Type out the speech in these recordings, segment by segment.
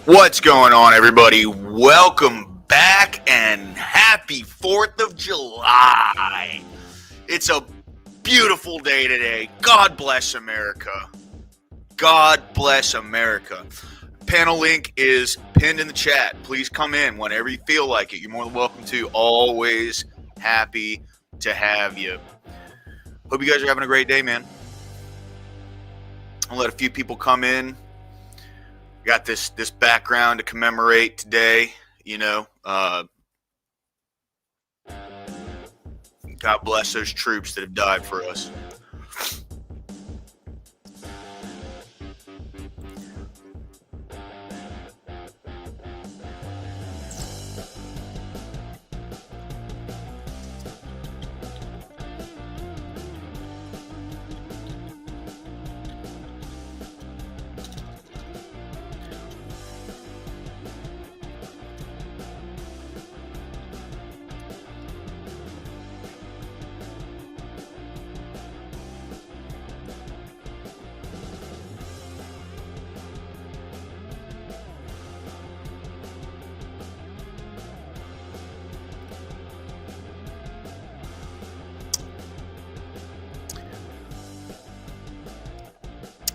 What's going on, everybody? Welcome back and happy 4th of July. It's a beautiful day today. God bless America. God bless America. Panel link is pinned in the chat. Please come in whenever you feel like it. You're more than welcome to. Always happy to have you. Hope you guys are having a great day, man. I'll let a few people come in. Got this background to commemorate today, God bless those troops that have died for us.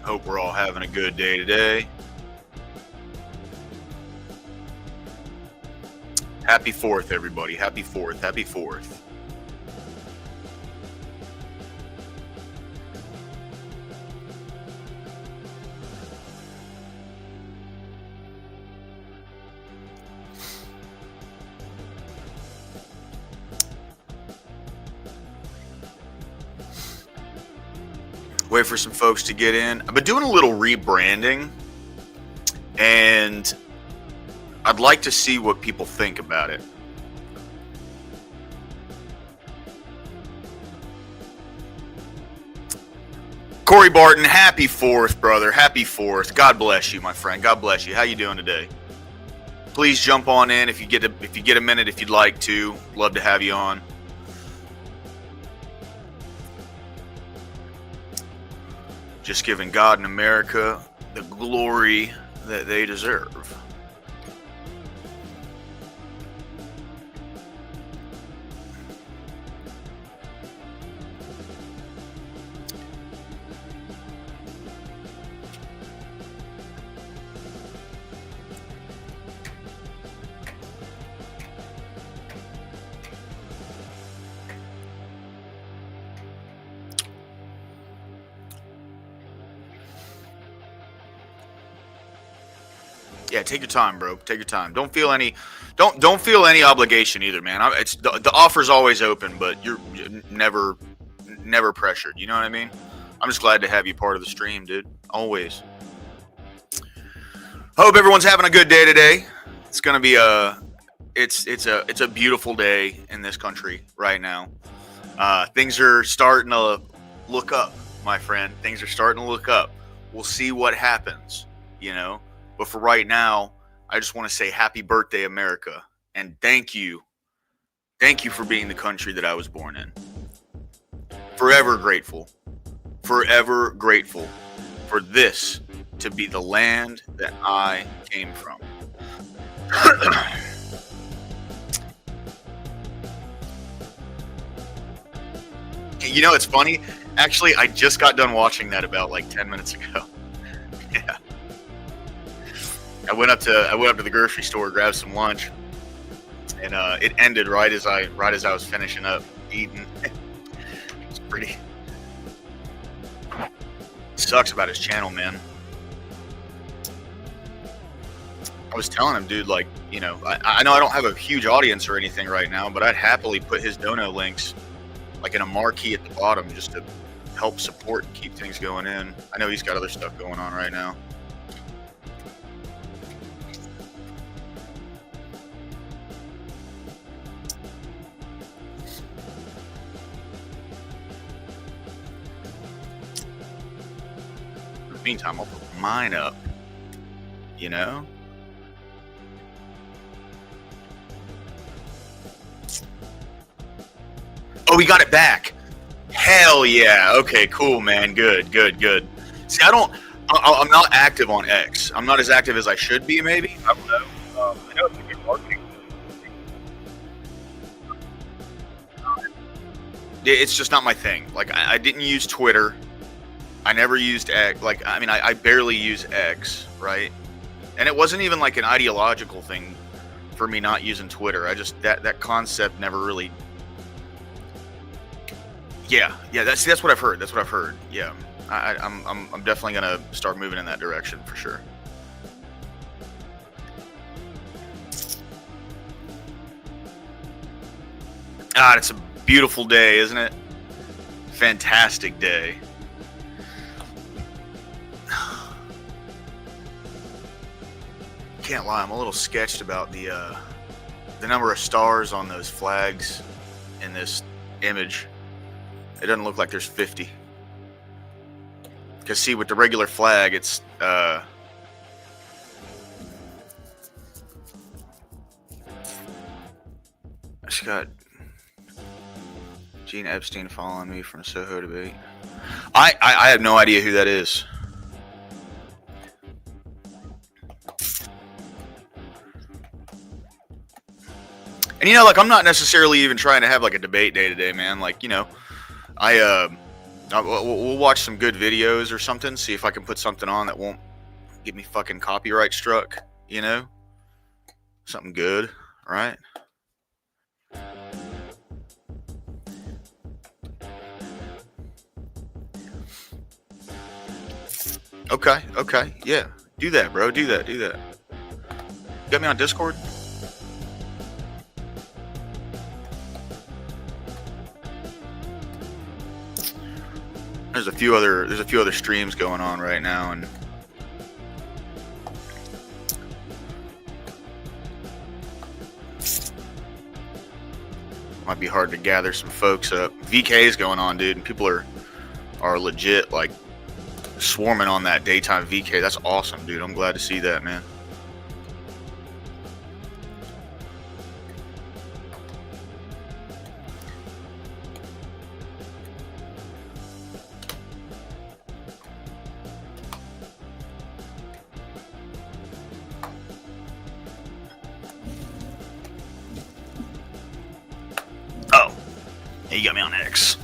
Hope we're all having a good day today. Happy 4th, everybody. Happy 4th. Happy 4th. Wait for some folks to get in. I've been doing a little rebranding, and I'd like to see what people think about it. Corey Barton, happy 4th, brother. Happy 4th. God bless you, my friend. God bless you. How you doing today? Please jump on in if you get a minute, if you'd like to. Love to have you on. Just giving God and America the glory that they deserve. Yeah, take your time, bro. Take your time. Don't feel any obligation either, man. It's the offer's always open, but you're never pressured. You know what I mean? I'm just glad to have you part of the stream, dude. Always. Hope everyone's having a good day today. It's gonna be it's a beautiful day in this country right now. Things are starting to look up, my friend. Things are starting to look up. We'll see what happens, But for right now, I just want to say happy birthday, America. And thank you. Thank you for being the country that I was born in. Forever grateful. Forever grateful for this to be the land that I came from. It's funny. Actually, I just got done watching that about like 10 minutes ago. Yeah. I went up to the grocery store, grabbed some lunch, and it ended right as I was finishing up eating. It's pretty. Sucks about his channel, man. I was telling him, dude, like, I know I don't have a huge audience or anything right now, but I'd happily put his dono links like in a marquee at the bottom just to help support and keep things going in. I know he's got other stuff going on right now. Meantime, I'll put mine up, Oh, we got it back. Hell yeah. Okay, cool, man. Good. See, I'm not active on X. I'm not as active as I should be. Maybe I don't know. I know it's a good marketing. It's just not my thing. Like I didn't use Twitter. I never used X. Like I mean, I barely use X, right? And it wasn't even like an ideological thing for me not using Twitter. I just that concept never really. Yeah. That's what I've heard. That's what I've heard. Yeah, I'm definitely gonna start moving in that direction for sure. Ah, it's a beautiful day, isn't it? Fantastic day. Can't lie, I'm a little sketched about the number of stars on those flags in this image. It doesn't look like there's 50. Because see, with the regular flag, it's just got Gene Epstein following me from Soho debate. I have no idea who that is. And you know, like I'm not necessarily even trying to have like a debate day today, man. Like, you know, we'll watch some good videos or something, see if I can put something on that won't get me fucking copyright struck, you know? Something good, right? Okay, yeah. Do that, bro. Do that. You got me on Discord? There's a few other streams going on right now, and might be hard to gather some folks up. VK is going on, dude, and people are legit like swarming on that daytime VK. That's awesome, dude. I'm glad to see that, man. Oh, yeah, you got me on X.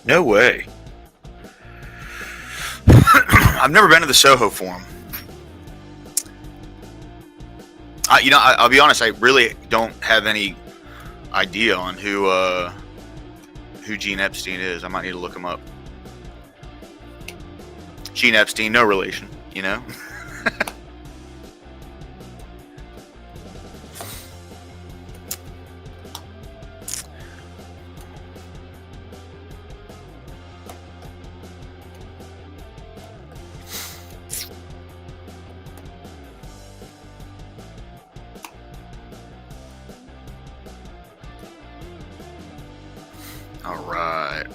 No way. I've never been to the Soho Forum. I'll be honest. I really don't have any idea on who Gene Epstein is. I might need to look him up. Gene Epstein, no relation. You know.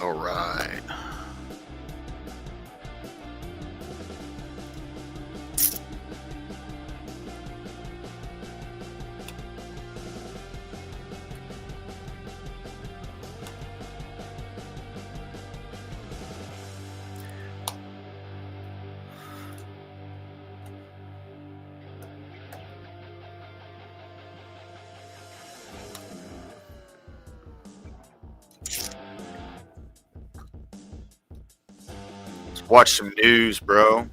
All right. Let's watch some news, bro.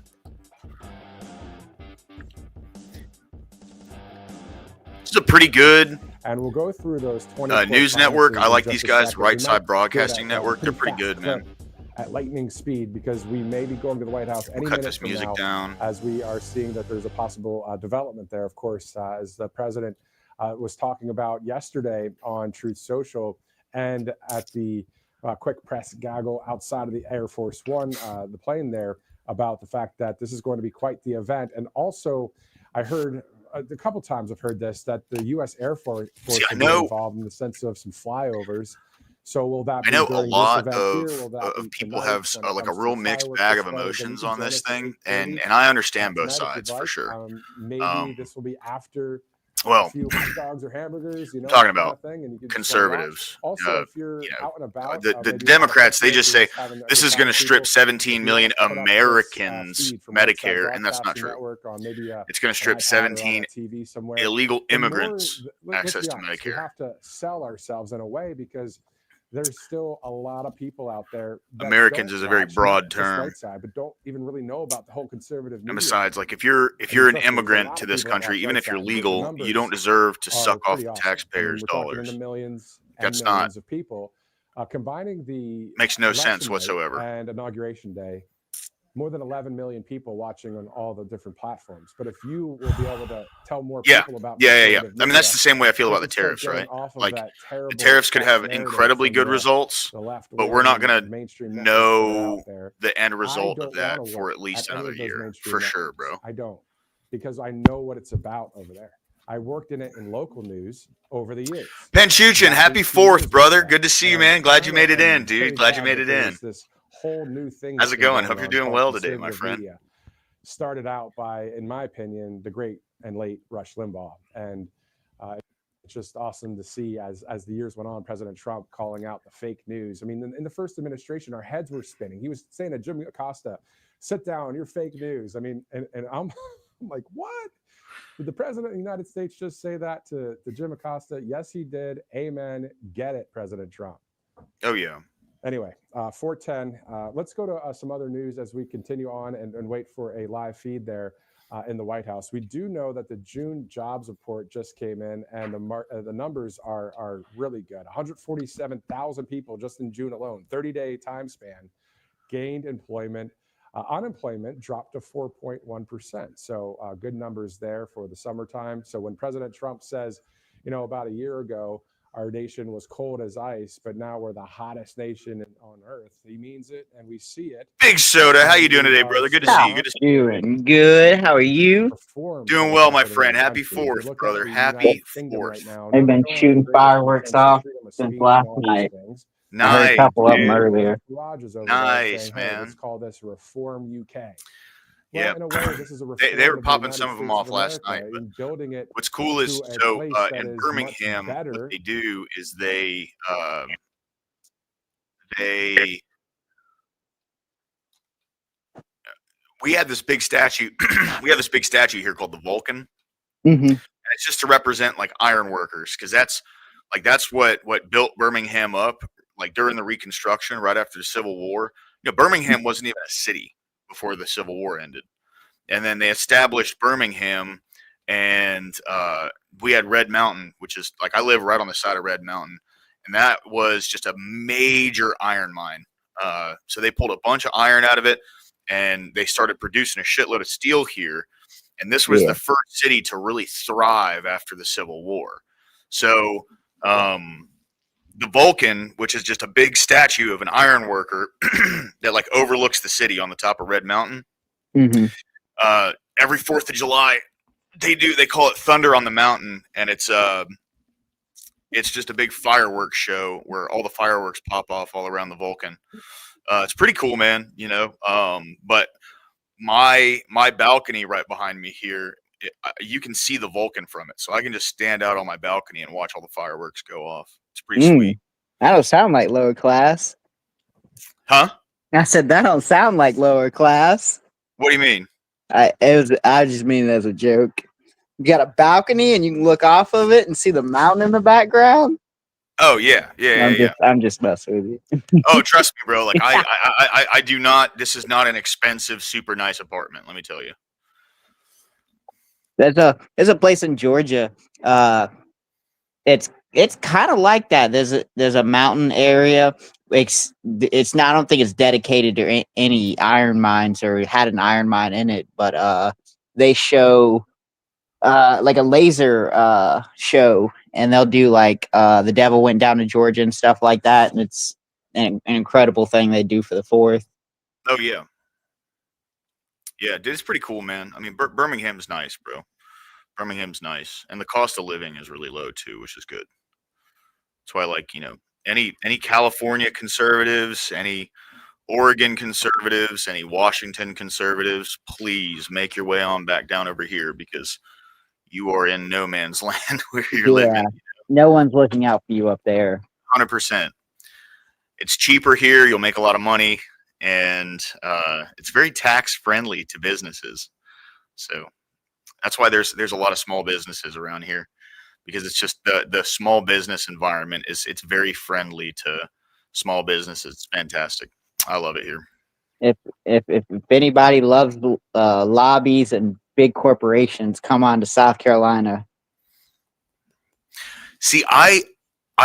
This is a pretty good and we'll go through those 20 news network. I like these guys, Right Side Broadcasting Network. They're pretty good, man. At lightning speed, because we may be going to the White House any We'll cut minute this from music now, down. as we are seeing that there's a possible development there. Of course, as the president was talking about yesterday on Truth Social and at the quick press gaggle outside of the Air Force One, the plane there, about the fact that this is going to be quite the event. And also, I heard a couple times I've heard this, that the U.S. Air Force will be involved in the sense of some flyovers. So will that be I know a during lot this event here? Will that of be people tonight have when it like a comes to real the mixed fireworks bag of display? Again, you emotions can on join this us at thing, 8:30 and I understand both tonight if you'd sides for like. sure. Maybe this will be after a Well, few hot dogs or hamburgers, I'm talking that kind about of thing, and you can just wanna watch. conservatives. Also, if you're You know, out and about, the maybe you're not a Democrats, they Christian, just you're say just having a this good is time going to with strip people. 17 If you million wanna put up this, Americans feed from Whiteside Medicare, and that's not Broadcasting true. Network on maybe It's going to an strip iPad or on 17 a TV somewhere, illegal the more immigrants let's access be to honest, we Medicare. have to sell ourselves in a way because there's still a lot of people out there that Americans don't is a very watch, broad not just term. Whiteside, but don't even really know about the whole conservative media. And besides, like if you're I mean, an trust me, there's a immigrant lot to of this people that country, watch even if you're Whiteside. The legal, you don't numbers deserve to are suck off pretty the awesome. I mean, taxpayers' we're talking in the dollars. millions and That's not millions of people. Combining the makes no sense election night whatsoever. and inauguration day, more than 11 million people watching on all the different platforms. But if you will be able to tell more Yeah, people about yeah. conservative I mean, that's media, the same way I feel they about the can start tariffs, getting right? off of Like that the terrible tariffs could false have narrative incredibly from good results, the left but we're not wing going to mainstream networks that are out know there. the end I result of don't want that to for work at least at any another of those year, mainstream for networks. sure, bro. I don't, because I know what it's about over there. I worked in it in local news over the years. Penchuchin, About happy 18 4th, years brother. ago. Good to see you, And man. Glad you kind made of it in, am dude. very Glad you glad made that it in. there's this whole new thing How's that's it been going? going Hope you're on doing called well today, my conservative friend. media. Started out by, in my opinion, the great and late Rush Limbaugh. And it's just awesome to see as the years went on, President Trump calling out the fake news. I mean, in the first administration, our heads were spinning. He was saying to Jimmy Acosta, sit down, you're fake news. I mean, and I'm like, what? Did the president of the United States just say that to Jim Acosta? Yes, he did. Amen. Get it, President Trump. Oh, yeah. Anyway, 410. Let's go to some other news as we continue on and wait for a live feed there in the White House. We do know that the June jobs report just came in, and the numbers are really good. 147,000 people just in June alone, 30-day time span, gained employment. Unemployment dropped to 4.1%. So good numbers there for the summertime. So when President Trump says, about a year ago, our nation was cold as ice, but now we're the hottest nation on earth, he means it, and we see it. Big Soda, how you doing today, brother? Good to see you. Good to see you. Doing good. How are you? Doing well, my friend. Happy 4th, brother. Happy 4th. right now, I've been shooting fireworks off since last night. I heard a couple of them earlier. Nice, man. Let's call this Reform UK. Well, yeah, in a way, this is a they were popping some of them off last night. But building it. What's cool is in Birmingham, what they do is they we had this big statue. We have this big statue here called the Vulcan, and it's just to represent like iron workers, because that's what built Birmingham up. Like during the Reconstruction, right after the Civil War, Birmingham wasn't even a city before the Civil War ended, and then they established Birmingham, and we had Red Mountain, which is like I live right on the side of Red Mountain, and that was just a major iron mine. So they pulled a bunch of iron out of it, and they started producing a shitload of steel here. And this was the first city to really thrive after the Civil War. So the Vulcan, which is just a big statue of an iron worker that like overlooks the city on the top of Red Mountain. Every 4th of July, they call it Thunder on the Mountain, and it's just a big fireworks show where all the fireworks pop off all around the Vulcan. It's pretty cool, man. But my balcony right behind me here, you can see the Vulcan from it, so I can just stand out on my balcony and watch all the fireworks go off. It's pretty sweet. That don't sound like lower class. Huh? I said that don't sound like lower class. What do you mean? I just mean it as a joke. You got a balcony and you can look off of it and see the mountain in the background. Oh yeah. I'm just messing with you. Oh, trust me, bro. Like I do not. This is not an expensive, super nice apartment. Let me tell you. There's a place in Georgia. It's kind of like that. There's a mountain area. It's not. I don't think it's dedicated to any iron mines or had an iron mine in it, but they show like a laser show, and they'll do like The Devil Went Down to Georgia and stuff like that, and it's an incredible thing they do for the 4th. Oh yeah, dude, it's pretty cool, man. I mean, Birmingham's nice, bro. Birmingham's nice, and the cost of living is really low too, which is good. That's why, like, any California conservatives, any Oregon conservatives, any Washington conservatives, please make your way on back down over here, because you are in no man's land where you're living. No one's looking out for you up there. 100%. It's cheaper here. You'll make a lot of money, and it's very tax friendly to businesses. So that's why there's a lot of small businesses around here, because it's just the small business environment it's very friendly to small businesses. It's fantastic. I love it here. If anybody loves lobbies and big corporations, come on to South Carolina. See, I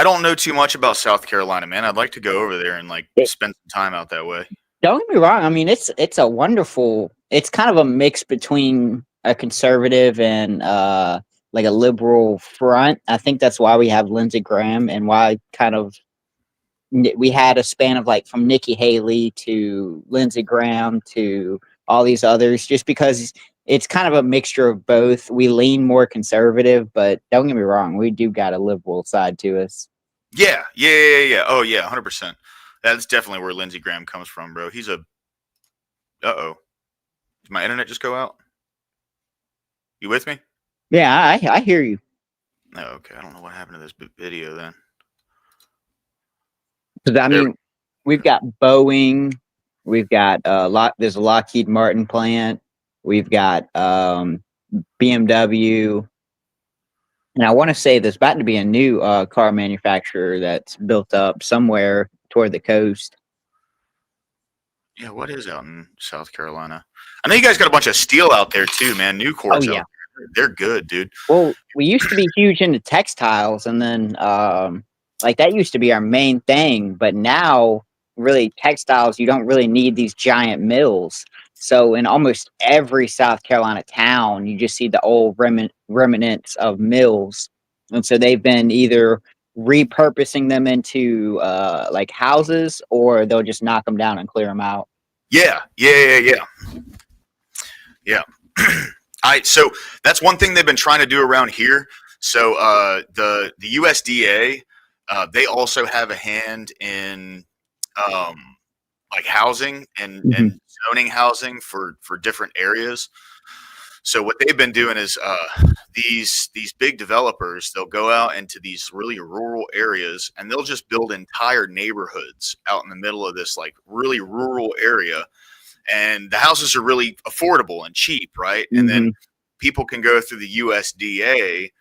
don't know too much about South Carolina, man. I'd like to go over there and like spend some time out that way. Don't get me wrong. I mean, it's a wonderful. It's kind of a mix between a conservative and like a liberal front. I think that's why we have Lindsey Graham and why we had a span of like from Nikki Haley to Lindsey Graham to all these others, just because it's kind of a mixture of both. We lean more conservative, but don't get me wrong, we do got a liberal side to us. Yeah. Oh yeah, 100%. That's definitely where Lindsey Graham comes from, bro. He's a. Uh-oh. Did my internet just go out? You with me? Yeah, I hear you. Oh, okay. I don't know what happened to this video then. Because I mean, we've got Boeing, we've got there's a Lockheed Martin plant, we've got BMW, and I want to say there's about to be a new car manufacturer that's built up somewhere toward the coast. Yeah, what is out in South Carolina? I know you guys got a bunch of steel out there too, man. Nucor's out there. They're good, dude. Well, we used to be huge into textiles, and then like that used to be our main thing, but now really textiles, you don't really need these giant mills. So in almost every South Carolina town, you just see the old remnants of mills. And so they've been either repurposing them into like houses, or they'll just knock them down and clear them out. Yeah. So that's one thing they've been trying to do around here. So the USDA, they also have a hand in like housing and zoning housing for different areas. So what they've been doing is these big developers, they'll go out into these really rural areas and they'll just build entire neighborhoods out in the middle of this like really rural area. And the houses are really affordable and cheap, right? And then people can go through the USDA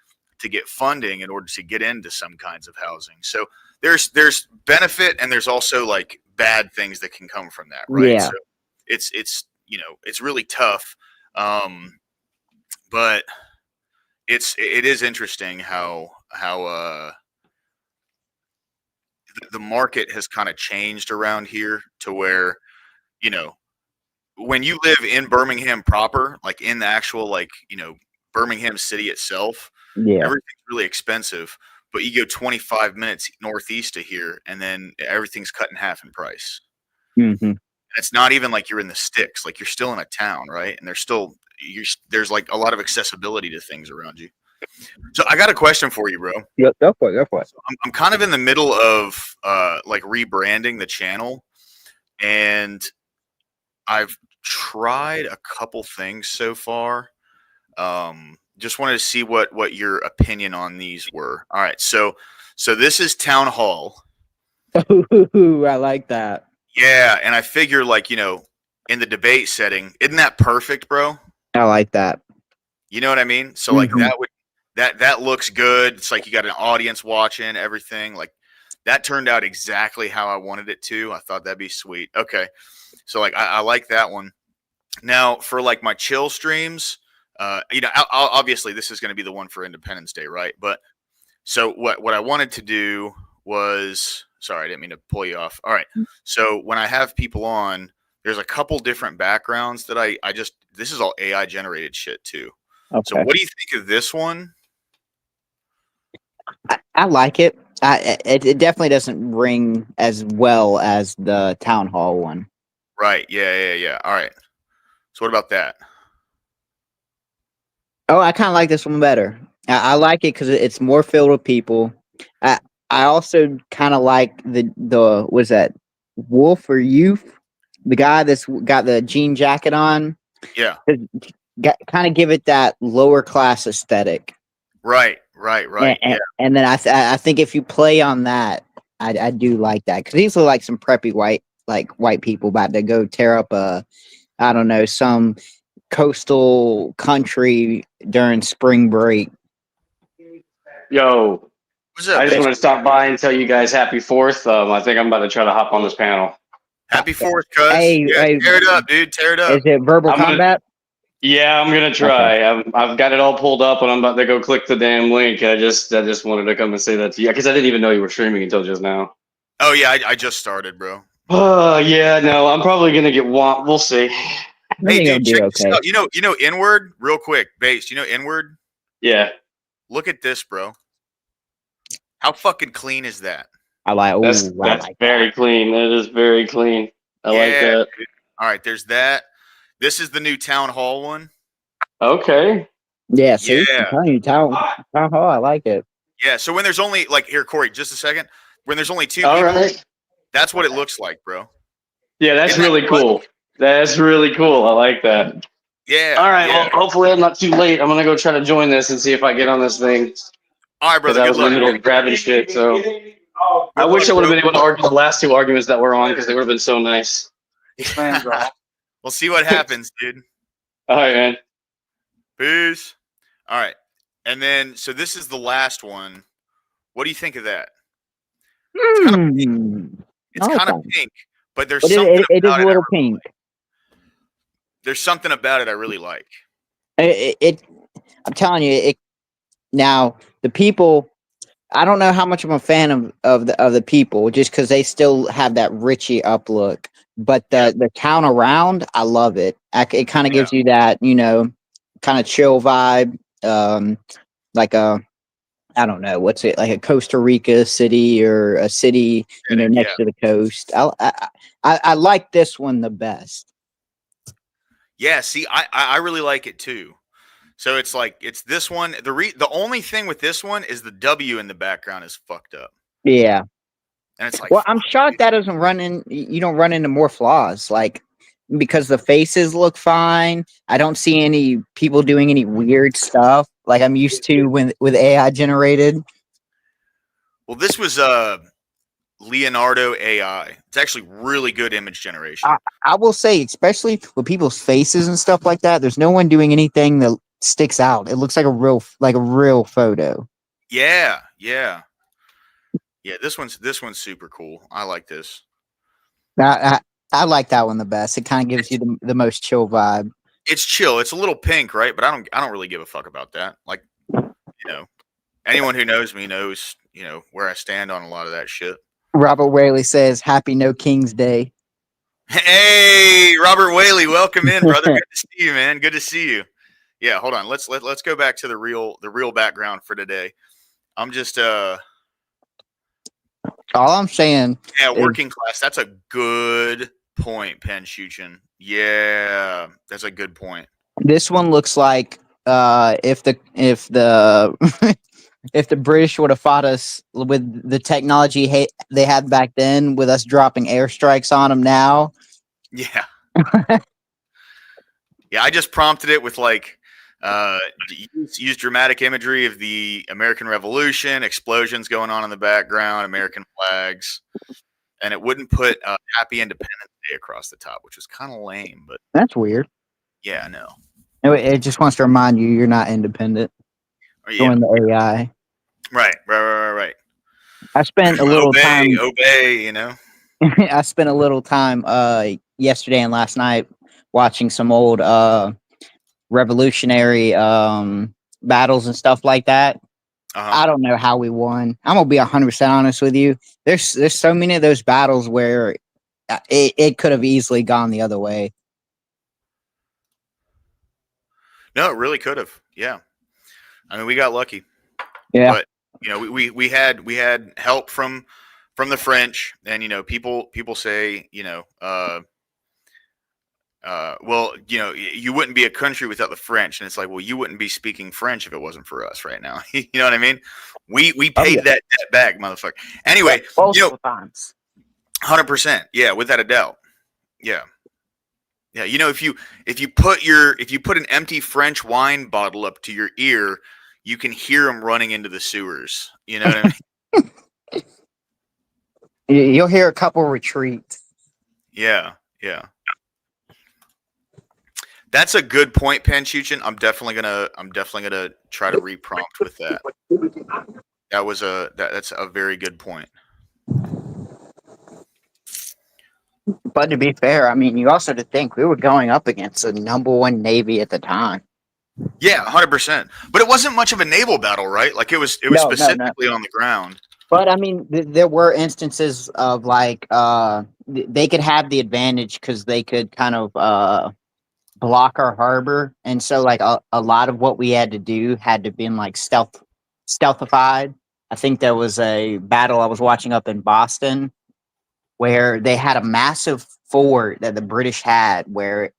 to get funding in order to get into some kinds of housing. So there's benefit, and there's also like bad things that can come from that, right? Yeah. So it's it's really tough, but it is interesting how the market has kind of changed around here to where, when you live in Birmingham proper, like in the actual Birmingham city itself, everything's really expensive. But you go 25 minutes northeast of here, and then everything's cut in half in price. And it's not even like you're in the sticks; like you're still in a town, right? And there's like a lot of accessibility to things around you. So I got a question for you, bro. Yeah, go for it. So I'm kind of in the middle of like rebranding the channel, and I've tried a couple things so far. Just wanted to see what your opinion on these were. All right, so this is Town Hall. Ooh, I like that. Yeah, and I figure like, in the debate setting, isn't that perfect, bro? I like that. You know what I mean? So like that looks good. It's like you got an audience watching everything. Like that turned out exactly how I wanted it to. I thought that'd be sweet. Okay. So like I like that one. Now for like my chill streams, obviously this is going to be the one for Independence Day, right? But so what I wanted to do was, sorry, I didn't mean to pull you off. All right. So when I have people on, there's a couple different backgrounds that this is all AI generated shit too. Okay. So what do you think of this one? I like it. It definitely doesn't ring as well as the Town Hall one. Right. Yeah. All right. So what about that? Oh, I kind of like this one better. I like it because it's more filled with people. I also kind of like the was that Wolf or Youth, the guy that's got the jean jacket on. Yeah. kind of give it that lower class aesthetic. Right. And, Yeah. and then I think if you play on that, I do like that because these are like some preppy white people about to go tear up I don't know, some coastal country during spring break. Yo, What's up, I just Bates? wanted to stop by and tell you guys happy 4th. I think I'm about to try to hop on this panel. Happy 4th, cuz. Hey, Yeah, hey, tear it up, dude. Tear it up. is it verbal I'm gonna- combat? Yeah, I'm gonna try. I've got it all pulled up, and I'm about to go click the damn link. I just wanted to come and say that to you because I didn't even know you were streaming until just now. Oh yeah, I just started, bro. Yeah, no, I'm probably gonna get whomped. We'll see. I Hey, think it'll dude, do check this okay. out. You know, Inward, real quick, Base. You know, Inward. Yeah, Look at this, bro. How fucking clean is that? I like. that's Ooh, I like very clean. That is very clean. I like Yeah, that. dude. All right, there's that. This is the new town hall one. Okay. Yeah, see, Yeah. I'm telling you, town hall, I like it. Yeah. So when there's only like here, Corey, just a second. When there's only 2 All people, right. that's what it looks like, bro. Yeah, that's Isn't that really fun? cool. That's really cool. I like that. Yeah. All right. Yeah. Well, hopefully I'm not too late. I'm gonna go try to join this and see if I get on this thing All right, because brother. I Good was in the luck. middle of grabbing shit. So I Good wish I luck, would have bro. been able to argue the last 2 arguments that were on because they would have been so nice. We'll see what happens, dude. All right, man. Peace. All right. And then, so this is the last one. What do you think of that? Hmm. It's I like kind of that. pink, but there's But something it is about a it. little pink. There's something about it I really like. I'm telling you, it. Now the people. I don't know how much I'm a fan of the people, just because they still have that Richie up look. But the town around, I love it. It kind of gives you that, kind of chill vibe. Like I don't know, what's it, like a Costa Rica city or a city, next to the coast. I like this one the best. Yeah, see, I really like it too. So it's like it's this one. The only thing with this one is the W in the background is fucked up, Yeah. and it's like, Well, I'm fuck, shocked dude. that doesn't run in. You don't run into more flaws, like because the faces look fine. I don't see any people doing any weird stuff like I'm used to with AI generated. Well, this was Leonardo AI. It's actually really good image generation. I will say, especially with people's faces and stuff like that, there's no one doing anything that sticks out. It looks like a real photo. Yeah. This one's super cool. I like this. I like that one the best. It kind of gives you the most chill vibe. It's chill. It's a little pink, right? But I don't really give a fuck about that. Like, anyone who knows me knows, where I stand on a lot of that shit. Robert Whaley says, "Happy No King's Day." Hey, Robert Whaley, welcome in, brother. Good to see you, man. Good to see you. Yeah, hold on. Let's go back to the real background for today. I'm just All I'm saying, working class. That's a good point, Penn Shuchin. Yeah, that's a good point. this one looks like if the if the British would have fought us with the technology they had back then, with us dropping airstrikes on them now. Yeah. Yeah, I just prompted it with like use dramatic imagery of the American Revolution, explosions going on in the background, American flags, and it wouldn't put Happy Independence Day across the top, which was kind of lame, but That's weird. yeah, I know. It just wants to remind you you're not independent. Yeah. Join the AI. Right. I spent a little time. Obey, I spent a little time yesterday and last night watching some old revolutionary battles and stuff like that. I don't know how we won. I'm gonna be 100% honest with you. There's so many of those battles where it could have easily gone the other way. No, it really could have. Yeah, I mean, we got lucky. Yeah, but we had help from the French, and people say well, you wouldn't be a country without the French, and it's like, well, you wouldn't be speaking French if it wasn't for us right now. You know what I mean? We paid that debt back, motherfucker. Anyway, multiple times. 100%, yeah, without a doubt, yeah. Yeah, you know, if you put an empty French wine bottle up to your ear, you can hear them running into the sewers. You know what I mean? You'll hear a couple retreat. Yeah, yeah. That's a good point, Panchuchin. I'm definitely gonna try to reprompt with that. That's a very good point. But to be fair, I mean, you also to think we were going up against the #1 Navy at the time. Yeah, 100%. But it wasn't much of a naval battle, right? Like it was No. specifically on the ground. But I mean, there were instances of like they could have the advantage because they could kind of block our harbor, and so like a lot of what we had to do had to be in like stealthified. I think there was a battle I was watching up in Boston where they had a massive fort that the British had, where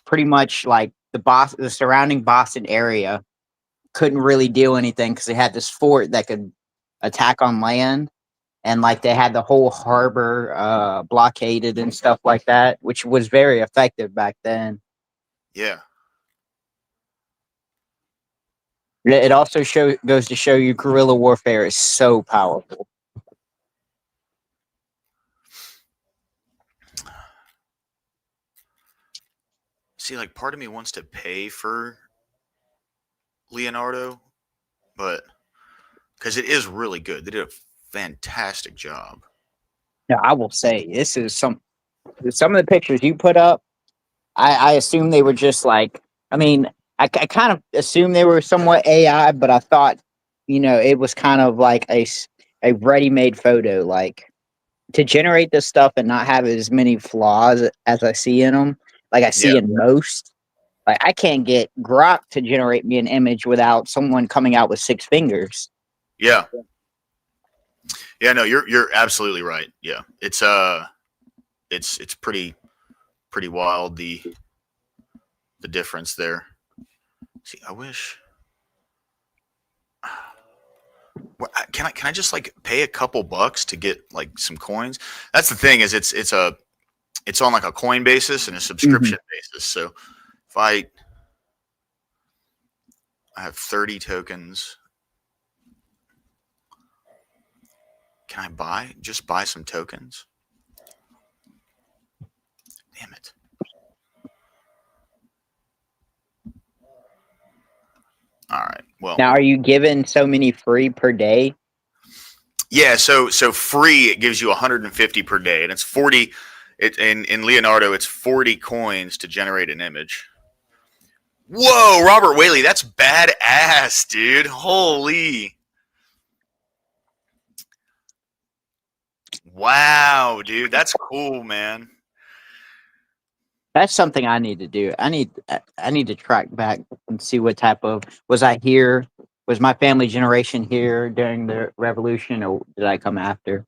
pretty much like the surrounding Boston area couldn't really do anything because they had this fort that could attack on land, and like they had the whole harbor blockaded and stuff like that, which was very effective back then. Yeah. It also goes to show you guerrilla warfare is so powerful. See, like part of me wants to pay for Leonardo, but because it is really good. They did a fantastic job. Yeah, I will say this is some of the pictures you put up. I assume they were just like, I mean, I kind of assumed they were somewhat AI, but I thought, it was kind of like a ready-made photo, like to generate this stuff and not have as many flaws as I see in them, like I see in most. Like I can't get Grok to generate me an image without someone coming out with 6 fingers. Yeah. Yeah, no, you're absolutely right. Yeah. It's pretty wild the difference there. See, I wish can I just like pay a couple bucks to get like some coins? That's the thing is it's on like a coin basis and a subscription basis. So if I have 30 tokens, can I just buy some tokens? Damn it. All right. Well, now are you given so many free per day? Yeah, so free it gives you 150 per day, and it's 40. In Leonardo, it's 40 coins to generate an image. Whoa, Robert Whaley, that's badass, dude. Holy. Wow, dude, that's cool, man. That's something I need to do. I need to track back and see what type of was I here? Was my family generation here during the revolution, or did I come after?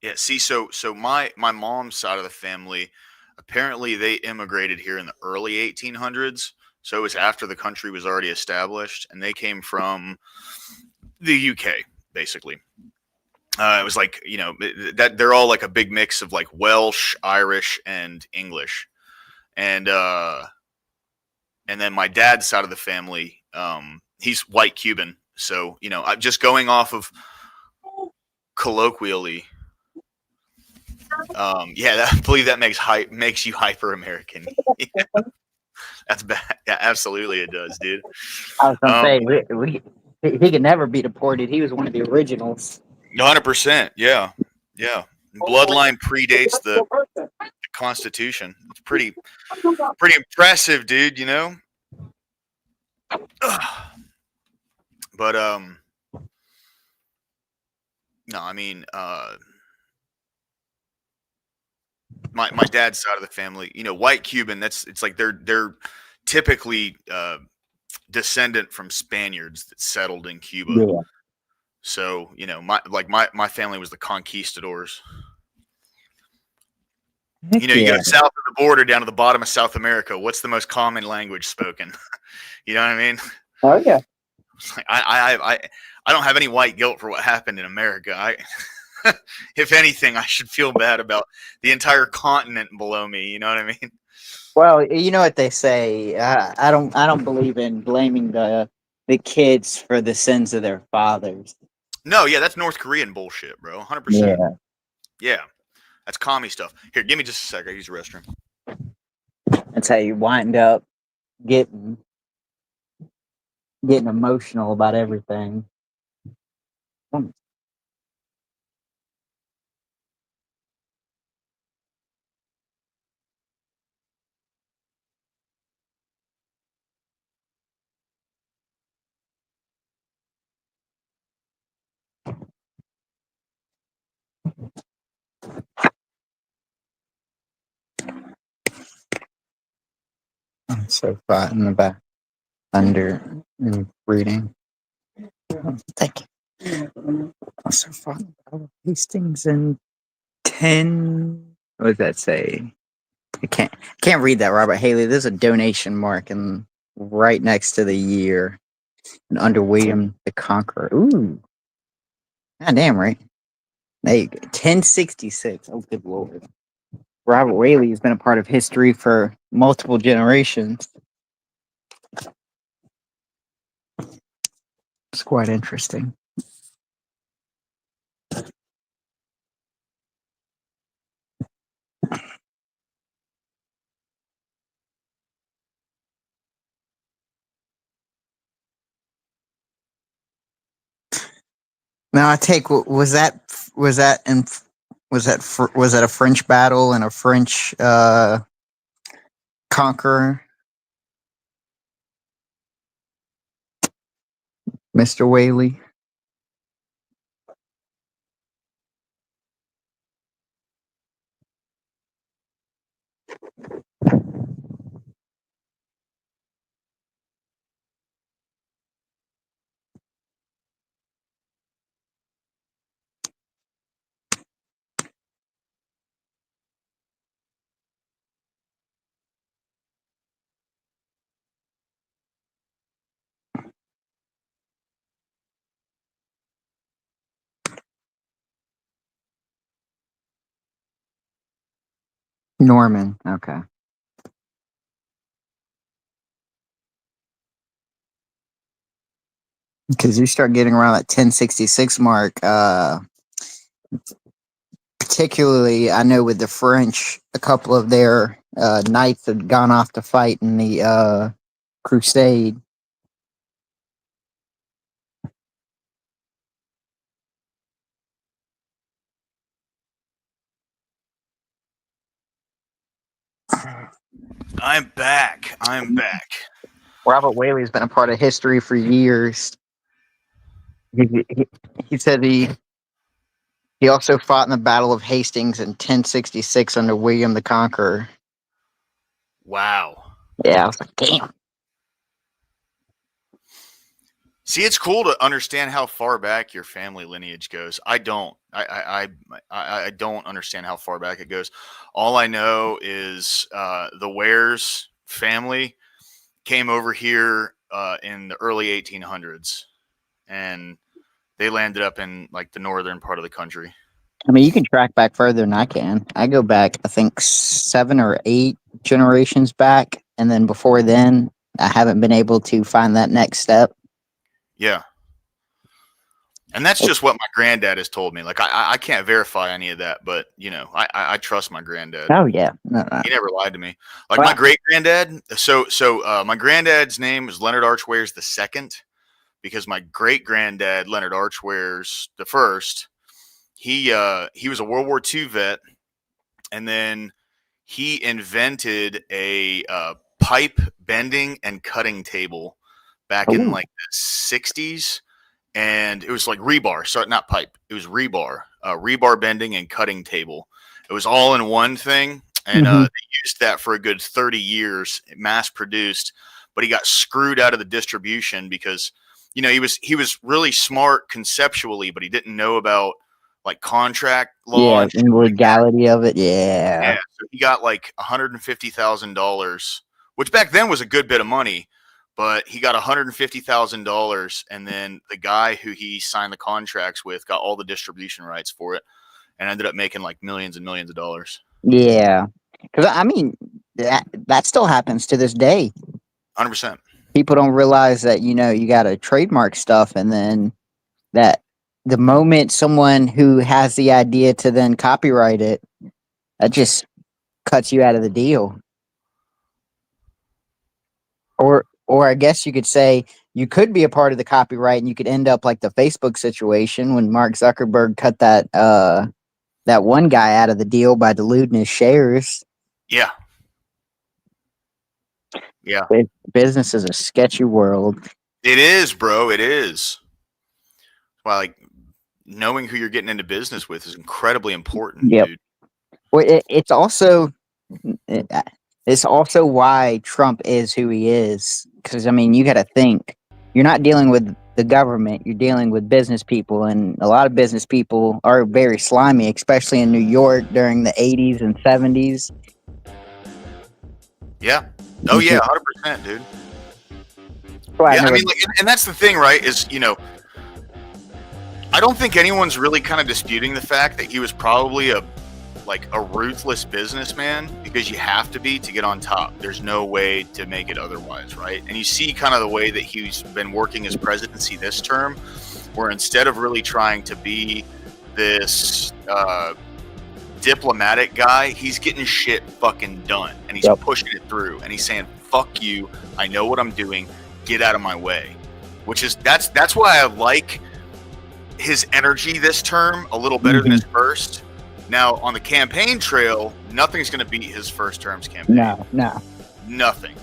Yeah, see, so my mom's side of the family, apparently they immigrated here in the early 1800s. So it was after the country was already established, and they came from the UK, basically. It was like, that they're all like a big mix of like Welsh, Irish, and English. And then my dad's side of the family, he's white Cuban. So, I'm just going off of colloquially. I believe that makes you hyper American. Yeah, that's bad. Yeah, absolutely it does, dude. I was gonna say he could never be deported. He was one of the originals. 100%. Yeah, yeah. Bloodline predates the Constitution. It's pretty impressive, dude. But no, I mean, my dad's side of the family, white Cuban. It's like they're typically descendant from Spaniards that settled in Cuba. Yeah. So my family was the conquistadors. You go south of the border down to the bottom of South America. What's the most common language spoken? You know what I mean? Oh yeah. I don't have any white guilt for what happened in America. If anything, I should feel bad about the entire continent below me. You know what I mean? Well, you know what they say. I don't believe in blaming the kids for the sins of their fathers. No, yeah, that's North Korean bullshit, bro. 100%. Yeah, Yeah, that's commie stuff. Here, give me just a sec. I use the restroom. that's how you wind up getting emotional about everything. I'm so far in the back under reading. Thank you. I'm so far. Hastings and 10. What does that say? I can't read that, Robert Haley. There's a donation mark and right next to the year and under William the Conqueror. Ooh. God damn right. There you go. 1066. Oh good lord. Robert Whaley has been a part of history for multiple generations. It's quite interesting. Now I take was that in was that a French battle and a French conqueror, Mr. Whaley? Norman. Okay. Because you start getting around that 1066 mark, particularly I know with the French, a couple of their knights had gone off to fight in the crusade. I'm back. I'm back. Robert Whaley's been a part of history for years. He said he also fought in the Battle of Hastings in 1066 under William the Conqueror. Wow. Yeah, I was like, damn. See, it's cool to understand how far back your family lineage goes. I don't. I don't understand how far back it goes. All I know is the Wares family came over here in the early 1800s, and they landed up in like the northern part of the country. I mean, you can track back further than I can. I go back, I think, 7 or 8 generations back. And then before then, I haven't been able to find that next step. Yeah. And that's just what my granddad has told me. Like I can't verify any of that, but you know, I trust my granddad. Oh, yeah. No. He never lied to me. Like Well, my great granddad. So my granddad's name was Leonard Archwares the second, because my great granddad Leonard Archwares the first, he was a World War II vet, and then he invented a pipe bending and cutting table back in ooh. like the 60s, and it was like rebar. So not pipe, it was rebar, rebar bending and cutting table. It was all in one thing, and Mhm. they used that for a good 30 years, mass produced. But he got screwed out of the distribution because you know he was really smart conceptually, but he didn't know about like contract law Yeah, and shit and like that. legality of it. Yeah, Yeah. so he got like $150,000, which back then was a good bit of money. But he got $150,000, and then the guy who he signed the contracts with got all the distribution rights for it, and ended up making like millions and millions of dollars. Yeah. Because I mean, that still happens to this day. 100%. People don't realize that you got to trademark stuff, and then that the moment someone who has the idea to then copyright it, that just cuts you out of the deal. Or I guess you could say you could be a part of the copyright, and you could end up like the Facebook situation when Mark Zuckerberg cut that one guy out of the deal by diluting his shares. Yeah. Yeah. Business is a sketchy world. It is, bro. It is. Well, like knowing who you're getting into business with is incredibly important, Yep. dude. Well, it's also why Trump is who he is. Because I mean, you got to think you're not dealing with the government; you're dealing with business people, and a lot of business people are very slimy, especially in New York during the '80s and '70s. Yeah. Oh yeah, 100%, dude. Well, Yeah, I mean, like, and that's the thing, right? Is I don't think anyone's really kind of disputing the fact that he was probably a ruthless businessman, because you have to be to get on top. There's no way to make it otherwise, right? And you see kind of the way that he's been working his presidency this term, where instead of really trying to be this diplomatic guy, he's getting shit fucking done, and he's pushing it through, and he's saying, fuck you, I know what I'm doing, get out of my way. Which is that's why I like his energy this term a little better than his first. Now, on the campaign trail, nothing's going to beat his first term's campaign. No. Nothing.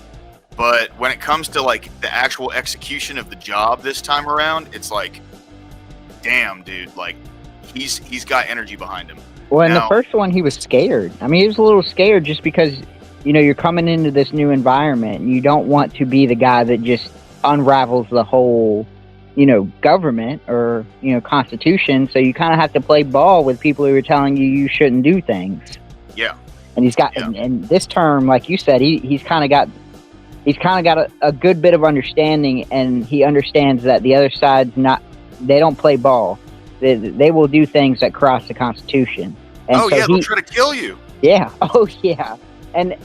But when it comes to like the actual execution of the job this time around, it's like, damn, dude, like he's got energy behind him. Well, in the first one, he was scared. I mean, he was a little scared just because, you're coming into this new environment, and you don't want to be the guy that just unravels the whole government or, constitution. So you kind of have to play ball with people who are telling you shouldn't do things. Yeah. And he's got, and this term, like you said, he's kind of got a good bit of understanding, and he understands that the other side's they don't play ball. They will do things that cross the Constitution. And they'll try to kill you. Yeah. Oh yeah. And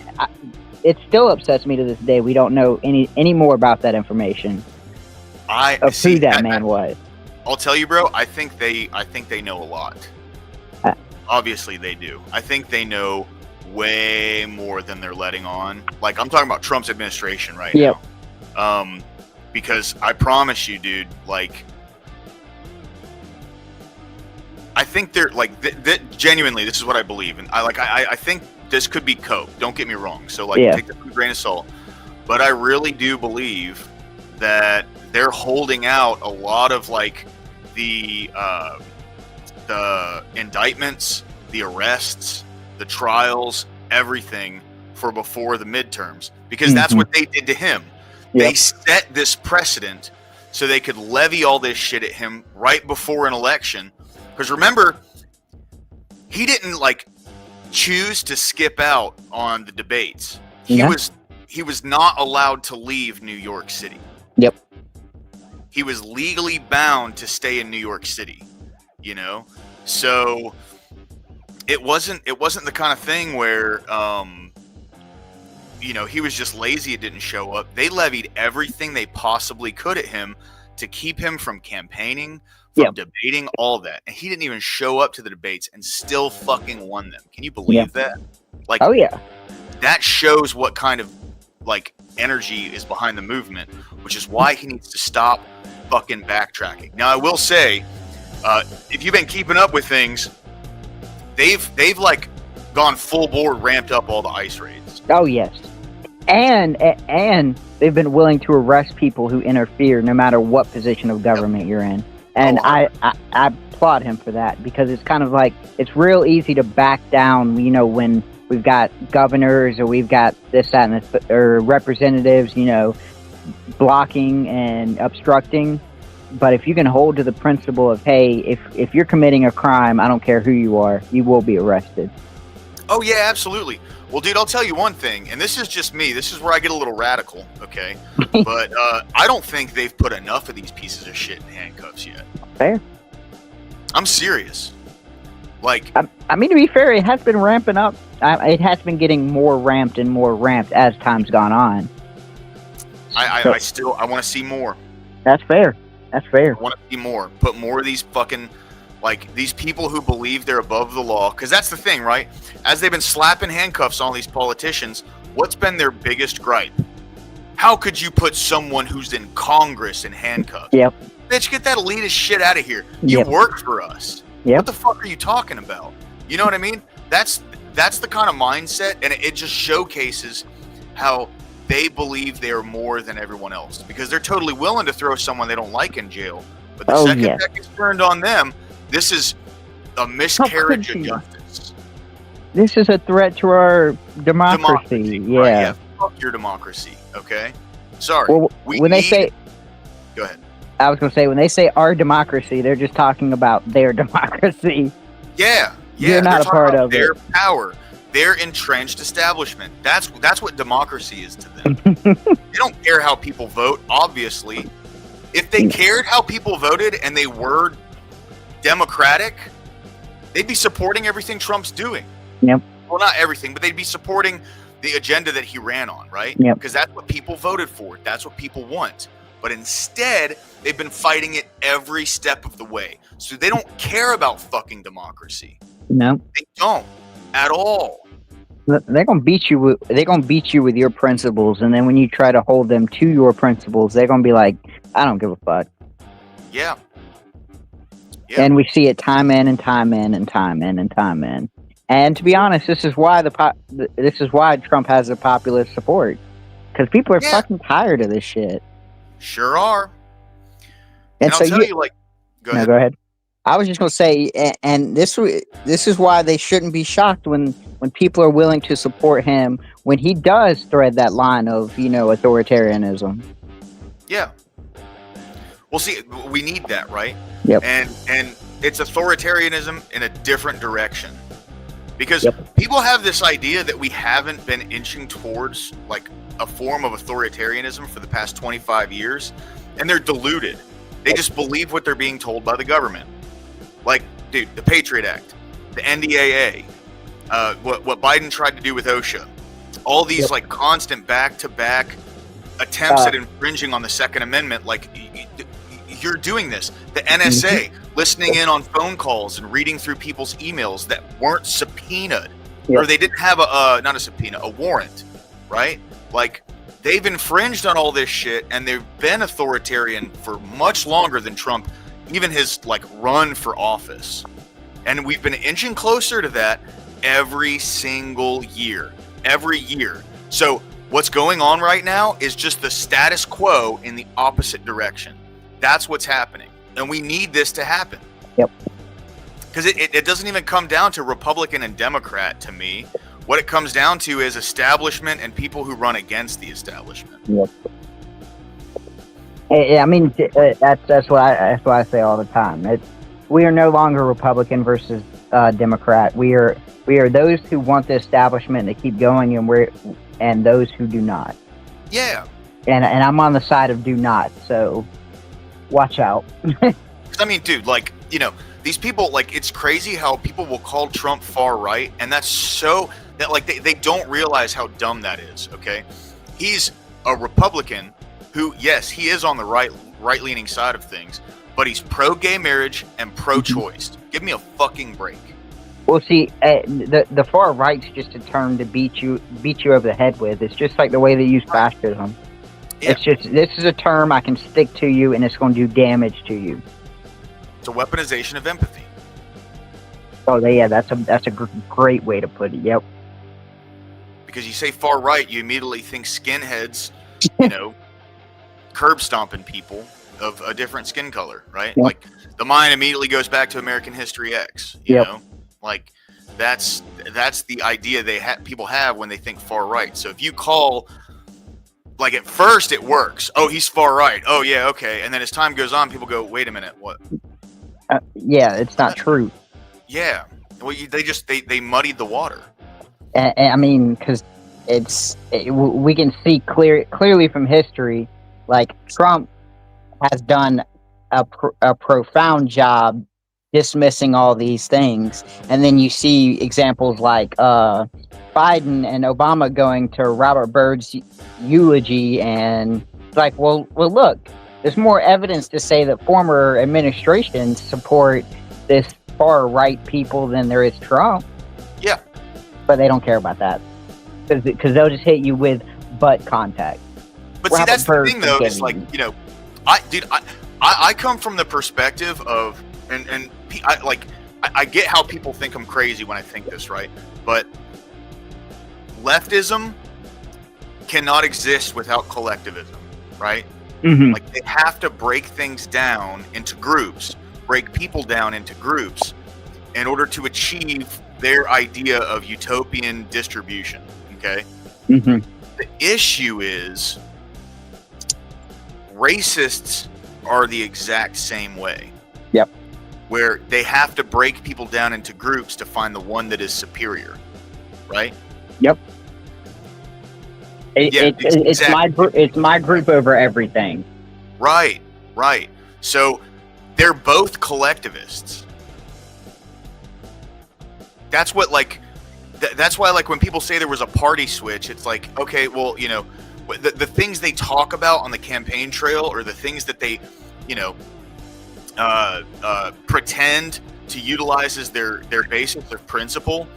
it still upsets me to this day. We don't know any more about that information. Who that man was. I'll tell you, bro. I think they know a lot. Obviously, they do. I think they know way more than they're letting on. Like, I'm talking about Trump's administration right now. Because I promise you, dude. Like, I think they're like genuinely. This is what I believe, and I think this could be coke. Don't get me wrong. So take this with a grain of salt. But I really do believe that they're holding out a lot of like the indictments, the arrests, the trials, everything for before the midterms, because that's what they did to him. They set this precedent so they could levy all this shit at him right before an election. Because remember, he didn't choose to skip out on the debates. He was not allowed to leave New York City. Yep. He was legally bound to stay in New York City, So it wasn't the kind of thing where he was just lazy and didn't show up. They levied everything they possibly could at him to keep him from campaigning, from debating, all of that. And he didn't even show up to the debates and still fucking won them. Can you believe that? Oh yeah. That shows what kind of energy is behind the movement, which is why he needs to stop fucking backtracking. Now, I will say, if you've been keeping up with things, they've gone full bore, ramped up all the ICE raids. Oh yes, and they've been willing to arrest people who interfere, no matter what position of government you're in. And I applaud him for that, because it's kind of like, it's real easy to back down, when we've got governors or we've got this, that, and this, or representatives, blocking and obstructing. But if you can hold to the principle of, hey, if you're committing a crime, I don't care who you are, you will be arrested. Oh yeah, absolutely. Well, dude, I'll tell you one thing, and this is just me. This is where I get a little radical, okay? But I don't think they've put enough of these pieces of shit in handcuffs yet. Fair. I'm serious. Like, I mean, to be fair, it has been ramping up. It has been getting more ramped and more ramped as time's gone on. I want to see more. That's fair. That's fair. I want to see more. Put more of these fucking, like, these people who believe they're above the law. Because that's the thing, right? As they've been slapping handcuffs on all these politicians, what's been their biggest gripe? How could you put someone who's in Congress in handcuffs? Yep. Bitch, get that elitist shit out of here. You Yep. work for us. Yep. What the fuck are you talking about? You know what I mean? That's the kind of mindset, and it just showcases how they believe they're more than everyone else, because they're totally willing to throw someone they don't like in jail. But the second yeah. that gets turned on them, this is a miscarriage of you? justice. This is a threat to our democracy. Yeah. Right, yeah. Fuck your democracy. Okay. Sorry. Well, when they say, go ahead. I was going to say, when they say our democracy, they're just talking about their democracy. Yeah. You're not they're a part talking about of their it. power, their entrenched establishment. That's what democracy is to them. They don't care how people vote. Obviously, if they cared how people voted and they were democratic, they'd be supporting everything Trump's doing. Yep. Well, not everything, but they'd be supporting the agenda that he ran on, right? Yep. Because that's what people voted for. That's what people want. But instead, they've been fighting it every step of the way. So they don't care about fucking democracy. No. They don't at all. They're gonna beat you with your principles, and then when you try to hold them to your principles, they're gonna be like, "I don't give a fuck." Yeah. And we see it time in and time in and time in and time in. And to be honest, this is why Trump has the populist support, because people are fucking tired of this shit. Sure are. And I'll so tell you, like, go ahead. Go ahead. I was just gonna say, and this is why they shouldn't be shocked when people are willing to support him when he does thread that line of authoritarianism. Yeah. Well, see, we need that, right? Yep. And it's authoritarianism in a different direction, because Yep. people have this idea that we haven't been inching towards like a form of authoritarianism for the past 25 years, and they're deluded. They just believe what they're being told by the government. Like, dude, the Patriot Act, the NDAA, what Biden tried to do with OSHA, all these Yep. like constant back-to-back attempts at infringing on the Second Amendment. Like, you're doing this. The NSA listening in on phone calls and reading through people's emails that weren't subpoenaed, Yep. or they didn't have not a subpoena, a warrant, right? Like, they've infringed on all this shit, and they've been authoritarian for much longer than Trump, even his like run for office. And we've been inching closer to that every single year. So what's going on right now is just the status quo in the opposite direction. That's what's happening. And we need this to happen. Yep. Because it doesn't even come down to Republican and Democrat to me. What it comes down to is establishment and people who run against the establishment. Yep. I mean, that's what I say all the time. We are no longer Republican versus Democrat. We are those who want the establishment to keep going, and those who do not. Yeah. And I'm on the side of do not. So watch out. I mean, dude, like, these people, like, it's crazy how people will call Trump far right, and that's so that like they don't realize how dumb that is. Okay, he's a Republican who, yes, he is on the right-leaning side of things, but he's pro-gay marriage and pro-choice. Give me a fucking break. Well, see, the far right's just a term to beat you over the head with. It's just like the way they use fascism. Yeah. It's just, this is a term I can stick to you, and it's going to do damage to you. It's a weaponization of empathy. Oh, yeah, that's a great way to put it. Yep. Because you say far right, you immediately think skinheads, curb stomping people of a different skin color, right? Yep. Like, the mind immediately goes back to American History X. You know, like that's the idea people have when they think far right. So if you call, like, at first it works. Oh, he's far right. Oh yeah, okay. And then as time goes on, people go, wait a minute, what? Yeah, it's not true. Yeah, well, they muddied the water. And I mean, because we can see clearly from history, like Trump has done a profound job dismissing all these things, and then you see examples like Biden and Obama going to Robert Byrd's eulogy, and it's like, well, look, there's more evidence to say that former administrations support this far right people than there is Trump. Yeah. But they don't care about that because they'll just hit you with butt contact. But see, Robert that's the Byrd thing, though. It's forgiving like, you know, I come from the perspective of, and I get how people think I'm crazy when I think this, right? But leftism cannot exist without collectivism, right? Mhm. Like, they have to break things down into groups, break people down into groups in order to achieve their idea of utopian distribution, okay? Mhm. The issue is racists are the exact same way. Yep. Where they have to break people down into groups to find the one that is superior, right? Yep. Yeah, It's my group over everything. Right. So they're both collectivists. That's what, like, that's why, like, when people say there was a party switch, it's like, okay, well, you know, the things they talk about on the campaign trail, or the things that they, you know, pretend to utilize as their basis, their principle,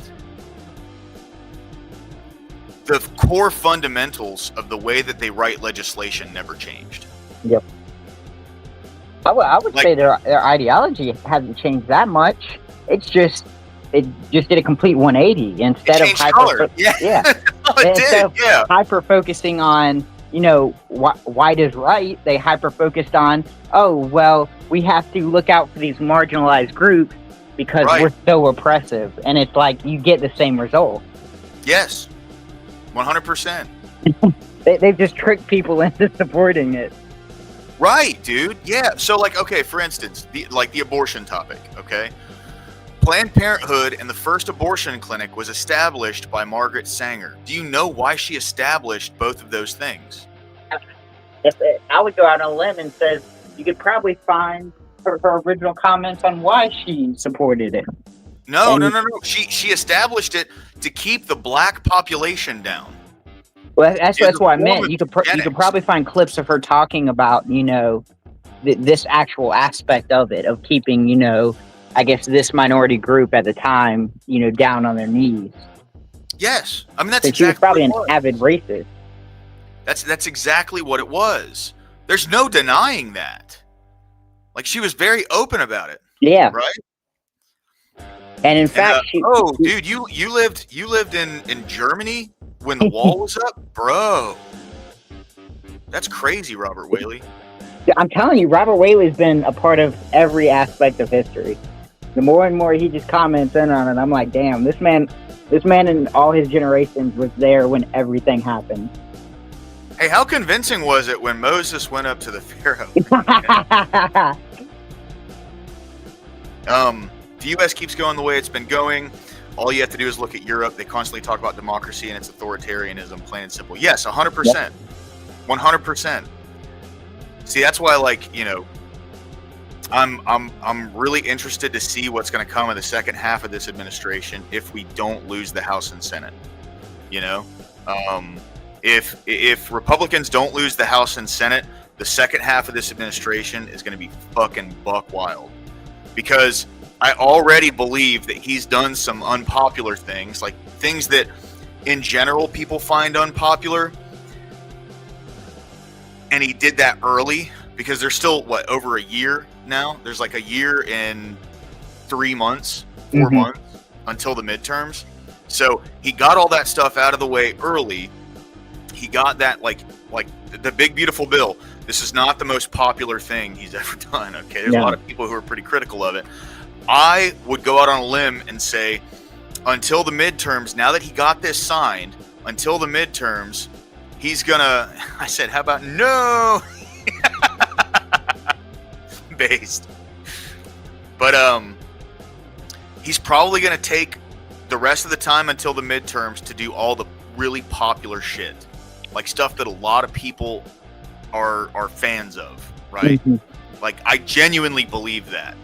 the core fundamentals of the way that they write legislation never changed. Yep. I would Like- say their ideology hasn't changed that much. It just did a complete 180 instead It of changed color. Yeah. yeah. It Instead did. of Yeah. hyper focusing on, you know, white is right, they hyper focused on, oh, well, we have to look out for these marginalized groups because Right. we're so oppressive. And it's like you get the same result. Yes. 100%. They've just tricked people into supporting it. Right, dude. Yeah. So, like, okay, for instance, the abortion topic, okay? Planned Parenthood and the first abortion clinic was established by Margaret Sanger. Do you know why she established both of those things? I would go out on a limb and says you could probably find her original comments on why she supported it. No. And- She established it to keep the black population down. Well, that's It's a what I form meant. of You could eugenics. probably find clips of her talking about, you know, this actual aspect of it, of keeping, you know, I guess this minority group at the time, you know, down on their knees. Yes. I mean, that's So she was exactly probably what an it was. avid racist. That's exactly what it was. There's no denying that. Like, she was very open about it, Yeah, right? and in And, fact, dude, you lived in Germany when the wall was up, bro. That's crazy, Robert Whaley. I'm telling you, Robert Whaley's been a part of every aspect of history. The more and more he just comments in on it, I'm like, damn, this man and all his generations was there when everything happened. Hey, how convincing was it when Moses went up to the Pharaoh? The U.S. keeps going the way it's been going. All you have to do is look at Europe. They constantly talk about democracy and its authoritarianism, plain and simple. Yes, 100%. 100%. See, that's why, like, you know, I'm really interested to see what's going to come in the second half of this administration if we don't lose the House and Senate. You know, if Republicans don't lose the House and Senate, the second half of this administration is going to be fucking buck wild, because I already believe that he's done some unpopular things, like things that in general people find unpopular, and he did that early, because there's still over a year now. There's like a year and 3 months, 4 Mhm. months until the midterms. So he got all that stuff out of the way early. He got that, like the big beautiful bill. This is not the most popular thing he's ever done. Okay, there's a No. lot of people who are pretty critical of it. I would go out on a limb and say, until the midterms, now that he got this signed, until the midterms, he's gonna. I said, how about no? Based, but he's probably gonna take the rest of the time until the midterms to do all the really popular shit, like stuff that a lot of people are fans of, right? Mhm. Like, I genuinely believe that.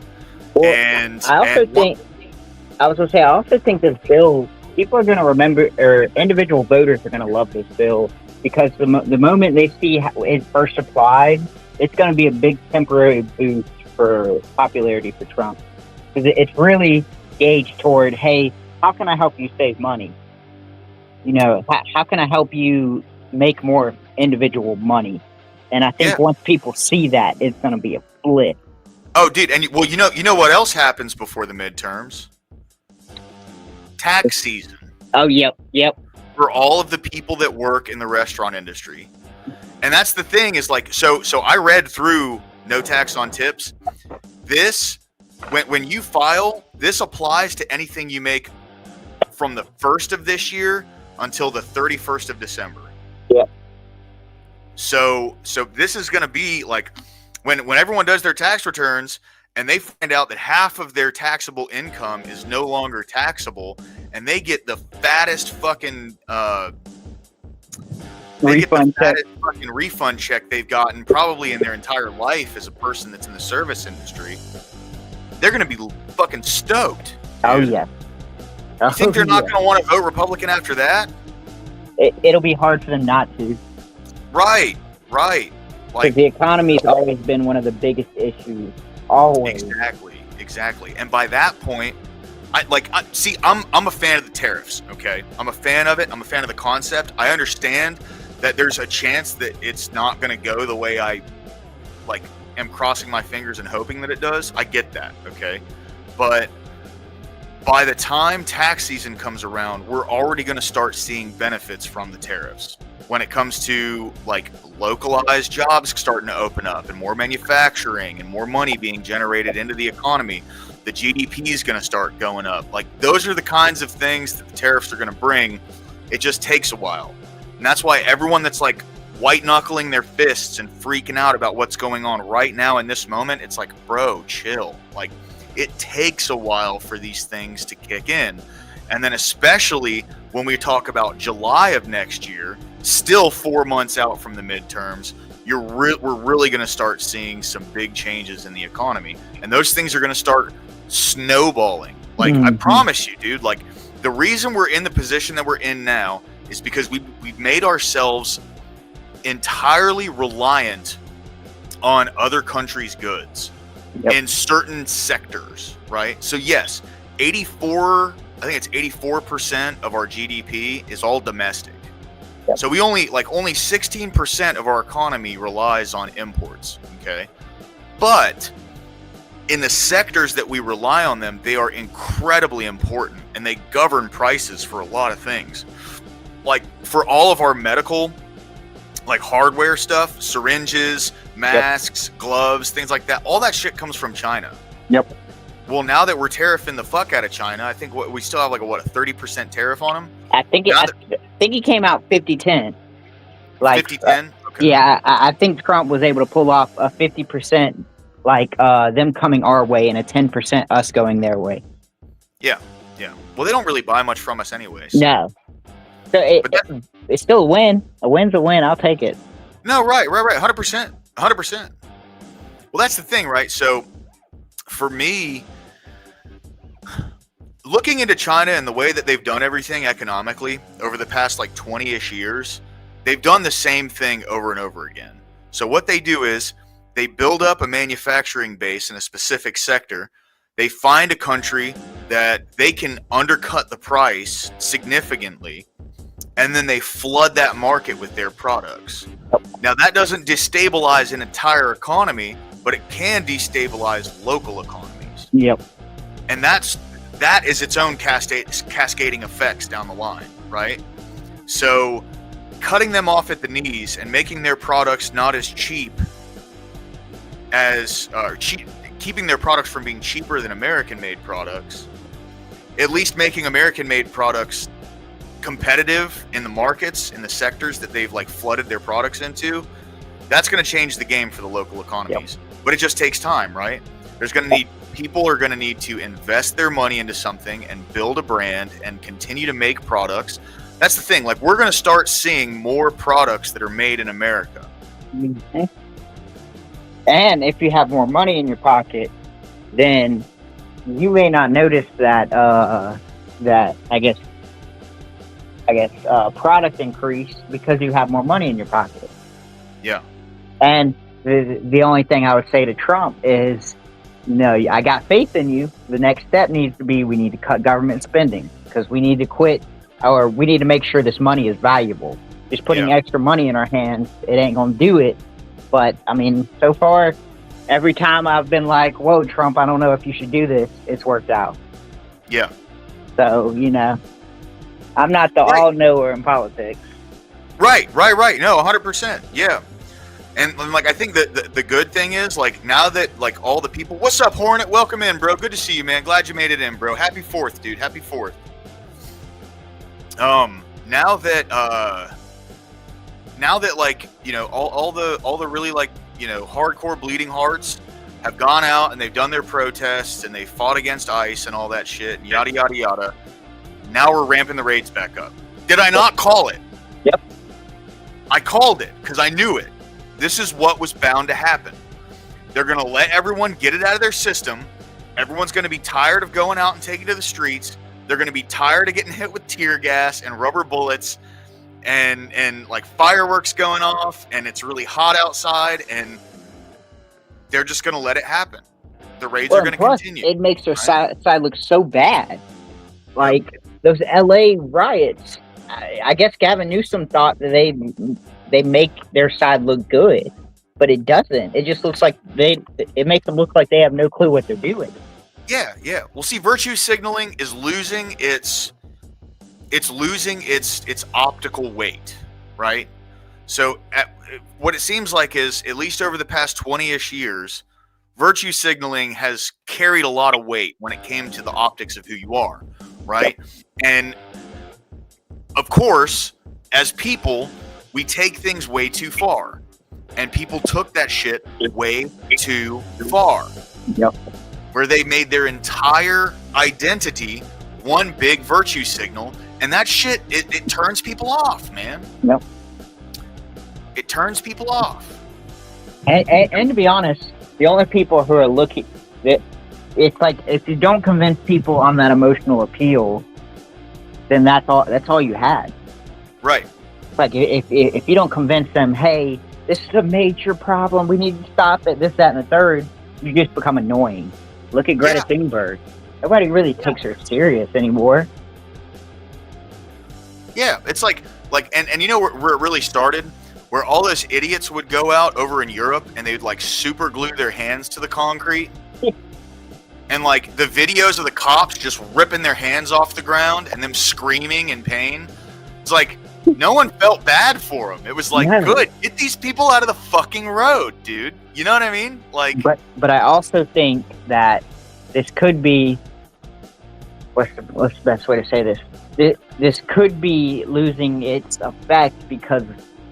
Well, And I also and what- think I was gonna say I also think this bill, people are gonna remember, or individual voters are gonna love this bill because the moment they see how it first applied, it's gonna be a big temporary boost for popularity for Trump because it's really gauged toward, hey, how can I help you save money? You know, how can I help you make more individual money? And I think Yeah. once people see that, it's gonna be a flip. oh, dude, and well, you know what else happens before the midterms? Tax season Oh, yep. for all of the people that work in the restaurant industry. And that's the thing is like, so I read through No Tax on Tips. This, when you file, this applies to anything you make from the 1st of this year until the 31st of December. Yep. So this is going to be like when everyone does their tax returns and they find out that half of their taxable income is no longer taxable, and they get the fattest fucking Refund check. fucking refund check they've gotten probably in their entire life as a person that's in the service industry. They're going to be fucking stoked. Oh, dude. yeah. You think they're not going to want to vote Republican after that? It'll be hard for them not to. Right. Because Like the economy's always been one of the biggest issues. Always. exactly. And by that point, I'm a fan of the tariffs. Okay, I'm a fan of it. I'm a fan of the concept. I understand that there's a chance that it's not going to go the way I am crossing my fingers and hoping that it does. I get that. Okay, but by the time tax season comes around, we're already going to start seeing benefits from the tariffs. When it comes to like localized jobs starting to open up and more manufacturing and more money being generated into the economy, the GDP is going to start going up. Like those are the kinds of things that the tariffs are going to bring. It just takes a while. And that's why everyone that's like white knuckling their fists and freaking out about what's going on right now in this moment, it's like, bro, chill. Like it takes a while for these things to kick in. And then especially when we talk about July of next year, still 4 months out from the midterms, we're really going to start seeing some big changes in the economy. And those things are going to start snowballing. Like, I promise you, dude, like the reason we're in the position that we're in now is because we've made ourselves entirely reliant on other countries' goods in certain sectors, right? So yes, 84% of our GDP is all domestic. So we only 16% of our economy relies on imports, okay? But in the sectors that we rely on them, they are incredibly important and they govern prices for a lot of things. Like for all of our medical hardware stuff, syringes, masks, gloves, things like that, all that shit comes from China. Yep. Well, now that we're tariffing the fuck out of China, I think we still have a 30% tariff on them? I think it came out 50-10. 50-10? Okay. Yeah, I think Trump was able to pull off a 50%, them coming our way and a 10% us going their way. Yeah. Well, they don't really buy much from us anyways. No. So it's still a win. A win's a win. I'll take it. No, right. 100%. Well, that's the thing, right? So for me, looking into China and the way that they've done everything economically over the past 20-ish years, they've done the same thing over and over again. So what they do is they build up a manufacturing base in a specific sector. They find a country that they can undercut the price significantly, and then they flood that market with their products. Now, that doesn't destabilize an entire economy, but it can destabilize local economies. Yep. And that is its own cascading effects down the line, right? So cutting them off at the knees and making their products not as cheap as keeping their products from being cheaper than American-made products, at least making American-made products competitive in the markets, in the sectors that they've flooded their products into, that's going to change the game for the local economies. Yep. But it just takes time, right? People are going to need to invest their money into something and build a brand and continue to make products. That's the thing. We're going to start seeing more products that are made in America. Mm-hmm. And if you have more money in your pocket, then you may not notice that that product increase because you have more money in your pocket. Yeah. And the only thing I would say to Trump is, no, I got faith in you. The next step needs to be we need to cut government spending because we need to quit, or we need to make sure this money is valuable. Just putting extra money in our hands, it ain't gonna do it. But I mean, so far, every time I've been like, "Whoa, Trump, I don't know if you should do this," it's worked out. Yeah. So I'm not the all-knower in politics. Right. No, 100%. Yeah. And like, I think that the good thing is, like, now that like all the people, what's up, Hornet? Welcome in, bro. Good to see you, man. Glad you made it in, bro. Happy 4th, dude. Happy 4th. Now that like, all the really like, hardcore bleeding hearts have gone out and they've done their protests and they fought against ICE and all that shit and yada yada yada. Now we're ramping the raids back up. Did I not call it? Yep. I called it because I knew it. This is what was bound to happen. They're going to let everyone get it out of their system. Everyone's going to be tired of going out and taking to the streets. They're going to be tired of getting hit with tear gas and rubber bullets and like fireworks going off, and it's really hot outside, and they're just going to let it happen. The raids are going to continue. It makes their side look so bad. Like those LA riots, I guess Gavin Newsom thought that they make their side look good, but it doesn't. It just looks like it makes them look like they have no clue what they're doing. Yeah. Well, see, virtue signaling is losing its optical weight, right? So what it seems like is, at least over the past 20-ish years, virtue signaling has carried a lot of weight when it came to the optics of who you are, right? Yep. And of course, as people, we take things way too far, and people took that shit way too far. Yep. Where they made their entire identity one big virtue signal, and that shit, it turns people off, man. Yep. It turns people off. And to be honest, the only people who are looking, it's like, if you don't convince people on that emotional appeal, then that's all you had. Right. Like, if you don't convince them, hey, this is a major problem, we need to stop it, this, that, and the third, you just become annoying. Look at Greta Thunberg. Nobody really takes her serious anymore. Yeah, it's like, and you know where it really started? Where all those idiots would go out over in Europe and they'd like super glue their hands to the concrete. And like the videos of the cops just ripping their hands off the ground and them screaming in pain. It's like, no one felt bad for them. It was like, good, get these people out of the fucking road, dude. You know what I mean? Like, but I also think that this could be, what's the best way to say this? This could be losing its effect because,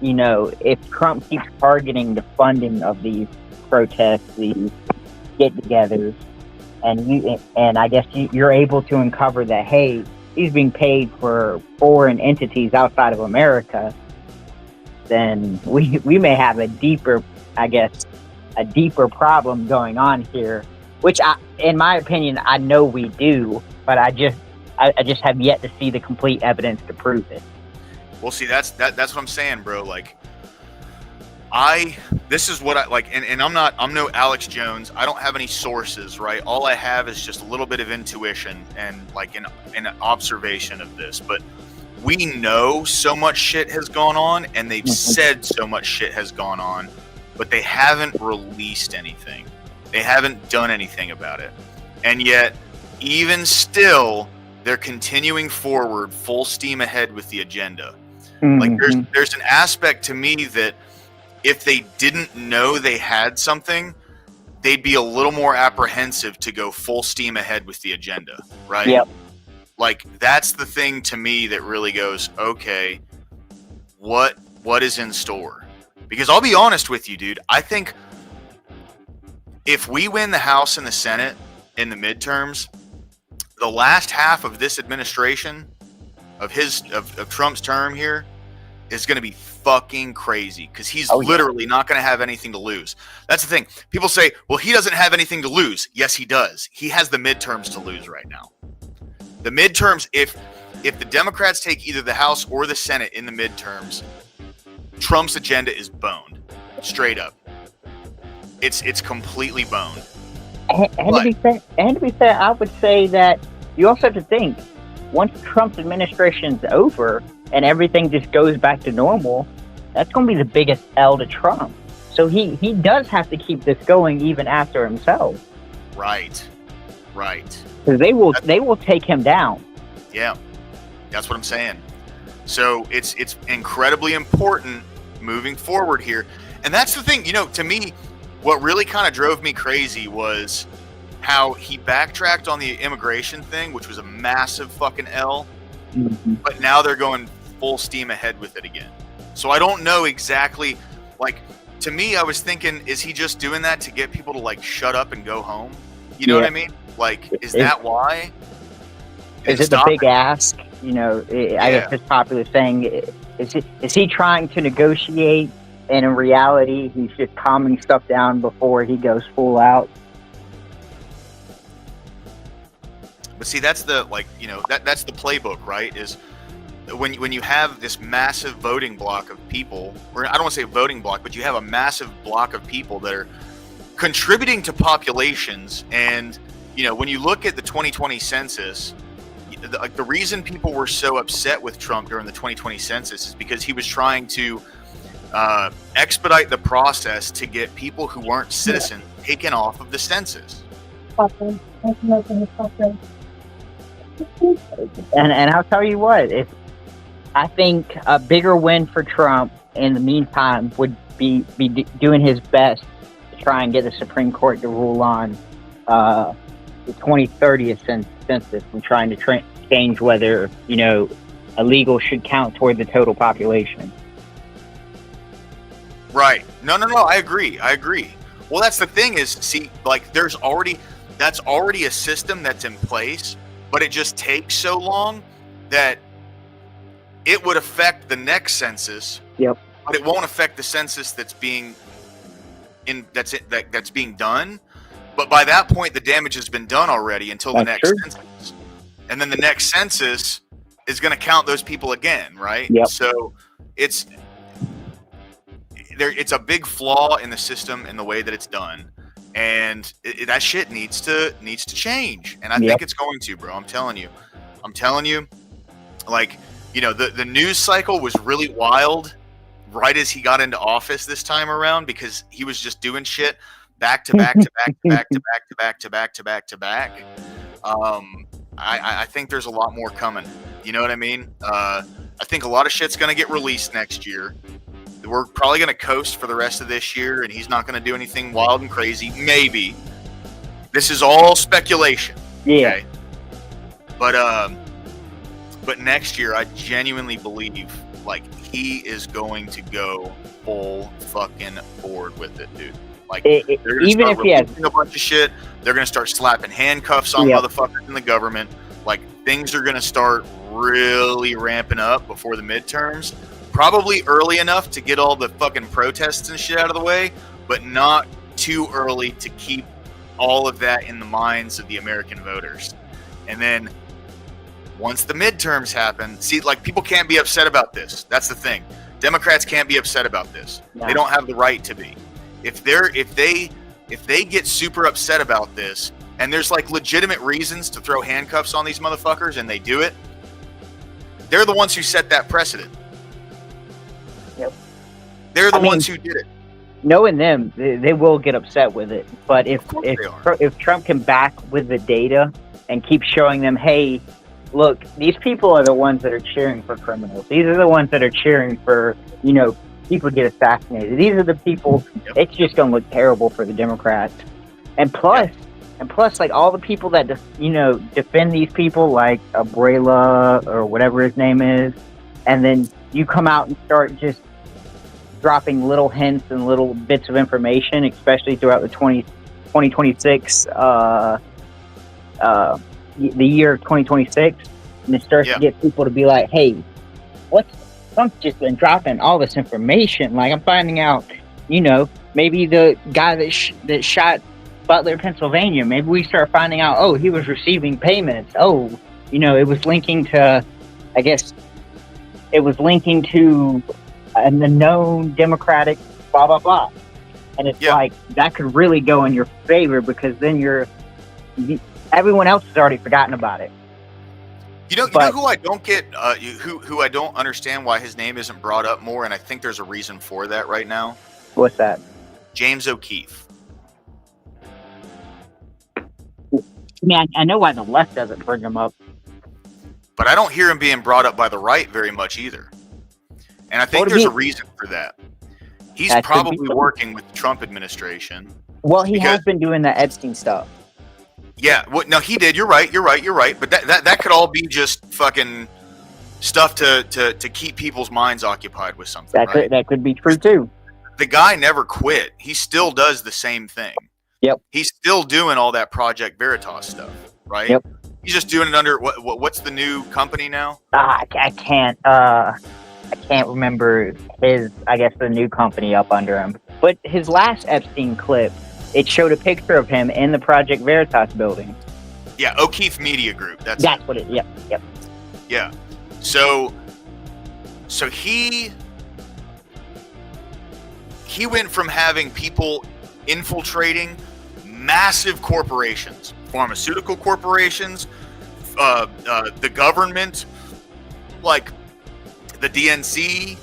if Trump keeps targeting the funding of these protests, these get-togethers, and I guess you're able to uncover that, hey, he's being paid for foreign entities outside of America, then we may have a deeper problem going on here, which in my opinion, I know we do, but I just have yet to see the complete evidence to prove it. Well, see, that's what I'm saying, bro. Like, this is what I like, and I'm no Alex Jones. I don't have any sources, right? All I have is just a little bit of intuition and like an observation of this. But we know so much shit has gone on, and they've said so much shit has gone on, but they haven't released anything. They haven't done anything about it. And yet, even still, they're continuing forward full steam ahead with the agenda. Like, there's an aspect to me that if they didn't know they had something, they'd be a little more apprehensive to go full steam ahead with the agenda, right? Yep. Like, that's the thing to me that really goes, okay, what is in store? Because I'll be honest with you, dude, I think if we win the House and the Senate in the midterms, the last half of this administration, of Trump's term here, is going to be fucking crazy because he's Oh, yeah. literally not going to have anything to lose. That's the thing. People say, well, he doesn't have anything to lose. Yes, he does. He has the midterms to lose right now. The midterms, if the Democrats take either the House or the Senate in the midterms, Trump's agenda is boned. Straight up. It's completely boned. And to be fair, I would say that you also have to think, once Trump's administration's over and everything just goes back to normal, that's going to be the biggest L to Trump. So he does have to keep this going even after himself. Right. Because they will take him down. Yeah, that's what I'm saying. So it's incredibly important moving forward here. And that's the thing, to me, what really kind of drove me crazy was how he backtracked on the immigration thing, which was a massive fucking L. Mm-hmm. But now they're going full steam ahead with it again. So I don't know exactly, to me, I was thinking, is he just doing that to get people to shut up and go home? You know what I mean? Is that why? Is it the big ask? I guess it's popular saying, is he trying to negotiate? And in reality, he's just calming stuff down before he goes full out. But see, that's the that's the playbook, right? Is when you have this massive voting block of people, or I don't want to say voting block, but you have a massive block of people that are contributing to populations. And when you look at the 2020 census, the reason people were so upset with Trump during the 2020 census is because he was trying to expedite the process to get people who weren't citizens taken off of the census. And I'll tell you what, I think a bigger win for Trump in the meantime would be doing his best to try and get the Supreme Court to rule on the 2030 census and trying to change whether illegal should count toward the total population. Right. No, I agree. Well, that's the thing is, see, that's already a system that's in place, but it just takes so long that it would affect the next census. Yep. But it won't affect the census that's being being done. But by that point, the damage has been done already until the next census. And then the next census is going to count those people again, right? Yep. So it's a big flaw in the system in the way that it's done, and that shit needs to change. And I think it's going to, bro. I'm telling you, the news cycle was really wild right as he got into office this time around, because he was just doing shit back to back to back to back to back to back to back to back to back. I think there's a lot more coming. You know what I mean? I think a lot of shit's gonna get released next year. We're probably going to coast for the rest of this year, and he's not going to do anything wild and crazy. Maybe. This is all speculation. Yeah. Okay? But next year, I genuinely believe he is going to go full fucking forward with it, dude. They're going to start releasing a bunch of shit. They're going to start slapping handcuffs on motherfuckers in the government. Things are going to start really ramping up before the midterms. Probably early enough to get all the fucking protests and shit out of the way, but not too early to keep all of that in the minds of the American voters. And then once the midterms happen, see, people can't be upset about this. That's the thing. Democrats can't be upset about this. No. They don't have the right to be. If they get super upset about this, and there's legitimate reasons to throw handcuffs on these motherfuckers, and they do it, they're the ones who set that precedent. Yep. They're the ones who did it. Knowing them, they will get upset with it. But if Trump can back with the data and keep showing them, hey, look, these people are the ones that are cheering for criminals. These are the ones that are cheering for, people get assassinated. These are the people. Yep. It's just going to look terrible for the Democrats. And plus, all the people that defend these people, like Abrela or whatever his name is, and then you come out and start just dropping little hints and little bits of information, especially throughout the 2026, the year 2026, and it starts to get people to be like, hey, Trump's just been dropping all this information. Like, I'm finding out, you know, maybe the guy that shot Butler, Pennsylvania, maybe we start finding out, oh, he was receiving payments. Oh, you know, it was linking to, I guess, it was linking to the known Democratic blah, blah, blah. And it's like, that could really go in your favor because then everyone else has already forgotten about it. You know who I don't get, who I don't understand why his name isn't brought up more, and I think there's a reason for that right now. What's that? James O'Keefe. Man, I know why the left doesn't bring him up. But I don't hear him being brought up by the right very much either. And I think there's a reason for that. He's probably working with the Trump administration. Well, he has been doing the Epstein stuff. Yeah, no, he did. You're right. But that could all be just fucking stuff to keep people's minds occupied with something. That could be true too. The guy never quit. He still does the same thing. Yep. He's still doing all that Project Veritas stuff, right? Yep. He's just doing it under what's the new company now? I can't remember the new company up under him. But his last Epstein clip, it showed a picture of him in the Project Veritas building. Yeah, O'Keefe Media Group. That's what it. Yep. Yeah. So he went from having people infiltrating massive corporations, pharmaceutical corporations, the government, like the DNC,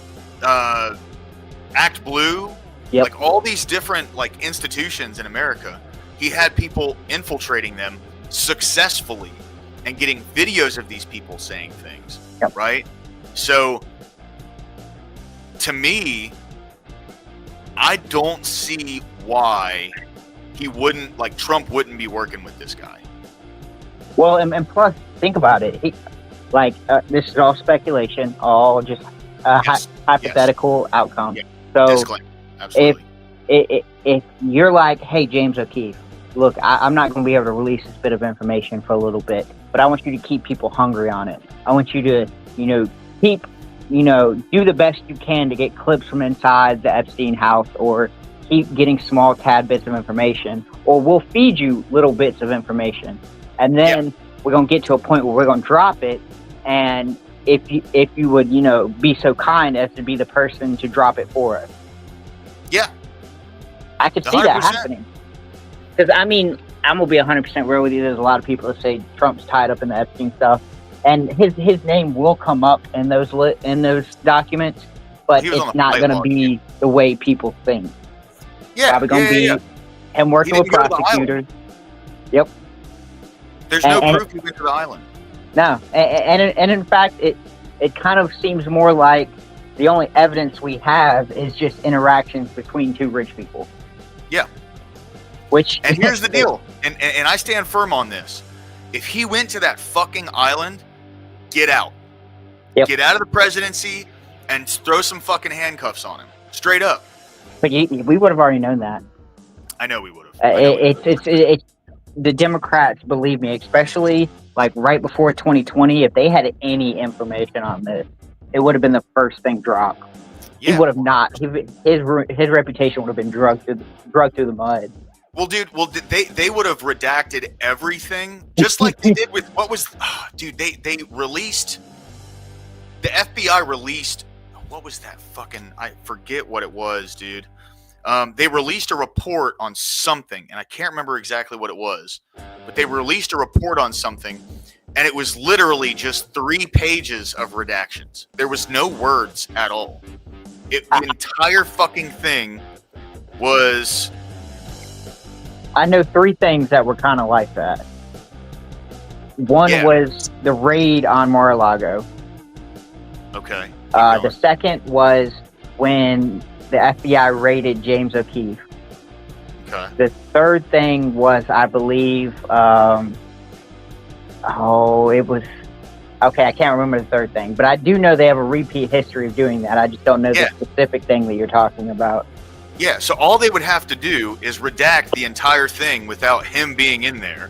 Act Blue, like all these different like institutions in America. He had people infiltrating them successfully and getting videos of these people saying things, right? So to me, I don't see why Trump wouldn't be working with this guy. Well, and plus, think about it. This is all speculation, all just hypothetical outcome. Yeah. So Disclaimer. Absolutely. If you're like, hey, James O'Keefe, look, I'm not going to be able to release this bit of information for a little bit, but I want you to keep people hungry on it. I want you to, keep, do the best you can to get clips from inside the Epstein house, or keep getting small tad bits of information, or we'll feed you little bits of information. And then we're going to get to a point where we're going to drop it. And if you would, be so kind as to be the person to drop it for us. Yeah. I could see 100%. That happening. Because, I'm going to be 100% real with you. There's a lot of people that say Trump's tied up in the Epstein stuff. And his name will come up in those documents, but it's not going to be the way people think. Yeah. Probably going to be him working with prosecutors. Yep. There's no proof he went to the island. No. And in fact, it kind of seems more like the only evidence we have is just interactions between two rich people. Yeah. And here's the deal, and I stand firm on this. If he went to that fucking island, get out. Yep. Get out of the presidency and throw some fucking handcuffs on him. Straight up. But we would have already known that. I know we would have. It's the Democrats, believe me, especially like right before 2020, if they had any information on this, it would have been the first thing dropped. Yeah. He would have not. His reputation would have been drugged through the mud. Well, dude. They would have redacted everything, just like they did with They released. The FBI released. What was that fucking? I forget what it was, dude. They released a report on something, and I can't remember exactly what it was, but they released a report on something, and it was literally just 3 pages of redactions. There was no words at all. The entire fucking thing was... I know 3 things that were kind of like that. One was the raid on Mar-a-Lago. Okay. The second was when the FBI raided James O'Keefe. Okay. The third thing was, I believe, it was... Okay, I can't remember the third thing, but I do know they have a repeat history of doing that. I just don't know the specific thing that you're talking about. Yeah, so all they would have to do is redact the entire thing without him being in there.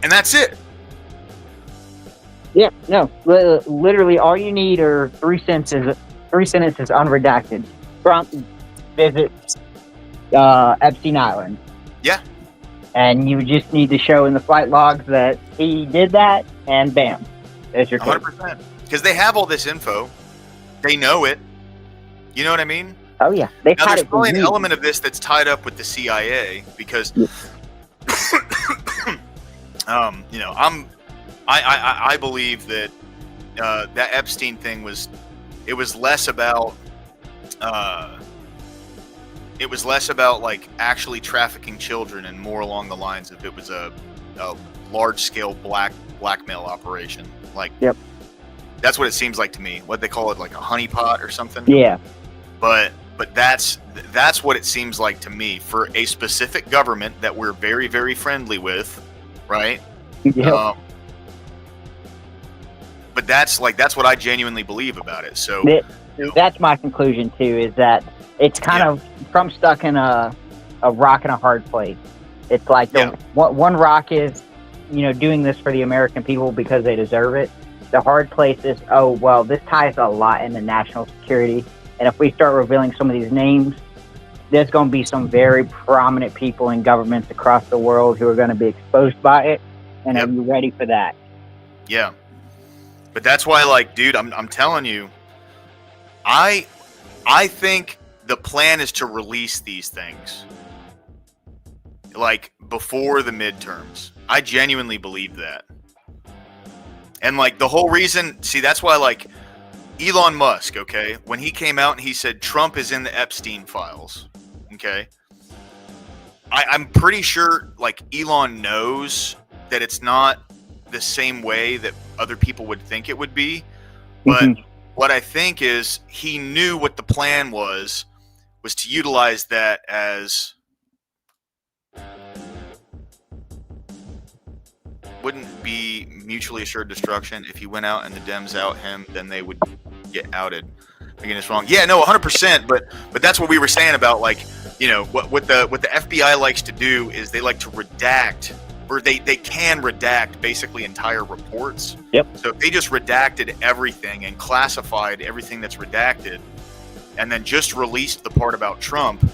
And that's it. Yeah, no, literally all you need are three sentences unredacted. Trump visits Epstein Island. Yeah. And you just need to show in the flight logs that he did that, and bam, there's your case. 100%. Because they have all this info. They know it. You know what I mean? Oh yeah, they've Now, had there's it for probably an years. element of this that's tied up with the CIA because, you know, I believe that that Epstein thing was less about like actually trafficking children and more along the lines of it was a large scale blackmail operation. Like, Yep. That's what it seems like to me. What they call it, like a honeypot or something. Yeah. But that's what it seems like to me for a specific government that we're very, very friendly with, right? Yep. But that's what I genuinely believe about it. So That's my conclusion too. Is that it's kind of Trump's stuck in a rock and a hard place. It's like one rock is, you know, doing this for the American people because they deserve it. The hard place is, oh well, this ties a lot into national security. And if we start revealing some of these names, there's going to be some very prominent people in governments across the world who are going to be exposed by it. And are you ready for that? Yeah. But that's why, like, dude, I'm telling you, I think the plan is to release these things, like, before the midterms. I genuinely believe that. And, like, the whole reason, see, that's why, like, Elon Musk, okay, when he came out and he said Trump is in the Epstein files, okay, I'm pretty sure, like, Elon knows that it's not the same way that other people would think it would be. But what I think is he knew what the plan was to utilize that as wouldn't be mutually assured destruction. If he went out and the Dems out him, then they would get outed. Again, it's wrong. Yeah, no, 100%. But that's what we were saying about, like, you know, what the FBI likes to do is they like to redact, or they can redact basically entire reports. Yep. So if they just redacted everything and classified everything that's redacted, and then just released the part about Trump,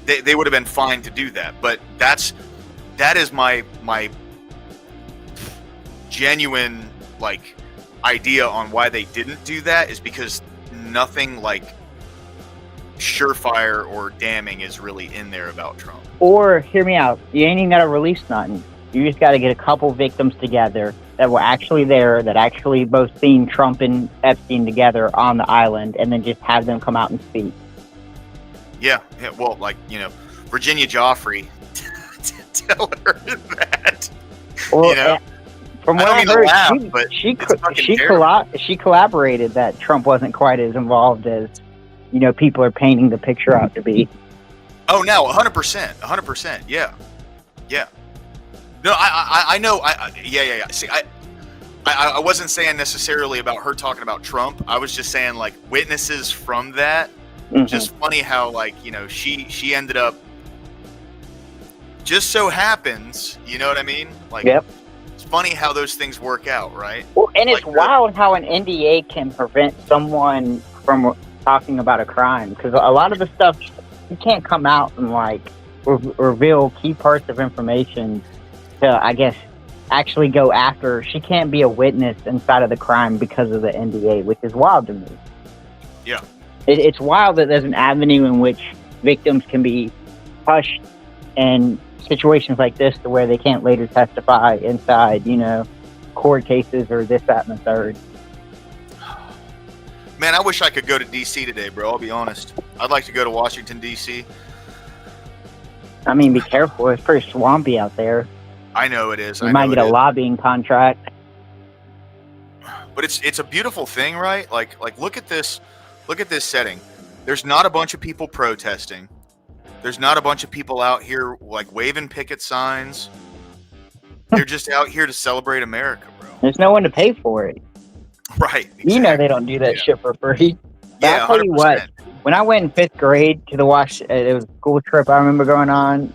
they would have been fine to do that. But that is my genuine, like, idea on why they didn't do that, is because nothing like surefire or damning is really in there about Trump. Or, hear me out, you ain't even got to release nothing. You just got to get a couple victims together that were actually there, that actually both seen Trump and Epstein together on the island, and then just have them come out and speak. Yeah, well, like, you know, Virginia Joffrey, tell her that. Or, you know? From what I heard, she collaborated that Trump wasn't quite as involved as, you know, people are painting the picture out to be. Oh, no, 100%, yeah. No, I know, yeah. See, I wasn't saying necessarily about her talking about Trump. I was just saying, like, witnesses from that. Just funny how, like, you know, she ended up, just so happens, you know what I mean? Like, it's funny how those things work out, right? Well, and it's like wild how an NDA can prevent someone from talking about a crime, because a lot of the stuff, you can't come out and, like, reveal key parts of information to, I guess, actually go after. She can't be a witness inside of the crime because of the NDA, which is wild to me. Yeah. It's wild that there's an avenue in which victims can be hushed in situations like this to where they can't later testify inside, you know, court cases or this, that, and the third. Man, I wish I could go to D.C. today, bro. I'll be honest. I'd like to go to Washington, D.C. I mean, be careful. It's pretty swampy out there. I know it is. You might get a lobbying contract. But it's a beautiful thing, right? Like look at this setting. There's not a bunch of people protesting. There's not a bunch of people out here, like, waving picket signs. They're just out here to celebrate America, bro. There's no one to pay for it. Right. Exactly. You know they don't do that shit for free. But Yeah, I'll tell you what, when I went in 5th grade to the it was a school trip I remember going on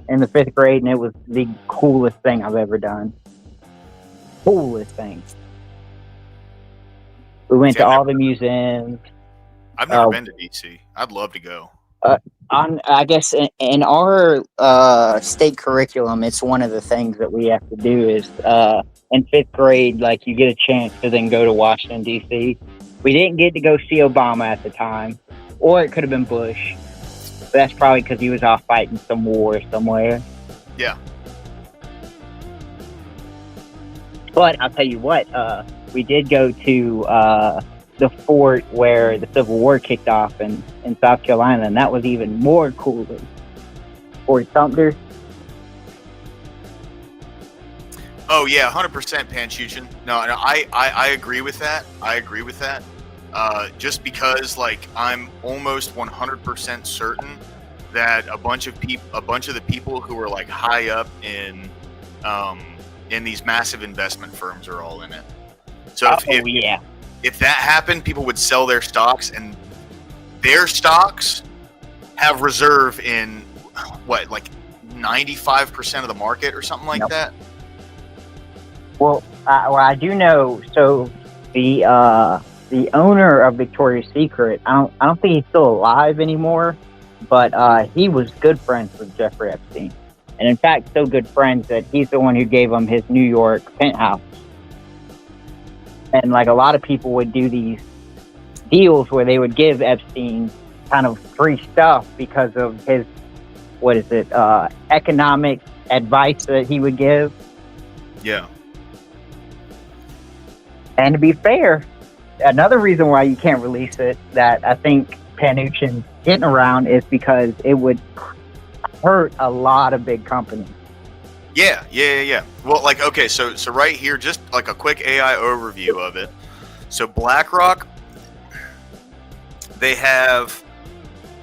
in the 5th grade, and it was the coolest thing I've ever done. Coolest thing. We went See, to I've all the museums. I've never Oh. been to DC. I'd love to go. I guess in our state curriculum, it's one of the things that we have to do is in 5th grade, like you get a chance to then go to Washington D.C. We didn't get to go see Obama at the time, or it could have been Bush. But that's probably because he was off fighting some war somewhere. Yeah. But I'll tell you what, we did go to the fort where the Civil War kicked off in South Carolina, and that was even more cooler. Fort Sumter. Oh yeah, 100% Panchuchin. No, I agree with that. I agree with that. Just because like I'm almost 100% certain that a bunch of the people who are like high up in these massive investment firms are all in it. So if that happened, people would sell their stocks, and their stocks have reserve in what, like 95% of the market or something like that. Well, I do know. So the owner of Victoria's Secret, I don't think he's still alive anymore, but he was good friends with Jeffrey Epstein, and in fact, so good friends that he's the one who gave him his New York penthouse. And like a lot of people would do these deals where they would give Epstein kind of free stuff because of his, economic advice that he would give. Yeah. And to be fair, another reason why you can't release it that I think Panuchin's getting around is because it would hurt a lot of big companies. Yeah. Well, like, okay, so right here, just like a quick AI overview of it. So BlackRock, they have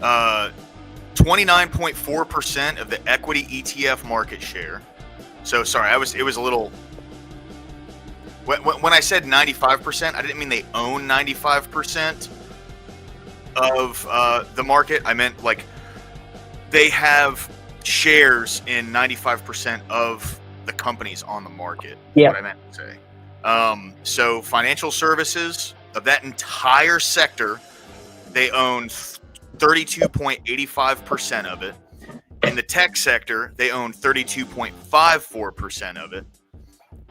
29.4% of the equity ETF market share. So sorry, it was a little. When I said 95%, I didn't mean they own 95% of the market. I meant like they have shares in 95% of the companies on the market. Yeah. What I meant to say. So financial services, of that entire sector, they own 32.85% of it. In the tech sector, they own 32.54% of it.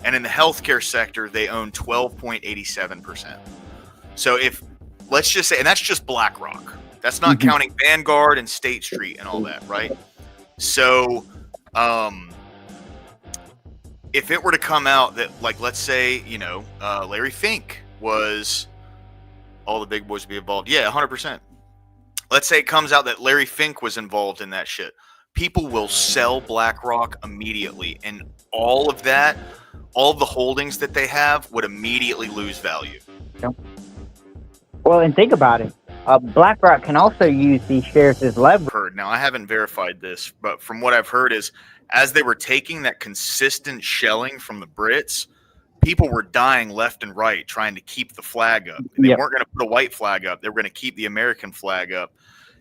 And in the healthcare sector, they own 12.87%. So let's just say, and that's just BlackRock. That's not counting Vanguard and State Street and all that, right? So, if it were to come out that, like, let's say, Larry Fink was, all the big boys would be involved. Yeah, 100%. Let's say it comes out that Larry Fink was involved in that shit. People will sell BlackRock immediately, and all of the holdings that they have would immediately lose value. Well, and think about it. BlackRock can also use these shares as leverage. Now, I haven't verified this, but from what I've heard is as they were taking that consistent shelling from the Brits, people were dying left and right trying to keep the flag up. They weren't going to put a white flag up. They were going to keep the American flag up.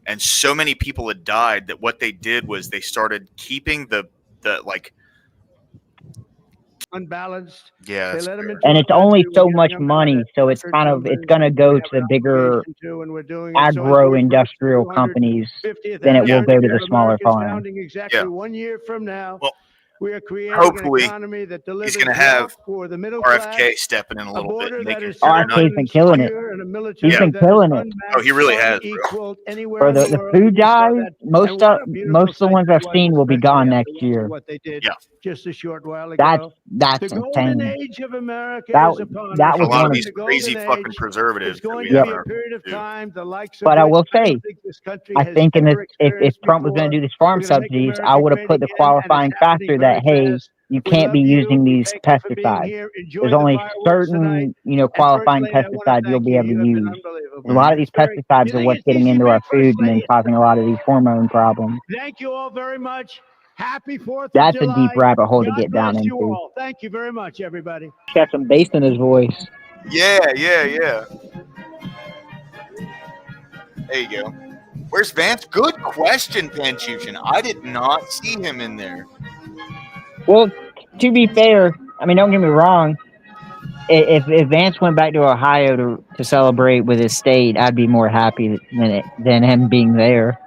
And so many people had died that what they did was they started keeping the unbalanced. Yeah, and it's only so much money, so it's going to go to the bigger agro-industrial companies than it will go to the smaller farms. Exactly 1 year from now. Well, we are creating hopefully, an economy that delivers he's going to have for the middle RFK class, stepping in a little bit. And making RFK's been killing it. He's been killing it. Oh, he really has, bro. For the food guys, most of the ones I've seen will be gone next year. What they did just a short while That's ago. The golden insane. age of America That is upon was us. a lot one of of these crazy fucking preservatives. It's going that we to be have a period of to- time the likes of But I which will don't say, think this country I has think ever if experienced Trump was going to before. do these farm We're gonna make subsidies, America I would have great put the again, and qualifying it's happening factor that, very hey, fast. you We can't love be you. using these Thank you for being pesticides. here. Enjoy There's the only fireworks certain, tonight. qualifying And First Lady, I wanna pesticides you'll thank be you. able to You have been use. unbelievable. A lot of these Very- pesticides You are think what's it's getting easy into being our First food and then Lady? causing a lot of these hormone problems. Thank you all very much. Happy 4th of That's a July. deep rabbit hole to God get down bless you into. all. Thank you very much, everybody. He's got some bass in his voice. Yeah. There you go. Where's Vance? Good question, Panchuchin. I did not see him in there. Well, to be fair, I mean, don't get me wrong. if Vance went back to Ohio to celebrate with his state, I'd be more happy than him being there.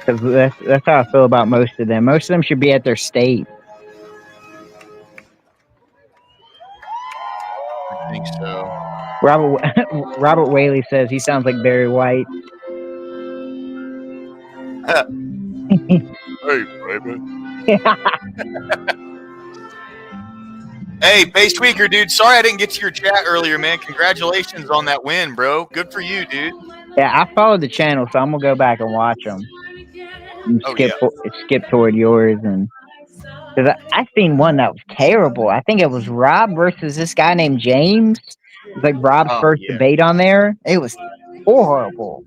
Because that's how I feel about most of them. Most of them should be at their state. I think so. Robert Whaley says he sounds like Barry White. Hey, baby. Hey, Base Tweaker, dude. Sorry I didn't get to your chat earlier, man. Congratulations on that win, bro. Good for you, dude. Yeah, I followed the channel, so I'm gonna go back and watch them. And Oh, skip toward yours, and because I seen one that was terrible. I think it was Rob versus this guy named James. It was like Rob's first debate on there. It was horrible.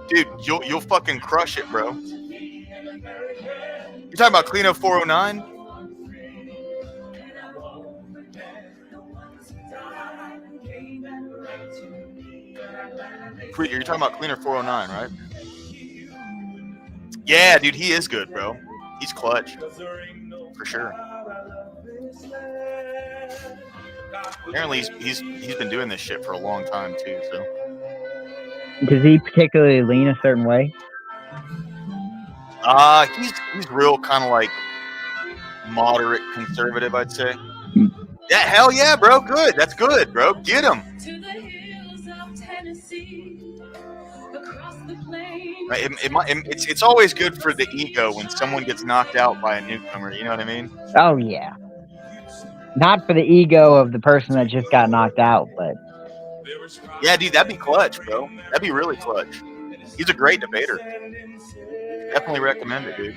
Dude, you'll fucking crush it, bro. You talking about Cleano 409? You're talking about Cleaner 409, right? Yeah, dude, he is good, bro. He's clutch. For sure. Apparently he's been doing this shit for a long time too, so. Does he particularly lean a certain way? He's real kind of like moderate conservative, I'd say. Yeah, hell yeah, bro. Good. That's good, bro. Get him. It's always good for the ego when someone gets knocked out by a newcomer. You know what I mean? Oh yeah. Not for the ego of the person that just got knocked out, but yeah, dude, that'd be clutch, bro. That'd be really clutch. He's a great debater. Definitely recommend it, dude.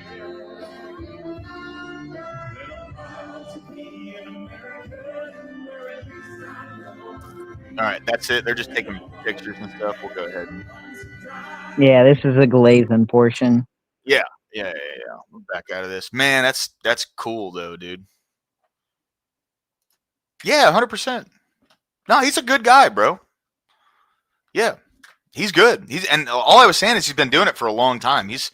All right, that's it. They're just taking pictures and stuff. We'll go ahead. Yeah, this is a glazing portion. Yeah. We're back out of this. Man, that's cool though, dude. Yeah, 100%. No, he's a good guy, bro. Yeah, he's good. And all I was saying is he's been doing it for a long time. He's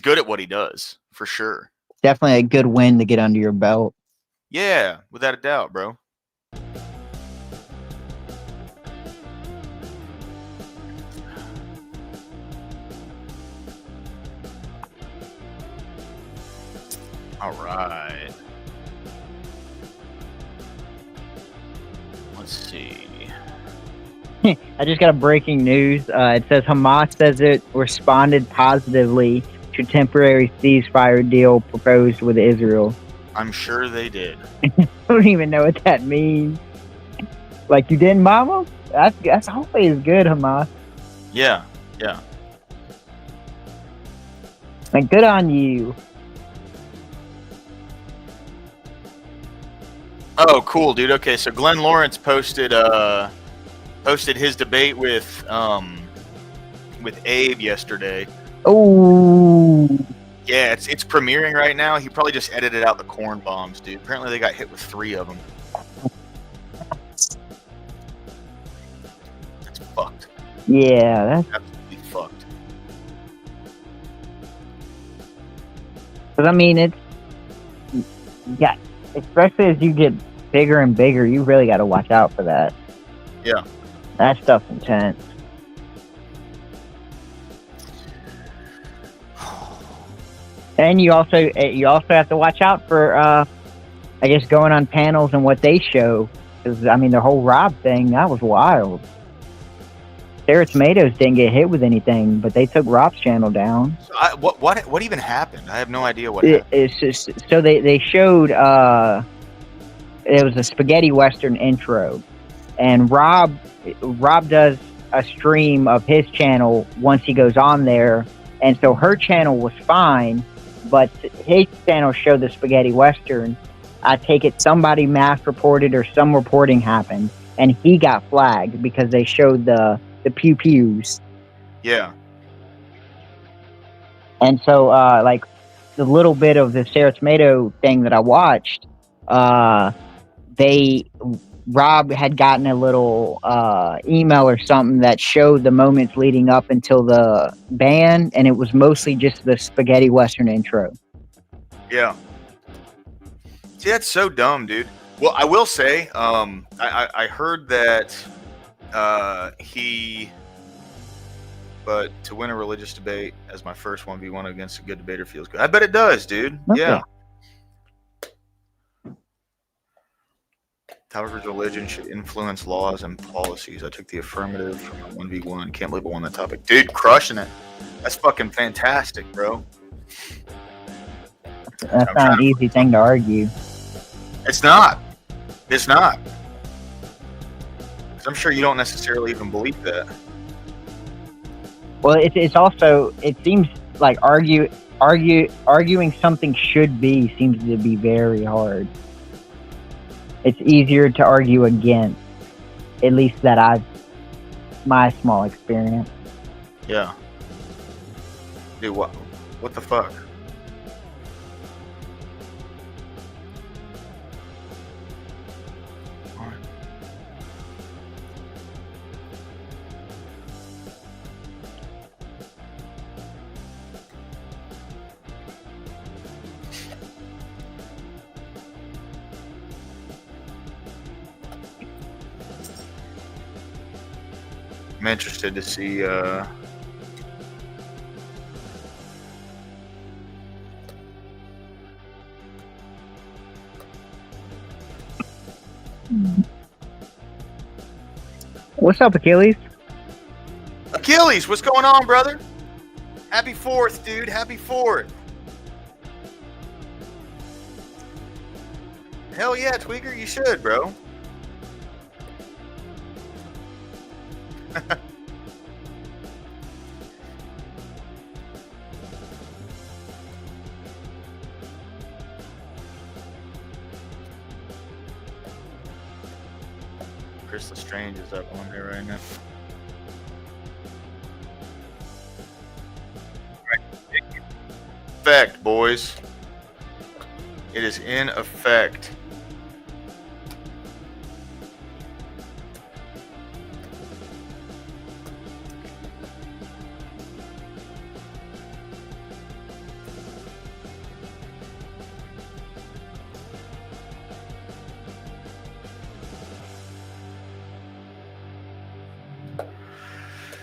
good at what he does, for sure. Definitely a good win to get under your belt. Yeah, without a doubt, bro. All right. Let's see. I just got a breaking news. It says Hamas says it responded positively to temporary ceasefire deal proposed with Israel. I'm sure they did. I don't even know what that means. Like, you didn't, mama? That's always good, Hamas. Yeah. Like, good on you. Oh, cool, dude. Okay, so Glenn Lawrence posted his debate with Abe yesterday. Oh. Yeah, it's premiering right now. He probably just edited out the corn bombs, dude. Apparently they got hit with 3 of them. That's fucked. Yeah, that's absolutely fucked. But I mean, it's yeah. Especially as you get bigger and bigger, you really got to watch out for that. Yeah. That stuff's intense. And you also have to watch out for, I guess, going on panels and what they show. Because, I mean, the whole Rob thing, that was wild. Sarah Tomatoes didn't get hit with anything, but they took Rob's channel down. So what even happened? I have no idea what happened. It's just, so they showed it was a spaghetti western intro, and Rob does a stream of his channel once he goes on there, and so her channel was fine, but his channel showed the spaghetti western. I take it somebody mass reported or some reporting happened, and he got flagged because they showed the pew pews. Yeah. And so, like, the little bit of the Sarah Tomato thing that I watched, they Rob had gotten a little email or something that showed the moments leading up until the ban, and it was mostly just the spaghetti western intro. Yeah. See, that's so dumb, dude. Well, I will say, I heard that but to win a religious debate as my first 1v1 against a good debater feels good. I bet it does, dude. Okay. Yeah. However, religion should influence laws and policies. I took the affirmative from a 1v1. Can't believe I won that topic. Dude, crushing it. That's fucking fantastic, bro. That's not an easy thing to argue. It's not. It's not. 'Cause I'm sure you don't necessarily even believe that. Well, it's also, it seems like arguing something should be seems to be very hard. It's easier to argue against, at least my small experience. Yeah. Dude, what the fuck? All right. I'm interested to see What's up, Achilles? Achilles, what's going on, brother? Happy 4th, dude. Happy 4th. Hell yeah, Tweaker, you should, bro. Chris Lestrange is up on there right now. Effect, boys. It is in effect.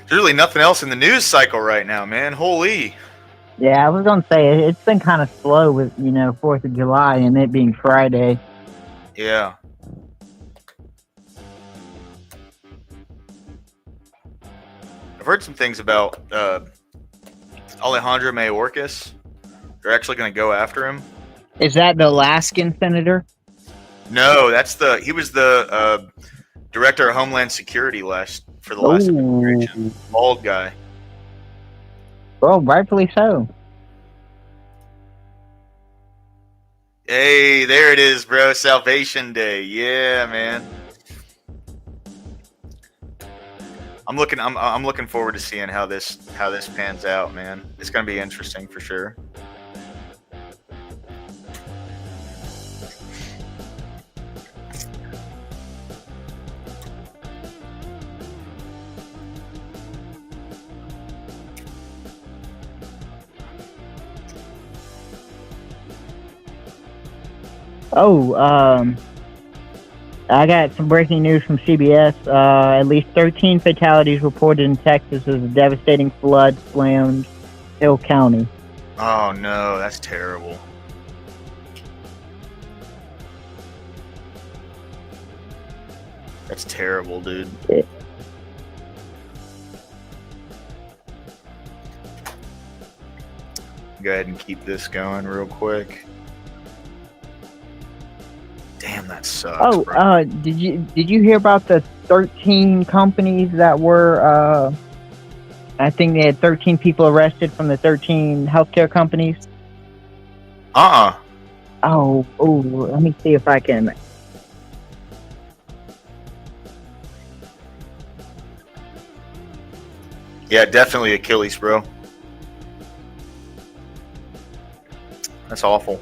There's really nothing else in the news cycle right now, man. Holy. Yeah, I was gonna say it's been kind of slow with 4th of July and it being Friday. Yeah. I've heard some things about Alejandro Mayorkas. They're actually going to go after him. Is that the Alaskan senator? No, he was the director of Homeland Security for the last administration. Bald guy. Well, rightfully so. Hey, there it is, bro. Salvation Day. Yeah, man. I'm looking forward to seeing how this pans out, man. It's gonna be interesting for sure. Oh, I got some breaking news from CBS. At least 13 fatalities reported in Texas as a devastating flood slammed Hill County. Oh no, that's terrible. That's terrible, dude. Yeah. Go ahead and keep this going real quick. Damn, that sucks. Oh, bro. did you hear about the 13 companies that were? I think they had 13 people arrested from the 13 healthcare companies. Oh, let me see if I can. Yeah, definitely Achilles, bro. That's awful.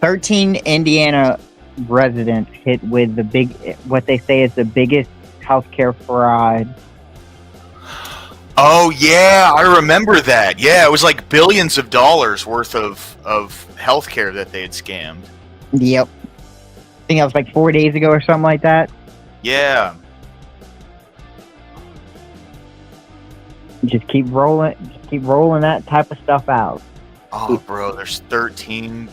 13 Indiana residents hit with what they say is the biggest healthcare fraud. Oh yeah, I remember that. Yeah, it was like billions of dollars worth of healthcare that they had scammed. Yep. I think that was like 4 days ago or something like that. Yeah. Just keep rolling that type of stuff out. Oh, bro, there's 13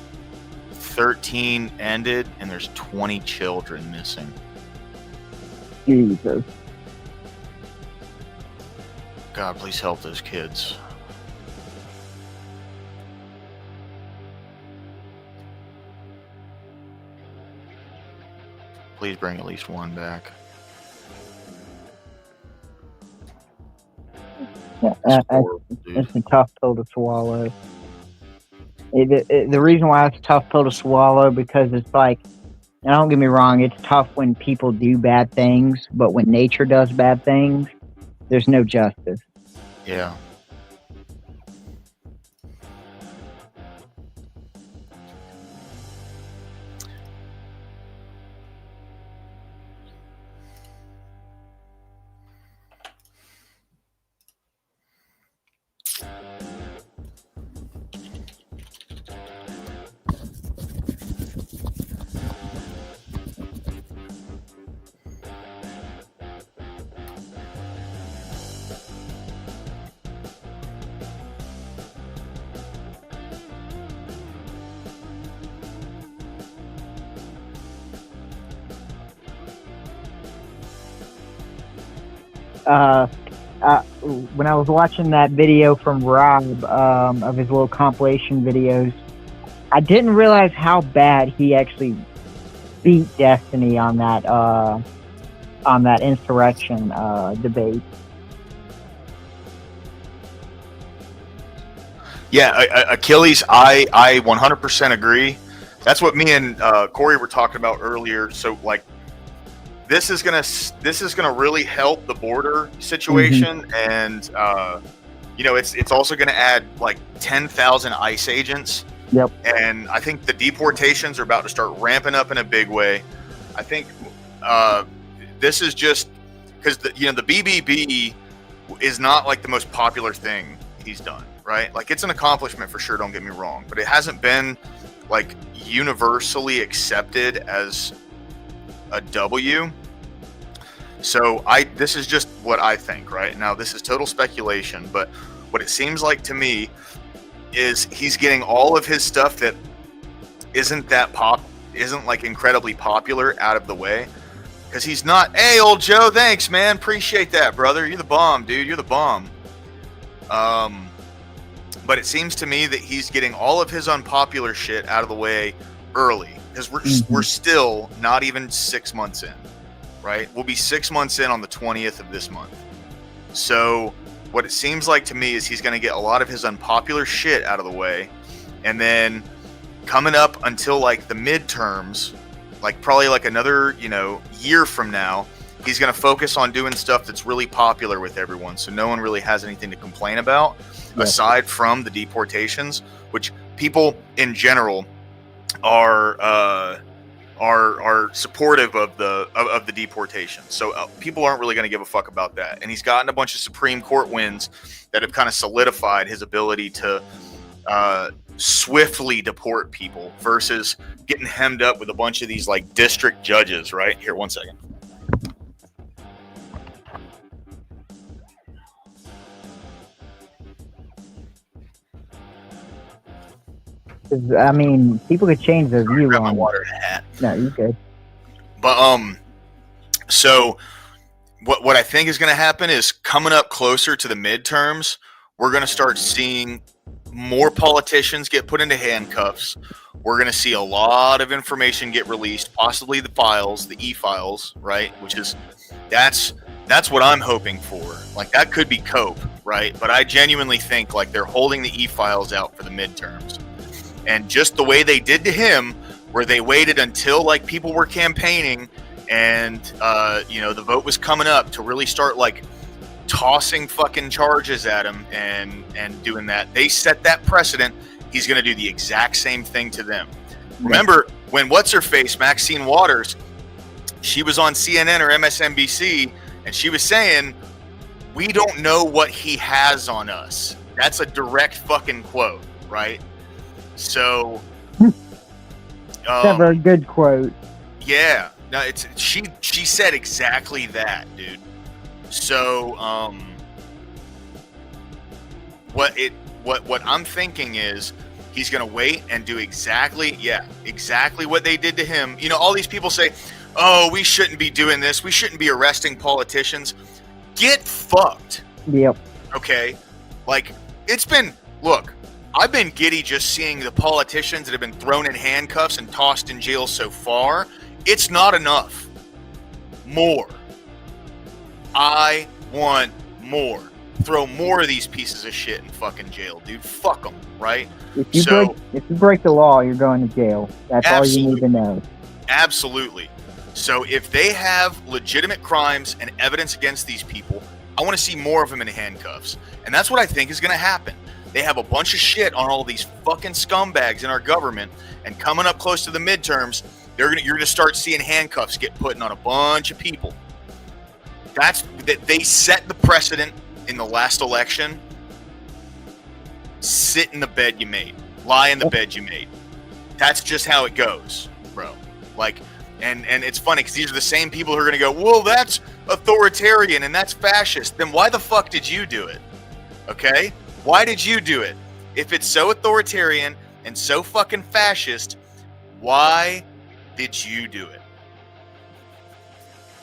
ended, and there's 20 children missing. Jesus. God, please help those kids. Please bring at least one back. It's horrible, dude. It's a tough pill to swallow. The reason why it's a tough pill to swallow because it's like, and don't get me wrong, it's tough when people do bad things, but when nature does bad things, there's no justice. Yeah. When I was watching that video from Rob of his little compilation videos, I didn't realize how bad he actually beat Destiny on that insurrection debate. Yeah, Achilles, I 100% agree. That's what me and Corey were talking about earlier. So, like, this is gonna really help the border situation, and you know, it's also gonna add like 10,000 ICE agents. Yep. And I think the deportations are about to start ramping up in a big way. I think this is just because the BBB is not like the most popular thing he's done, right? Like, it's an accomplishment for sure, don't get me wrong, but it hasn't been like universally accepted as a W. So this is just what I think right now. This is total speculation, but what it seems like to me is he's getting all of his stuff that isn't like incredibly popular out of the way, because he's not, hey, old Joe, thanks, man, appreciate that, brother, you're the bomb, dude, you're the bomb. But it seems to me that he's getting all of his unpopular shit out of the way early, because we're still not even 6 months in, right? We'll be 6 months in on the 20th of this month. So what it seems like to me is he's going to get a lot of his unpopular shit out of the way, and then coming up until like the midterms, like probably like another year from now, he's going to focus on doing stuff that's really popular with everyone, so no one really has anything to complain about, aside from the deportations, which people in general are supportive of the deportation. So people aren't really going to give a fuck about that. And he's gotten a bunch of Supreme Court wins that have kind of solidified his ability to swiftly deport people versus getting hemmed up with a bunch of these like district judges, right? Here, 1 second. I mean, people could change their view Grab my on water in a hat. No, you good. But so what I think is going to happen is, coming up closer to the midterms, we're going to start seeing more politicians get put into handcuffs. We're going to see a lot of information get released, possibly the files, the e-files, right? That's what I'm hoping for. Like, that could be cope, right? But I genuinely think like they're holding the e-files out for the midterms. And just the way they did to him, where they waited until like people were campaigning and the vote was coming up to really start like tossing fucking charges at him and doing that. They set that precedent. He's going to do the exact same thing to them. Remember when what's her face, Maxine Waters, she was on CNN or MSNBC, and she was saying, "We don't know what he has on us." That's a direct fucking quote, right? So, Never a good quote. yeah, no, it's she said exactly that, dude. So, what I'm thinking is he's gonna wait and do exactly what they did to him. You know, all these people say, "Oh, we shouldn't be doing this. We shouldn't be arresting politicians." Get fucked. Yep. Okay, like look, I've been giddy just seeing the politicians that have been thrown in handcuffs and tossed in jail so far. It's not enough. More. I want more. Throw more of these pieces of shit in fucking jail, dude. Fuck them, right? If you break the law, you're going to jail. That's all you need to know. Absolutely. So if they have legitimate crimes and evidence against these people, I want to see more of them in handcuffs. And that's what I think is going to happen. They have a bunch of shit on all these fucking scumbags in our government, and coming up close to the midterms, you're gonna start seeing handcuffs get put on a bunch of people. They set the precedent in the last election. Sit in the bed you made. Lie in the bed you made. That's just how it goes, bro. Like, and it's funny because these are the same people who are gonna go, "Well, that's authoritarian and that's fascist." Then why the fuck did you do it? Okay? Why did you do it? If it's so authoritarian and so fucking fascist, why did you do it?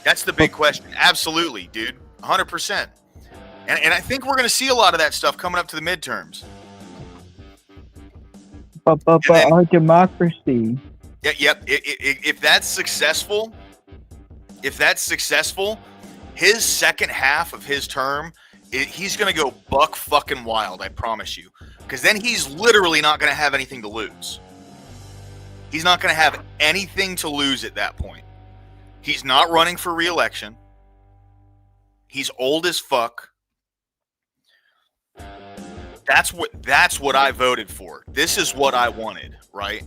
That's the big question. Absolutely, dude. 100%. And I think we're going to see a lot of that stuff coming up to the midterms. But our democracy. Yeah, yep. If that's successful, his second half of his term, he's going to go buck fucking wild, I promise you. Because then he's literally not going to have anything to lose. He's not going to have anything to lose at that point. He's not running for re-election. He's old as fuck. That's what I voted for. This is what I wanted, right?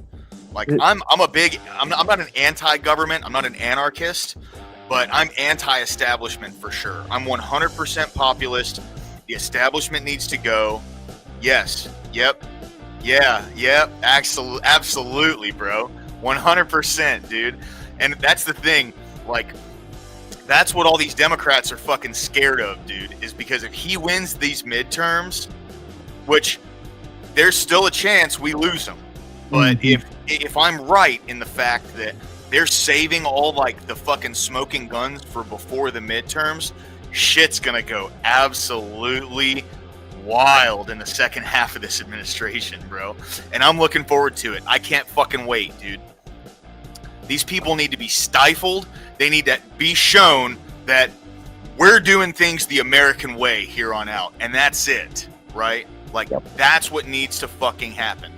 Like I'm not an anti-government, I'm not an anarchist, but I'm anti-establishment for sure. I'm 100% populist. The establishment needs to go. Yes. Yep. Yeah. Yep. Absolutely, bro. 100%, dude. And that's the thing. Like, that's what all these Democrats are fucking scared of, dude, is because if he wins these midterms, which there's still a chance we lose them. But if I'm right in the fact that they're saving all like the fucking smoking guns for before the midterms, shit's gonna go absolutely wild in the second half of this administration, bro. And I'm looking forward to it. I can't fucking wait, dude. These people need to be stifled. They need to be shown that we're doing things the American way here on out. And that's it, right? Like, that's what needs to fucking happen.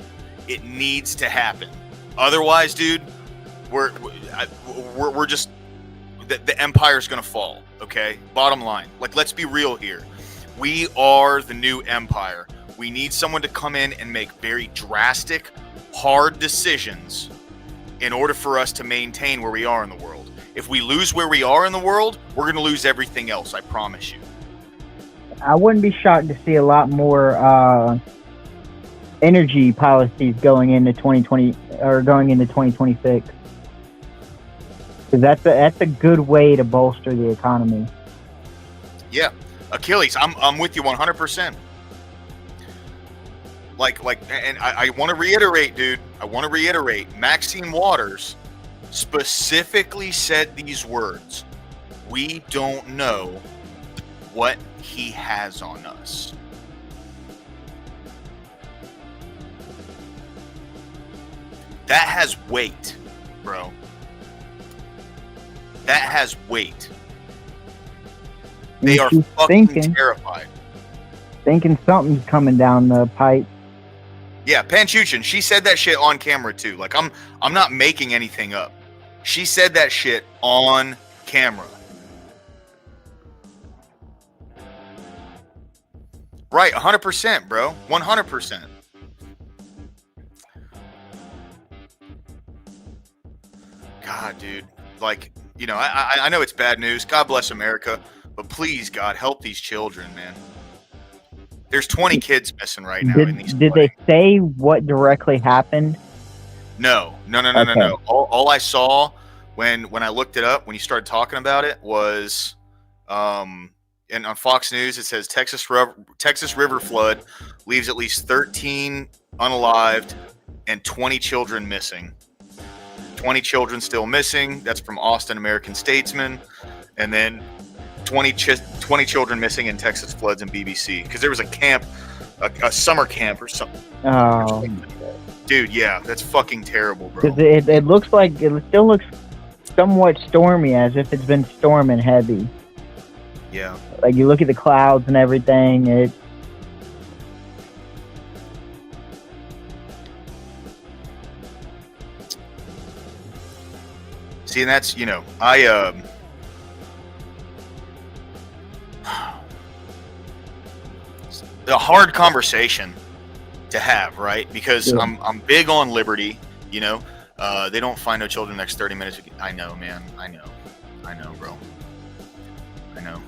It needs to happen. Otherwise, dude, we're just the empire's gonna fall. Okay, bottom line. Like, let's be real here. We are the new empire. We need someone to come in and make very drastic, hard decisions in order for us to maintain where we are in the world. If we lose where we are in the world, we're gonna lose everything else. I promise you. I wouldn't be shocked to see a lot more energy policies going into 2020 or going into 2026. Because that's a good way to bolster the economy. Yeah, Achilles, I'm with you 100%. And I want to reiterate, dude. I want to reiterate. Maxine Waters specifically said these words: "We don't know what he has on us." That has weight, bro. That has weight. They are fucking terrified. Thinking something's coming down the pipe. Yeah, Panchuchin, she said that shit on camera too. Like, I'm not making anything up. She said that shit on camera. Right, 100%, bro. 100%. God, dude. Like, you know, I know it's bad news. God bless America, but please, God, help these children, man. There's 20 kids missing right now in these. Did they say what directly happened? No. Okay. All I saw when I looked it up, when you started talking about it, was, and on Fox News it says Texas River flood leaves at least 13 unalived and 20 children missing. 20 children still missing. That's from Austin American-Statesman, and then 20 children missing in Texas floods and BBC, because there was a camp, a summer camp or something. Oh, Dude, yeah, that's fucking terrible, bro. because it looks like it still looks somewhat stormy, as if it's been storming heavy. Yeah. Like you look at the clouds and everything. See, and that's, you know, a hard conversation to have, right? Because Yeah. I'm big on liberty, you know. They don't find no children next 30 minutes. I know, man. I know, bro. I know.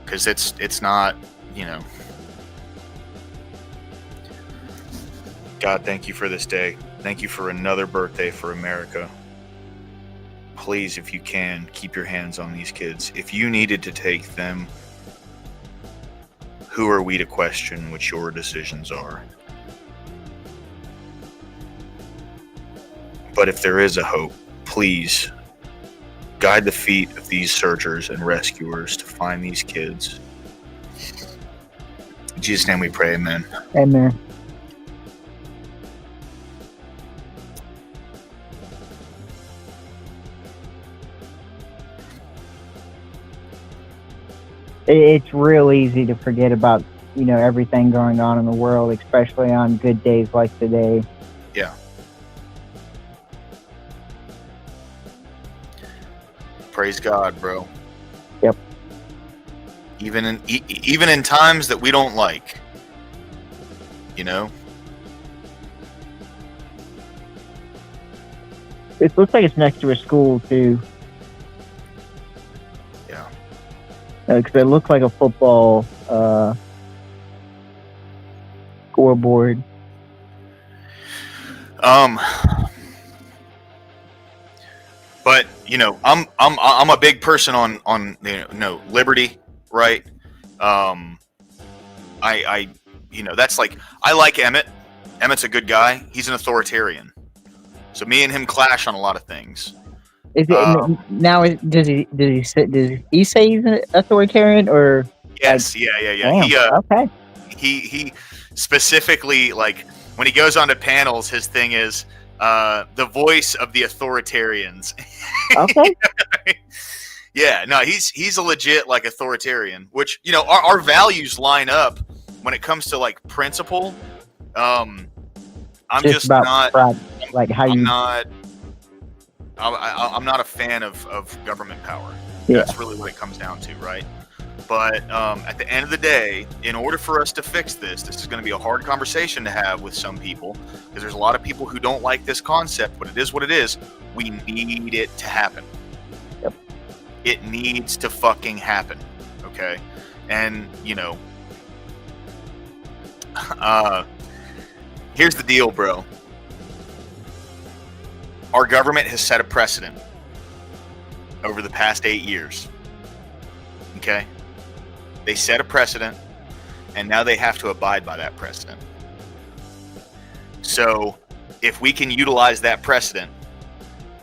Because it's not, you know. God, thank you for this day. Thank you for another birthday for America. Please, if you can, keep your hands on these kids. If you needed to take them, who are we to question what your decisions are? But if there is a hope, please guide the feet of these searchers and rescuers to find these kids. In Jesus' name we pray, amen. Amen. It's real easy to forget about, you know, everything going on in the world, especially on good days like today. Yeah. Praise God, bro. Yep. Even in times that we don't like, you know. It looks like it's next to a school too. Yeah. Because it looks like a football scoreboard. But you know, I'm a big person on you know, liberty, right? I you know, that's like, I like Emmett. Emmett's a good guy. He's an authoritarian. So me and him clash on a lot of things. Is it now? Does he say he's an authoritarian or? Yes, yeah. Damn, okay. He specifically, like, when he goes onto panels, his thing is the voice of the authoritarians. Okay. Yeah, no, he's a legit, like, authoritarian, which, you know, our values line up when it comes to, like, principle. I'm just not like how I'm you. not I'm not a fan of government power. Yeah. That's really what it comes down to, right? But at the end of the day, in order for us to fix this is going to be a hard conversation to have with some people, because there's a lot of people who don't like this concept, but it is what it is. We need it to happen. Yep. It needs to fucking happen, okay? And, you know, here's the deal, bro. Our government has set a precedent over the past 8 years, okay? They set a precedent, and now they have to abide by that precedent. So, if we can utilize that precedent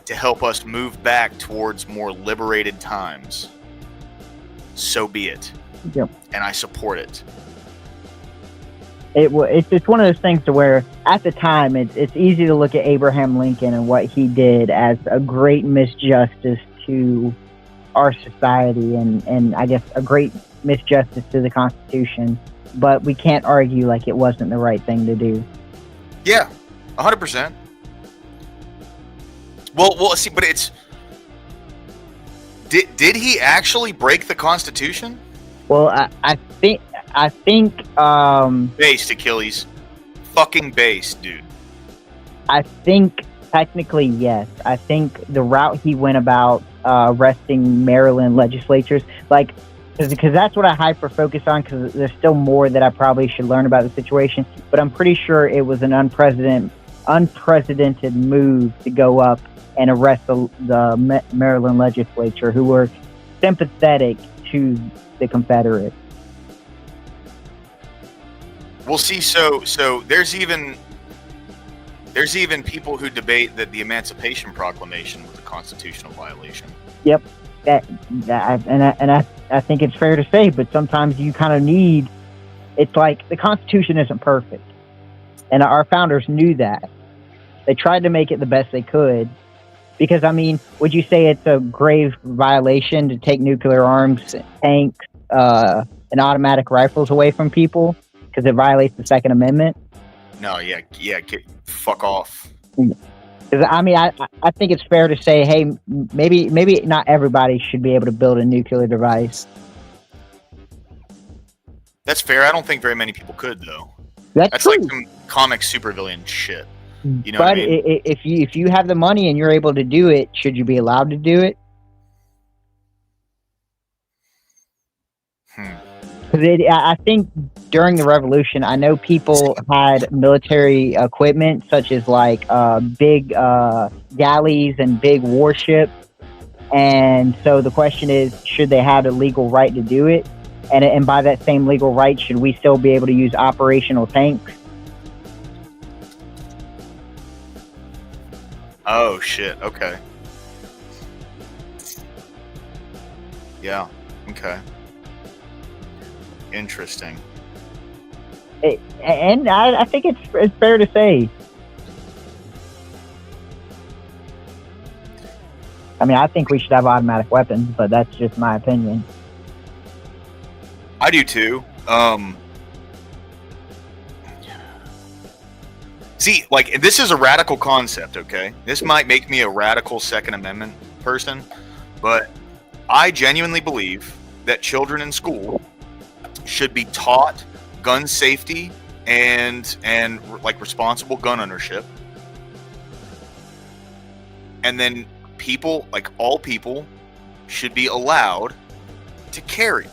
to help us move back towards more liberated times, so be it. Yep. And I support it. It's one of those things to where at the time it's easy to look at Abraham Lincoln and what he did as a great misjustice to our society and I guess a great misjustice to the Constitution, but we can't argue like it wasn't the right thing to do. Yeah, 100%. Well, see, but it's... Did he actually break the Constitution? Well, I think Based, Achilles. Fucking based, dude. I think Technically, yes. I think the route he went about arresting Maryland legislatures, like, because that's what I hyper focus on, because there's still more that I probably should learn about the situation. But I'm pretty sure it was an unprecedented move to go up and arrest the Maryland legislature, who were sympathetic to the Confederates. We'll see. So there's even people who debate that the Emancipation Proclamation was a constitutional violation. Yep, I think it's fair to say, but sometimes you kind of need. It's like the Constitution isn't perfect, and our founders knew that. They tried to make it the best they could, because I mean, would you say it's a grave violation to take nuclear arms, tanks, and automatic rifles away from people because it violates the Second Amendment? No, fuck off. Because I mean, I think it's fair to say, hey, maybe not everybody should be able to build a nuclear device. That's fair. I don't think very many people could, though. That's true. like some comic supervillain shit. You know But what I mean? if you have the money and you're able to do it, should you be allowed to do it? Because I think during the revolution, I know people had military equipment such as like big galleys and big warships, and so the question is, should they have the legal right to do it? And by that same legal right, should we still be able to use operational tanks? Oh shit. Okay. Yeah. Okay. Interesting. And I think it's fair to say. I mean, I think we should have automatic weapons, but that's just my opinion. I do too. See, like, this is a radical concept, okay? This might make me a radical Second Amendment person, but I genuinely believe that children in school should be taught gun safety and like responsible gun ownership. And then people, like all people, should be allowed to carry.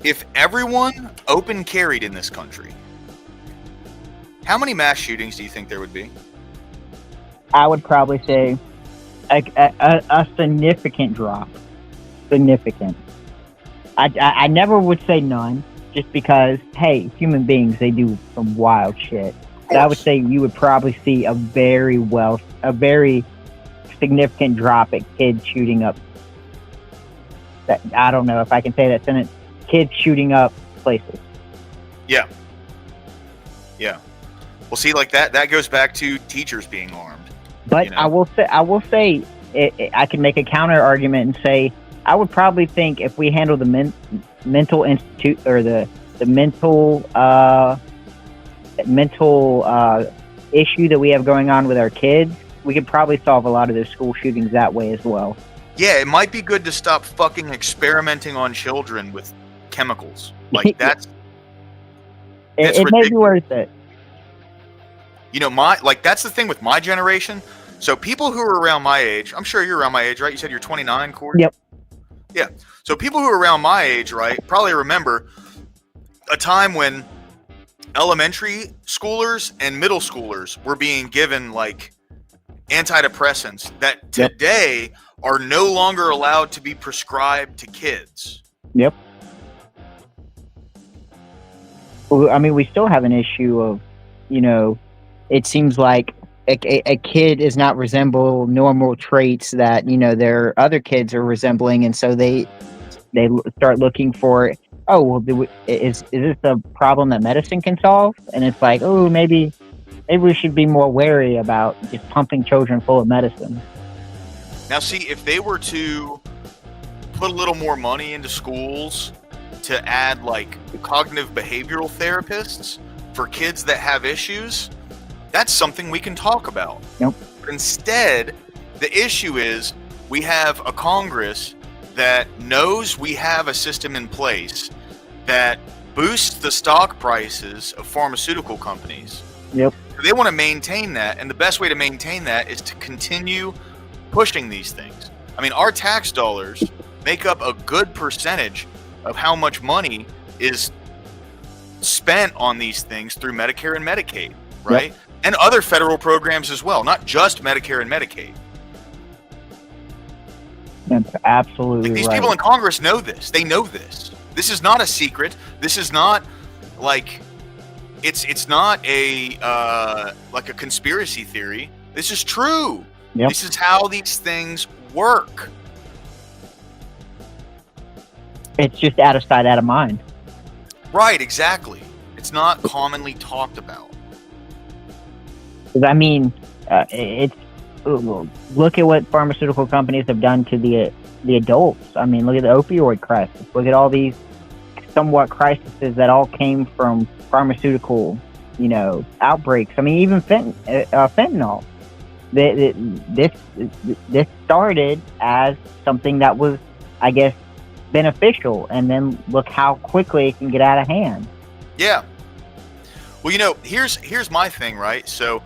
If everyone open carried in this country, how many mass shootings do you think there would be? I would probably say a significant drop. Significant. I never would say none, just because, hey, human beings, they do some wild shit. But I would say you would probably see a very significant drop at kids shooting up. I don't know if I can say that sentence. Kids shooting up places. Yeah. Yeah. Well, see, like that goes back to teachers being armed. But you know? I will say, I can make a counter argument and say, I would probably think if we handle the mental institute or the mental issue that we have going on with our kids, we could probably solve a lot of those school shootings that way as well. Yeah, it might be good to stop fucking experimenting on children with chemicals. Like that's it may be worth it. You know, that's the thing with my generation. So people who are around my age, I'm sure you're around my age, right? You said you're 29, Corey? Yep. Yeah. So people who are around my age, right, probably remember a time when elementary schoolers and middle schoolers were being given like antidepressants that today are no longer allowed to be prescribed to kids. Yep. Well, I mean, we still have an issue of, you know, it seems like a kid does not resemble normal traits that, you know, their other kids are resembling, and so they start looking for, oh, well, is this a problem that medicine can solve? And it's like, oh, maybe we should be more wary about just pumping children full of medicine. Now, see, if they were to put a little more money into schools to add like cognitive behavioral therapists for kids that have issues, that's something we can talk about. Nope. But instead, the issue is we have a Congress that knows we have a system in place that boosts the stock prices of pharmaceutical companies. Yep. They want to maintain that, and the best way to maintain that is to continue pushing these things. I mean, our tax dollars make up a good percentage of how much money is spent on these things through Medicare and Medicaid, right? And other federal programs as well, not just Medicare and Medicaid. That's absolutely Like, these right. people in Congress know this. They know this. This is not a secret. This is not like it's not a like a conspiracy theory. This is true. Yep. This is how these things work. It's just out of sight, out of mind. Right, exactly. It's not commonly talked about. 'Cause, I mean, it's look at what pharmaceutical companies have done to the adults. I mean, look at the opioid crisis. Look at all these somewhat crises that all came from pharmaceutical, outbreaks. I mean, even fentanyl. This started as something that was, I guess, beneficial, and then look how quickly it can get out of hand. Yeah. Well, here's my thing, right? So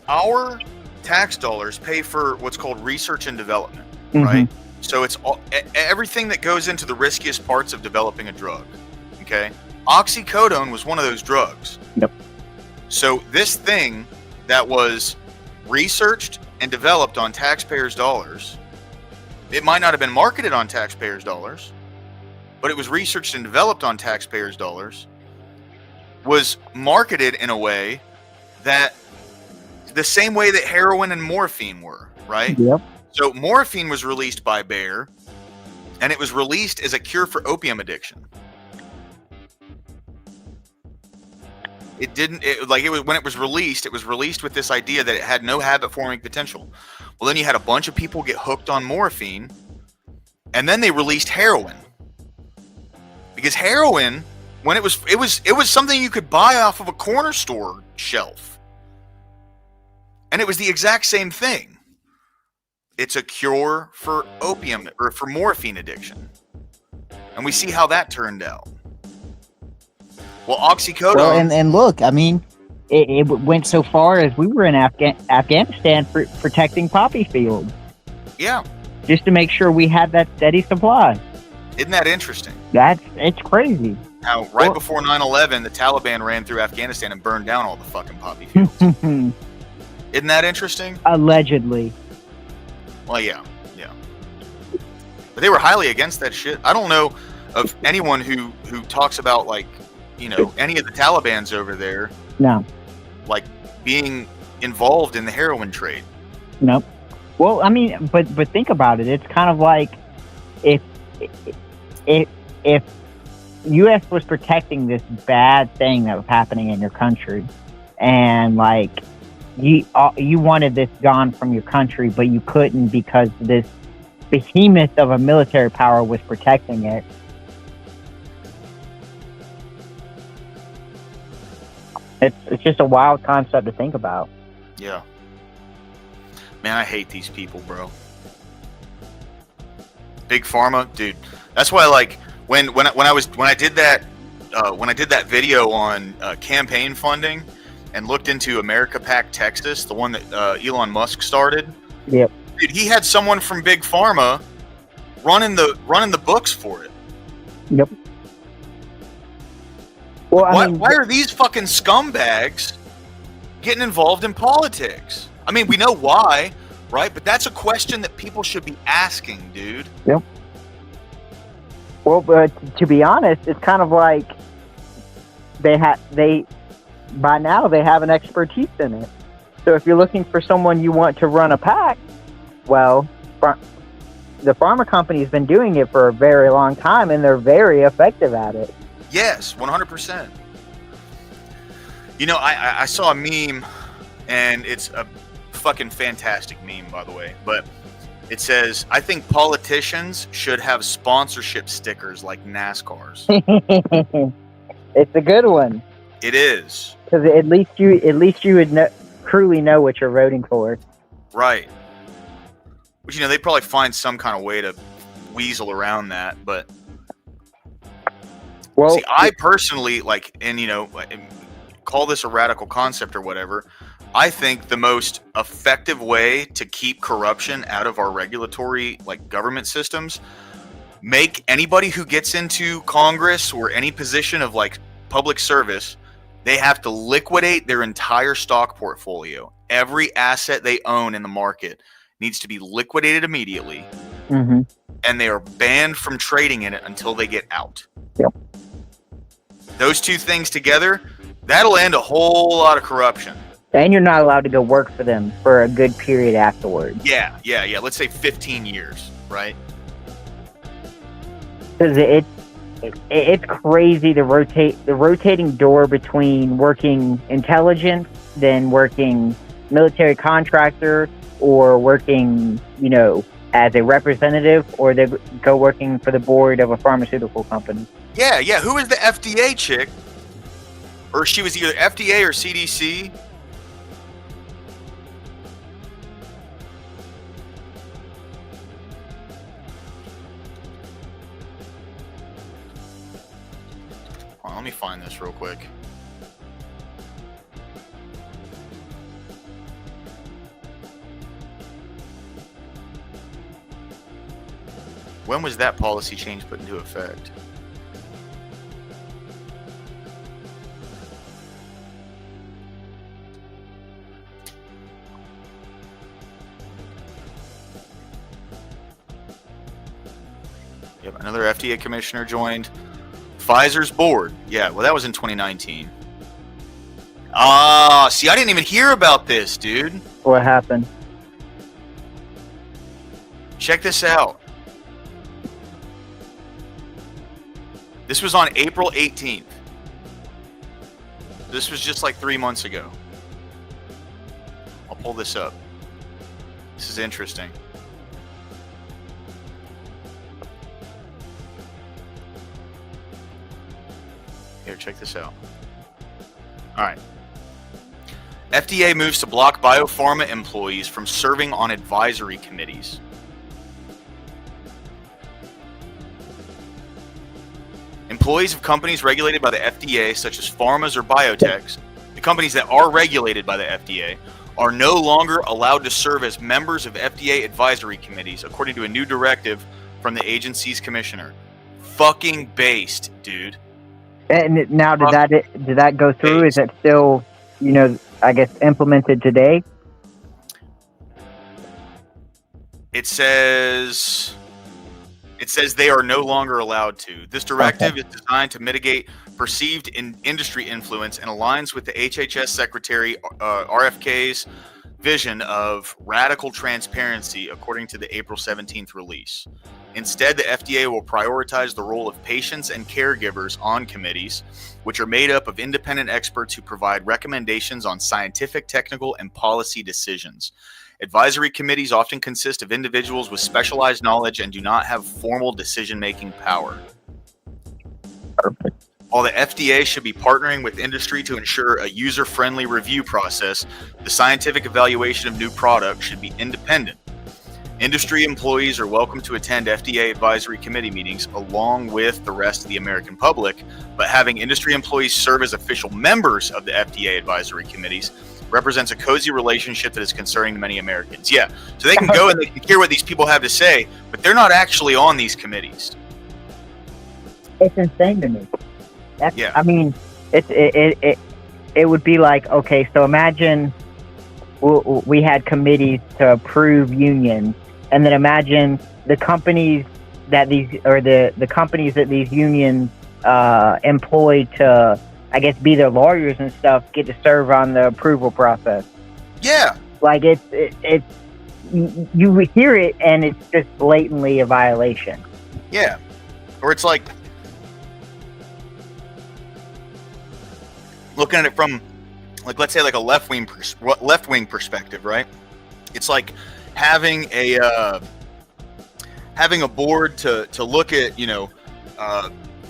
our tax dollars pay for what's called research and development, right? So it's everything that goes into the riskiest parts of developing a drug. Okay, oxycodone was one of those drugs. Yep. So this thing that was researched and developed on taxpayers' dollars, it might not have been marketed on taxpayers' dollars, but it was researched and developed on taxpayers' dollars, was marketed in a way that the same way that heroin and morphine were, right? Yep. So morphine was released by Bayer, and it was released as a cure for opium addiction. When it was released with this idea that it had no habit forming potential. Well, then you had a bunch of people get hooked on morphine, and then they released heroin. Because heroin, when it was something you could buy off of a corner store shelf. And it was the exact same thing. It's a cure for opium or for morphine addiction. And we see how that turned out. Well, oxycodone. Well, and look, I mean, it went so far as we were in Afghanistan for protecting poppy fields, Yeah. just to make sure we had that steady supply. Isn't that interesting? It's crazy. How right before 9/11, the Taliban ran through Afghanistan and burned down all the fucking poppy fields. Isn't that interesting? Allegedly. Well, yeah. But they were highly against that shit. I don't know of anyone who talks about, like, any of the Talibans over there, No. like, being involved in the heroin trade. Nope. Well, I mean, but think about it. It's kind of like if U.S. was protecting this bad thing that was happening in your country, and like you wanted this gone from your country, but you couldn't because this behemoth of a military power was protecting it. It's just a wild concept to think about. Yeah. Man, I hate these people, bro. Big Pharma, dude. That's why, like, when I did that video on campaign funding and looked into America Pac Texas, the one that Elon Musk started. Yep. Dude, he had someone from Big Pharma running the books for it. Yep. Well, Why are these fucking scumbags getting involved in politics? I mean, we know why, right? But that's a question that people should be asking, dude. Yep. Well, but to be honest, it's kind of like by now they have an expertise in it. So if you're looking for someone you want to run a pack, well, the pharma company's been doing it for a very long time, and they're very effective at it. Yes, 100%. I saw a meme, and it's a fucking fantastic meme, by the way, but it says, I think politicians should have sponsorship stickers like NASCAR's. It's a good one. It is. Because at least you would truly know what you're voting for. Right. Which, they'd probably find some kind of way to weasel around that, but see, I personally, like, and call this a radical concept or whatever. I think the most effective way to keep corruption out of our regulatory like government systems, make anybody who gets into Congress or any position of like public service, they have to liquidate their entire stock portfolio. Every asset they own in the market needs to be liquidated immediately, Mhm. and they are banned from trading in it until they get out. Yep. Those two things together, that'll end a whole lot of corruption. And you're not allowed to go work for them for a good period afterwards. Yeah. Let's say 15 years, right? Because it's crazy the rotating door between working intelligence, then working military contractor, or working, as a representative, or they go working for the board of a pharmaceutical company. Yeah. Who was the FDA chick? Or she was either FDA or CDC. Hold on, let me find this real quick. When was that policy change put into effect? Yep, another FDA commissioner joined Pfizer's board. Yeah, well, that was in 2019. Ah, see, I didn't even hear about this, dude. What happened? Check this out. This was on April 18th. This was just like 3 months ago. I'll pull this up. This is interesting. Here, check this out. All right. FDA moves to block biopharma employees from serving on advisory committees. Employees of companies regulated by the FDA, such as pharmas or biotechs, the companies that are regulated by the FDA, are no longer allowed to serve as members of FDA advisory committees, according to a new directive from the agency's commissioner. Fucking based, dude. And now, did that go through? Is that still, I guess, implemented today? It says they are no longer allowed to. This directive is designed to mitigate perceived industry influence and aligns with the HHS Secretary RFK's vision of radical transparency, according to the April 17th release. Instead, the FDA will prioritize the role of patients and caregivers on committees, which are made up of independent experts who provide recommendations on scientific, technical, and policy decisions. Advisory committees often consist of individuals with specialized knowledge and do not have formal decision-making power. Perfect. While the FDA should be partnering with industry to ensure a user-friendly review process, the scientific evaluation of new products should be independent. Industry employees are welcome to attend FDA advisory committee meetings along with the rest of the American public, but having industry employees serve as official members of the FDA advisory committees represents a cozy relationship that is concerning to many Americans. Yeah, so they can go and they can hear what these people have to say, but they're not actually on these committees. It's insane to me. Yeah. I mean, it would be like, okay, so imagine we had committees to approve unions, and then imagine the companies that these unions employ to, I guess, be their lawyers and stuff, get to serve on the approval process. Yeah. Like it's you hear it and it's just blatantly a violation. Yeah. Or it's like looking at it from, like, let's say like a left-wing perspective, right? It's like having a board to look at,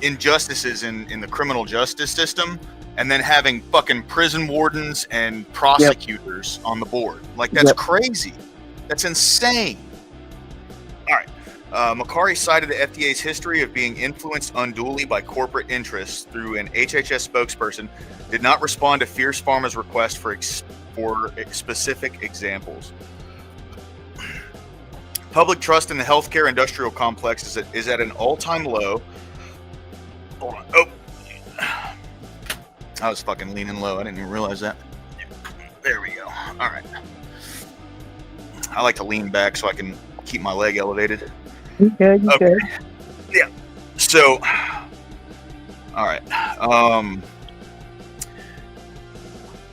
injustices in the criminal justice system, and then having fucking prison wardens and prosecutors on the board. Like, that's crazy. That's insane. All right. Makari cited the FDA's history of being influenced unduly by corporate interests through an HHS spokesperson, did not respond to Fierce Pharma's request for specific examples. Public trust in the healthcare industrial complex is at an all-time low. Hold on. Oh, I was fucking leaning low. I didn't even realize that. There we go. All right. I like to lean back so I can keep my leg elevated. You good? You Okay. good? Yeah. So, all right.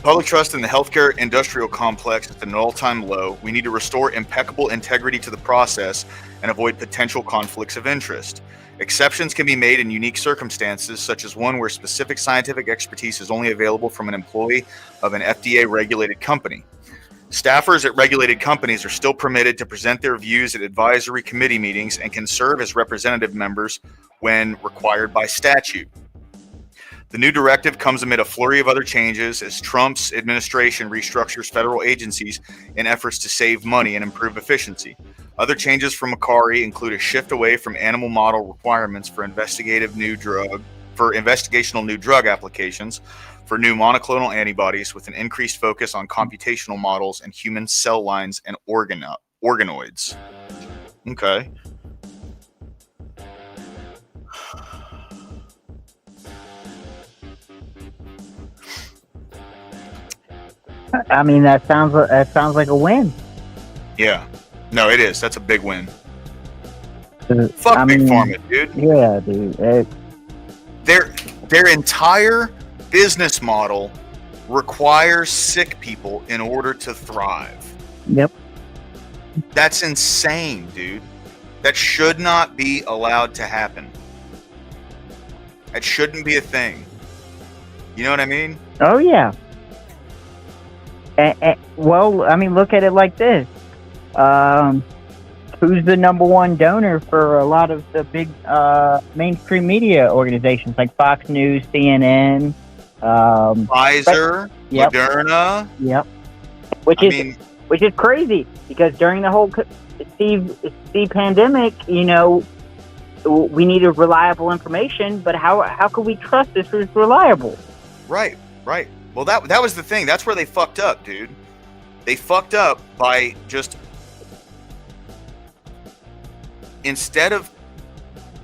Public trust in the healthcare industrial complex is at an all-time low. We need to restore impeccable integrity to the process and avoid potential conflicts of interest. Exceptions can be made in unique circumstances, such as one where specific scientific expertise is only available from an employee of an FDA-regulated company. Staffers at regulated companies are still permitted to present their views at advisory committee meetings and can serve as representative members when required by statute. The new directive comes amid a flurry of other changes as Trump's administration restructures federal agencies in efforts to save money and improve efficiency. Other changes from Makari include a shift away from animal model requirements for investigational new drug applications, for new monoclonal antibodies with an increased focus on computational models and human cell lines and organoids. Okay. I mean, that sounds like a win. Yeah. No, it is. That's a big win. Fuck I Big mean, Pharma, dude. Yeah, dude. Their entire business model requires sick people in order to thrive. Yep. That's insane, dude. That should not be allowed to happen. That shouldn't be a thing. You know what I mean? Oh yeah. Well, I mean, look at it like this. Who's the number one donor for a lot of the big mainstream media organizations like Fox News, CNN, Pfizer, Yep. Moderna. Yep. Which is crazy because during the whole Steve pandemic, you know, we needed reliable information, but how could we trust this was reliable? Right. Well, that was the thing. That's where they fucked up, dude. They fucked up by just, instead of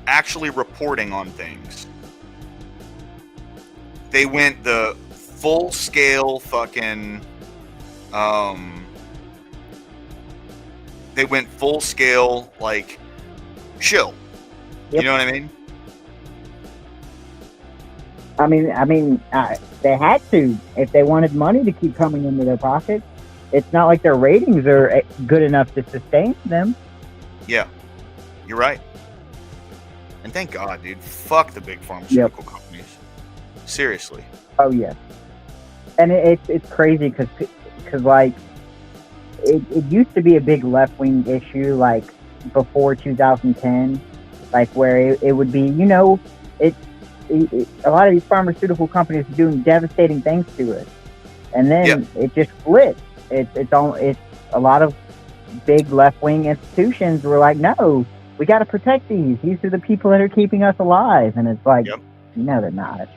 actually reporting on things, they went the full scale fucking they went full scale like shill. Yep. You know what I mean? I mean, they had to if they wanted money to keep coming into their pockets. It's not like their ratings are good enough to sustain them. Yeah, you're right. And thank God, dude. Fuck the big pharmaceutical companies. Seriously. Oh yeah, and it's crazy because like it used to be a big left wing issue like before 2010, like where it would be, you know, a lot of these pharmaceutical companies are doing devastating things to it, and then it just flipped. It's a lot of big left wing institutions were like, no, we got to protect these. These are the people that are keeping us alive, and it's like, no, they're not.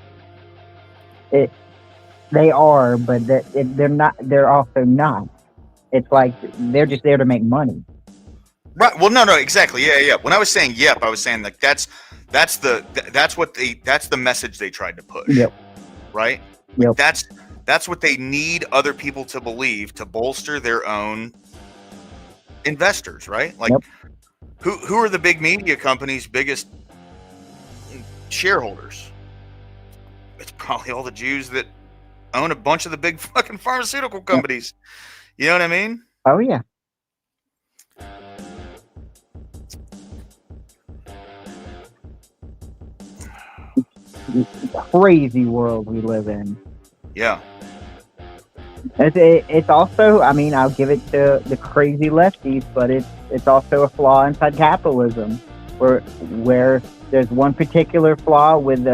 They are, but they're not. They're also not. It's like they're just there to make money. Right. Well, no, exactly. Yeah. When I was saying yep, I was saying like that's the message they tried to push. Yep. Right. Yep. That's what they need other people to believe to bolster their own investors. Right. Like, who are the big media companies' biggest shareholders? It's probably all the Jews that own a bunch of the big fucking pharmaceutical companies. You know what I mean? Oh yeah. Crazy world we live in. Yeah. It's also, I mean, I'll give it to the crazy lefties, but it's also a flaw inside capitalism, where there's one particular flaw with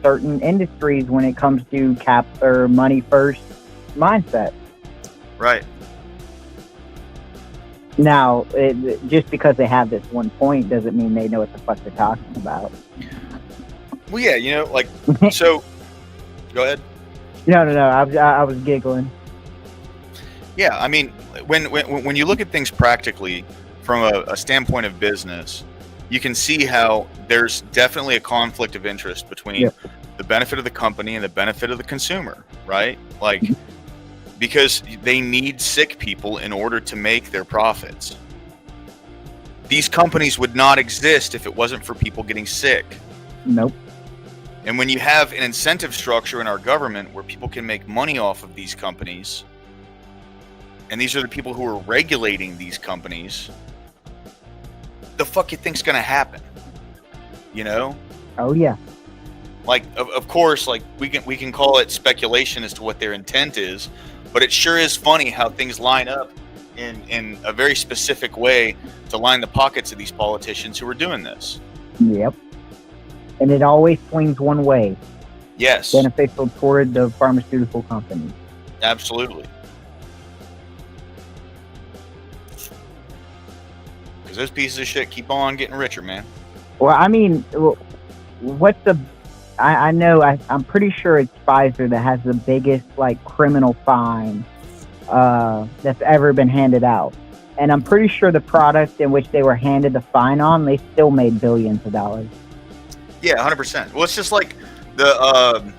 certain industries when it comes to money first mindset. Right. Now, just because they have this one point doesn't mean they know what the fuck they're talking about. Well, yeah, you know, like, so, go ahead. No. I was giggling. Yeah, I mean, when you look at things practically from a standpoint of business, you can see how there's definitely a conflict of interest between Yep. the benefit of the company and the benefit of the consumer, right? Like, because they need sick people in order to make their profits. These companies would not exist if it wasn't for people getting sick. Nope. And when you have an incentive structure in our government where people can make money off of these companies, and these are the people who are regulating these companies, the fuck you think's gonna happen? You know? Oh yeah. Like, of course, like we can call it speculation as to what their intent is, but it sure is funny how things line up in a very specific way to line the pockets of these politicians who are doing this. Yep. And it always swings one way, Yes, beneficial toward the pharmaceutical companies. absolutely. Because those pieces of shit keep on getting richer, man. Well, I mean, what's the? I know. I'm pretty sure it's Pfizer that has the biggest like criminal fine that's ever been handed out, and I'm pretty sure the product in which they were handed the fine on, they still made billions of dollars. Yeah, 100%. Well, it's just like the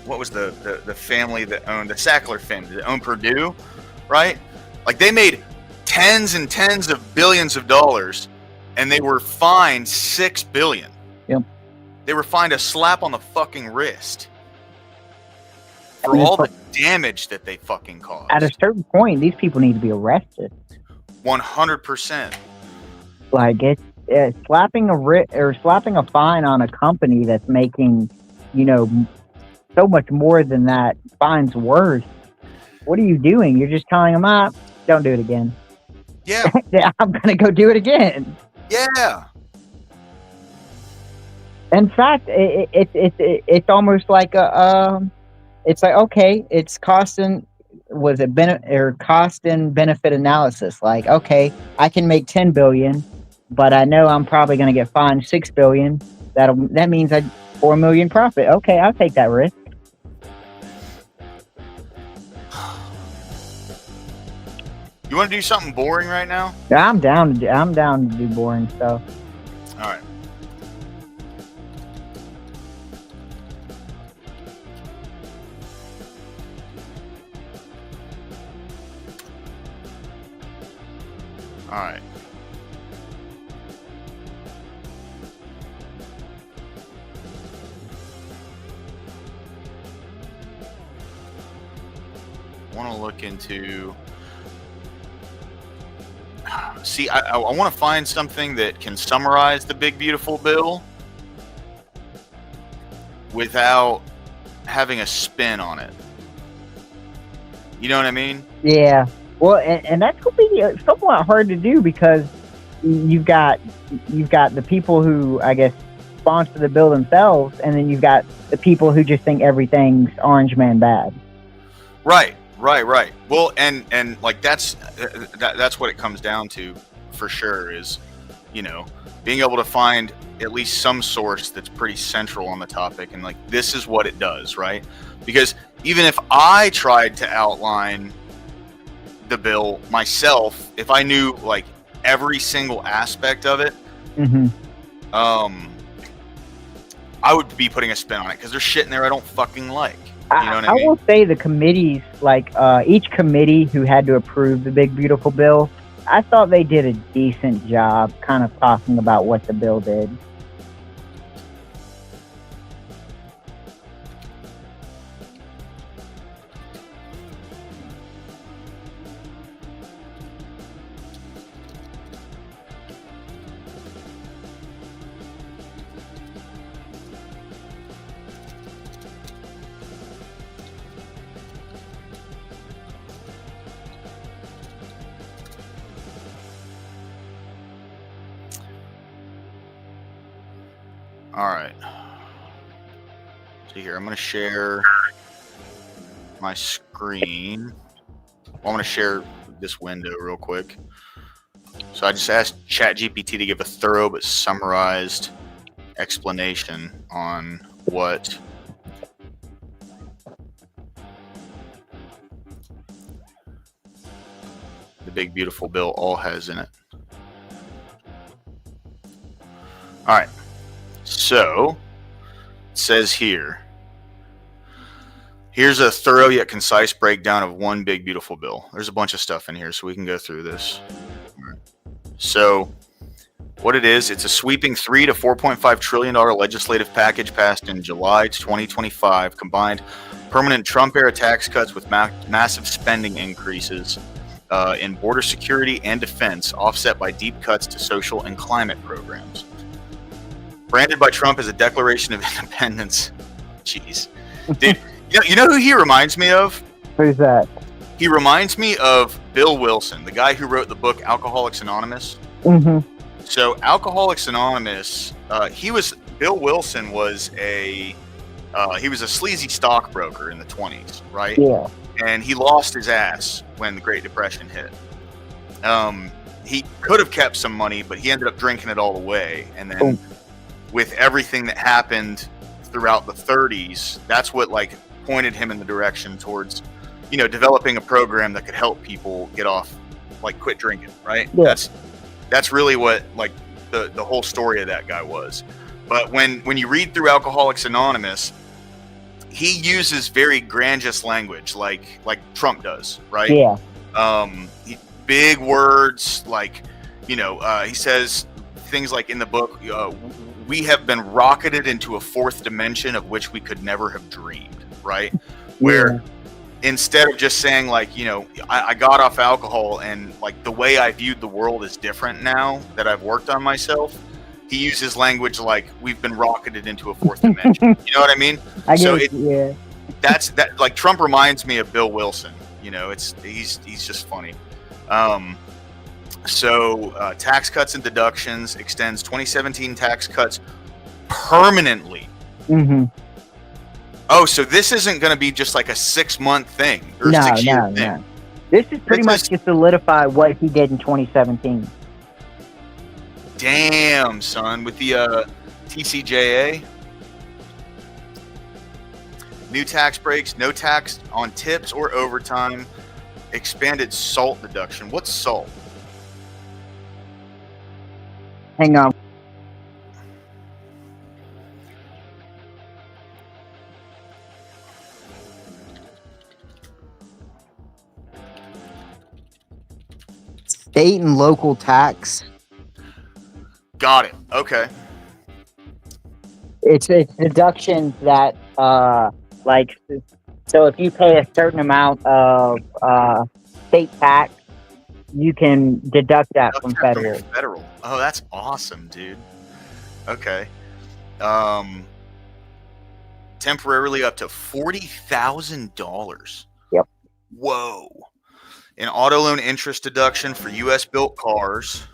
what was the family that owned the Sackler family that owned Purdue, right? Like they made tens and tens of billions of dollars, and they were fined $6 billion. Yep. They were fined a slap on the fucking wrist for all the damage that they fucking caused. At a certain point, these people need to be arrested. 100%. Like it's slapping a fine on a company that's making, so much more than that fine's worth. What are you doing? You're just telling them, don't do it again. Yeah. Yeah, I'm gonna go do it again. Yeah. In fact, it's almost like it's like, okay, it's cost and benefit analysis. Like, okay, I can make 10 billion, but I know I'm probably going to get fined 6 billion. That means 4 million profit. Okay, I'll take that risk. You want to do something boring right now? I'm down to do boring stuff. All right. All right. Want to look into. See, I want to find something that can summarize the big beautiful bill without having a spin on it. You know what I mean? Yeah. Well, and that's going to be somewhat hard to do because you've got the people who, I guess, sponsor the bill themselves, and then you've got the people who just think everything's Orange Man bad. Right. Well, and like that's what it comes down to, for sure. Is being able to find at least some source that's pretty central on the topic, and like this is what it does, right? Because even if I tried to outline the bill myself, if I knew like every single aspect of it, Mm-hmm. I would be putting a spin on it because there's shit in there I don't fucking like. You know what I mean? will say the committees, like each committee who had to approve the big beautiful bill, I thought they did a decent job kind of talking about what the bill did. All right. See here, I'm going to share my screen. I'm going to share this window real quick. So I just asked ChatGPT to give a thorough but summarized explanation on what the big beautiful bill all has in it. All right. So it says here. Here's a thorough yet concise breakdown of one big beautiful bill. There's a bunch of stuff in here, so we can go through this. So what it is, it's a sweeping $3 to $4.5 trillion legislative package passed in July 2025, combined permanent Trump-era tax cuts with massive spending increases in border security and defense, offset by deep cuts to social and climate programs. Branded by Trump as a declaration of independence. Jeez. Dude, you know who he reminds me of? Who's that? He reminds me of Bill Wilson, the guy who wrote the book Alcoholics Anonymous. Mm-hmm. So Alcoholics Anonymous, Bill Wilson was he was a sleazy stockbroker in the 20s, right? Yeah. And he lost his ass when the Great Depression hit. He could have kept some money, but he ended up drinking it all away. And then with everything that happened throughout the 30s, that's what like pointed him in the direction towards, developing a program that could help people get off, like quit drinking, right? Yeah. That's really what like the whole story of that guy was. But when you read through Alcoholics Anonymous, he uses very grandiose language like Trump does, right? Yeah. Big words like, he says things like in the book, we have been rocketed into a fourth dimension of which we could never have dreamed, right? Where instead of just saying like, I got off alcohol and like the way I viewed the world is different now that I've worked on myself, he uses language like we've been rocketed into a fourth dimension. You know what I mean? I guess, yeah. That's like Trump reminds me of Bill Wilson. He's just funny. Tax cuts and deductions extends 2017 tax cuts permanently. Mm-hmm. Oh, so this isn't going to be just like a 6-month thing or 6-year thing. No. This is pretty much to solidify what he did in 2017. Damn, son, with the TCJA. New tax breaks, no tax on tips or overtime, expanded SALT deduction. What's SALT? Hang on. State and local tax. Got it. Okay. It's deductions that so if you pay a certain amount of state tax, you can deduct that from federal. Oh, that's awesome, dude. Okay. Temporarily up to $40,000. Yep. Whoa. An auto loan interest deduction for U.S. built cars.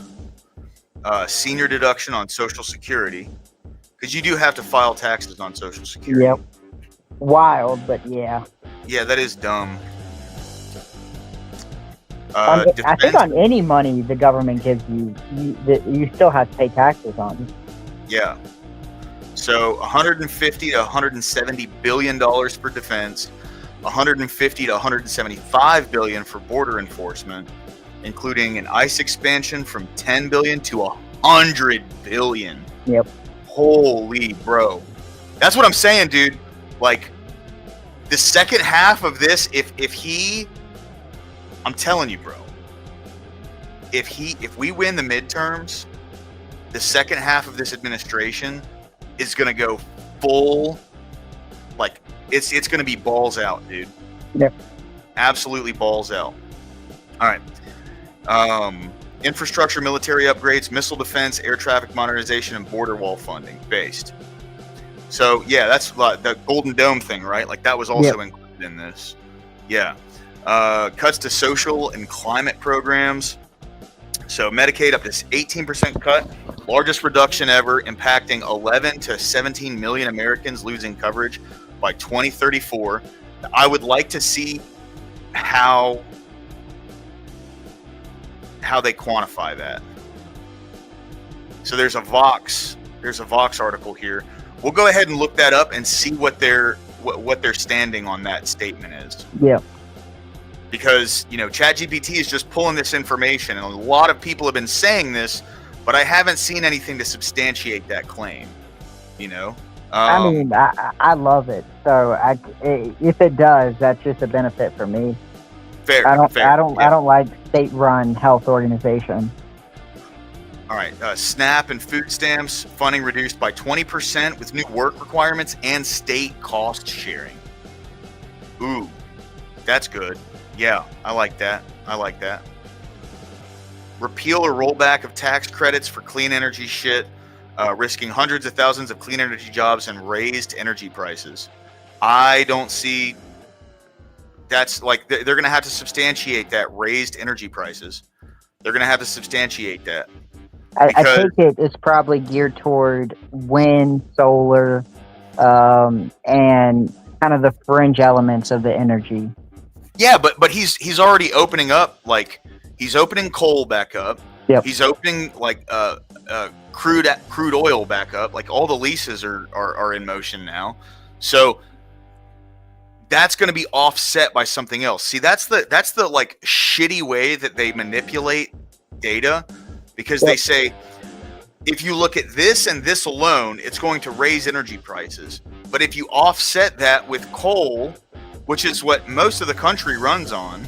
Senior deduction on Social Security. Because you do have to file taxes on Social Security. Yep. Wild, but yeah. Yeah, that is dumb. I think on any money the government gives you, you still have to pay taxes on. Yeah. So 150 to 170 billion dollars for defense, 150 to 175 billion for border enforcement, including an ICE expansion from 10 billion to 100 billion. Yep. Holy bro. That's what I'm saying, dude. Like the second half of this, if I'm telling you, bro, if we win the midterms, the second half of this administration is going to go full, like it's going to be balls out, dude. Yep. Absolutely balls out. All right. Infrastructure, military upgrades, missile defense, air traffic modernization, and border wall funding based. So yeah, that's the Golden Dome thing, right? Like that was also included in this. Yeah. Cuts to social and climate programs. So Medicaid up to 18% cut, largest reduction ever, impacting 11 to 17 million Americans losing coverage by 2034. I would like to see how how they quantify that. So there's a Vox article here. We'll go ahead and look that up and see what their standing on that statement is. Yeah. Because, ChatGPT is just pulling this information, and a lot of people have been saying this, but I haven't seen anything to substantiate that claim. I mean, I love it. So if it does, that's just a benefit for me. Fair. I don't Yeah. like state-run health organizations. All right. SNAP and food stamps funding reduced by 20% with new work requirements and state cost sharing. Ooh, that's good. Yeah, I like that. Repeal or rollback of tax credits for clean energy shit, risking hundreds of thousands of clean energy jobs and raised energy prices. I don't see. That's like they're going to have to substantiate that raised energy prices. They're going to have to substantiate that. I think it's probably geared toward wind, solar, and kind of the fringe elements of the energy. Yeah, but he's already opening up, like he's opening coal back up. Yep. He's opening like crude oil back up. Like all the leases are in motion now. So that's going to be offset by something else. See, that's the like shitty way that they manipulate data, because they say if you look at this and this alone, it's going to raise energy prices. But if you offset that with coal, which is what most of the country runs on,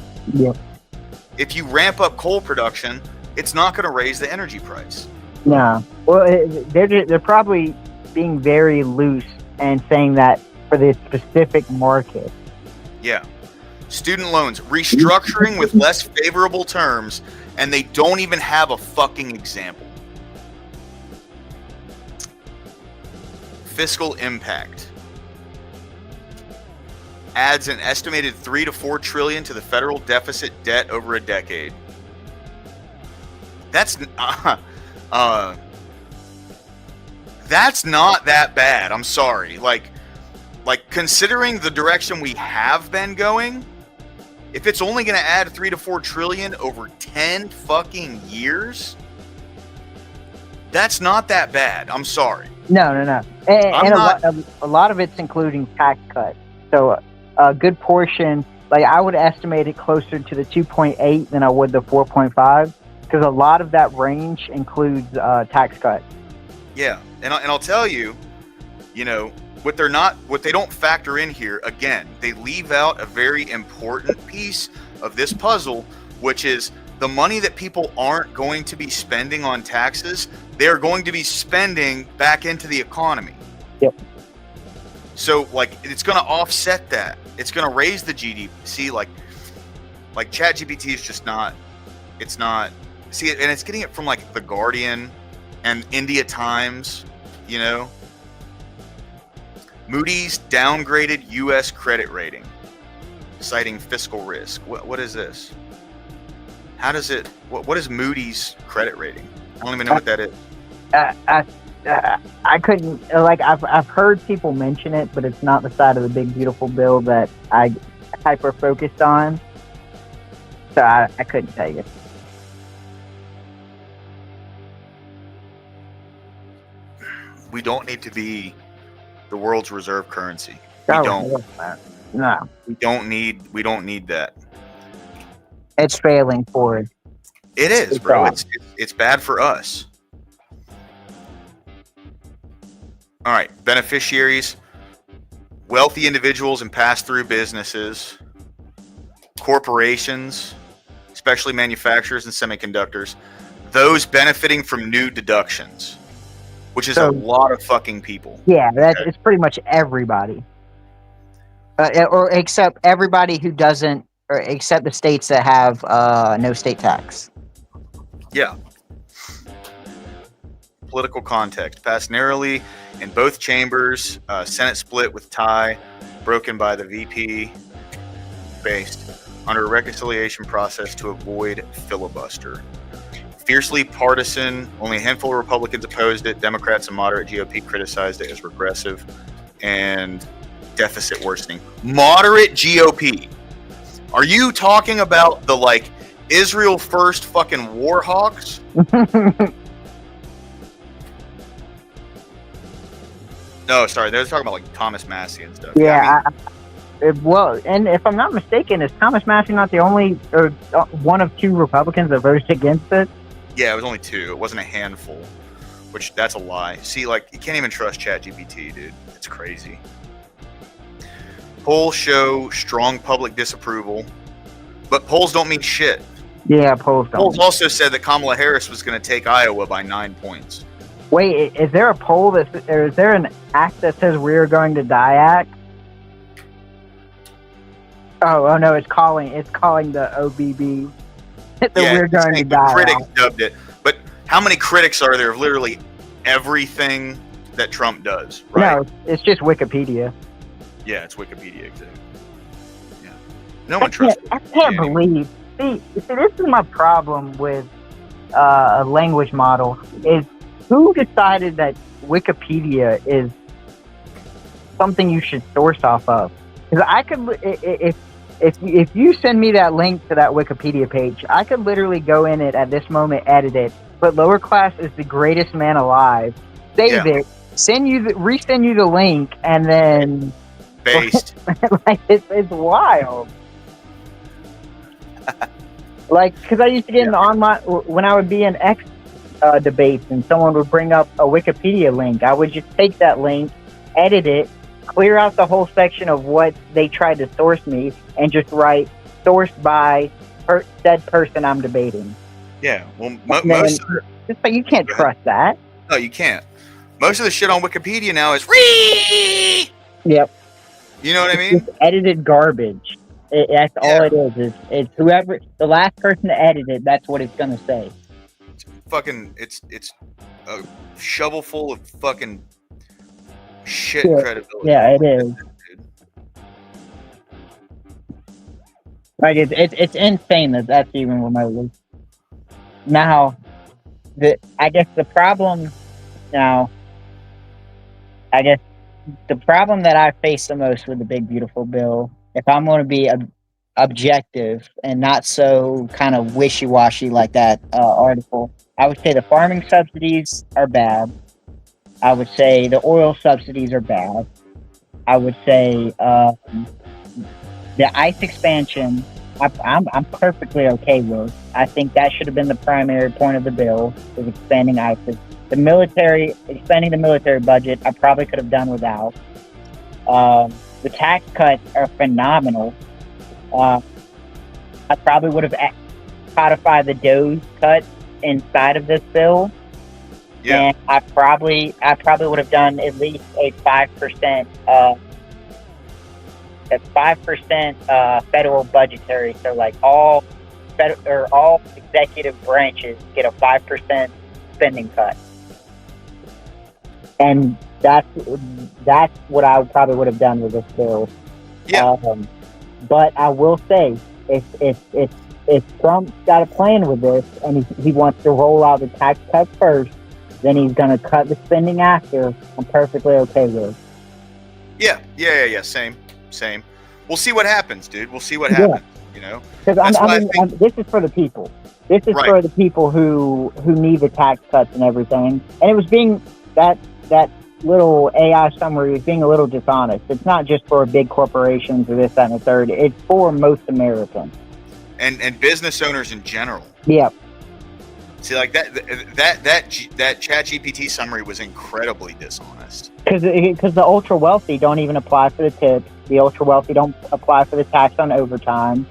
if you ramp up coal production, it's not going to raise the energy price. No. Well, they're probably being very loose and saying that for the specific market. Yeah. Student loans, restructuring with less favorable terms, and they don't even have a fucking example. Fiscal impact. Adds an estimated $3 to $4 trillion to the federal deficit debt over a decade. That's not that bad. I'm sorry. Like considering the direction we have been going, if it's only going to add $3 to $4 trillion over 10 fucking years, that's not that bad. I'm sorry. No. And a lot of it's including tax cuts. So a good portion, like I would estimate it closer to the 2.8 than I would the 4.5, because a lot of that range includes tax cuts. Yeah, and I'll tell you, what they don't factor in here, again, they leave out a very important piece of this puzzle, which is the money that people aren't going to be spending on taxes, they're going to be spending back into the economy. Yep. So, it's going to offset that. It's going to raise the GDP. See, like ChatGPT is just not, it's not, see, and it's getting it from, The Guardian and India Times, Moody's downgraded U.S. credit rating, citing fiscal risk. What is this? How does it? What is Moody's credit rating? I don't even know what that is. I couldn't I've heard people mention it, but it's not the side of the big beautiful bill that I hyper focused on. So I couldn't tell you. We don't need to be the world's reserve currency. We don't. No. We don't need that. It's failing forward. It is, bro. It's bad for us. All right, beneficiaries, wealthy individuals and pass-through businesses, corporations, especially manufacturers and semiconductors, those benefiting from new deductions, which is a lot of fucking people. Yeah, it's pretty much everybody. Or except everybody who doesn't, or except the states that have no state tax. Yeah. Political context. Passed narrowly in both chambers. Senate split with tie broken by the VP based under a reconciliation process to avoid filibuster. Fiercely partisan. Only a handful of Republicans opposed it. Democrats and moderate GOP criticized it as regressive and deficit worsening. Moderate GOP. Are you talking about the Israel first fucking war hawks. No, sorry, they're talking about like Thomas Massey and stuff. Yeah. Well, and if I'm not mistaken, is Thomas Massey not the only or one of 2 Republicans that voted against it? Yeah, it was only 2. It wasn't a handful, which that's a lie. See, like, you can't even trust ChatGPT, dude. It's crazy. Polls show strong public disapproval, but polls don't mean shit. Yeah, polls don't. Polls also said that Kamala Harris was going to take Iowa by 9 points. Wait, is there a poll or is there an act that says we're going to die act? Oh no, it's calling the OBB that we're going to die. Critics dubbed it, but how many critics are there of literally everything that Trump does? Right? No, it's just Wikipedia. Yeah, it's Wikipedia, exactly. Yeah, no one trusts. I can't believe. See, this is my problem with a language model. Is who decided that Wikipedia is something you should source off of? Because I could, if you send me that link to that Wikipedia page, I could literally go in it at this moment, edit it, put lower class is the greatest man alive, save it, resend you the link, and then based. like it's wild. Like, because I used to get in online when I would be in X debates and someone would bring up a Wikipedia link. I would just take that link, edit it, clear out the whole section of what they tried to source me, and just write sourced by said person I'm debating. Yeah, well, it's like you can't trust that. No, you can't. Most of the shit on Wikipedia now is free. Yep. You know what I mean? Just edited garbage. That's all it is. It's whoever the last person to edit it. That's what it's gonna say. It's a shovel full of fucking shit credibility. Yeah, it is. Like it's insane that's even remotely. Now, I guess the problem that I face the most with the Big Beautiful Bill, if I'm going to be objective and not so kind of wishy-washy like that article, I would say the farming subsidies are bad. I would say the oil subsidies are bad. I would say the ICE expansion, I'm perfectly okay with. I think that should have been the primary point of the bill, is expanding ICE. The military, expanding the military budget, I probably could have done without. The tax cuts are phenomenal. I probably would have codified the DOGE cuts inside of this bill. Yeah. And I probably would have done at least a 5%, federal budgetary. So like all executive branches get a 5% spending cut. And that's what I probably would have done with this bill. Yeah. But I will say, if Trump's got a plan with this and he wants to roll out the tax cuts first, then he's going to cut the spending after, I'm perfectly okay with. Yeah. Same. We'll see what happens, dude. We'll see what happens. You know, because this is for the people. This is for the people who need the tax cuts and everything. And it was being that little AI summary is being a little dishonest. It's not just for big corporations or this, that, and the third. It's for most Americans and business owners in general. Yeah. See, like that ChatGPT summary was incredibly dishonest. Because the ultra wealthy don't even apply for the tips. The ultra wealthy don't apply for the tax on overtime.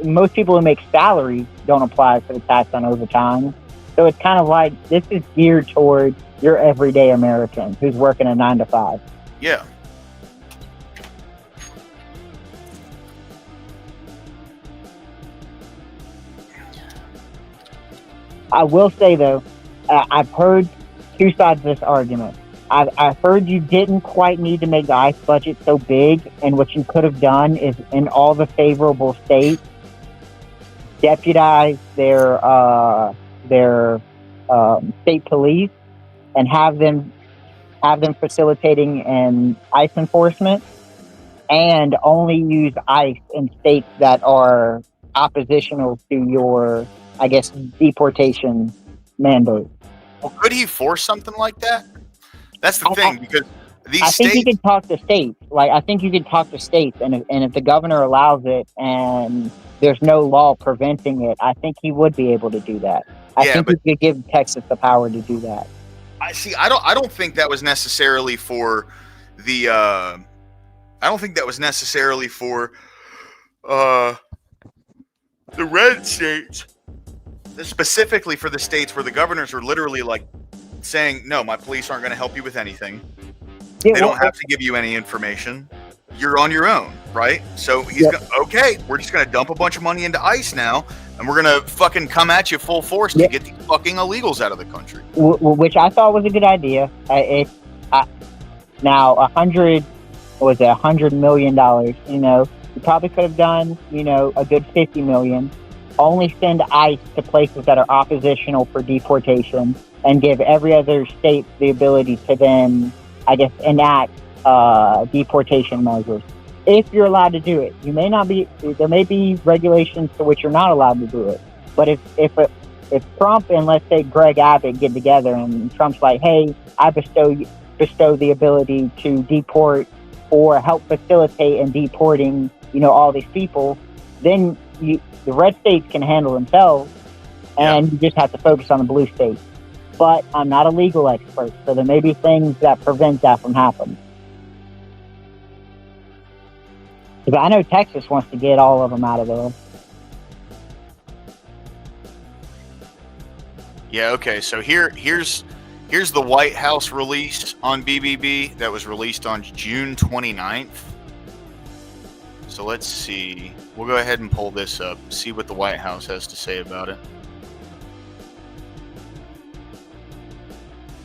Most people who make salaries don't apply for the tax on overtime. So it's kind of like this is geared toward your everyday American who's working a 9 to 5. Yeah. I will say though, I've heard two sides of this argument. I've heard you didn't quite need to make the ICE budget so big, and what you could have done is in all the favorable states, deputize their state police and have them facilitating an ICE enforcement, and only use ICE in states that are oppositional to your, I guess, deportation mandate. Well, could he force something like that? That's the thing, because these I think you states. could talk to states. Like, I think you could talk to states, and if the governor allows it and there's no law preventing it, I think he would be able to do that. I Yeah, think but- he could give Texas the power to do that. I see. I don't think that was necessarily for the. I don't think that was necessarily for the red states. Specifically for the states where the governors are literally like saying, "No, my police aren't going to help you with anything. Yeah, They don't have to give you any information. You're on your own, right?" So he's Yep. okay. We're just going to dump a bunch of money into ICE now, and we're going to fucking come at you full force Yep. to get these fucking illegals out of the country. which I thought was a good idea. Now $100 million. You know, you probably could have done, you know, a good 50 million. Only send ICE to places that are oppositional for deportation, and give every other state the ability to then, I guess, enact deportation measures. If you're allowed to do it, you may not be. There may be regulations to which you're not allowed to do it. But if Trump and, let's say, Greg Abbott get together and Trump's like, "Hey, I bestow the ability to deport or help facilitate in deporting, you know, all these people," then the red states can handle themselves, and you just have to focus on the blue states. But I'm not a legal expert, so there may be things that prevent that from happening. Because I know Texas wants to get all of them out of there. Yeah, okay. So here's the White House release on BBB that was released on June 29th. So let's see. We'll go ahead and pull this up, see what the White House has to say about it.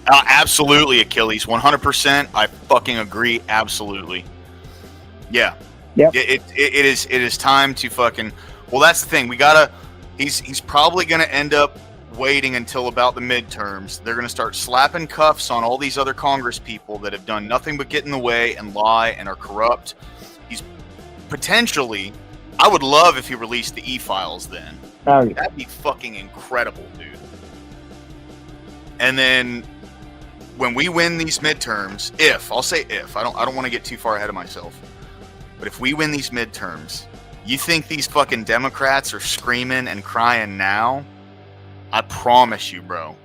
Absolutely, Achilles. 100%. I fucking agree. Absolutely. Yeah. Yep. It is time to fucking. Well, that's the thing. We gotta. He's probably gonna end up waiting until about the midterms. They're gonna start slapping cuffs on all these other Congress people that have done nothing but get in the way and lie and are corrupt. He's potentially. I would love if he released the e-files then. Oh, yeah. That'd be fucking incredible, dude. And then when we win these midterms, I'll say if, I don't want to get too far ahead of myself. But if we win these midterms, you think these fucking Democrats are screaming and crying now? I promise you, bro.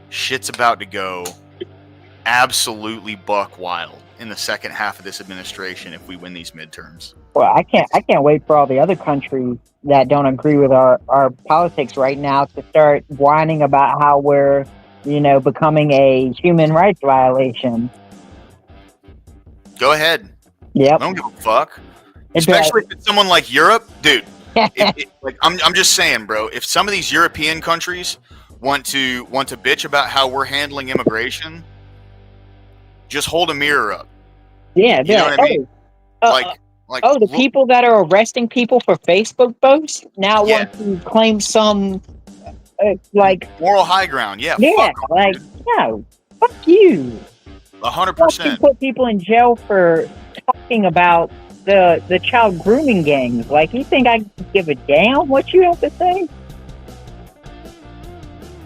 Shit's about to go absolutely buck wild in the second half of this administration if we win these midterms. Well, I can't wait for all the other countries that don't agree with our politics right now to start whining about how we're, you know, becoming a human rights violation. Go ahead. Yep. I don't give a fuck. It's Especially if it's someone like Europe, dude. Like I'm just saying, bro. If some of these European countries want to bitch about how we're handling immigration, just hold a mirror up. Yeah, You know what I mean? Like the look- people that are arresting people for Facebook posts now Yeah. want to claim some, like, moral high ground. Yeah, yeah, fuck 'em, like, dude. no, fuck you. 100%. You put people in jail for talking about the child grooming gangs. Like, you think I give a damn what you have to say?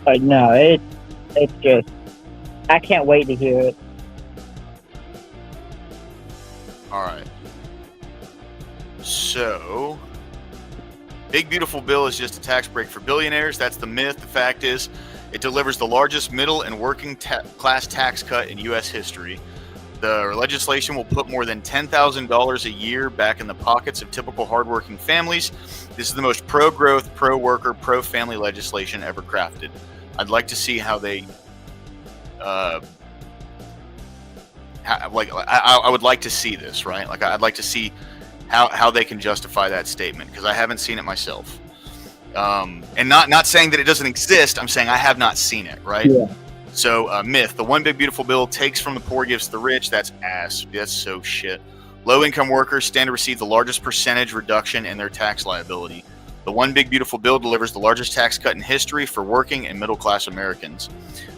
But no, it's just, I can't wait to hear it. All right. So, Big Beautiful Bill is just a tax break for billionaires. That's the myth. The fact is, it delivers the largest middle and working class tax cut in U.S. history. The legislation will put more than $10,000 a year back in the pockets of typical hardworking families. This is the most pro-growth, pro-worker, pro-family legislation ever crafted. I'd like to see how they, I would like to see this, right? Like, I'd like to see how they can justify that statement, because I haven't seen it myself. And not saying that it doesn't exist. I'm saying I have not seen it, right? Yeah. So, myth. The One Big Beautiful Bill takes from the poor, gives to the rich. That's ass. That's so shit. Low-income workers stand to receive the largest percentage reduction in their tax liability. The One Big Beautiful Bill delivers the largest tax cut in history for working and middle-class Americans.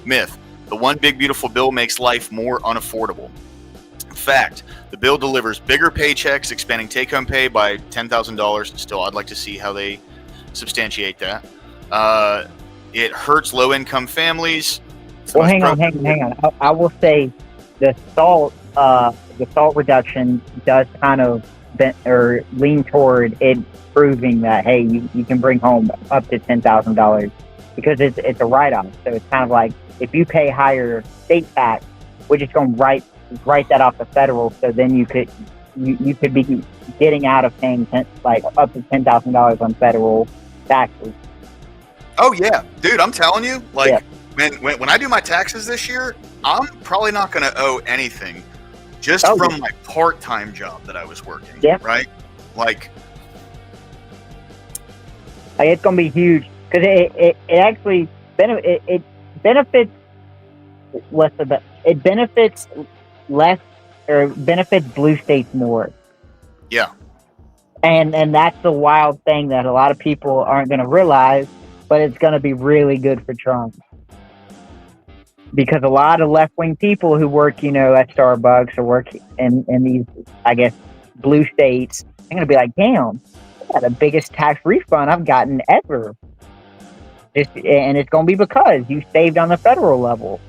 Myth. The One Big Beautiful Bill makes life more unaffordable. Fact. The bill delivers bigger paychecks, expanding take-home pay by $10,000. Still, I'd like to see how they substantiate that. It hurts low-income families. It's the Well, most hang on. I will say the salt reduction does kind of lean toward it proving that, hey, you can bring home up to $10,000 because it's a write-off. So it's kind of like if you pay higher state tax, we're just going to write that off the federal. So then you could be getting out of paying up to $10,000 on federal taxes. Oh yeah, dude, I'm telling you, like Yeah. when I do my taxes this year, I'm probably not going to owe anything just Oh, from my part-time job that I was working. Yeah. Right? Like, It's going to be huge because it actually it benefits it benefits less or benefits blue states more. yeah. And that's the wild thing that a lot of people aren't going to realize, but it's going to be really good for Trump. Because a lot of left-wing people who work, at Starbucks or work in these, I guess, blue states, they're going to be like, damn, that's the biggest tax refund I've gotten ever. And it's going to be because you saved on the federal level.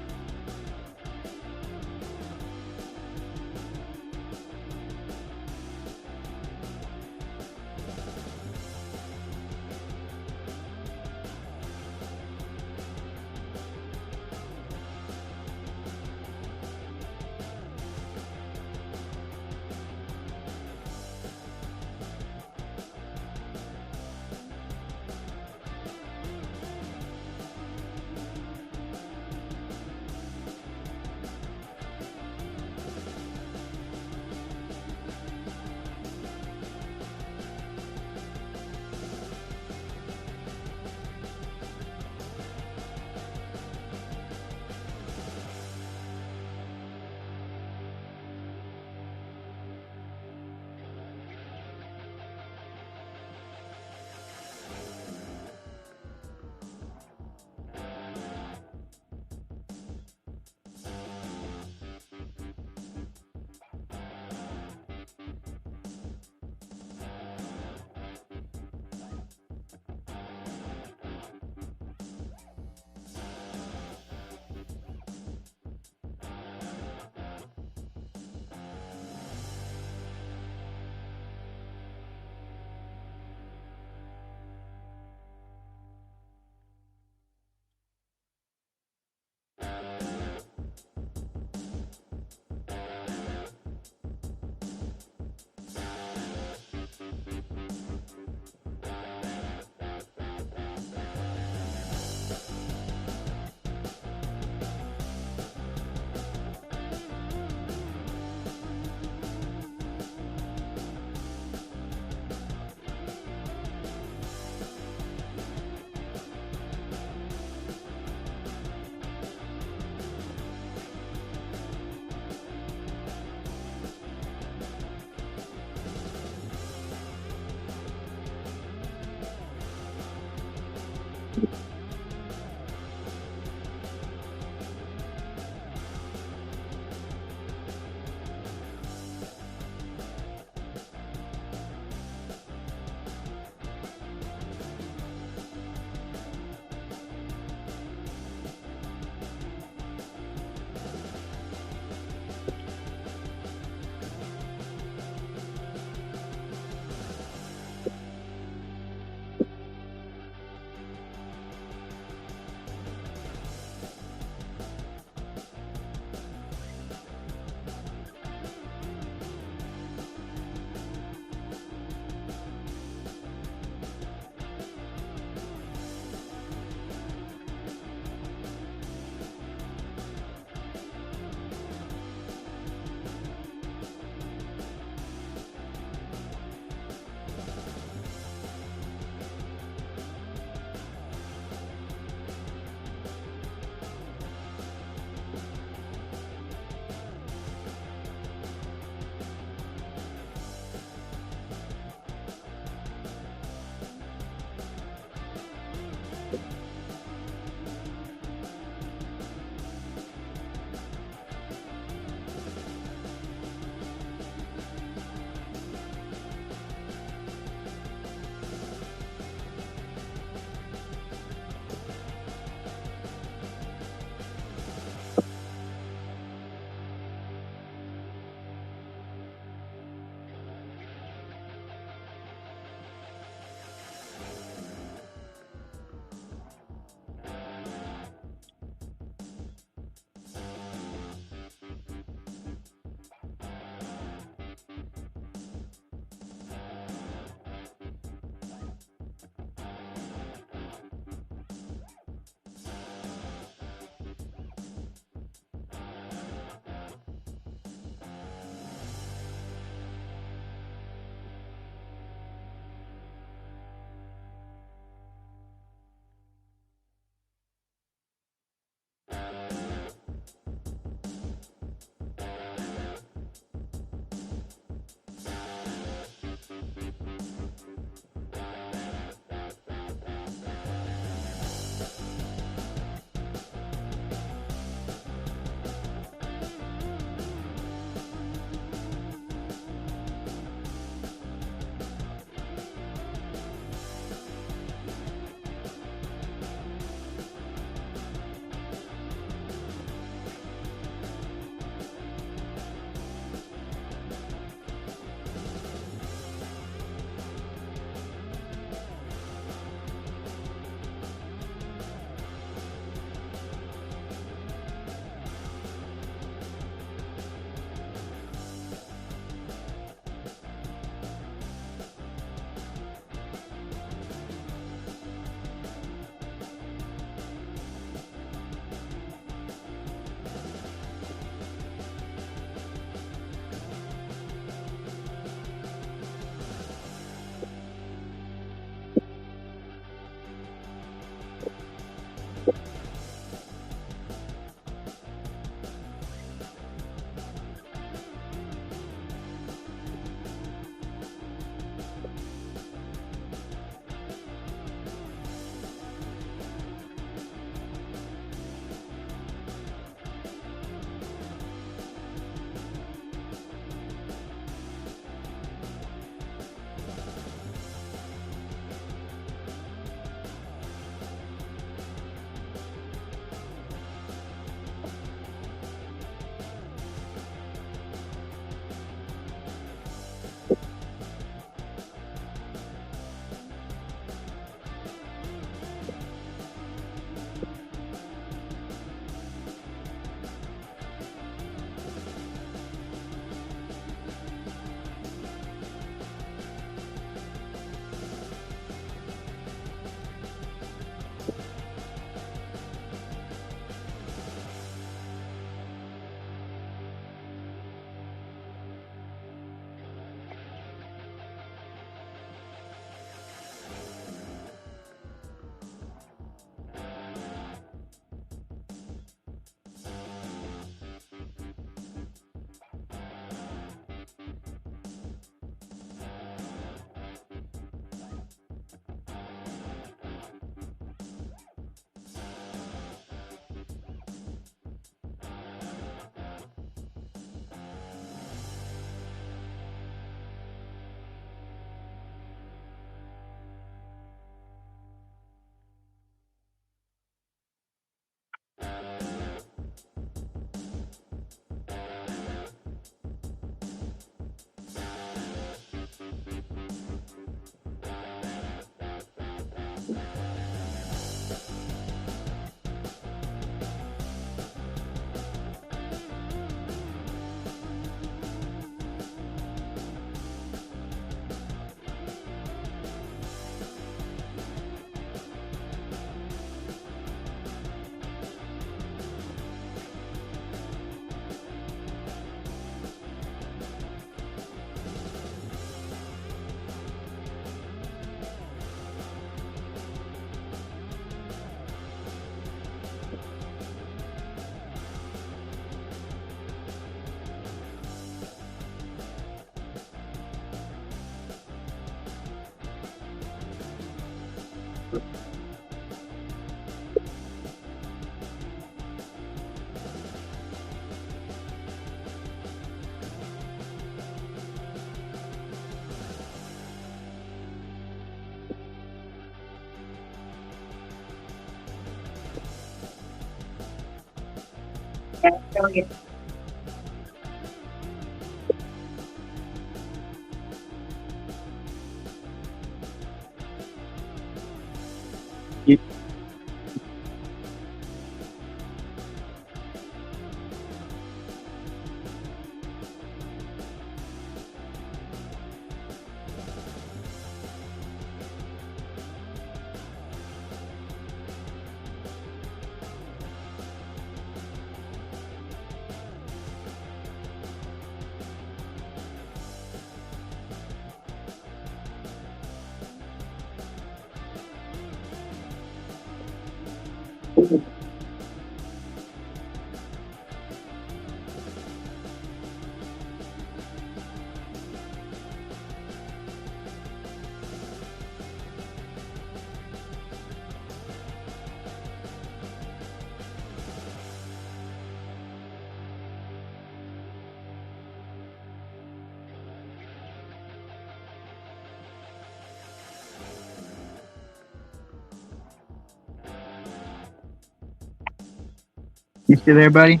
You still there, buddy?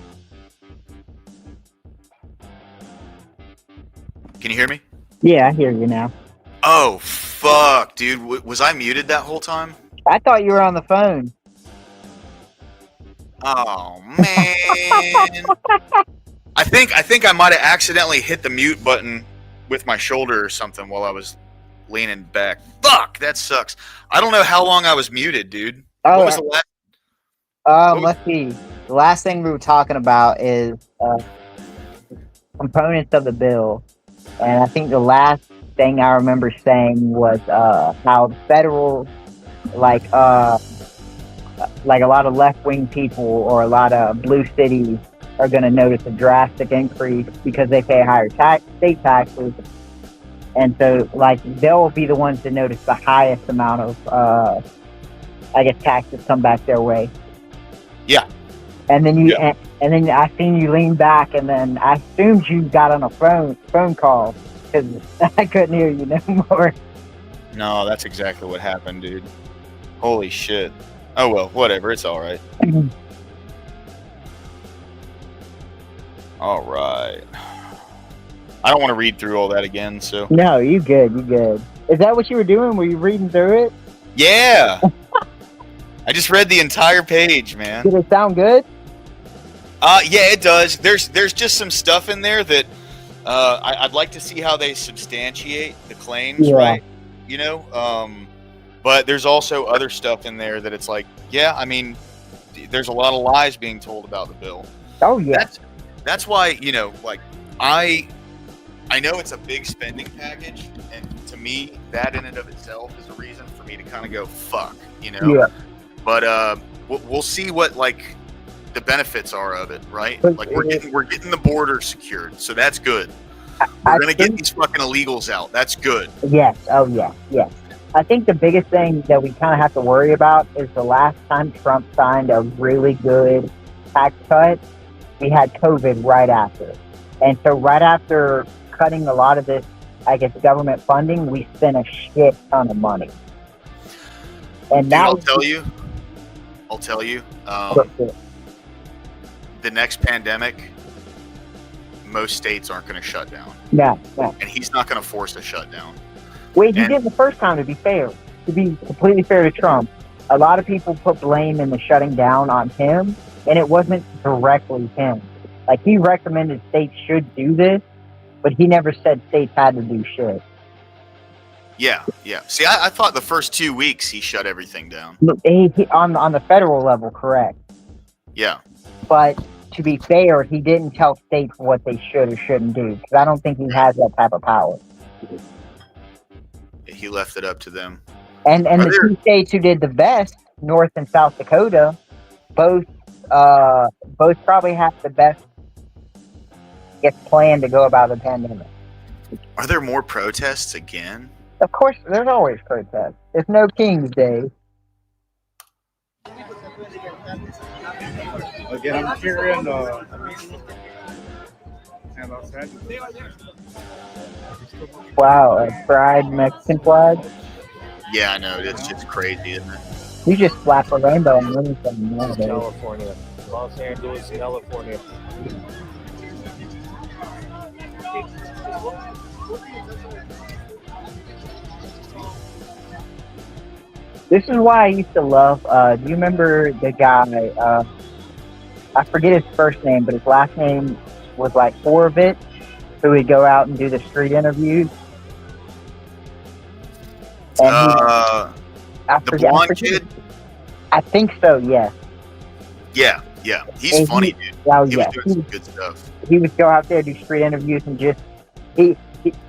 Can you hear me? Yeah, I hear you now. Oh fuck, dude. Was I muted that whole time? I thought you were on the phone. Oh man. I think I might have accidentally hit the mute button with my shoulder or something while I was leaning back. Fuck, that sucks. I don't know how long I was muted, dude. Oh, What was the last? let's see. The last thing we were talking about is components of the bill, and I think the last thing I remember saying was how the federal, like a lot of left-wing people or a lot of blue cities are going to notice a drastic increase because they pay higher state taxes, and so like they'll be the ones to notice the highest amount of taxes come back their way. Yeah. And then and then I seen you lean back, and then I assumed you got on a phone call because I couldn't hear you no more. No, that's exactly what happened, dude. Holy shit. Oh well, whatever. It's all right. All right. I don't want to read through all that again, so. No, you good. You good. Is that what you were doing? Were you reading through it? Yeah. I just read the entire page, man. Did it sound good? Yeah, it does. There's just some stuff in there that I'd like to see how they substantiate the claims, Yeah. right? You know, but there's also other stuff in there that it's like, yeah, I mean, there's a lot of lies being told about the bill. Oh yeah. That's why, you know, like I know it's a big spending package, and to me, that in and of itself is a reason for me to kind of go fuck, you know. Yeah. But we'll see what like the benefits are of it, right? But Like we're getting the border secured, so that's good. We're gonna get these fucking illegals out. That's good. Yes. Oh yeah. Yes. I think the biggest thing that we kind of have to worry about is the last time Trump signed a really good tax cut, we had COVID right after. And so right after cutting a lot of this, I guess, government funding, we spent a shit ton of money. And Dude, now I'll tell you, the next pandemic, most states aren't going to shut down, no. and he's not going to force a shutdown. Wait, he And- did the first time, to be fair. To be completely fair to Trump, a lot of people put blame in the shutting down on him, and it wasn't directly him. Like, he recommended states should do this, but he never said states had to do shit. Yeah. See, I thought the first 2 weeks he shut everything down. Look, he, on the federal level, correct. Yeah. But to be fair, he didn't tell states what they should or shouldn't do, because I don't think he has that type of power. He left it up to them. And Are the there- two states who did the best, North and South Dakota, both probably have the best, I guess, plan to go about the pandemic. Are there more protests again? Of course, there's always protests. It's no King's Day. Again, I'm here in Los Angeles. Wow, a fried Mexican flag? Yeah, I know. It's just crazy, isn't it? You just slap a rainbow on anything nowadays. California. Los Angeles, California. This is why I used to love. Do you remember the guy? I forget his first name, but his last name was like Horovitz, who would go out and do the street interviews. And The blonde kid? I think so. Yes. Yeah. He's And funny, dude. Oh He yeah. was doing some good stuff. He would go out there, do street interviews, and just he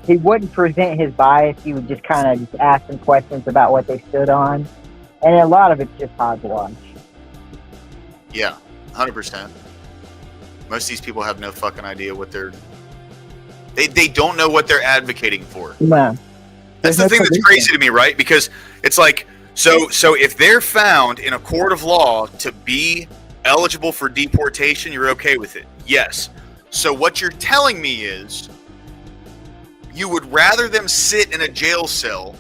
wouldn't present his bias. He would just kind of just ask them questions about what they stood on, and a lot of it's just hogwash. Yeah, 100%. Most of these people have no fucking idea what they don't know what they're advocating for. No. That's the thing that's crazy to me, right? Because it's like, so if they're found in a court of law to be eligible for deportation, you're okay with it. Yes. So what you're telling me is you would rather them sit in a jail cell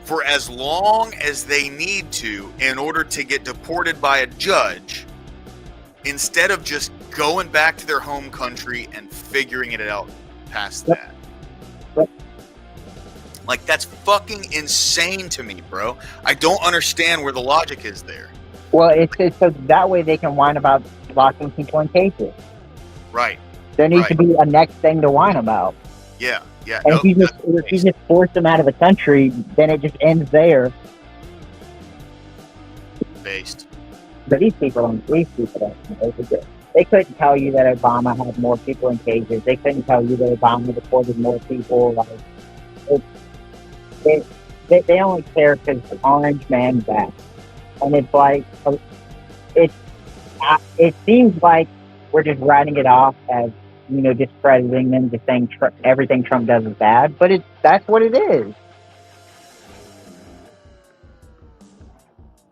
for as long as they need to in order to get deported by a judge instead of just going back to their home country and figuring it out past that. Like, that's fucking insane to me, bro. I don't understand where the logic is there. Well, it's so that way they can whine about locking people in cages. Right. There needs to be a next thing to whine about. Yeah. And if you just force them out of the country, then it just ends there. Based. But these people don't know. They couldn't tell you that Obama had more people in cages. They couldn't tell you that Obama deported more people. Like, they only care because the orange man's back. And it's like, it seems like we're just writing it off as, discrediting them, just saying everything Trump does is bad. But that's what it is.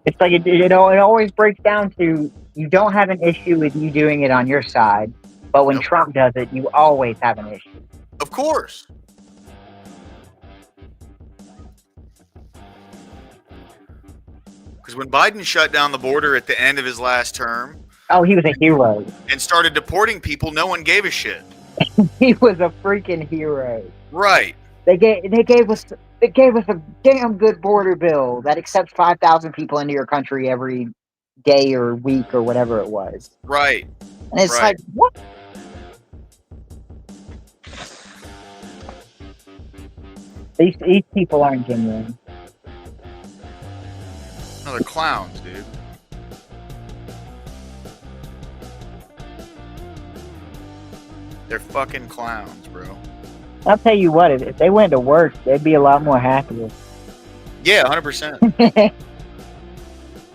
It's like it always breaks down to, you don't have an issue with you doing it on your side, but when Trump does it, you always have an issue. Of course. Because when Biden shut down the border at the end of his last term, oh, he was a hero. And started deporting people, no one gave a shit. He was a freaking hero. Right. They gave us a damn good border bill that accepts 5,000 people into your country every day or week or whatever it was. Right. And it's like, what? These people aren't genuine. No, they're clowns, dude. They're fucking clowns, bro. I'll tell you what, if they went to work, they'd be a lot more happier. Yeah, 100%.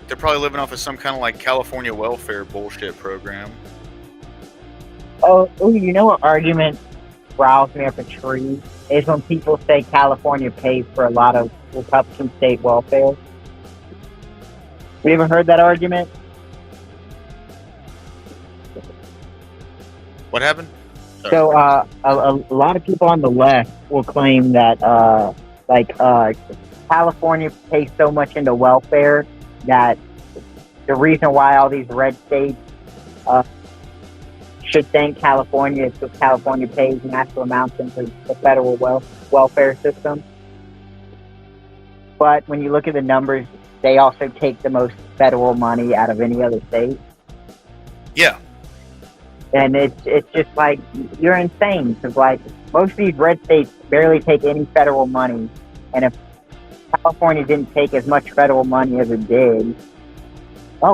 They're probably living off of some kind of like California welfare bullshit program. Oh, you know what argument riles me up a tree is when people say California pays for a lot of Republican state welfare. Have you ever heard that argument? What happened? So a lot of people on the left will claim that California pays so much into welfare that the reason why all these red states should thank California is because California pays massive amounts into the federal welfare system. But when you look at the numbers, they also take the most federal money out of any other state. Yeah. And it's just like, you're insane, because like most of these red states barely take any federal money, and if California didn't take as much federal money as it did,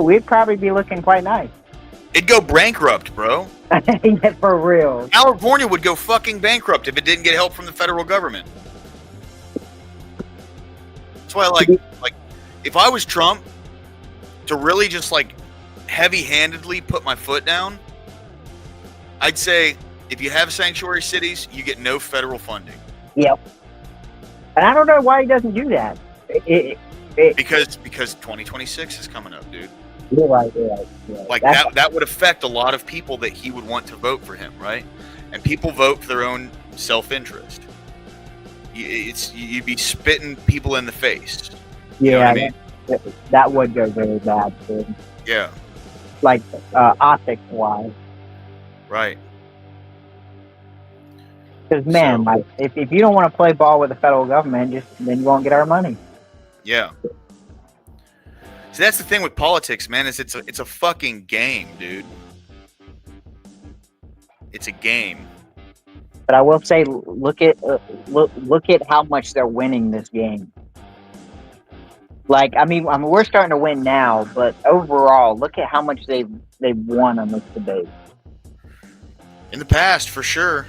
we'd probably be looking quite nice. It'd go bankrupt, bro. Yeah, for real. California would go fucking bankrupt if it didn't get help from the federal government. That's why, like, if I was Trump, to really just like heavy-handedly put my foot down, I'd say, if you have sanctuary cities, you get no federal funding. Yep. And I don't know why he doesn't do that. Because 2026 is coming up, dude. You're right. Like that would affect a lot of people that he would want to vote for him, right? And people vote for their own self-interest. You'd be spitting people in the face. You know what I mean? That would go very bad, dude. Yeah. like optics wise. Right. Because man, So- like if you don't want to play ball with the federal government, then you won't get our money. Yeah. See, that's the thing with politics, man. Is it's a fucking game, dude. It's a game. But I will say, look at how much they're winning this game. Like, I mean, we're starting to win now, but overall, look at how much they've won on this debate. In the past, for sure.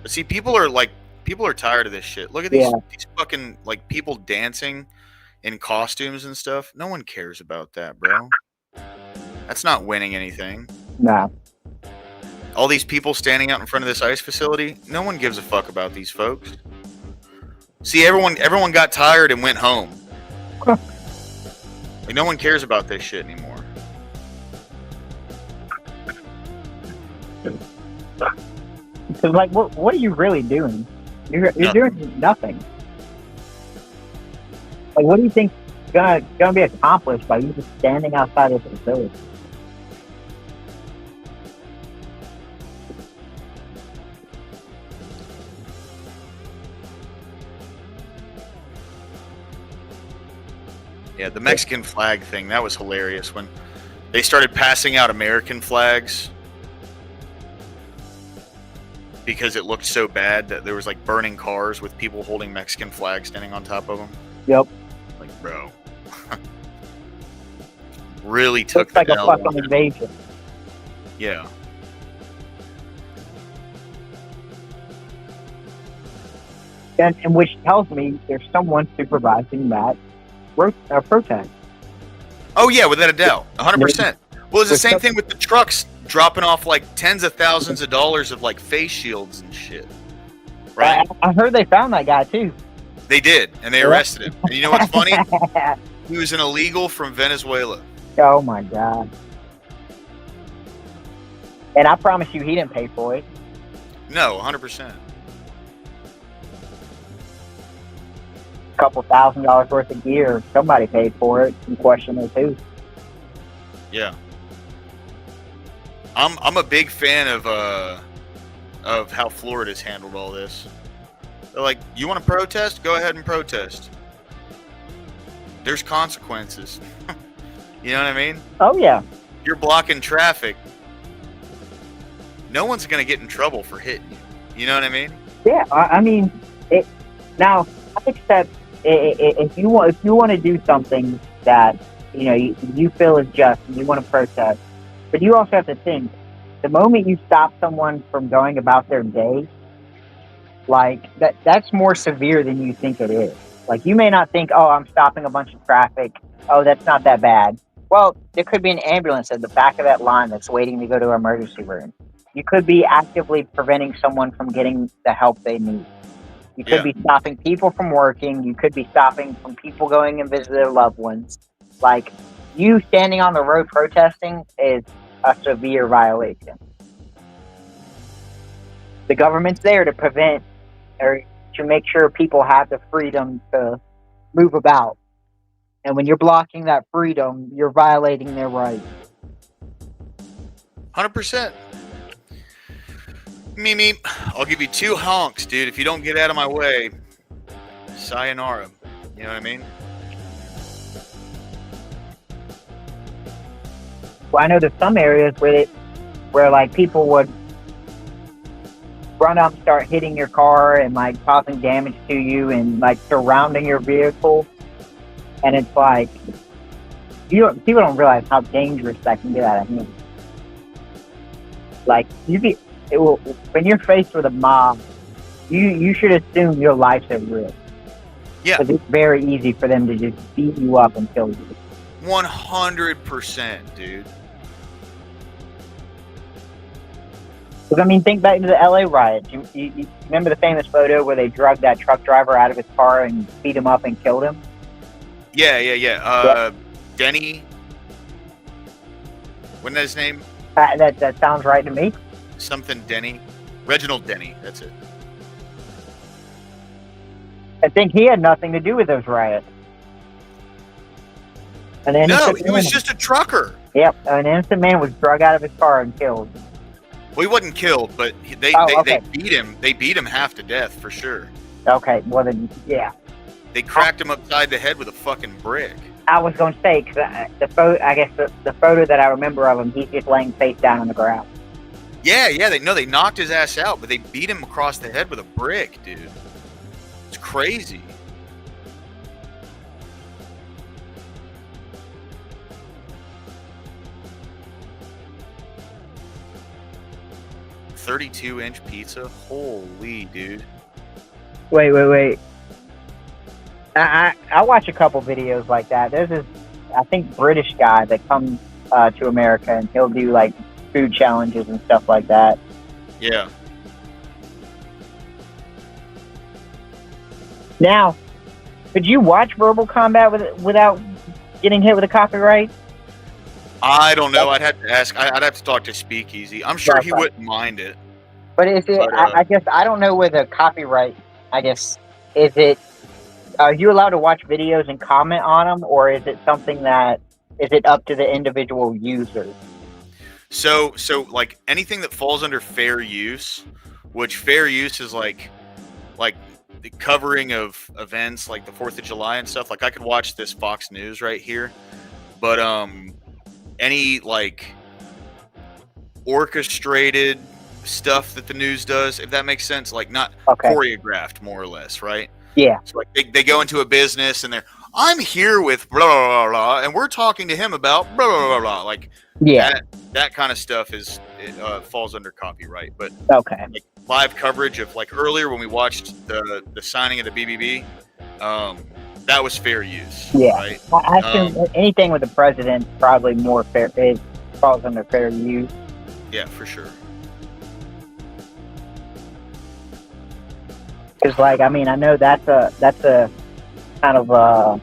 But see, people are tired of this shit. Look at these fucking like people dancing in costumes and stuff. No one cares about that, bro. That's not winning anything. Nah. All these people standing out in front of this ice facility, no one gives a fuck about these folks. See, everyone got tired and went home. Like, no one cares about this shit anymore. Because, like, what are you really doing? You're doing nothing. Like, what do you think is gonna be accomplished by you just standing outside of the facility? Yeah, the Mexican flag thing, that was hilarious when they started passing out American flags because it looked so bad that there was like burning cars with people holding Mexican flags standing on top of them. Yep. Like, bro. Really took Looks like the a L on fucking them. invasion. Yeah. And which tells me there's someone supervising that protest. Oh yeah, without a doubt. 100%. Well, it's the same thing with the trucks dropping off like tens of thousands of dollars of like face shields and shit. Right? I heard they found that guy too. They did, and they arrested him. And you know what's funny? He was an illegal from Venezuela. Oh my god. And I promise you, he didn't pay for it. No, 100%. Couple $1,000 worth of gear. Somebody paid for it. You question it too. Yeah. I'm a big fan of how Florida's handled all this. They're like, you want to protest? Go ahead and protest. There's consequences. You know what I mean? Oh yeah. You're blocking traffic. No one's gonna get in trouble for hitting you. You know what I mean? Yeah. I mean, it. Now, I accept if you want to do something that you feel is just, and you want to protest, but you also have to think the moment you stop someone from going about their day, like that's more severe than you think it is. Like, you may not think, oh, I'm stopping a bunch of traffic. Oh, that's not that bad. Well, there could be an ambulance at the back of that line that's waiting to go to an emergency room. You could be actively preventing someone from getting the help they need. You could be stopping people from working. You could be stopping from people going and visit their loved ones. Like, you standing on the road protesting is a severe violation. The government's there to prevent or to make sure people have the freedom to move about. And when you're blocking that freedom, you're violating their rights. 100%. Mimi, I'll give you 2 honks, dude. If you don't get out of my way, sayonara. You know what I mean? Well, I know there's some areas where like people would run up and start hitting your car and like causing damage to you and like surrounding your vehicle. And it's like, people don't realize how dangerous that can get out of hand. Like, when you're faced with a mob, you should assume your life's at risk. Yeah. Because it's very easy for them to just beat you up and kill you. 100%, dude. Because, I mean, think back to the LA riots. You remember the famous photo where they drugged that truck driver out of his car and beat him up and killed him? Yeah. Denny. Wasn't that his name? That sounds right to me. Something Denny. Reginald Denny. That's it. I think he had nothing to do with those riots. And then No, he was just a trucker. Yep, an innocent man was drug out of his car and killed. Well, he wasn't killed, but they Okay. beat him. They beat him half to death for sure. Okay, well then, yeah. They cracked him upside the head with a fucking brick. I was going to say, because the photo, I guess the photo that I remember of him, he's just laying face down on the ground. Yeah, they knocked his ass out, but they beat him across the head with a brick, dude. It's crazy. $32-inch pizza? Holy dude. Wait. I watch a couple videos like that. There's this, I think, British guy that comes to America, and he'll do like food challenges and stuff like that. Yeah. Now, could you watch Verbal Combat without getting hit with a copyright? I don't know. I'd have to ask. I'd have to talk to Speakeasy. I'm sure he wouldn't mind it. But is it? But, I guess I don't know with a copyright. I guess is it? Are you allowed to watch videos and comment on them, or is it something that is it up to the individual user? So like anything that falls under fair use, which fair use is like the covering of events like the 4th of July and stuff. Like I could watch this Fox News right here, but any like orchestrated stuff that the news does, if that makes sense, like not choreographed, more or less, right? Yeah. So like they go into a business and I'm here with blah blah blah blah, and we're talking to him about blah blah blah blah. Like that kind of stuff falls under copyright. But okay, like live coverage of like earlier when we watched the signing of the BBB, that was fair use. Yeah, right? I assume anything with the president probably more fair. It falls under fair use. Yeah, for sure. Because, like, I mean, I know that's a kind of a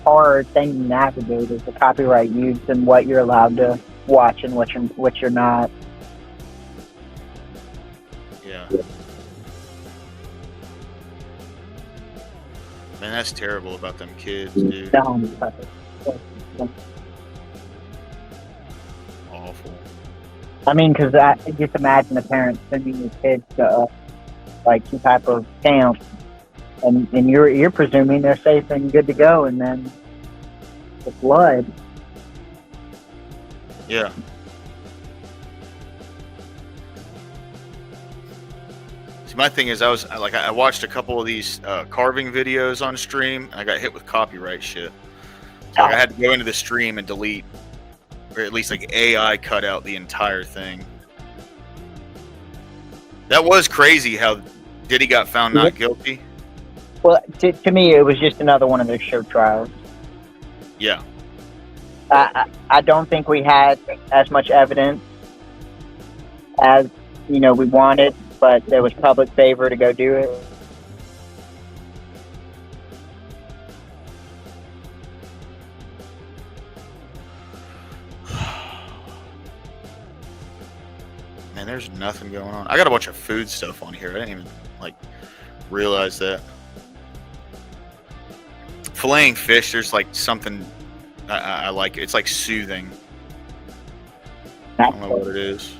hard thing to navigate is the copyright use and what you're allowed to watch and what you're not. Yeah. Man, that's terrible about them kids, dude. Awful. I mean, because I just imagine the parents sending their kids to like some type of camp, and you're presuming they're safe and good to go, and then the flood. Yeah. See, my thing is, I watched a couple of these carving videos on stream, and I got hit with copyright shit. So like, I had to go into the stream and delete, or at least like AI cut out the entire thing. That was crazy how Diddy got found not guilty. Well, to me, it was just another one of those show trials. Yeah. I don't think we had as much evidence as we wanted, but there was public favor to go do it. Man, there's nothing going on. I got a bunch of food stuff on here. I didn't even realize that. Filleting fish, there's like something I like. It's like soothing. I don't know what it is.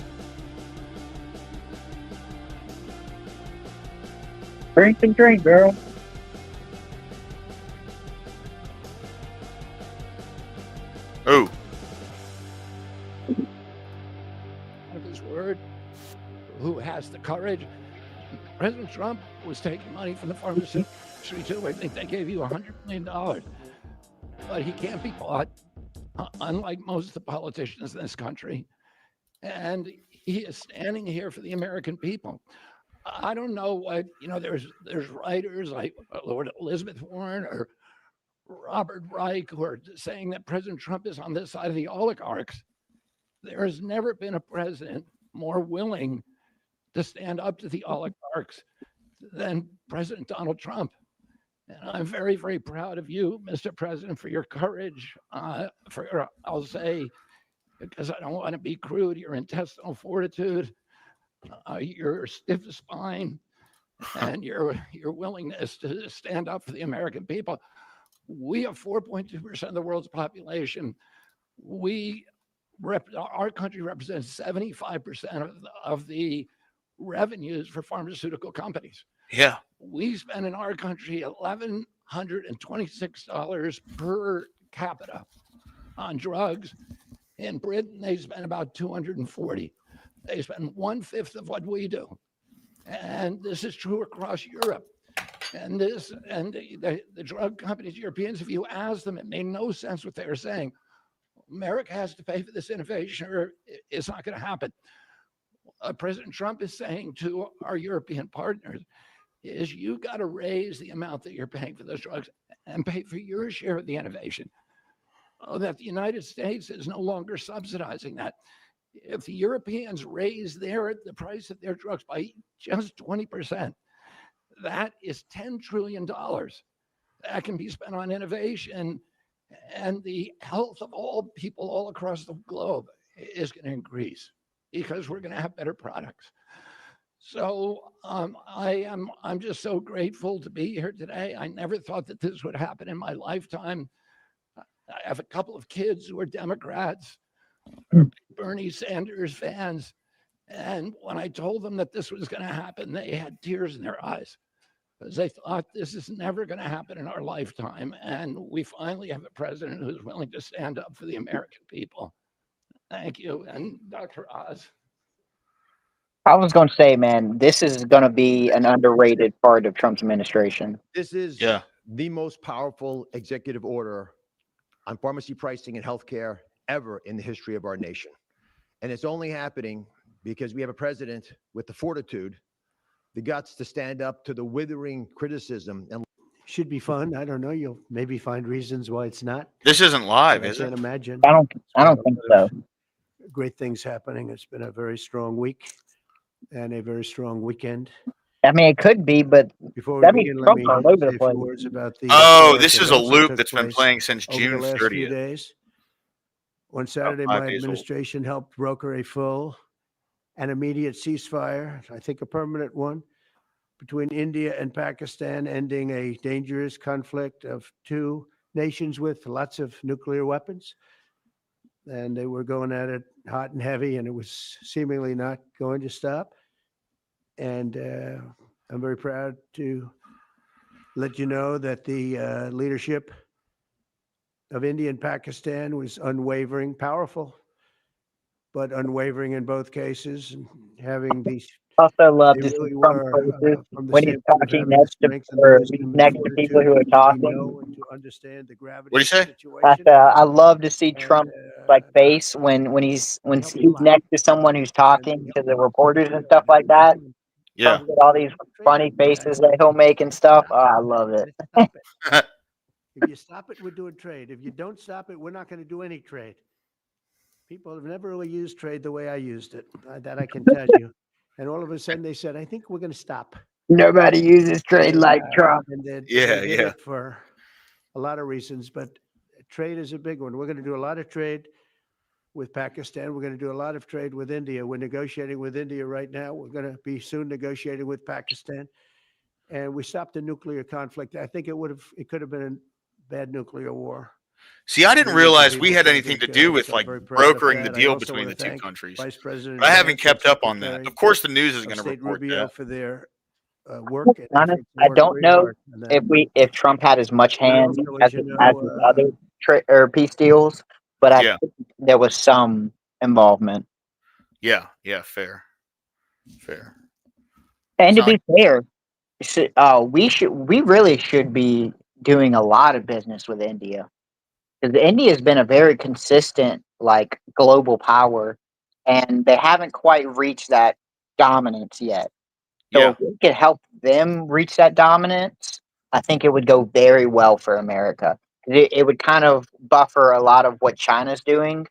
Drink and drink, girl. Oh. Of his word, who has the courage. President Trump was taking money from the pharmaceutical industry too. I think they gave you $100 million, but he can't be bought, unlike most of the politicians in this country. And he is standing here for the American people. I don't know what, there's writers like Lord Elizabeth Warren or Robert Reich who are saying that President Trump is on this side of the oligarchs. There has never been a president more willing to stand up to the oligarchs than President Donald Trump. And I'm very, very proud of you, Mr. President, for your courage, I'll say, because I don't want to be crude, your intestinal fortitude, your stiff spine, and your willingness to stand up for the American people. We have 4.2% of the world's population. We our country represents 75% of the revenues for pharmaceutical companies. Yeah. We spend in our country $1,126 per capita on drugs. In Britain, they spend about 240. They spend 1/5 of what we do. And this is true across Europe. And the drug companies, Europeans, if you ask them, it made no sense what they were saying. America has to pay for this innovation or it's not going to happen. President Trump is saying to our European partners is you got to raise the amount that you're paying for those drugs and pay for your share of the innovation. That the United States is no longer subsidizing that. If the Europeans raise the price of their drugs by just 20%, that is $10 trillion that can be spent on innovation, and the health of all people all across the globe is going to increase because we're going to have better products. So I'm just so grateful to be here today. I never thought that this would happen in my lifetime. I have a couple of kids who are Democrats, Bernie Sanders fans. And when I told them that this was going to happen, they had tears in their eyes because they thought this is never going to happen in our lifetime. And we finally have a president who's willing to stand up for the American people. Thank you. And Dr. Oz. I was going to say, man, this is going to be an underrated part of Trump's administration. This is the most powerful executive order on pharmacy pricing and healthcare ever in the history of our nation. And it's only happening because we have a president with the fortitude, the guts to stand up to the withering criticism. And Should be fun. I don't know. You'll maybe find reasons why it's not. This isn't live, I is can't it? imagine. I don't think so. Great things happening. It's been a very strong week and a very strong weekend. I mean, it could be, but Before we that'd be begin, let Trump me all over say the a few place. words about the Oh, historic this is a events that loop took that's been place playing since over June the last few 30th. days. On Saturday, 5 my days old. administration helped broker a full and immediate ceasefire, I think a permanent one, between India and Pakistan, ending a dangerous conflict of two nations with lots of nuclear weapons. And they were going at it hot and heavy, and it was seemingly not going to stop. And I'm very proud to let you know that the leadership of India and Pakistan was unwavering, powerful, but unwavering in both cases, and having these. Also love They to see really Trump were places from the when he's standpoint of talking having the next to, strength and the or wisdom and next to people who are fortitude to talking. know and to understand the gravity What'd you of the say? situation. I love to see And, Trump like face when he's next to someone who's talking to the reporters and stuff like that. Yeah. Trump with all these funny faces that he'll make and stuff. Oh, I love it. Stop it. If you stop it, we're doing trade. If you don't stop it, we're not going to do any trade. People have never really used trade the way I used it. That I can tell you. And all of a sudden they said, I think we're going to stop. Nobody uses trade like Trump. And then Yeah, they did yeah. it for a lot of reasons, but trade is a big one. We're going to do a lot of trade with Pakistan. We're going to do a lot of trade with India. We're negotiating with India right now. We're going to be soon negotiating with Pakistan. And we stopped the nuclear conflict. I think it could have been a bad nuclear war. See, I didn't Millions of realize we people had killed. anything to So do with I'm like very proud of brokering the that. I deal also between want the to two thank countries. Vice President But I haven't Vance, kept our up on that. Secretary Of course, the news is of going to State report Rubio that. for their work. And Honest, efforts. I Worked don't very know hard on that. if Trump had as much And hand also, as as you as know, with other peace deals, but I Yeah. think there was some involvement. Yeah. Yeah. Fair. And It's to not be fair, we really should be doing a lot of business with India, because India has been a very consistent like global power, and they haven't quite reached that dominance yet. So Yeah. if we could help them reach that dominance, I think it would go very well for America. It would kind of buffer a lot of what China's doing.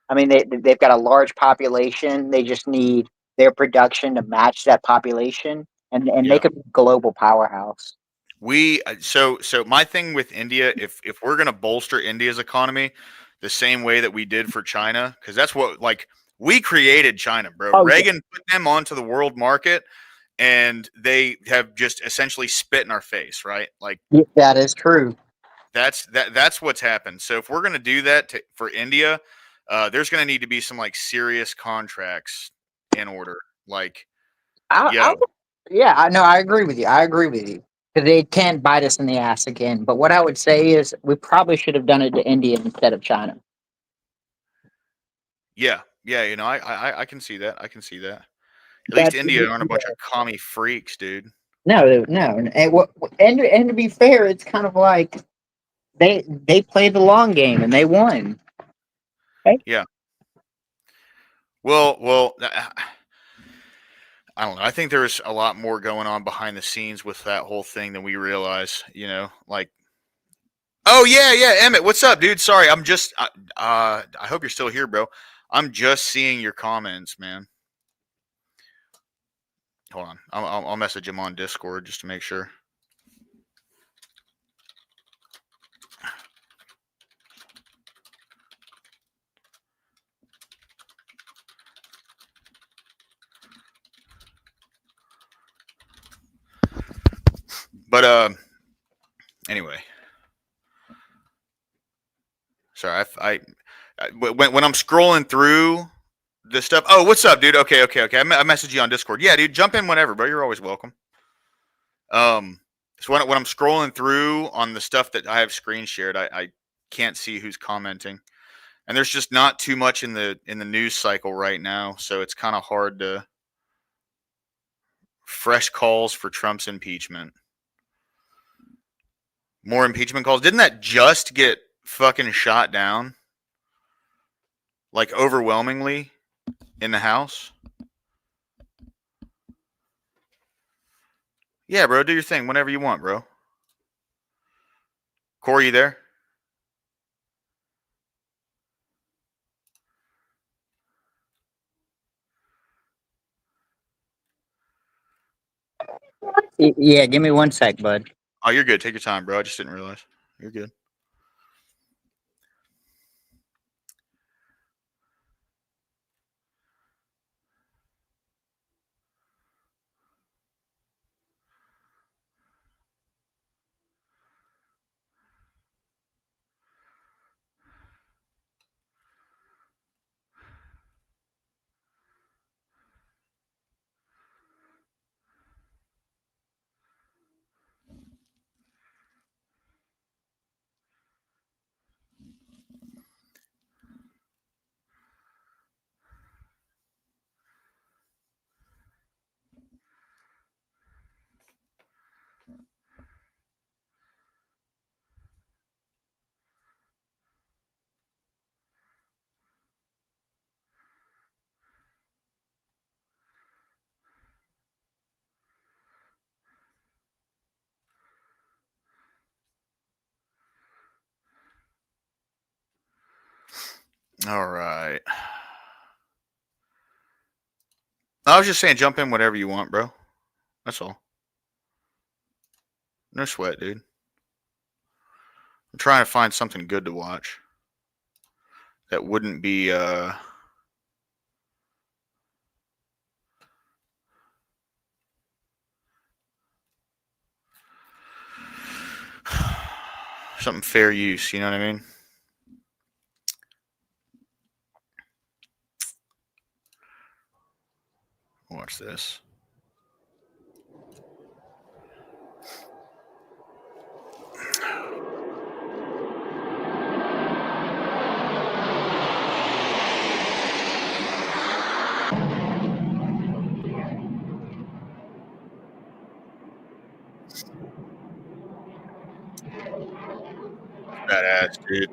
I mean, they've got a large population. They just need their production to match that population and Yeah. make a global powerhouse. So my thing with India, if we're going to bolster India's economy the same way that we did for China, because that's what, like, we created China, bro. Oh, yeah. Reagan put them onto the world market, and they have just essentially spit in our face, right? Like, Yeah, that is true. that's what's happened. So if we're going to do that for India, there's going to need to be some like serious contracts in order. Like, I, yeah, I know. I agree with you. I agree with you. 'Cause they can bite us in the ass again. But what I would say is we probably should have done it to India instead of China. yeah, you know, I can see that. I can see that. At least That's India aren't a bunch of commie freaks, dude. no, no. And to be fair, it's kind of like they played the long game and they won. Yeah. Well, I don't know. I think there's a lot more going on behind the scenes with that whole thing than we realize. You know, like, oh yeah, Emmett, what's up, dude? Sorry, I'm just. I hope you're still here, bro. I'm just seeing your comments, man. Hold on, I'll message him on Discord just to make sure. But anyway, sorry. When I'm scrolling through the stuff. Oh, what's up, dude? Okay. I messaged you on Discord. Yeah, dude, jump in whenever, bro. You're always welcome. So when I'm scrolling through on the stuff that I have screen shared, I can't see who's commenting, and there's just not too much in the news cycle right now, so it's kind of hard to fresh calls for Trump's impeachment. More impeachment calls. Didn't that just get fucking shot down? Like overwhelmingly in the House? Yeah, bro, do your thing whenever you want, bro. Corey, you there? Yeah, give me 1 sec, bud. Oh, you're good. Take your time, bro. I just didn't realize. You're good. All right. I was just saying, jump in whatever you want, bro. That's all. No sweat, dude. I'm trying to find something good to watch that wouldn't be something fair use, you know what I mean? Watch this. Badass, dude.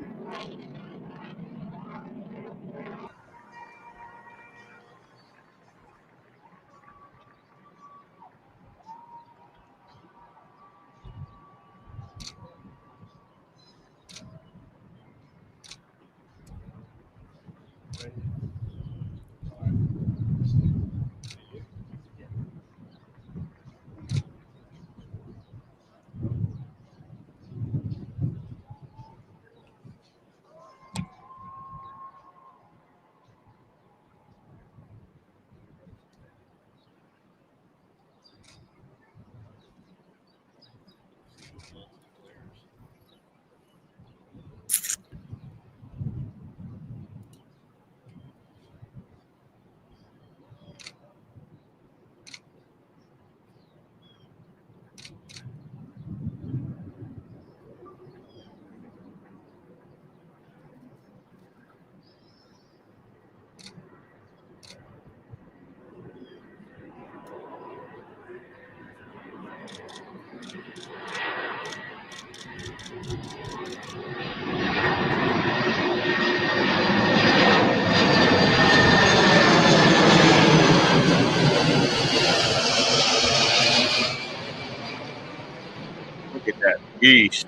Jeez.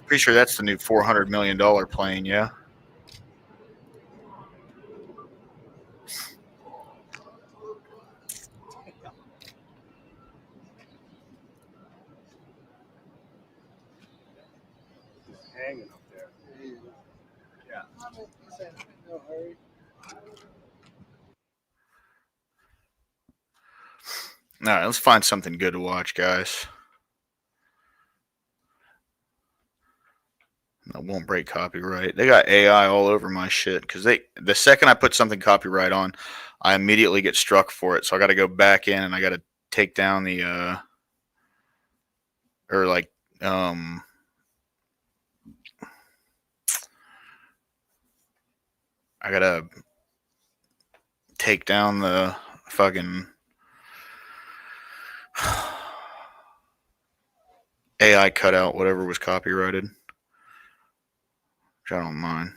Pretty sure that's the new $400 million plane, yeah? Hanging up there. Yeah. No hurry. All right, let's find something good to watch, guys. That won't break copyright. They got AI all over my shit because the second I put something copyright on, I immediately get struck for it. So I got to go back in and I got to take down the I gotta take down the fucking AI cutout, whatever was copyrighted. Which I don't mind.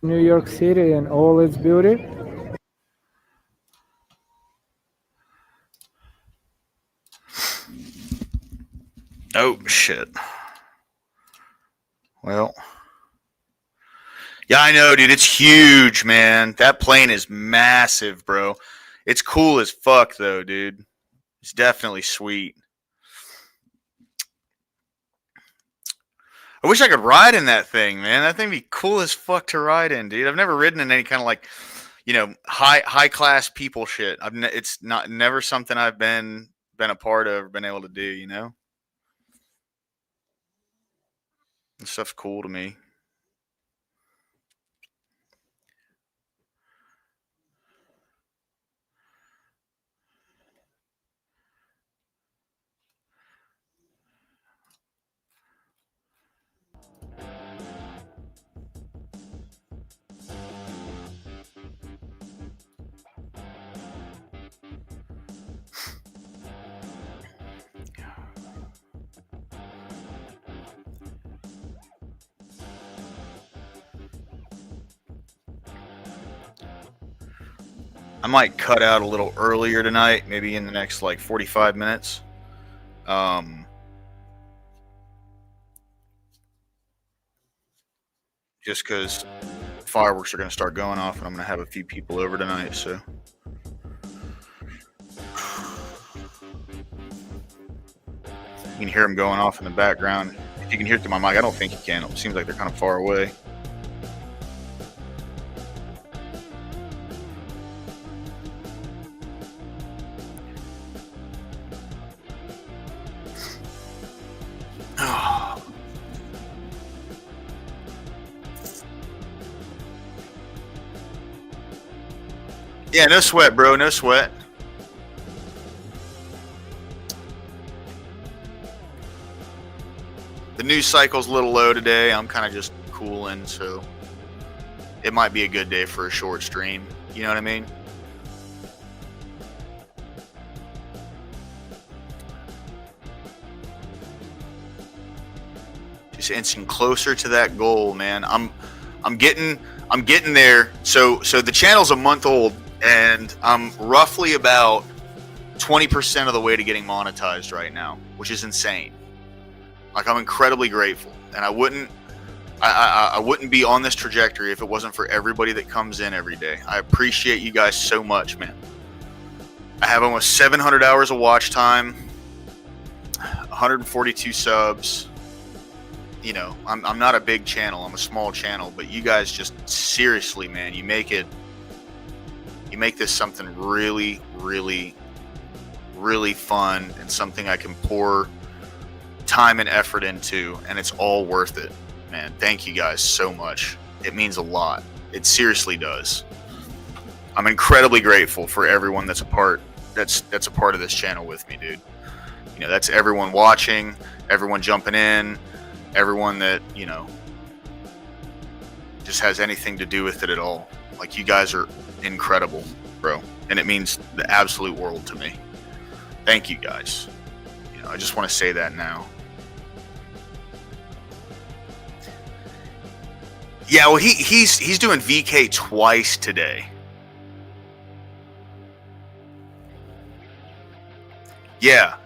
New York City and all its beauty. Oh, shit. Well. Yeah, I know, dude. It's huge, man. That plane is massive, bro. It's cool as fuck, though, dude. It's definitely sweet. I wish I could ride in that thing, man. That thing would be cool as fuck to ride in, dude. I've never ridden in any kind of like, high class people shit. It's never something I've been a part of or been able to do, you know? This stuff's cool to me. I might cut out a little earlier tonight, maybe in the next like 45 minutes. Just because fireworks are going to start going off and I'm going to have a few people over tonight, so. You can hear them going off in the background. If you can hear it through my mic, I don't think you can. It seems like they're kind of far away. Yeah, no sweat, bro. No sweat. The news cycle's a little low today. I'm kind of just cooling, so it might be a good day for a short stream. You know what I mean? Just inching closer to that goal, man. I'm getting there. So the channel's a month old, and I'm roughly about 20% of the way to getting monetized right now, which is insane. Like, I'm incredibly grateful, and I wouldn't be on this trajectory if it wasn't for everybody that comes in every day. I appreciate you guys so much, man. I have almost 700 hours of watch time, 142 subs. You know, I'm not a big channel. I'm a small channel, but you guys just seriously, man, you make this something really, really, really fun and something I can pour time and effort into, and it's all worth it, man. Thank you guys so much. It means a lot. It seriously does. I'm incredibly grateful for everyone that's a part of this channel with me, dude. You know, that's everyone watching, everyone jumping in, everyone that, you know, just has anything to do with it at all. Like, you guys are incredible, bro. And it means the absolute world to me. Thank you guys. You know, I just want to say that now. Yeah, well, he's doing VK twice today. Yeah.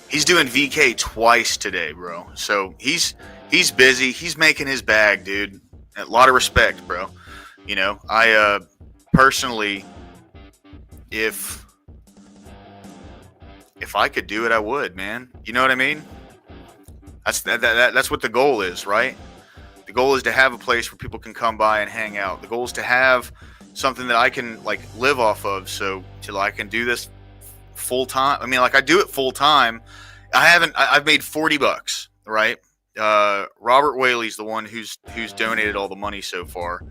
He's doing VK twice today, bro. So he's busy. He's making his bag, dude. A lot of respect, bro. You know, I personally, if I could do it, I would, man. You know what I mean? That's what the goal is, right? The goal is to have a place where people can come by and hang out. The goal is to have something that I can like live off of, so till I can do this full time. I mean, like, I do it full time. I've made $40, right? Robert Whaley's the one who's donated all the money so far,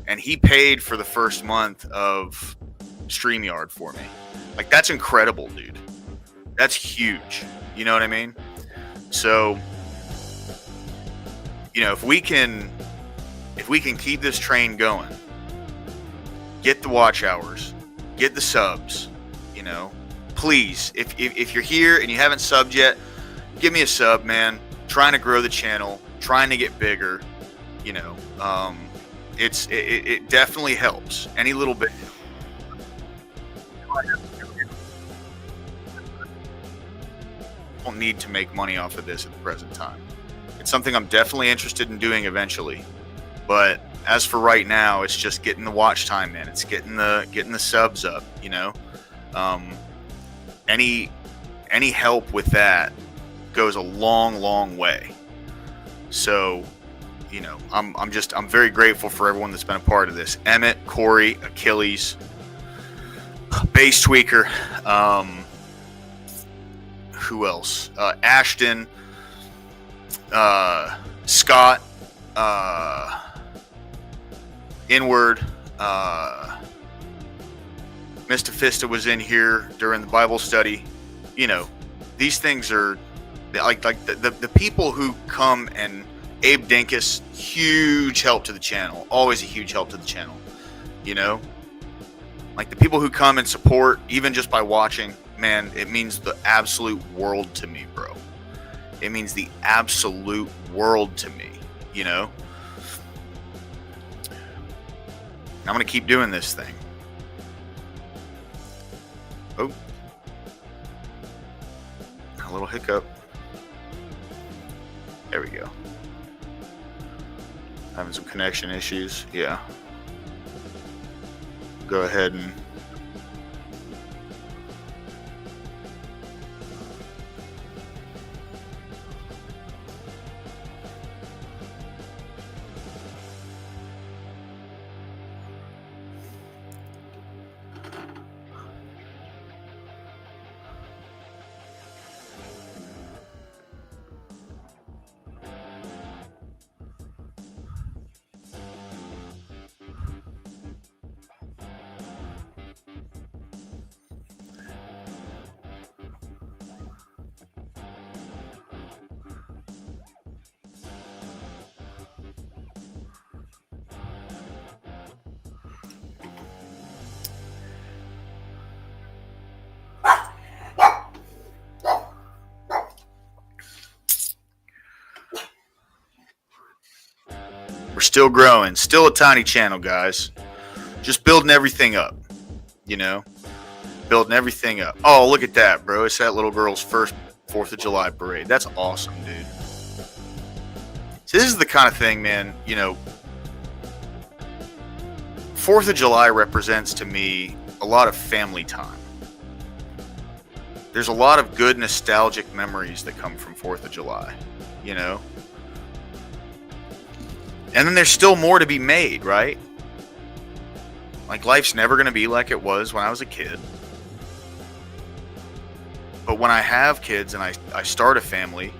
and he paid for the first month of StreamYard for me. Like, that's incredible, dude. That's huge. You know what I mean? So, you know, if we can keep this train going, get the watch hours, get the subs, you know, please, if you're here and you haven't subbed yet, give me a sub, man. Trying to grow the channel, trying to get bigger, you know, it definitely helps. Any little bit. Don't need to make money off of this at the present time. It's something I'm definitely interested in doing eventually, but as for right now, it's just getting the watch time, man. It's getting the subs up, you know. Any help with that goes a long way. So, you know, I'm very grateful for everyone that's been a part of this. Emmett, Corey, Achilles, Bass Tweaker, who else? Ashton, Scott, Inward, Mr. Fista was in here during the Bible study. You know, these things are like the people who come, and Abe Dinkus, huge help to the channel, always a huge help to the channel. You know, like the people who come and support, even just by watching, man, it means the absolute world to me, bro. It means the absolute world to me, you know? I'm going to keep doing this thing. Oh. A little hiccup. There we go. Having some connection issues. Yeah. Go ahead and still growing, still a tiny channel, guys. Just building everything up, you know, building everything up. Oh, look at that, bro. It's that little girl's first 4th of July parade. That's awesome, dude. So this is the kind of thing, man, you know, 4th of July represents to me a lot of family time. There's a lot of good nostalgic memories that come from 4th of July, you know. And then there's still more to be made, right? Like, life's never going to be like it was when I was a kid. But when I have kids and I start a family,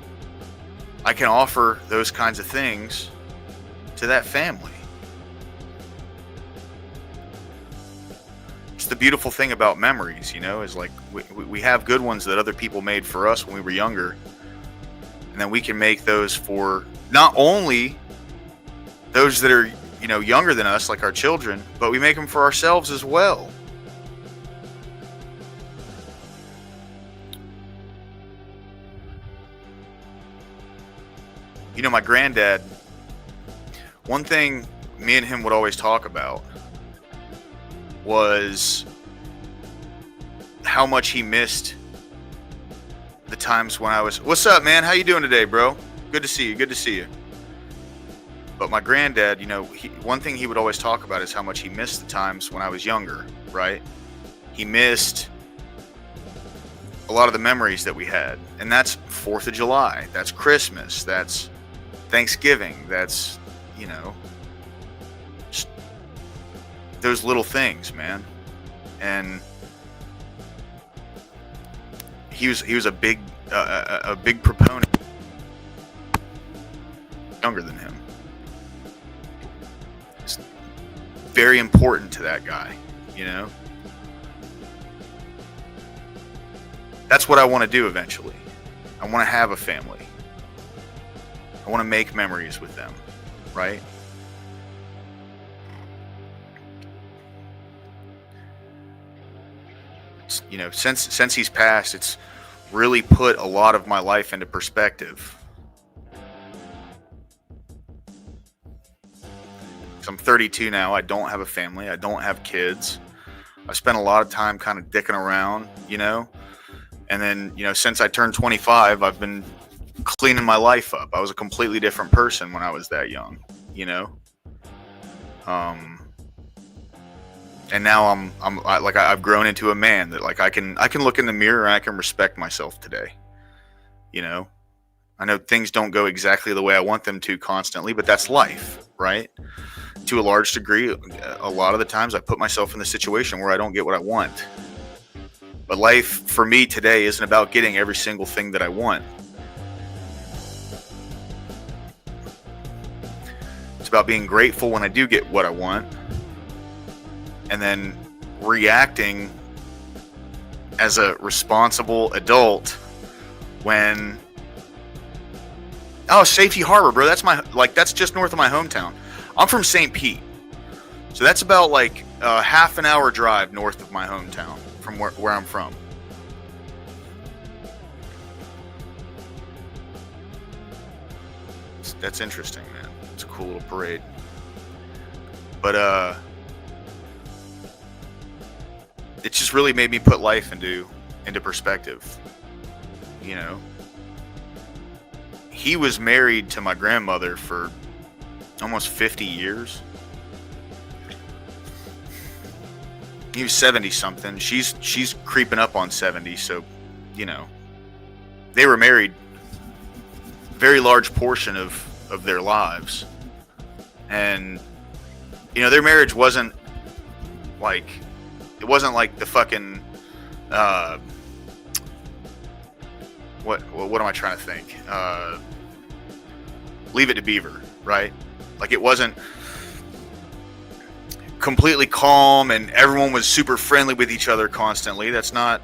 I can offer those kinds of things to that family. beautiful thing about memories, you know, is like we have good ones that other people made for us when we were younger, and then we can make those for not only those that are, you know, younger than us, like our children, but we make them for ourselves as well. You know, my granddad, one thing me and him would always talk about was how much he missed the times when I was, what's up, man? How you doing today, bro? Good to see you. Good to see you. But my granddad, you know, one thing he would always talk about is how much he missed the times when I was younger, right? He missed a lot of the memories that we had. And that's 4th of July. That's Christmas. That's Thanksgiving. That's, you know, just those little things, man. And he was a big proponent. Younger than him. It's very important to that guy, you know. That's what I want to do eventually. I want to have a family. I want to make memories with them, right? You know, since he's passed, it's really put a lot of my life into perspective. So I'm 32 now. I don't have a family. I don't have kids. I've spent a lot of time kind of dicking around, you know. And then, you know, since I turned 25, I've been cleaning my life up. I was a completely different person when I was that young, you know. And now I've grown into a man that like I can look in the mirror and I can respect myself today. You know, I know things don't go exactly the way I want them to constantly, but that's life, right? To a large degree, a lot of the times I put myself in the situation where I don't get what I want. But life for me today isn't about getting every single thing that I want. It's about being grateful when I do get what I want, and then reacting as a responsible adult when, oh, Safety Harbor, bro, that's just north of my hometown. I'm from St. Pete, so that's about like a half an hour drive north of my hometown from where I'm from. That's interesting, man. It's a cool little parade. But it just really made me put life into perspective. You know, he was married to my grandmother for almost 50 years. He was 70 something. She's creeping up on 70, so, you know, they were married a very large portion of their lives. And, you know, their marriage wasn't like, it wasn't like the fucking, what am I trying to think? Leave It to Beaver, right? Like, it wasn't completely calm and everyone was super friendly with each other constantly. That's not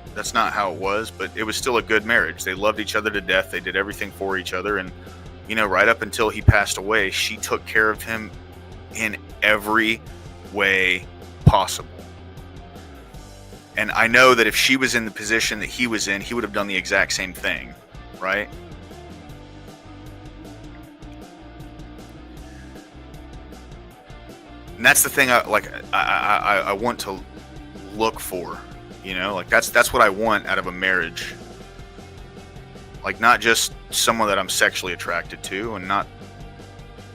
how it was, but it was still a good marriage. They loved each other to death. They did everything for each other. And, you know, right up until he passed away, she took care of him in every way possible. And I know that if she was in the position that he was in, he would have done the exact same thing, right? And that's the thing I want to look for, you know, like that's what I want out of a marriage. Like, not just someone that I'm sexually attracted to, and not,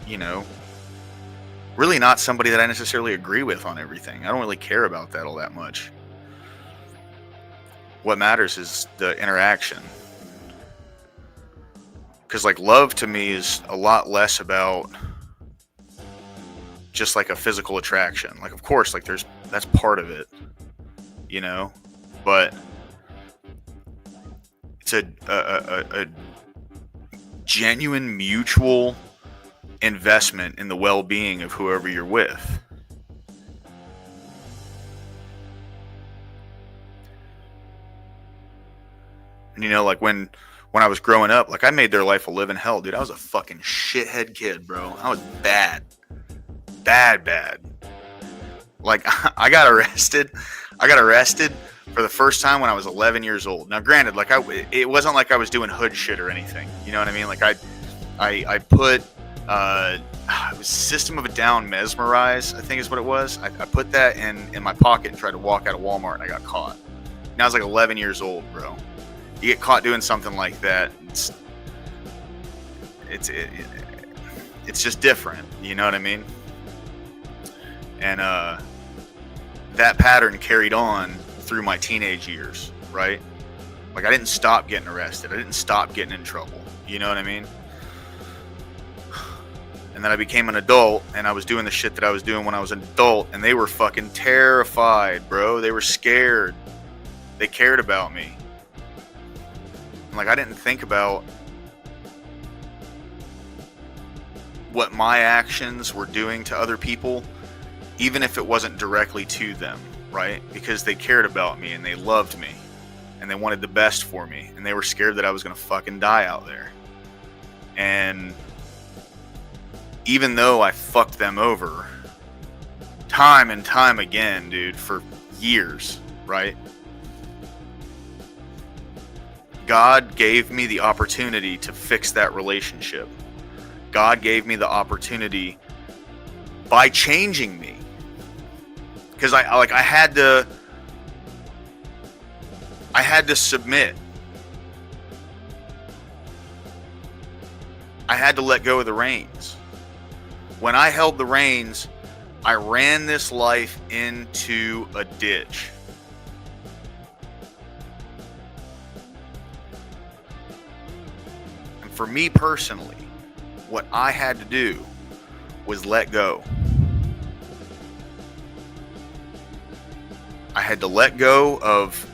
you know, really not somebody that I necessarily agree with on everything. I don't really care about that all that much. What matters is the interaction. Because, like, love to me is a lot less about just like a physical attraction. Like, of course, like that's part of it, you know, but it's a genuine mutual investment in the well-being of whoever you're with. And, you know, like when I was growing up, like I made their life a living hell, dude. I was a fucking shithead kid, bro. I was bad. Bad. Like I got arrested for the first time when I was 11 years old. Now, granted, like it wasn't like I was doing hood shit or anything. You know what I mean? Like I put it was System of a Down Mesmerize, I think is what it was. I put that in my pocket and tried to walk out of Walmart, and I got caught. And I was like 11 years old, bro. You get caught doing something like that, it's just different. You know what I mean? And that pattern carried on through my teenage years, right? Like I didn't stop getting arrested. I didn't stop getting in trouble. You know what I mean? And then I became an adult, and I was doing the shit that I was doing when I was an adult, and they were fucking terrified, bro. They were scared. They cared about me. And like I didn't think about what my actions were doing to other people, even if it wasn't directly to them, right? Because they cared about me, and they loved me, and they wanted the best for me, and they were scared that I was gonna fucking die out there. And even though I fucked them over time and time again, dude, for years, right? God gave me the opportunity to fix that relationship. God gave me the opportunity by changing me. Because I had to submit. I had to let go of the reins. When I held the reins, I ran this life into a ditch. And for me personally, what I had to do was let go. I had to let go of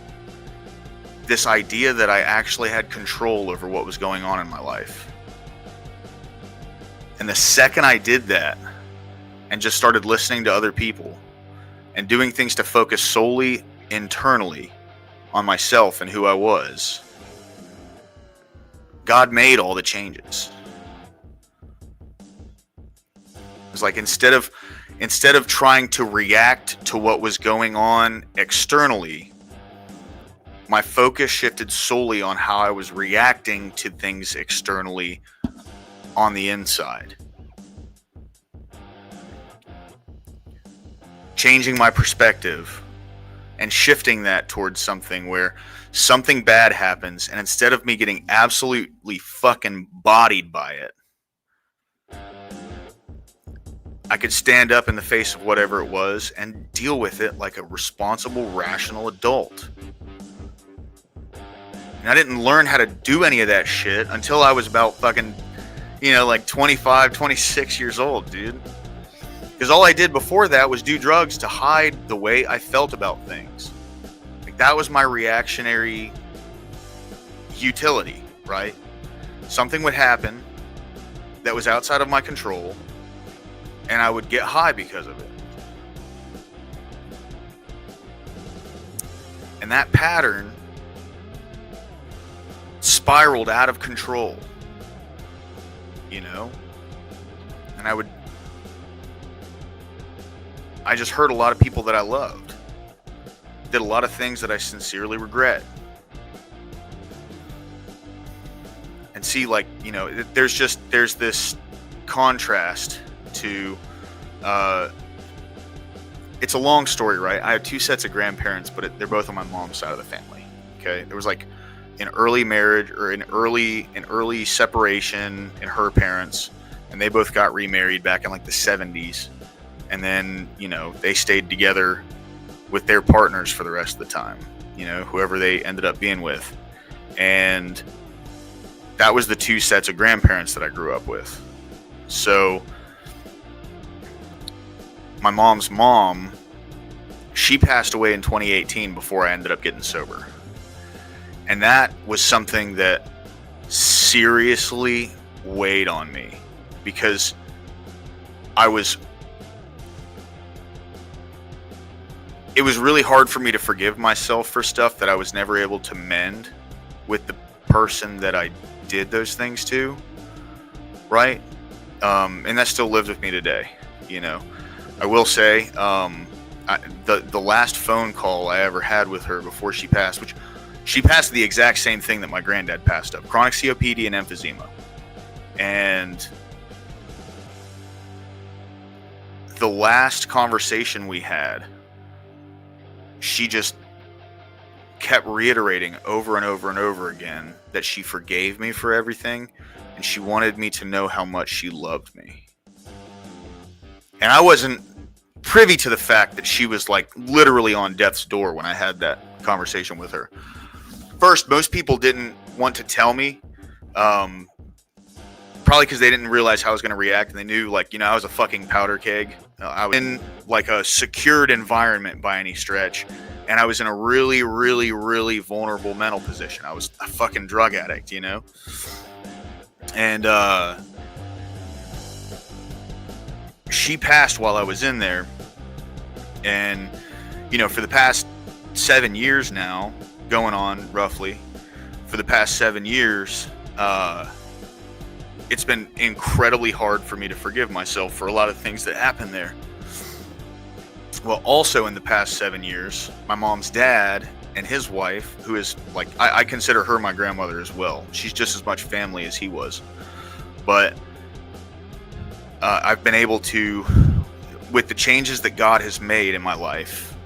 this idea that I actually had control over what was going on in my life. And the second I did that and just started listening to other people and doing things to focus solely internally on myself and who I was, God made all the changes. It was like instead of trying to react to what was going on externally, my focus shifted solely on how I was reacting to things externally on the inside. Changing my perspective and shifting that towards something where something bad happens, and instead of me getting absolutely fucking bodied by it, I could stand up in the face of whatever it was and deal with it like a responsible, rational adult. And I didn't learn how to do any of that shit until I was about fucking, like 25, 26 years old, dude. Because all I did before that was do drugs to hide the way I felt about things. Like that was my reactionary utility, right? Something would happen that was outside of my control, and I would get high because of it. And that pattern spiraled out of control, and I just hurt a lot of people that I loved. Did a lot of things that I sincerely regret. And see, there's this contrast to, it's a long story, right? I have two sets of grandparents, but they're both on my mom's side of the family. Okay. There was like an early marriage or an early separation in her parents, and they both got remarried back in like the 70s. And then, they stayed together with their partners for the rest of the time, whoever they ended up being with. And that was the two sets of grandparents that I grew up with. So my mom's mom, she passed away in 2018 before I ended up getting sober. And that was something that seriously weighed on me, because it was really hard for me to forgive myself for stuff that I was never able to mend with the person that I did those things to, right? And that still lives with me today. You know, I will say, the last phone call I ever had with her before she passed, which she passed the exact same thing that my granddad passed of, chronic COPD and emphysema. And the last conversation we had, she just kept reiterating over and over and over again that she forgave me for everything, and she wanted me to know how much she loved me. And I wasn't privy to the fact that she was like literally on death's door when I had that conversation with her. First, most people didn't want to tell me, probably because they didn't realize how I was going to react, and they knew, like, you know, I was a fucking powder keg. I was in like a secured environment by any stretch, and I was in a really, really, really vulnerable mental position. I was a fucking drug addict, you know? And she passed while I was in there, and, you know, for the past 7 years now, going on roughly, for the past 7 years, it's been incredibly hard for me to forgive myself for a lot of things that happened there. Well, also in the past 7 years, my mom's dad and his wife, who is like, I consider her my grandmother as well. She's just as much family as he was. But I've been able to, with the changes that God has made in my life,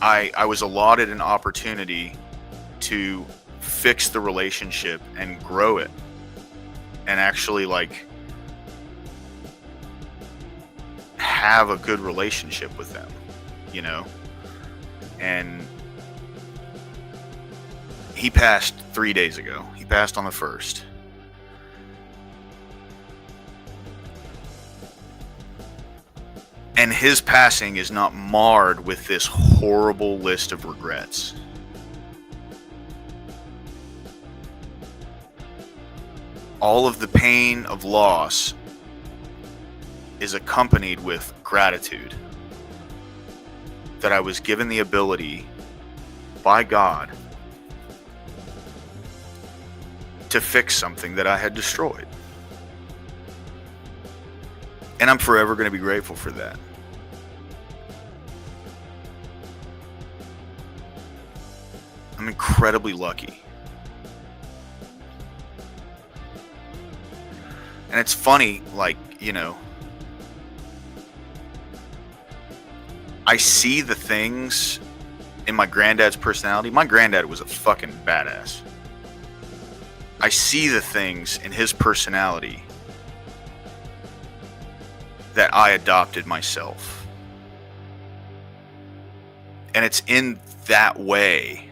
I was allotted an opportunity to fix the relationship and grow it, and actually like have a good relationship with them, you know. And he passed 3 days ago. He passed on the 1st. And his passing is not marred with this horrible list of regrets. All of the pain of loss is accompanied with gratitude that I was given the ability by God to fix something that I had destroyed. And I'm forever going to be grateful for that. I'm incredibly lucky. And it's funny, like, you know, I see the things in my granddad's personality. My granddad was a fucking badass. I see the things in his personality that I adopted myself. And it's in that way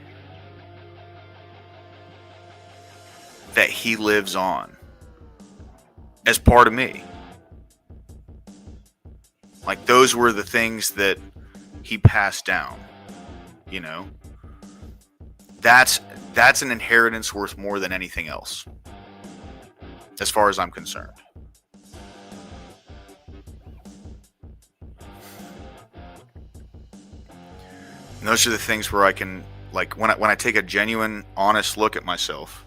that he lives on as part of me. Like, those were the things that he passed down, you know. That's an inheritance worth more than anything else, as far as I'm concerned. And those are the things where I can, like, when I take a genuine, honest look at myself.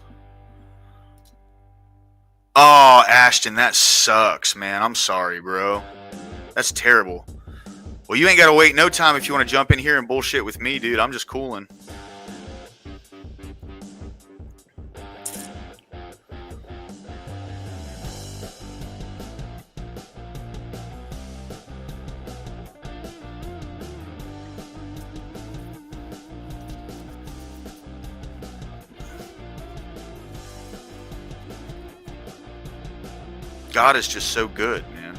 Oh, Ashton, that sucks, man. I'm sorry, bro. That's terrible. Well, you ain't got to wait no time if you want to jump in here and bullshit with me, dude. I'm just cooling. God is just so good, man.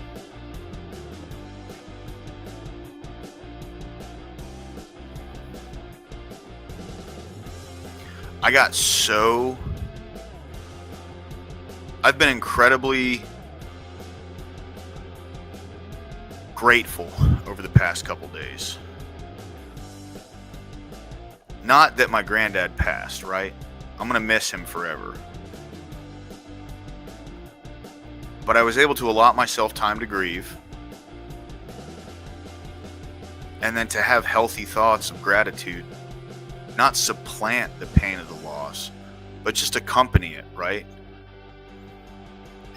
I've been incredibly grateful over the past couple days. Not that my granddad passed, right? I'm going to miss him forever. But I was able to allot myself time to grieve, and then to have healthy thoughts of gratitude not supplant the pain of the loss, but just accompany it, right?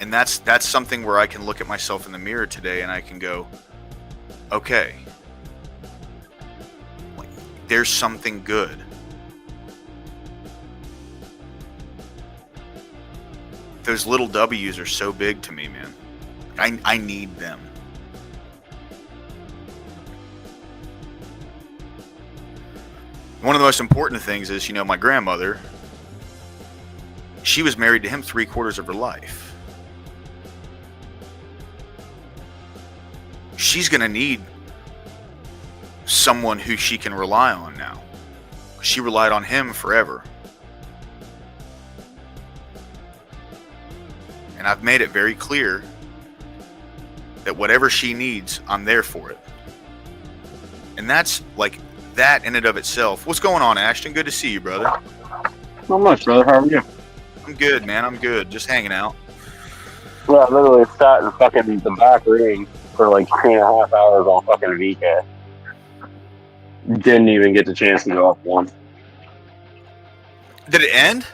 And that's something where I can look at myself in the mirror today and I can go, okay, like, there's something good. Those little W's are so big to me, man. I need them. One of the most important things is, you know, my grandmother, she was married to him 3/4 of her life. She's going to need someone who she can rely on now. She relied on him forever. And I've made it very clear that whatever she needs, I'm there for it. And that's like that in and of itself. What's going on, Ashton? Good to see you, brother. Not much, brother. How are you? I'm good, man. I'm good. Just hanging out. Well, I literally sat in fucking the back ring for like 3.5 hours on fucking VK. Didn't even get the chance to go up one. Did it end?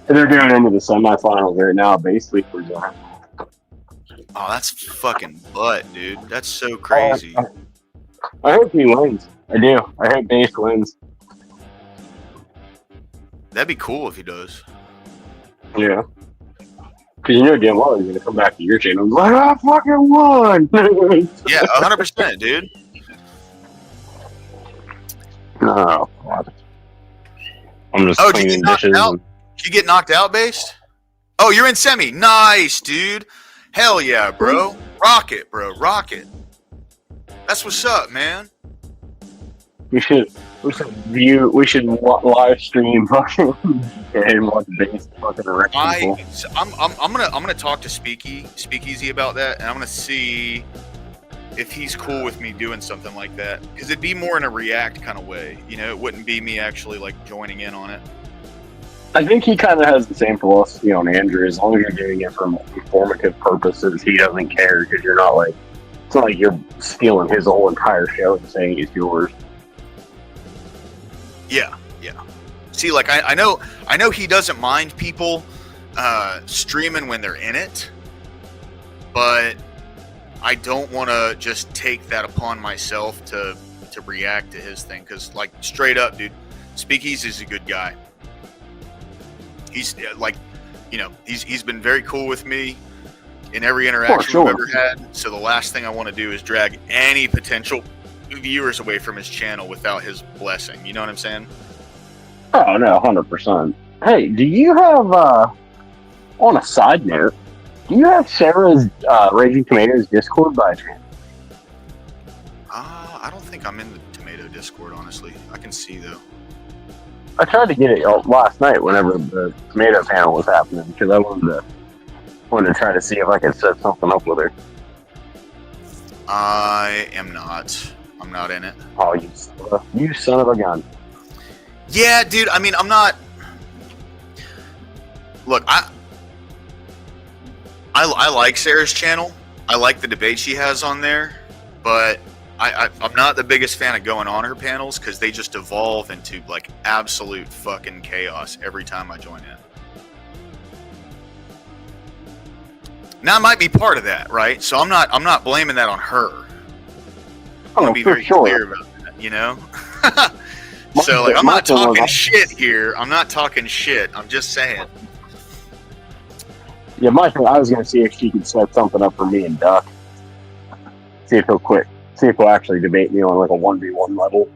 And they're going into the semifinals right now. Basically, we're done. Oh, that's fucking butt, dude. That's so crazy. I hope he wins. I do. I hope Base wins. That'd be cool if he does. Yeah. Because you know damn well he's going to come back to your channel and be like, I fucking won! Yeah, 100%, dude. Oh, God. I'm just Oh, did you cleaning get knocked dishes. out? Did you get knocked out, Based? Oh, you're in semi. Nice, dude. Hell yeah, bro. Rock it, bro. Rock it. That's what's up, man. We should live stream fucking and watch Base fucking wreck people. I'm gonna talk to Speakeasy about that, and I'm gonna see if he's cool with me doing something like that, because it'd be more in a react kind of way. You know, it wouldn't be me actually like joining in on it. I think he kind of has the same philosophy on Andrew. As long as you're doing it for informative purposes, he doesn't care, because you're not like, it's not like you're stealing his whole entire show and saying it's yours. Yeah. See, like I know he doesn't mind people streaming when they're in it, but I don't want to just take that upon myself to react to his thing, because like straight up, dude, Speakeasy is a good guy. He's like, you know, he's been very cool with me in every interaction we've ever had. So the last thing I want to do is drag any potential viewers away from his channel without his blessing. You know what I'm saying? Oh, no, 100%. Hey, do you have, on a side note, do you have Sarah's Raging Tomatoes Discord by chance? I don't think I'm in the Tomato Discord, honestly. I can see, though. I tried to get it last night whenever the tomato panel was happening, because I wanted to try to see if I could set something up with her. I am not. I'm not in it. Oh, you son of a gun. Yeah, dude. I mean, I'm not. Look, I like Sarah's channel. I like the debate she has on there, but I'm not the biggest fan of going on her panels, because they just evolve into like absolute fucking chaos every time I join in. Now, I might be part of that, right? So I'm not blaming that on her. I'm gonna be very clear about that, you know. So like, I'm not talking shit here. I'm not talking shit. I'm just saying. Yeah, my thing, I was going to see if she could set something up for me and Duck. See if he'll quit. See if he'll actually debate me on like a 1v1 level.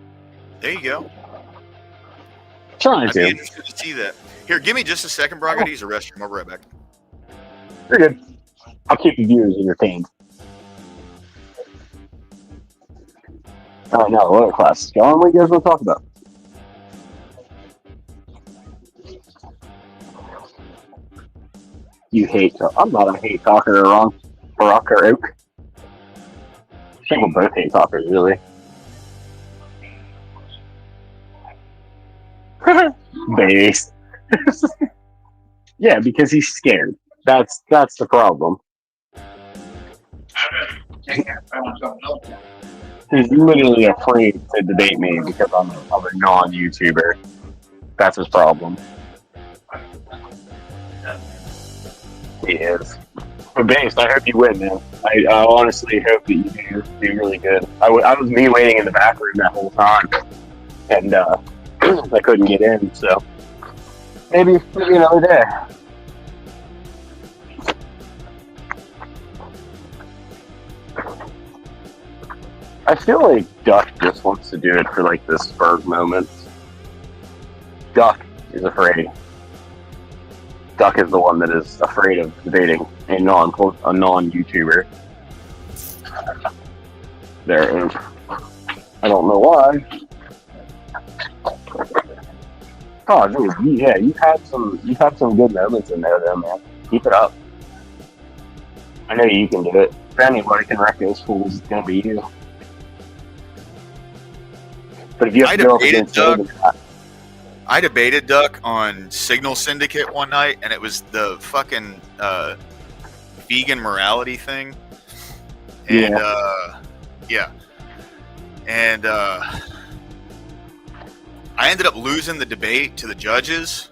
There you go. Trying to. I'd be interested to see that. Here, give me just a second, bro. I gotta use the restroom. I'll be right back. You're good. I'll keep the viewers entertained. Oh, no, what class is going? What do you guys want to talk about? You hate talk. I'm not a hate talker or wrong. Barack or Oak. I think we're both hate talkers, really. Base. Yeah, because he's scared. That's the problem. He's literally afraid to debate me because I'm a non-YouTuber. That's his problem. He is. But Based, I hope you win, man. I honestly hope that you do really good. I was me waiting in the back room that whole time, and I couldn't get in, so maybe another day. I feel like Duck just wants to do it for like the spur moment. Duck is afraid. Duck is the one that is afraid of debating a non-YouTuber. There, I don't know why. Oh, dude, yeah, you've had some good moments in there, though, man. Keep it up. I know you can do it. If anybody can wreck those fools, it's gonna be you. But if you have to go up against I debated Duck on Signal Syndicate one night, and it was the fucking vegan morality thing. And And I ended up losing the debate to the judges,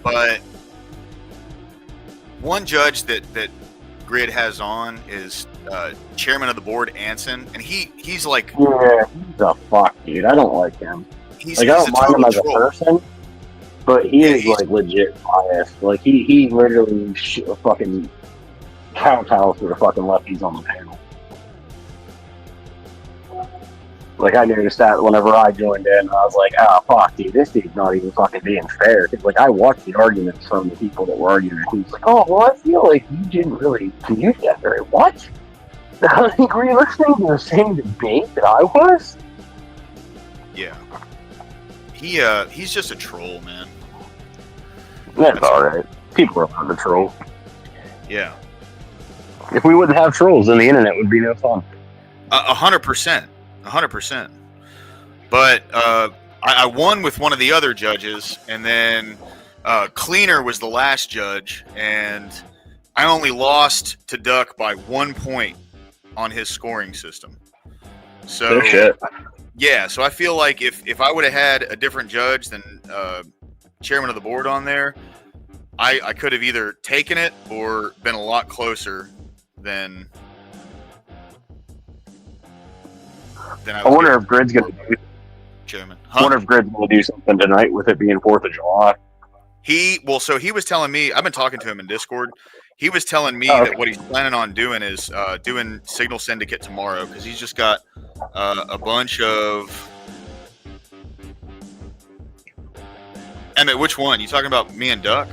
but one judge that Grid has on is chairman of the board, Anson, and he's like, yeah, he's a fuck, dude. I don't like him. I don't mind him as a person, but he is like legit biased. Like he literally fucking kowtows to the fucking lefties on the panel. Like I noticed that whenever I joined in, I was like, "Ah, fuck, dude, this dude's not even fucking being fair." Cause like I watched the arguments from the people that were arguing. He's like, "Oh, well, I feel like you didn't really use that very what? I think were you listening to the same debate that I was?" Yeah. He's just a troll, man. That's alright. People are fun to troll. Yeah. If we wouldn't have trolls, then the internet would be no fun. 100%. 100%. But I won with one of the other judges, and then Cleaner was the last judge, and I only lost to Duck by 1 point on his scoring system. So, yeah, so I feel like if I would have had a different judge than chairman of the board on there, I could have either taken it or been a lot closer than I wonder if Grid's gonna do. Chairman. I wonder if Grid's gonna do something tonight with it being 4th of July. So he was telling me, I've been talking to him in Discord. He was telling me that what he's planning on doing is doing Signal Syndicate tomorrow, because he's just got a bunch of. Emmett, which one? You talking about me and Duck?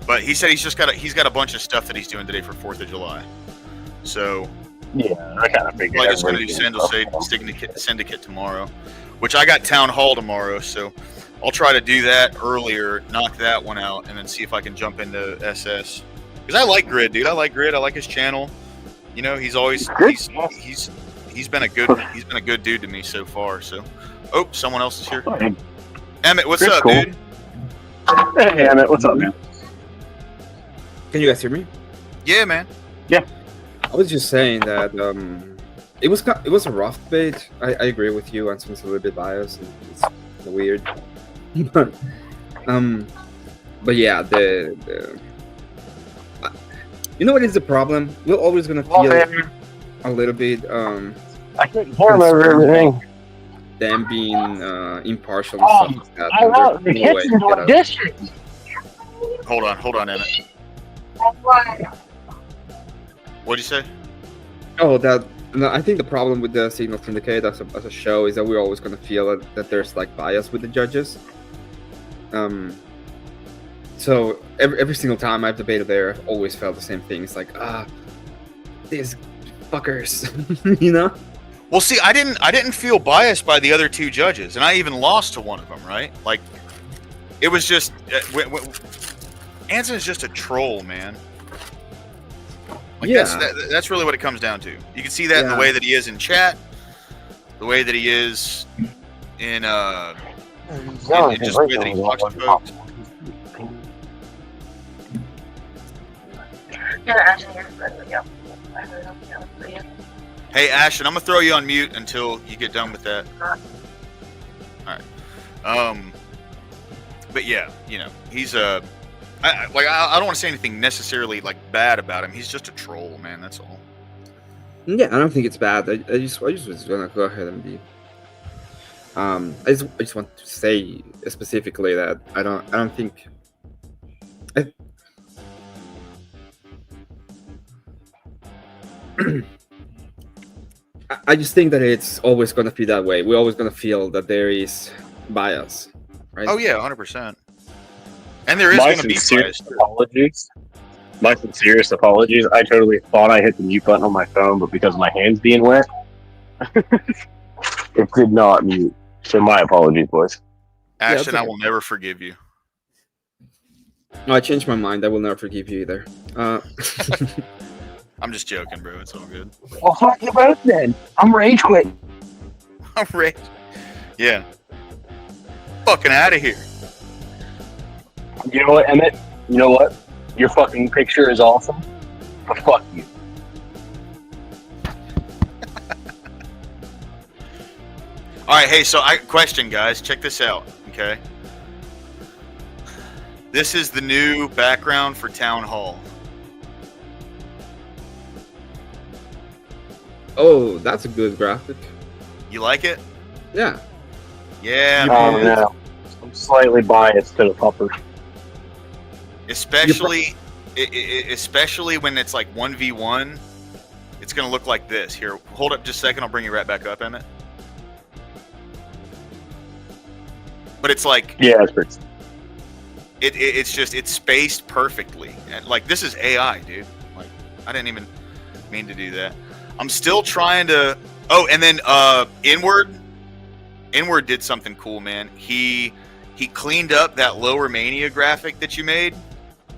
But he said he's got a bunch of stuff that he's doing today for 4th of July. So yeah, I kind of figured. I just going to do Syndicate tomorrow, which I got Town Hall tomorrow, so I'll try to do that earlier, knock that one out, and then see if I can jump into SS. Because I like Grid, dude. I like Grid. I like his channel. You know, he's always he's been a good dude to me so far. So, oh, someone else is here. Emmett, what's up, dude? Hey, Emmett, what's up, man? Can you guys hear me? Yeah, man. Yeah. I was just saying that it was a rough debate. I agree with you. Anson's a little bit biased and it's weird. But yeah, the you know what is the problem? We're always gonna feel a little bit I couldn't hear over everything. Them being impartial and stuff like that. I'm out in the kitchen doing dishes. Hold on, Emmett. What'd you say? Oh, no, I think the problem with the Signal Syndicate as a show is that we're always going to feel that there's like bias with the judges. So every single time I've debated there, I've always felt the same thing. It's like, these fuckers, you know? Well, see, I didn't feel biased by the other two judges, and I even lost to one of them, right? Like, it was just Anson is just a troll, man. Like that's really what it comes down to. You can see that in the way that he is in chat, the way that he is in just the way that he talks to folks. Hey, Ashton, I'm gonna throw you on mute until you get done with that. All right. But yeah, you know, he's I don't want to say anything necessarily like bad about him. He's just a troll, man. That's all. Yeah, I don't think it's bad. I just was gonna go ahead and be. I just want to say specifically that I don't think. I just think that it's always gonna be that way. We're always gonna feel that there is bias, right? Oh yeah, 100%. And there is My going to be sincerest bias. apologies. My sincerest apologies. I totally thought I hit the mute button on my phone, but because of my hands being wet, it did not mute. So my apologies, boys. Ashton, okay. I will never forgive you. No, I changed my mind. I will never forgive you either. I'm just joking, bro. It's all good. Well, fuck you both then. I'm rage quit. I'm ready. Yeah. Fucking out of here. You know what, Emmett? You know what? Your fucking picture is awesome, but fuck you. All right, hey, so question, guys. Check this out, okay? This is the new background for Town Hall. Oh, that's a good graphic. You like it? Yeah. Yeah, Oh man. no, I'm slightly biased to the puppers. Especially when it's like 1v1, it's gonna look like this. Here, hold up just a second. I'll bring you right back up, Emmett. But it's like, Yeah, it's pretty. it's spaced perfectly. And like, this is AI, dude. Like, I didn't even mean to do that. I'm still trying to. Oh, and then Inward did something cool, man. He cleaned up that Lower Mania graphic that you made.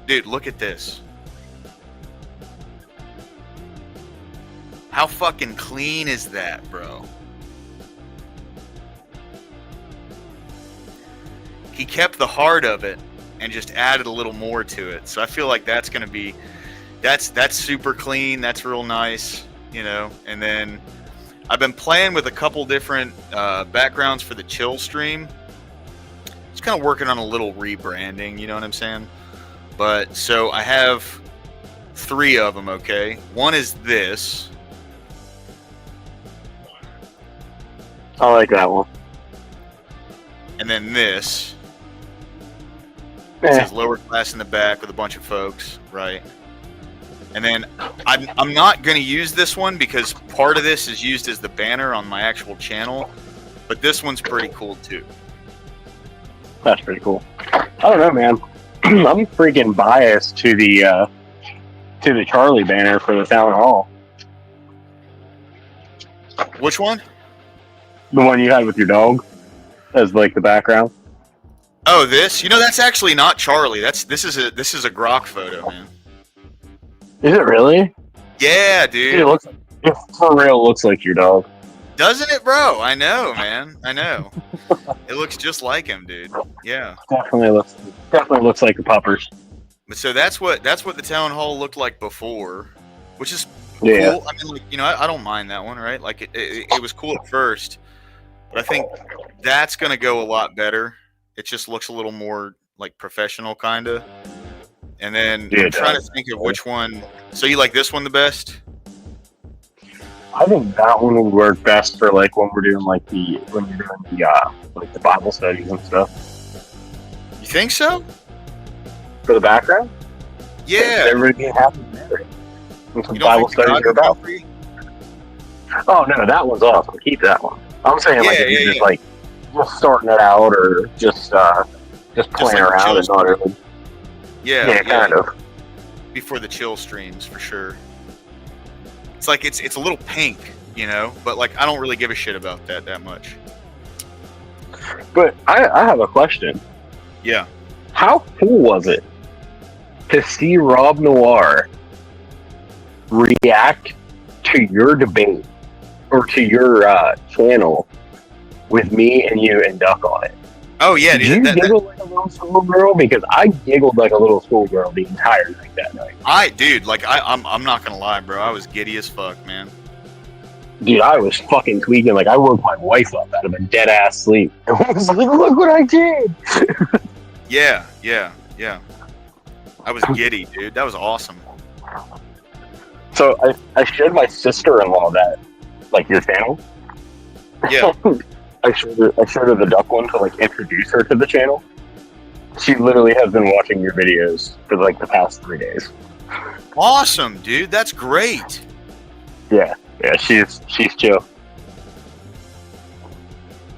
Dude, look at this. How fucking clean is that, bro? He kept the heart of it and just added a little more to it. So I feel like that's gonna be that's super clean. That's real nice, you know. And then I've been playing with a couple different backgrounds for the chill stream. Just kind of working on a little rebranding, you know what I'm saying? But so I have 3 of them, okay? One is this. I like that one. And then this. It says lower class in the back with a bunch of folks, right? And then I'm not going to use this one because part of this is used as the banner on my actual channel, but this one's pretty cool too. That's pretty cool. I don't know, man. I'm freaking biased to the Charlie banner for the town hall. Which one? The one you had with your dog as like the background. Oh, this? You know, that's actually not Charlie. This is a Grok photo, man. Is it really? Yeah, dude. It for real looks like your dog. Doesn't it, bro? I know, man. I know. It looks just like him, dude. Yeah. Definitely looks like the puppers. But so that's what the town hall looked like before, which is Yeah. cool. I mean, like, you know, I don't mind that one, right? Like it was cool at first, but I think that's gonna go a lot better. It just looks a little more like professional, kind of. And then Yeah, I'm trying to think of which one. So you like this one the best? I think that one would work best for like when you're doing like the Bible studies and stuff. You think so? For the background? Yeah. Everybody being happy together. That's what You don't Bible think the studies God are about. Country? Oh no, that one's awesome. Keep that one. I'm saying like Yeah, if you're yeah, just yeah. like just starting it out or just playing like around chill and not really. Yeah, kind of. Before the chill streams, for sure. It's like it's a little pink, you know, but like I don't really give a shit about that much. But I have a question. Yeah. How cool was it to see Rob Noir react to your debate or to your channel with me and you and Duck on it? Oh yeah, Did you dude. giggle like a little schoolgirl? Because I giggled like a little schoolgirl the entire night that night. I'm not gonna lie, bro. I was giddy as fuck, man. Dude, I was fucking tweaking. Like, I woke my wife up out of a dead ass sleep. I was like, look what I did. Yeah. I was giddy, dude. That was awesome. So I showed my sister-in-law that, like, your channel. Yeah. I showed her the duck one to, like, introduce her to the channel. She literally has been watching your videos for, like, the past 3 days. Awesome, dude. That's great. Yeah, she's chill.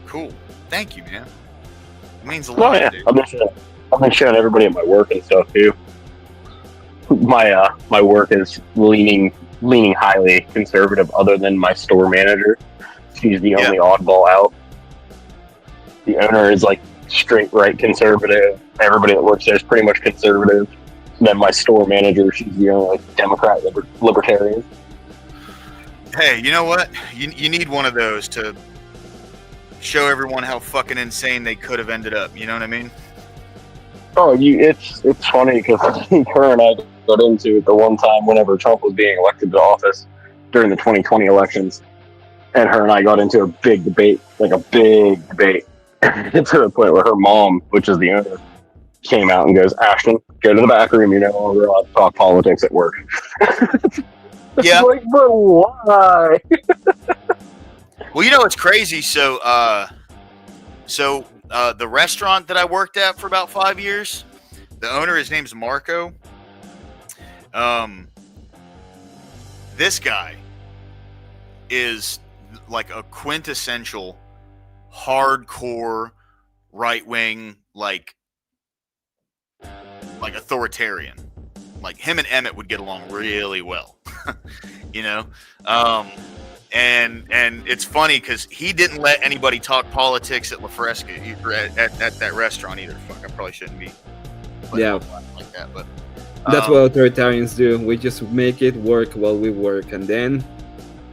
Cool. Thank you, man. It means a Oh lot, yeah, dude. I've been showing everybody at my work and stuff too. My work is leaning highly conservative, other than my store manager. She's the only oddball out. The owner is like straight right conservative. Everybody that works there is pretty much conservative. Then my store manager, she's the only like Democrat libertarian. Hey, you know what? You need one of those to show everyone how fucking insane they could have ended up. You know what I mean? Oh, it's funny because her and I got into it the one time whenever Trump was being elected to office during the 2020 elections, and her and I got into a big debate, to the point where her mom, which is the owner, came out and goes, "Ashton, go to the back room. You're no longer allowed to talk politics at work." Yeah. Like, but why? Well, you know what's crazy? So the restaurant that I worked at for about 5 years, the owner, his name's Marco. This guy is like a quintessential hardcore right-wing, like authoritarian. Like him and Emmett would get along really well, you know? And it's funny because he didn't let anybody talk politics at La Fresca at that restaurant either. Fuck, I probably shouldn't be. Yeah. Like that, but That's what authoritarians do. We just make it work while we work, and then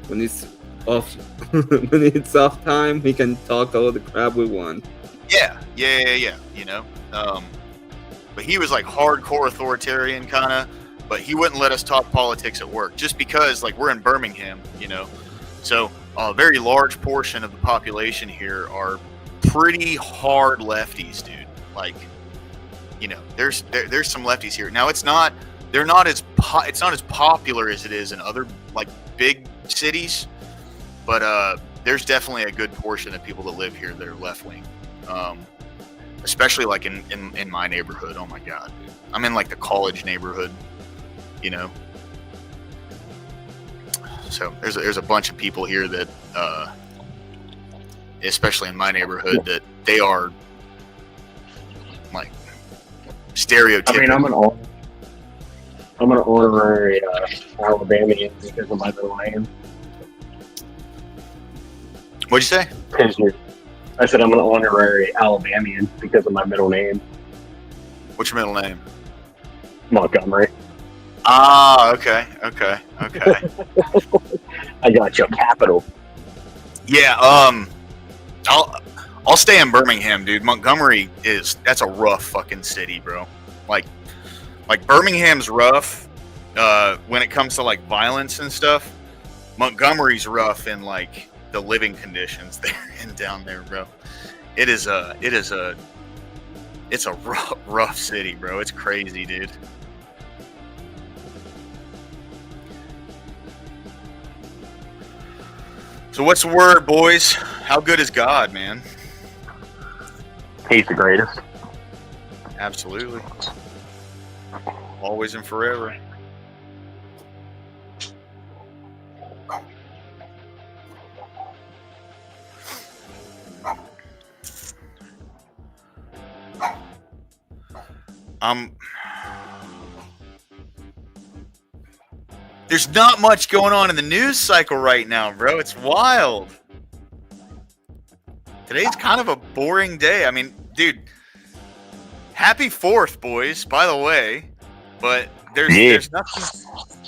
when it's off, when it's off time, we can talk all the crap we want. Yeah. You know, but he was like hardcore authoritarian kind of, but he wouldn't let us talk politics at work just because, like, we're in Birmingham, you know. So a very large portion of the population here are pretty hard lefties, dude. Like, you know, there's some lefties here. Now it's not as popular as it is in other like big cities, but there's definitely a good portion of people that live here that are left wing. Especially like in my neighborhood. Oh my god, dude. I'm in like the college neighborhood, you know. So there's a bunch of people here that, especially in my neighborhood, that they are like stereotypical. I mean, I'm an honorary Alabamian because of my middle name. What'd you say? I said I'm an honorary Alabamian because of my middle name. What's your middle name? Montgomery. Ah, okay. I got your capital. Yeah, I'll stay in Birmingham, dude. Montgomery that's a rough fucking city, bro. Like Birmingham's rough when it comes to like violence and stuff. Montgomery's rough in like the living conditions there and down there, bro. It's a rough city, bro. It's crazy, dude. So what's the word, boys? How good is God, man? He's the greatest. Absolutely. Always and forever. There's not much going on in the news cycle right now, bro. It's wild. Today's kind of a boring day. I mean, dude, happy 4th, boys, by the way. But there's nothing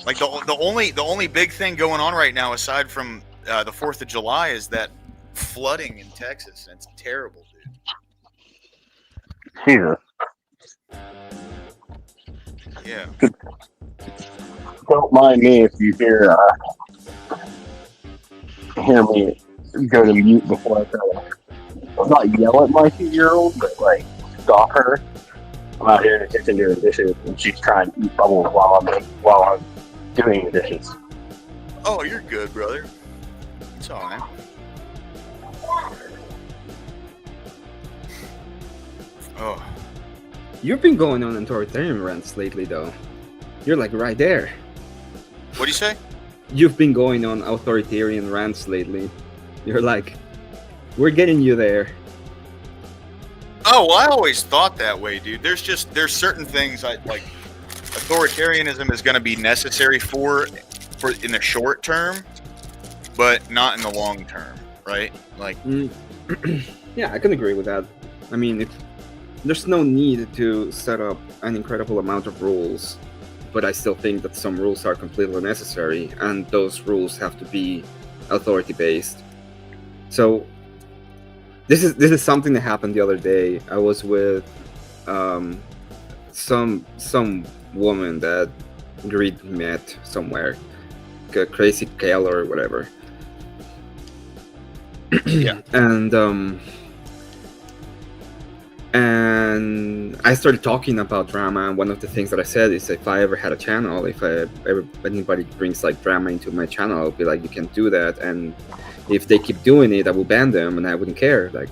like the only big thing going on right now aside from the 4th of July is that flooding in Texas. And it's terrible, dude. Jesus. Yeah. Don't mind me if you hear me go to mute before I try to, well, not yell at my 2-year-old, but like stop her. I'm out here in the kitchen doing dishes, and she's trying to eat bubbles while I'm doing the dishes. Oh, you're good, brother. It's all right. Oh. You've been going on authoritarian rants lately, though. You're like right there. What do you say? You've been going on authoritarian rants lately. You're like, we're getting you there. Oh, well, I always thought that way, dude. There's certain things I like. Authoritarianism is going to be necessary for in the short term, but not in the long term, right? Like, yeah, I can agree with that. I mean, there's no need to set up an incredible amount of rules, but I still think that some rules are completely necessary, and those rules have to be authority-based. So this is something that happened the other day. I was with some woman that Greed met somewhere, a Crazy Kale or whatever. Yeah. And I started talking about drama, and one of the things that I said is, if I ever had a channel, if anybody brings like drama into my channel, I'll be like, you can't do that, and if they keep doing it, I will ban them, and I wouldn't care. Like,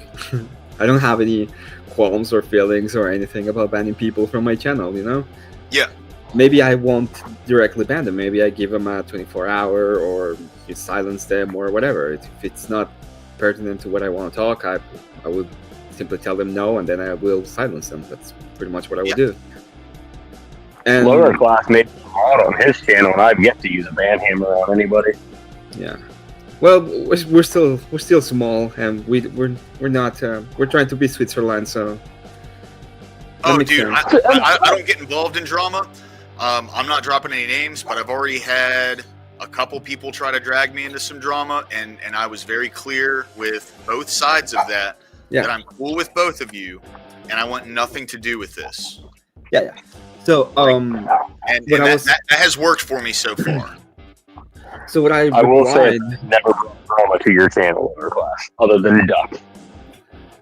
I don't have any qualms or feelings or anything about banning people from my channel, you know? Yeah. Maybe I won't directly ban them. Maybe I give them a 24-hour, or you silence them, or whatever. If it's not pertinent to what I want to talk, I would simply tell them no, and then I will silence them. That's pretty much what I would do. And Lower class made a mod on his channel, and I've yet to use a ban hammer on anybody. Yeah. Well, we're still small, and we're not. We're trying to be Switzerland, so. Oh, dude, I don't get involved in drama. I'm not dropping any names, but I've already had a couple people try to drag me into some drama, and I was very clear with both sides of that. Yeah. That I'm cool with both of you, and I want nothing to do with this. Yeah. So and that has worked for me so far. So what I will say, I've never brought drama to your channel, Lower Class, other than Duck.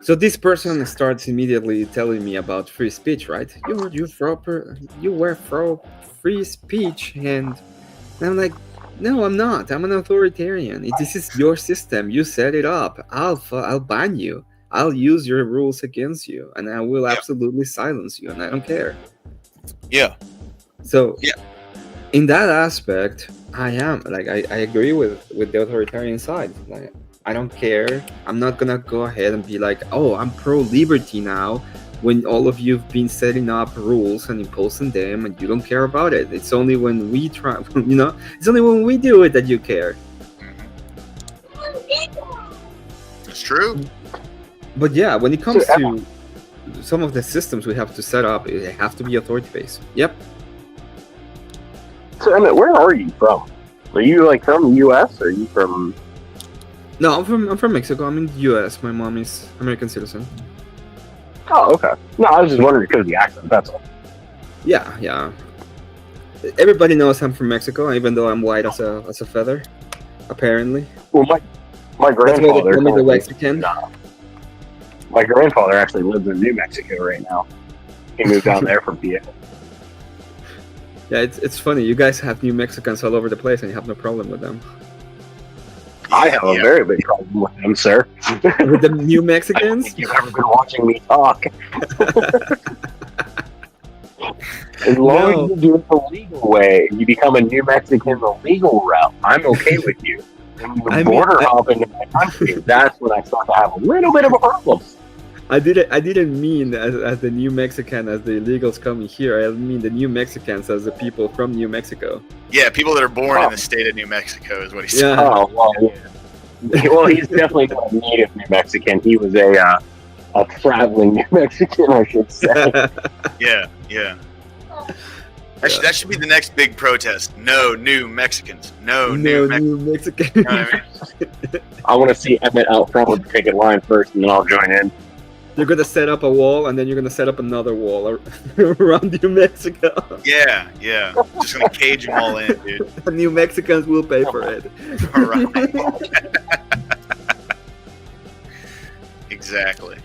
So this person starts immediately telling me about free speech, right? You were for free speech, and I'm like, no, I'm not. I'm an authoritarian. This is your system. You set it up. I'll ban you. I'll use your rules against you, and I will absolutely silence you, and I don't care. Yeah. So in that aspect, I am like I agree with the authoritarian side. Like, I don't care. I'm not gonna go ahead and be like, oh, I'm pro-liberty now, when all of you've been setting up rules and imposing them, and you don't care about it. It's only when we try, it's only when we do it that you care. It's true. But yeah, when it comes to some of the systems we have to set up, they have to be authority-based. Yep. So Emmett, where are you from? Are you like from the U.S. or are you from? No, I'm from Mexico. I'm in the U.S. My mom is American citizen. Oh, okay. No, I was just wondering because of the accent. That's all. Yeah. Everybody knows I'm from Mexico, even though I'm white as a feather, apparently. Well, my grandfather. That's why they call me the Mexican. My grandfather actually lives in New Mexico right now. He moved down there from PA. Yeah, it's funny. You guys have New Mexicans all over the place, and you have no problem with them. I have a very big problem with them, sir. With the New Mexicans? I don't think you've ever been watching me talk. As long as you do it the legal way, and you become a New Mexican the legal route, I'm okay with you. When you border hop into my country, that's when I start to have a little bit of a problem. I didn't mean as the New Mexican, as the illegals coming here. I mean the New Mexicans as the people from New Mexico. Yeah, people that are born in the state of New Mexico is what he said. Yeah. Oh, well, yeah. Well, he's definitely not a native New Mexican. He was a traveling New Mexican, I should say. Yeah. That should be the next big protest. No new Mexicans. No new Mexicans. You know what I mean? I want to see Emmett out front with the picket line first, and then I'll join in. You're gonna set up a wall, and then you're gonna set up another wall around New Mexico. Yeah, yeah. Just gonna cage them all in, dude. New Mexicans will pay for it. Right. Exactly.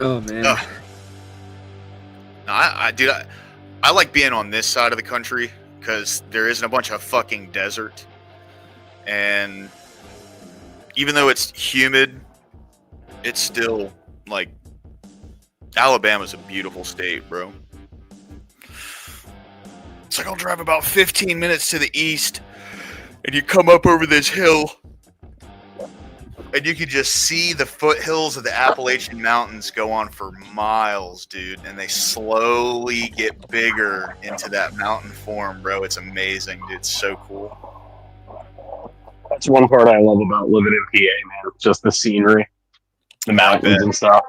Oh man. No, I like being on this side of the country because there isn't a bunch of fucking desert, and even though it's humid, it's still like Alabama's a beautiful state, bro. It's like I'll drive about 15 minutes to the east, and you come up over this hill, and you can just see the foothills of the Appalachian Mountains go on for miles, dude. And they slowly get bigger into that mountain form, bro. It's amazing, dude. It's so cool. That's one part I love about living in PA, man. Just the scenery, the mountains and stuff.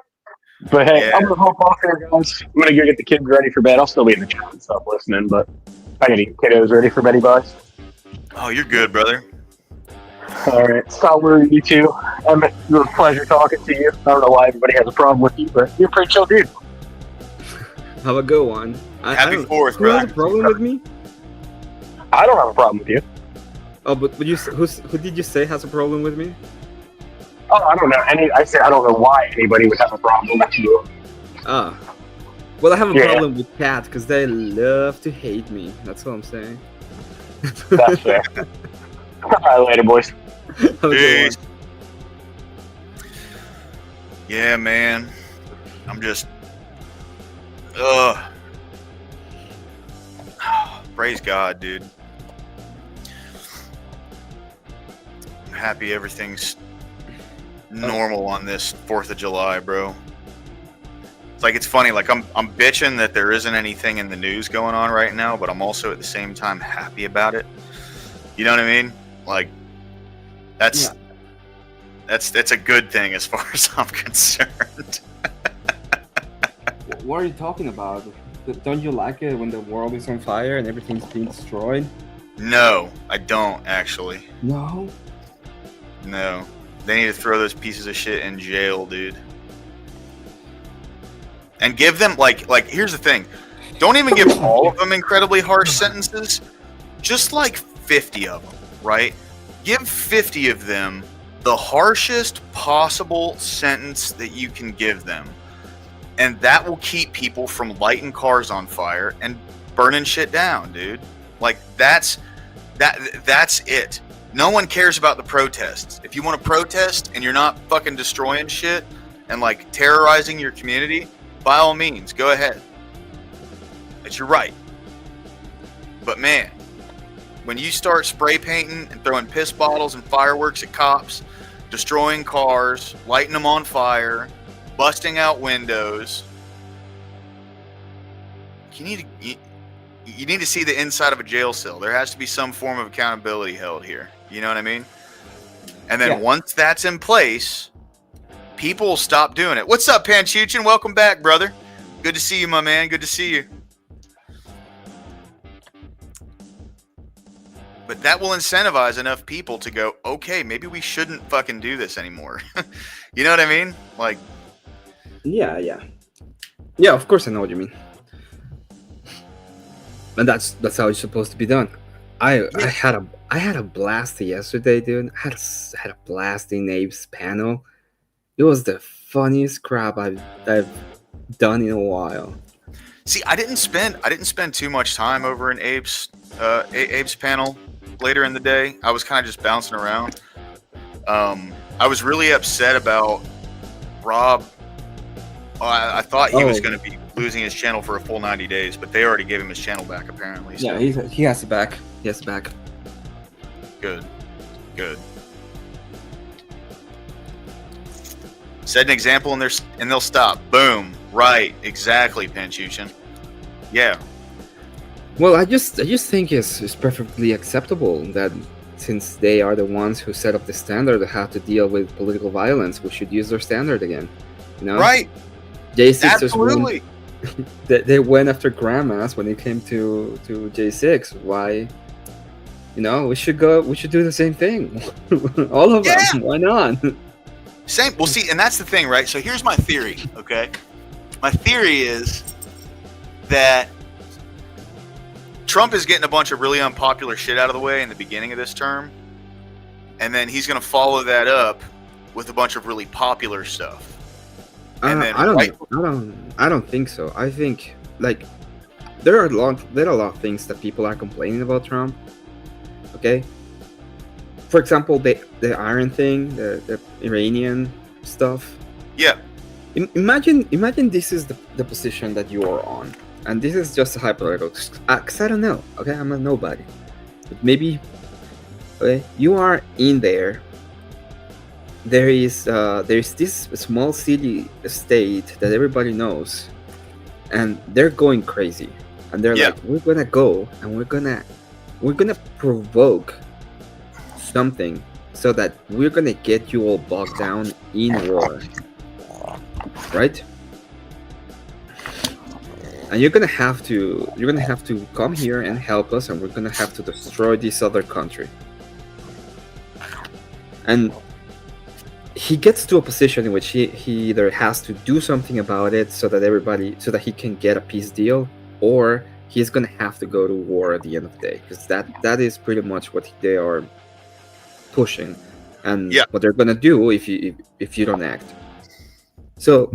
But hey, I'm gonna hop off here, guys. I'm gonna go get the kids ready for bed. I'll still be in the chat and stuff listening, but I gotta get kiddos ready for beddy boys. Oh, you're good, brother. All right, Salud, you too. It was a pleasure talking to you. I don't know why everybody has a problem with you, but you're a pretty chill dude. Have a good one. Happy 4th, who has brother. a problem with me? I don't have a problem with you. Oh, but who did you say has a problem with me? Oh, I don't know. I said I don't know why anybody would have a problem with you. Ah. Well, I have a Yeah. problem with cats because they love to hate me. That's what I'm saying. That's fair. All right, later, boys. Have a good Peace. Yeah, man. I'm just. Praise God, dude. I'm happy everything's normal on this 4th of July, bro. It's like, it's funny, like I'm bitching that there isn't anything in the news going on right now, but I'm also at the same time happy about it. You know what I mean? Like, that's a good thing as far as I'm concerned. What are you talking about? Don't you like it when the world is on fire and everything's being destroyed? No, I don't actually. No. No. They need to throw those pieces of shit in jail, dude. And give them, like here's the thing. Don't even give all of them incredibly harsh sentences. Just like 50 of them, right? Give 50 of them the harshest possible sentence that you can give them. And that will keep people from lighting cars on fire and burning shit down, dude. Like, that's it. No one cares about the protests. If you want to protest and you're not fucking destroying shit and like terrorizing your community, by all means, go ahead. It's your right. But man, when you start spray painting and throwing piss bottles and fireworks at cops, destroying cars, lighting them on fire, busting out windows, you need to see the inside of a jail cell. There has to be some form of accountability held here. You know what I mean? And then once that's in place, people will stop doing it. What's up, Panchuchin? Welcome back, brother. Good to see you, my man. Good to see you. But that will incentivize enough people to go, okay, maybe we shouldn't fucking do this anymore. You know what I mean? Like, Yeah, of course I know what you mean. And that's how it's supposed to be done. I had a blast yesterday, dude. I had a blast in Abe's panel. It was the funniest crap I've done in a while. see, I didn't spend too much time over in Abe's panel later in the day. I was kind of just bouncing around. I was really upset about Rob. I thought he was going to be losing his channel for a full 90 days, but they already gave him his channel back, apparently. So. Yeah, he has it back. He has it back. Good. Set an example and they'll stop. Boom. Right. Exactly, Panchuchin. Yeah. Well, I just think it's perfectly acceptable that since they are the ones who set up the standard of how to deal with political violence, we should use their standard again. You know? Right. J6 Absolutely. They went after grandmas when it came to J6. Why? You know, we should do the same thing. All of them. Why not? Same. Well, see, and that's the thing, right? So here's my theory. Okay, my theory is that Trump is getting a bunch of really unpopular shit out of the way in the beginning of this term, and then he's going to follow that up with a bunch of really popular stuff. And then I don't think so. I think like there are a lot of things that people are complaining about Trump. Okay, for example, the iron thing, the Iranian stuff. Yeah. Imagine this is the position that you are on, and this is just a hypothetical. Because I don't know. Okay, I'm a nobody. But maybe, okay, you are in there. There's this small city state that everybody knows, and they're going crazy, and they're like, we're gonna go and we're gonna provoke something so that we're gonna get you all bogged down in war, right? And you're gonna have to come here and help us, and we're gonna have to destroy this other country. And he gets to a position in which he either has to do something about it so that he can get a peace deal, or he's gonna have to go to war at the end of the day, because that is pretty much what they are pushing, and what they're gonna do if you don't act. So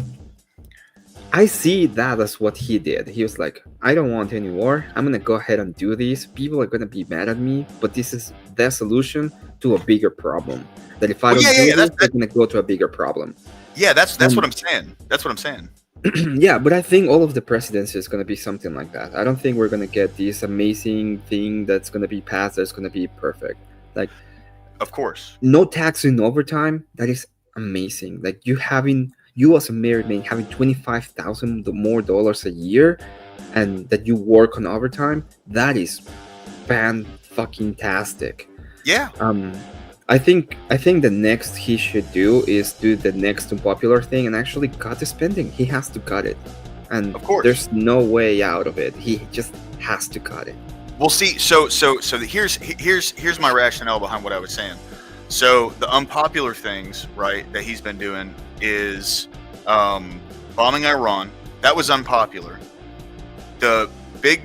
I see that as what he did. He was like, I don't want any war. I'm gonna go ahead and do this. People are gonna be mad at me, but this is the solution to a bigger problem. That if I don't do this, they're gonna go to a bigger problem. Yeah, that's what I'm saying. That's what I'm saying. Yeah, but I think all of the presidency is gonna be something like that. I don't think we're gonna get this amazing thing that's gonna be passed that's gonna be perfect. Like, of course, no tax in overtime. That is amazing. Like you as a married man having $25,000 more a year, and that you work on overtime. That is fan-fucking-tastic. Yeah. I think the next he should do is do the next unpopular thing and actually cut the spending. He has to cut it, and of course, there's no way out of it. He just has to cut it. Well, see, so here's my rationale behind what I was saying. So the unpopular things, right, that he's been doing is bombing Iran. That was unpopular. The big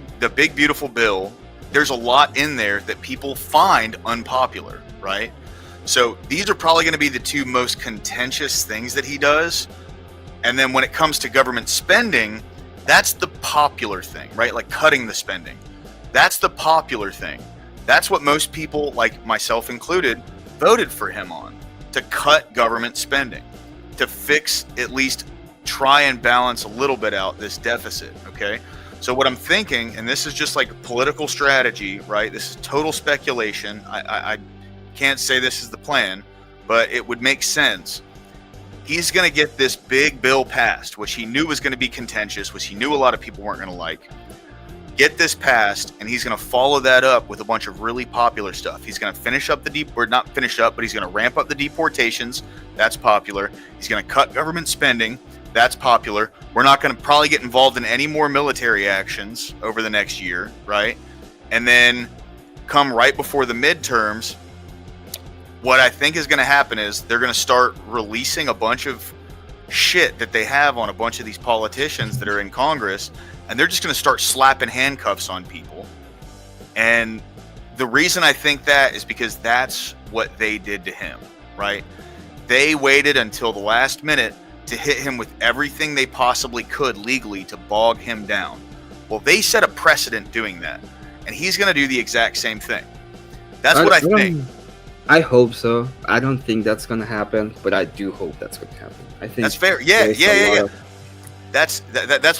beautiful bill. There's a lot in there that people find unpopular, right? So these are probably going to be the two most contentious things that he does. And then when it comes to government spending, that's the popular thing, right? Like cutting the spending. That's the popular thing. That's what most people, like myself included, voted for him on, to cut government spending, to fix, at least try and balance a little bit out this deficit, okay? So what I'm thinking, and this is just like political strategy, right? This is total speculation. I can't say this is the plan, but it would make sense. He's going to get this big bill passed, which he knew was going to be contentious, which he knew a lot of people weren't going to like. Get this passed, and he's going to follow that up with a bunch of really popular stuff. He's going to finish up but he's going to ramp up the deportations. That's popular. He's going to cut government spending. That's popular. We're not going to probably get involved in any more military actions over the next year, right? And then come right before the midterms, what I think is going to happen is they're going to start releasing a bunch of shit that they have on a bunch of these politicians that are in Congress, and they're just going to start slapping handcuffs on people. And the reason I think that is because that's what they did to him, right? They waited until the last minute to hit him with everything they possibly could legally to bog him down. Well, they set a precedent doing that, and he's going to do the exact same thing. That's what I think. I hope so. I don't think that's going to happen, but I do hope that's going to happen. I think that's fair. Yeah. That's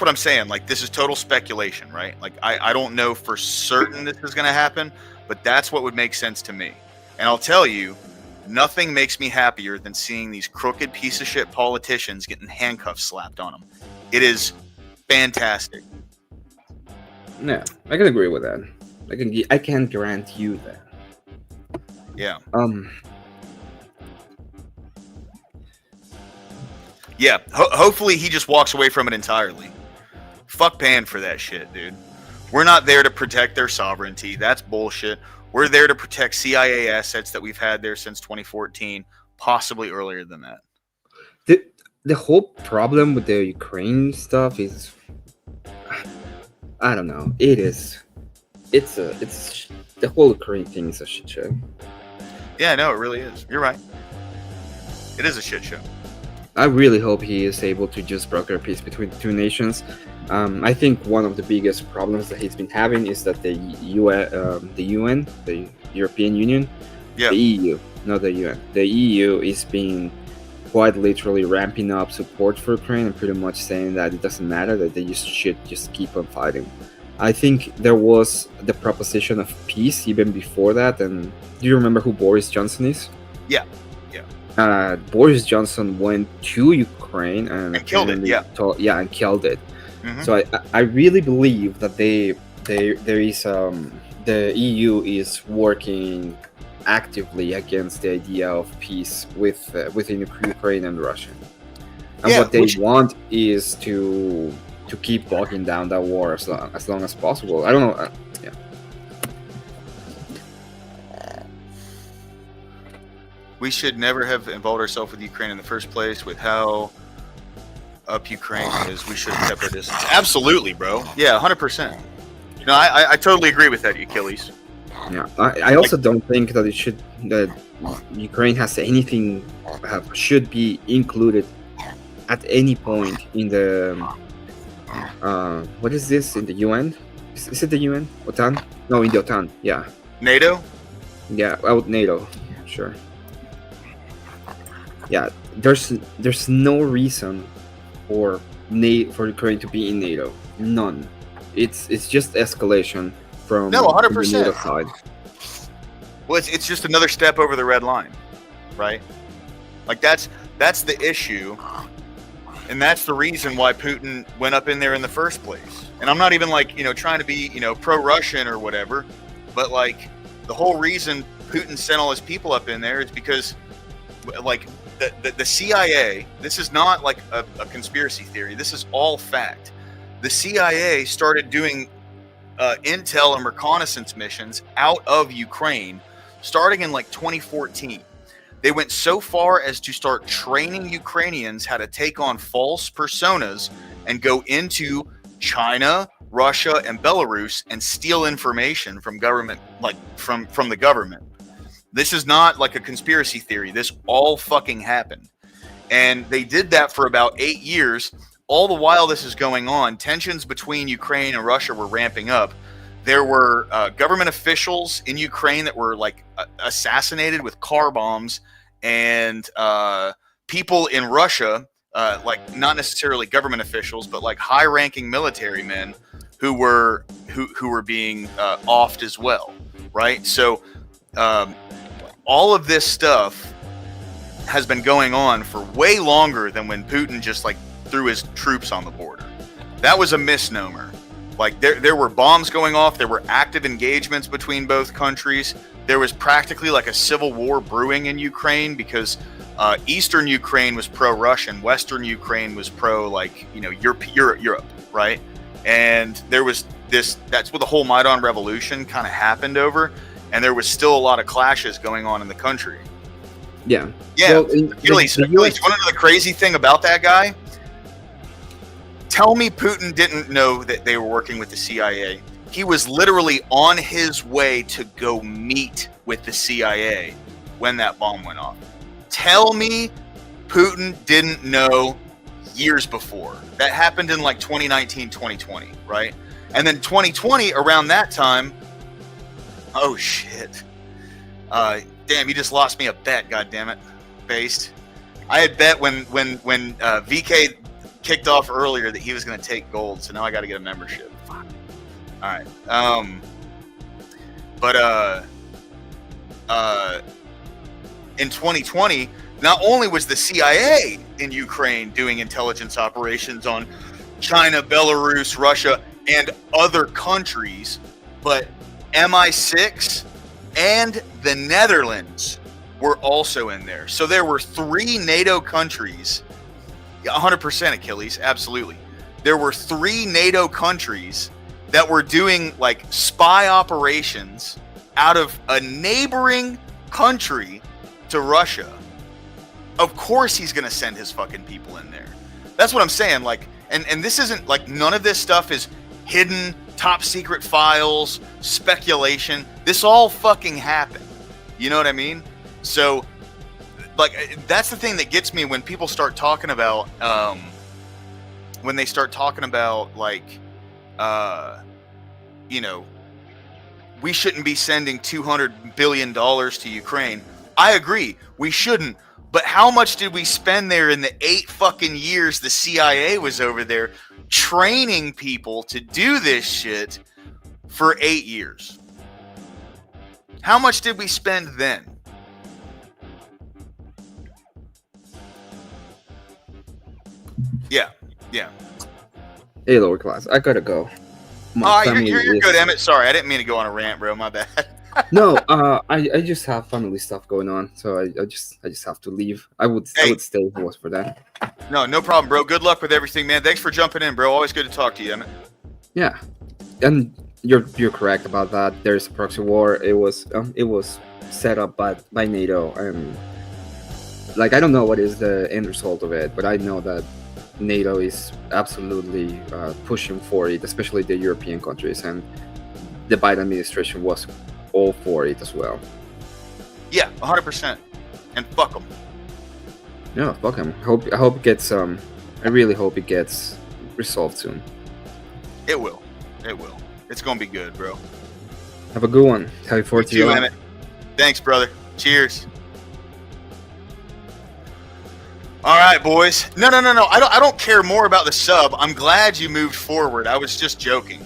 what I'm saying. Like, this is total speculation, right? Like, I don't know for certain this is going to happen, but that's what would make sense to me. And I'll tell you, nothing makes me happier than seeing these crooked piece of shit politicians getting handcuffs slapped on them. It is fantastic. Yeah, I can agree with that. I can grant you that. Yeah. Yeah. Hopefully he just walks away from it entirely. Fuck paying for that shit, dude. We're not there to protect their sovereignty. That's bullshit. We're there to protect CIA assets that we've had there since 2014, possibly earlier than that. the whole problem with the Ukraine stuff is, I don't know. It's the whole Ukraine thing is a shit show. Yeah, no, it really is. You're right. It is a shit show. I really hope he is able to just broker peace between the two nations. I think one of the biggest problems that he's been having is that the UN, the European Union, the EU, not the UN, the EU is being quite literally ramping up support for Ukraine and pretty much saying that it doesn't matter, that they should just keep on fighting. I think there was the proposition of peace even before that, and do you remember who Boris Johnson is? Yeah. Boris Johnson went to Ukraine and killed it. Yeah. And killed it. Mhm. So I really believe that there is the EU is working actively against the idea of peace within Ukraine and Russia. And what they want is to keep bogging down that war as long as possible. I don't know. We should never have involved ourselves with Ukraine in the first place. With how up Ukraine is, we should have kept our distance. Absolutely, bro. Yeah, 100%. No, I totally agree with that, Achilles. Yeah, I also don't think that Ukraine has anything should be included at any point in the what is this, in the UN? Is it the UN? OTAN? No, in the OTAN. Yeah. NATO? Yeah, NATO. Sure. Yeah, there's no reason for Ukraine to be in NATO. None. It's just escalation from No, 100%. the NATO side. Well, it's just another step over the red line, right? Like that's the issue, and that's the reason why Putin went up in there in the first place. And I'm not even like trying to be pro-Russian or whatever, but like the whole reason Putin sent all his people up in there is because like the CIA. This is not like a conspiracy theory. This is all fact. The CIA started doing intel and reconnaissance missions out of Ukraine starting in like 2014. They went so far as to start training Ukrainians how to take on false personas and go into China, Russia, and Belarus and steal information from government, like from the government. This is not like a conspiracy theory. This all fucking happened. And they did that for about 8 years. All the while this is going on, tensions between Ukraine and Russia were ramping up. There were government officials in Ukraine that were like assassinated with car bombs, and people in Russia, like not necessarily government officials, but like high-ranking military men who were being offed as well, right? So all of this stuff has been going on for way longer than when Putin just like threw his troops on the border. That was a misnomer. Like there were bombs going off. There were active engagements between both countries. There was practically like a civil war brewing in Ukraine because Eastern Ukraine was pro-Russian, Western Ukraine was pro like Europe, right? And there was this. That's what the whole Maidan revolution kind of happened over. And there was still a lot of clashes going on in the country. Yeah. Yeah. Well, Achilles, you want to know the crazy thing about that guy? Tell me Putin didn't know that they were working with the CIA. He was literally on his way to go meet with the CIA when that bomb went off. Tell me Putin didn't know years before. That happened in like 2019, 2020, right? And then 2020, around that time, oh shit. Damn, you just lost me a bet, goddammit. Based. I had bet when VK kicked off earlier that he was going to take gold, so now I got to get a membership. Fuck. All right. In 2020, not only was the CIA in Ukraine doing intelligence operations on China, Belarus, Russia, and other countries, but MI6 and the Netherlands were also in there. So there were 3 NATO countries. 100% Achilles, absolutely. There were 3 NATO countries that were doing like spy operations out of a neighboring country to Russia. Of course he's going to send his fucking people in there. That's what I'm saying. Like, and this isn't like, none of this stuff is hidden, top secret files, speculation. This all fucking happened. You know what I mean? So, like, that's the thing that gets me when people start talking about, when they start talking about, like, you know, we shouldn't be sending $200 billion to Ukraine. I agree. We shouldn't. But how much did we spend there in the 8 fucking years the CIA was over there training people to do this shit for 8 years? How much did we spend then? Yeah. Hey, lower class, I gotta go. You're good, Emmett. Sorry, I didn't mean to go on a rant, bro. My bad. No, I just have family stuff going on, so I just have to leave. I would stay if it was for that. No problem, bro. Good luck with everything, man. Thanks for jumping in, bro. Always good to talk to you, Emmett. Yeah, and you're correct about that. There's a proxy war. It was set up by NATO, and like I don't know what is the end result of it, but I know that NATO is absolutely pushing for it, especially the European countries, and the Biden administration was all for it as well. Yeah, 100%. And fuck them. Yeah, fuck him. I hope it gets I really hope it gets resolved soon. It will. It's gonna be good, bro. Have a good one. Happy 4th of July. Thanks, brother. Cheers. All right, boys. No. I don't care more about the sub. I'm glad you moved forward. I was just joking.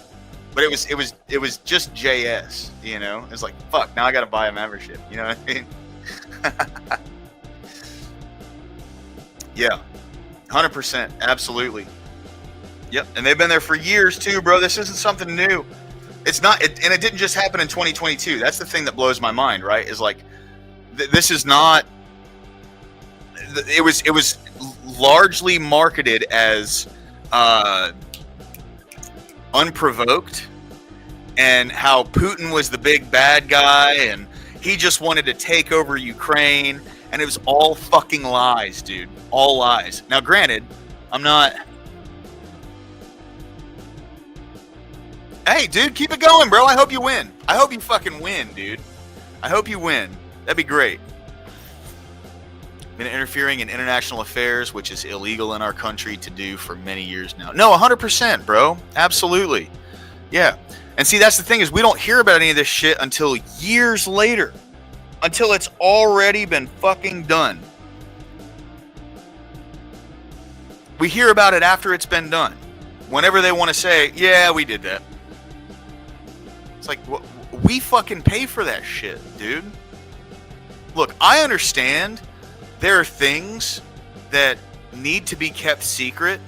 But it was just JS, you know? It's like, fuck, now I gotta buy a membership. You know what I mean? Yeah. 100%. Absolutely. Yep. And they've been there for years too, bro. This isn't something new. It's not, and it didn't just happen in 2022. That's the thing that blows my mind, right? Is like, this is not, it was largely marketed as, unprovoked, and how Putin was the big bad guy and he just wanted to take over Ukraine, and it was all fucking lies, dude. All lies. Now, granted, I'm not... Hey, dude, keep it going, bro. I hope you win. I hope you fucking win, dude. I hope you win. That'd be great. Been interfering in international affairs, which is illegal in our country to do for many years now. No, 100%, bro. Absolutely. Yeah. And see, that's the thing, is we don't hear about any of this shit until years later. Until it's already been fucking done. We hear about it after it's been done. Whenever they want to say, yeah, we did that. It's like, we fucking pay for that shit, dude. Look, I understand there are things that need to be kept secret.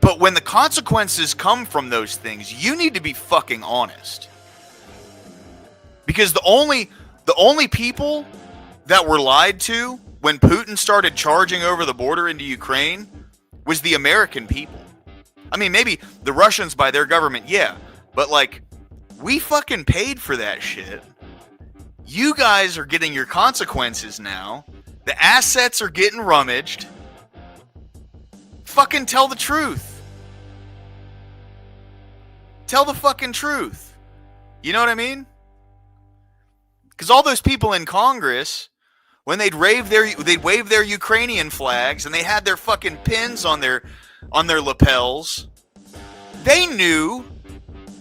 But when the consequences come from those things, you need to be fucking honest. Because the only people that were lied to when Putin started charging over the border into Ukraine was the American people. I mean, maybe the Russians by their government, yeah. But like, we fucking paid for that shit. You guys are getting your consequences now. The assets are getting rummaged. Fucking tell the truth. Tell the fucking truth. You know what I mean? Because all those people in Congress, when they'd wave their Ukrainian flags and they had their fucking pins on their lapels, they knew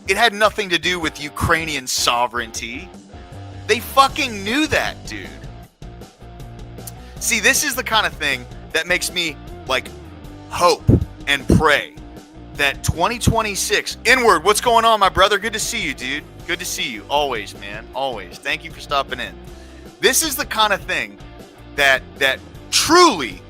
it had nothing to do with Ukrainian sovereignty. They fucking knew that, dude. See, this is the kind of thing that makes me, like, hope and pray that 2026... Inward, what's going on, my brother? Good to see you, dude. Good to see you. Always, man. Always. Thank you for stopping in. This is the kind of thing that truly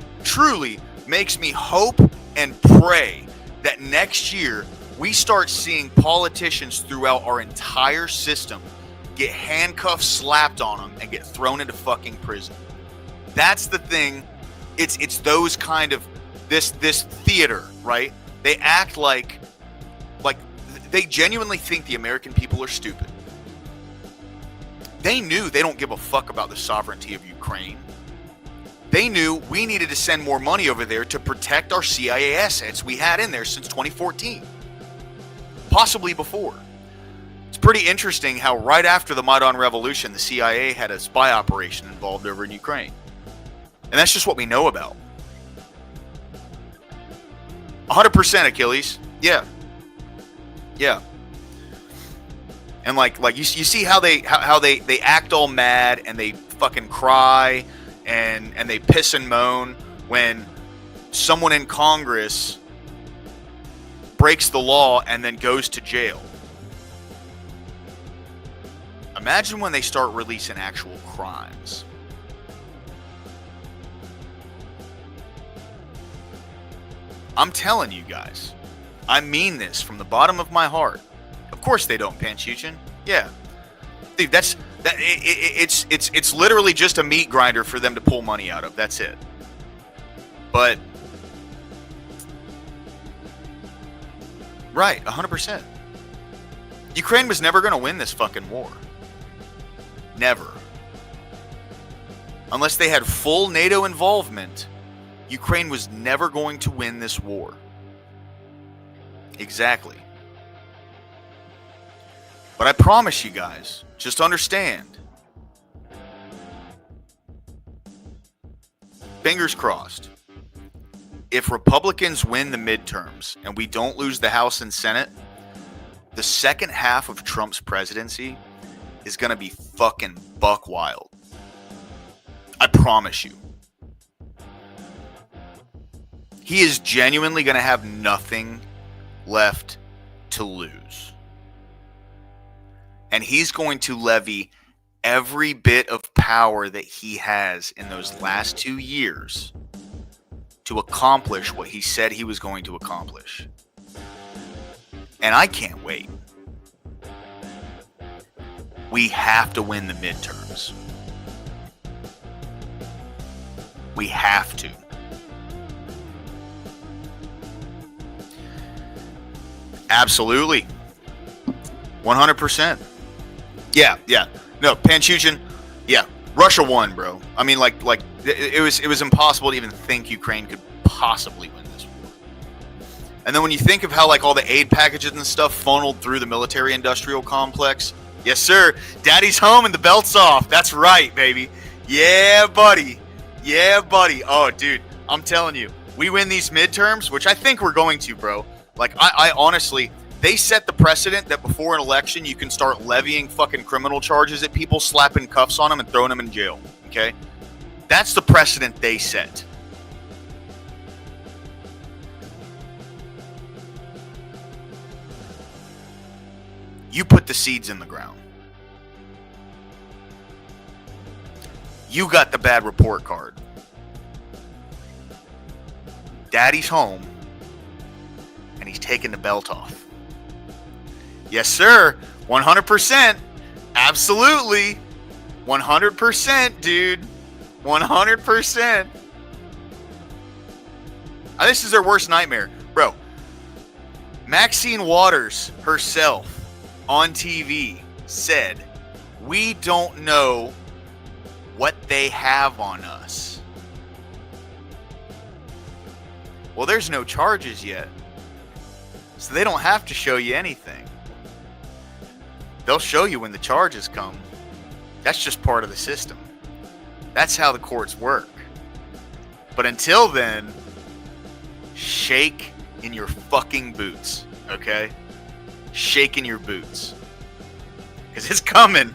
makes me hope and pray that next year we start seeing politicians throughout our entire system get handcuffs slapped on them and get thrown into fucking prison. That's the thing. It's those kind of this theater, right? They act like they genuinely think the American people are stupid. They knew they don't give a fuck about the sovereignty of Ukraine. They knew we needed to send more money over there to protect our CIA assets we had in there since 2014. Possibly before. It's pretty interesting how right after the Maidan Revolution, the CIA had a spy operation involved over in Ukraine. And that's just what we know about. 100% Achilles. Yeah. Yeah. And like you see how they act all mad and they fucking cry and they piss and moan when someone in Congress breaks the law and then goes to jail. Imagine when they start releasing actual crimes. I'm telling you guys, I mean this from the bottom of my heart. Of course they don't, Panchuchin. Yeah, dude, it's literally just a meat grinder for them to pull money out of. That's it. But right, 100%. Ukraine was never going to win this fucking war. Never. Unless they had full NATO involvement, Ukraine was never going to win this war. Exactly. But I promise you guys, just understand. Fingers crossed. If Republicans win the midterms and we don't lose the House and Senate, the second half of Trump's presidency is going to be fucking buck wild. I promise you. He is genuinely going to have nothing left to lose. And he's going to levy every bit of power that he has in those last 2 years to accomplish what he said he was going to accomplish. And I can't wait. We have to win the midterms. We have to. Absolutely. 100%. Yeah. No, Panchuchin, yeah. Russia won, bro. I mean, like it was impossible to even think Ukraine could possibly win this war. And then when you think of how like all the aid packages and stuff funneled through the military-industrial complex, yes, sir. Daddy's home and the belt's off. That's right, baby. Yeah, buddy. Yeah, buddy. Oh, dude, I'm telling you, we win these midterms, which I think we're going to, bro. Like, I honestly, they set the precedent that before an election, you can start levying fucking criminal charges at people, slapping cuffs on them and throwing them in jail. Okay? That's the precedent they set. You put the seeds in the ground. You got the bad report card. Daddy's home, and he's taking the belt off. Yes, sir. 100%. Absolutely. 100%, dude. 100%. This is their worst nightmare. Bro, Maxine Waters herself on TV said, "We don't know what they have on us." Well, there's no charges yet, so they don't have to show you anything. They'll show you when the charges come. That's just part of the system. That's how the courts work. But until then, shake in your fucking boots, okay? Shake in your boots. Because it's coming.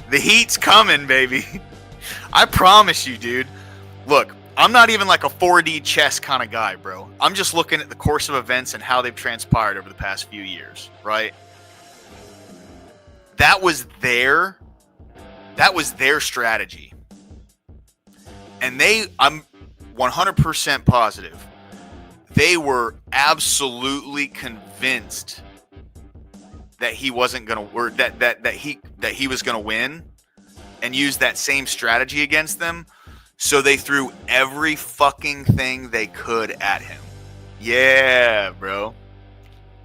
The heat's coming, baby. I promise you, dude. Look, I'm not even like a 4D chess kind of guy, bro. I'm just looking at the course of events and how they've transpired over the past few years, right? That was their strategy. And I'm 100% positive, they were absolutely convinced that he wasn't going to, or that he was going to win, and use that same strategy against them. So they threw every fucking thing they could at him. Yeah, bro.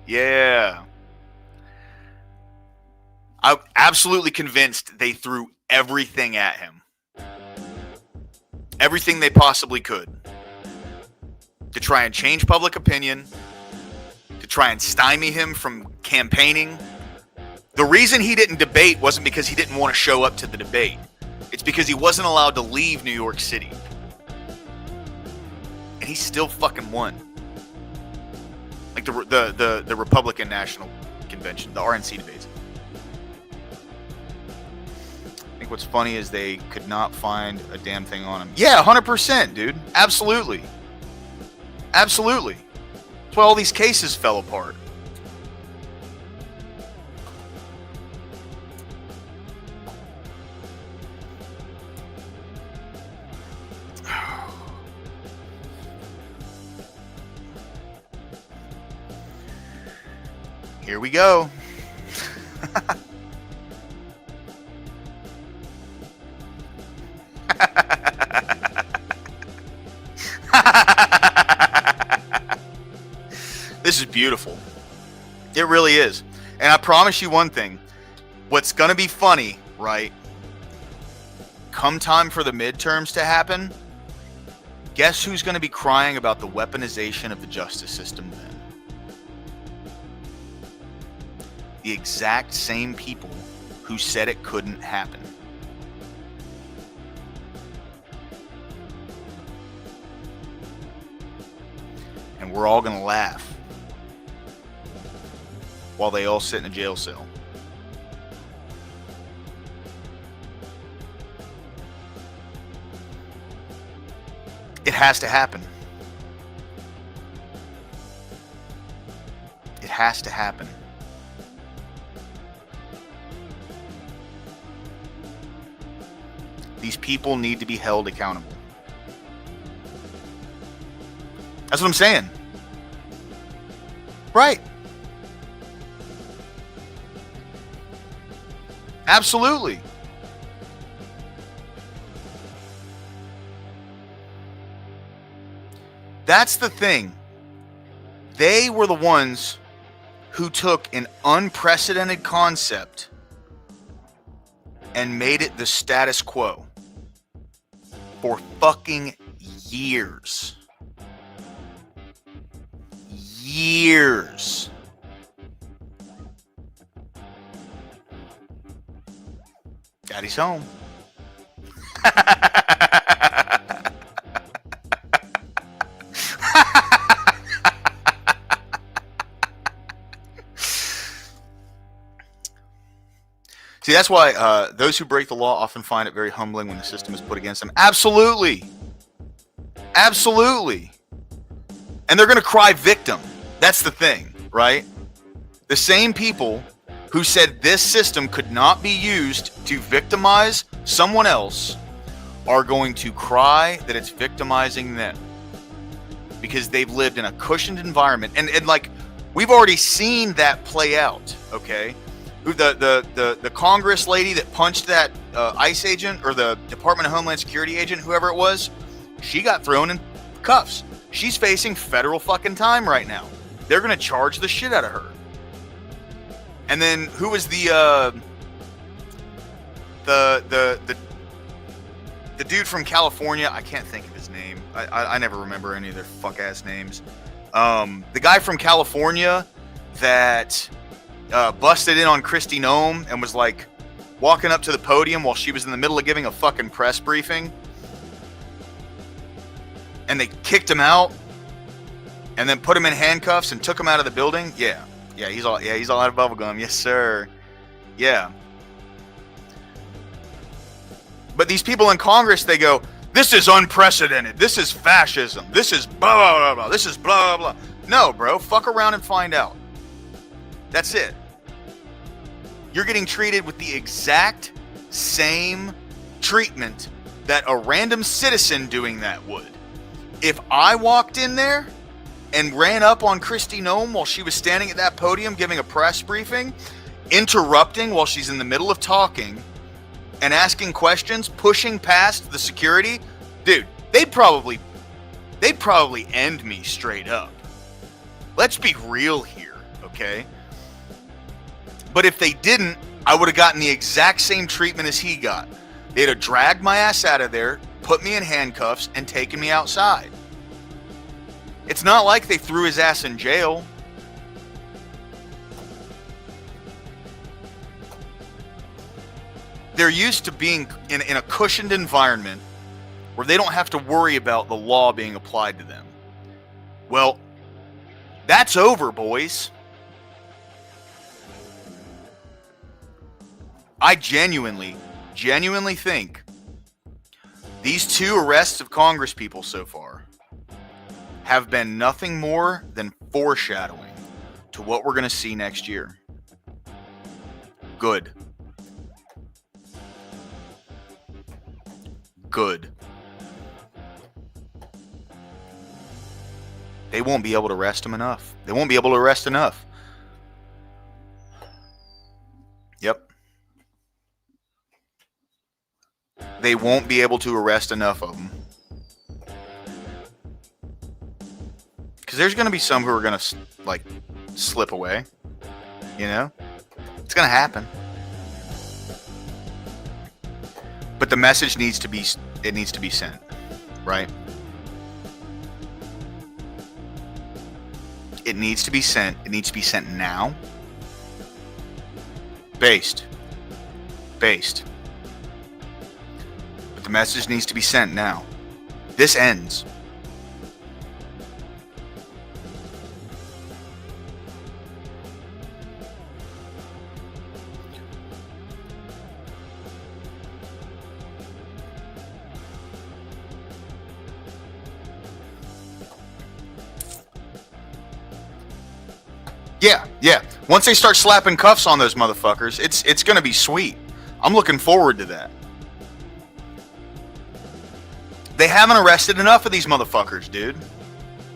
Yeah. I'm absolutely convinced they threw everything at him. Everything they possibly could. To try and change public opinion. To try and stymie him from campaigning. The reason he didn't debate wasn't because he didn't want to show up to the debate. It's because he wasn't allowed to leave New York City. And he still fucking won. Like the Republican National Convention, the RNC debates. I think what's funny is they could not find a damn thing on him. Yeah, 100%, dude. Absolutely. Absolutely. That's why all these cases fell apart. Here we go. This is beautiful. It really is. And I promise you one thing. What's going to be funny, right? Come time for the midterms to happen, guess who's going to be crying about the weaponization of the justice system then? The exact same people who said it couldn't happen. And we're all going to laugh while they all sit in a jail cell. It has to happen. It has to happen. These people need to be held accountable. That's what I'm saying. Right. Absolutely. That's the thing. They were the ones who took an unprecedented concept and made it the status quo for fucking years. Years. Daddy's home. See, that's why those who break the law often find it very humbling when the system is put against them. Absolutely. Absolutely. And they're going to cry victim. That's the thing, right? The same people who said this system could not be used to victimize someone else are going to cry that it's victimizing them because they've lived in a cushioned environment. And like, we've already seen that play out, okay? The Congress lady that punched that ICE agent or the Department of Homeland Security agent, whoever it was, she got thrown in cuffs. She's facing federal fucking time right now. They're going to charge the shit out of her. And then who was the dude from California? I can't think of his name. I never remember any of their fuck ass names. The guy from California that busted in on Kristi Noem and was like walking up to the podium while she was in the middle of giving a fucking press briefing. And they kicked him out and then put him in handcuffs and took him out of the building. Yeah, he's all out of bubblegum. Yes, sir. Yeah. But these people in Congress, they go, this is unprecedented. This is fascism. This is blah, blah, blah, blah. This is blah, blah, blah. No, bro. Fuck around and find out. That's it. You're getting treated with the exact same treatment that a random citizen doing that would. If I walked in there and ran up on Kristi Noem while she was standing at that podium giving a press briefing, interrupting while she's in the middle of talking and asking questions, pushing past the security, dude, they'd probably end me straight up. Let's be real here, okay? But if they didn't, I would have gotten the exact same treatment as he got. They'd have dragged my ass out of there, put me in handcuffs, and taken me outside. It's not like they threw his ass in jail. They're used to being in a cushioned environment where they don't have to worry about the law being applied to them. Well, that's over, boys. I genuinely think these 2 arrests of Congress people so far have been nothing more than foreshadowing to what we're going to see next year. Good. Good. They won't be able to arrest him enough. They won't be able to arrest enough. Yep. They won't be able to arrest enough of them. Because there's going to be some who are going to, like, slip away. You know? It's going to happen. But the message needs to be sent, right? It needs to be sent. It needs to be sent now. Based. But the message needs to be sent now. This ends. Yeah. Once they start slapping cuffs on those motherfuckers, it's gonna be sweet. I'm looking forward to that. They haven't arrested enough of these motherfuckers, dude.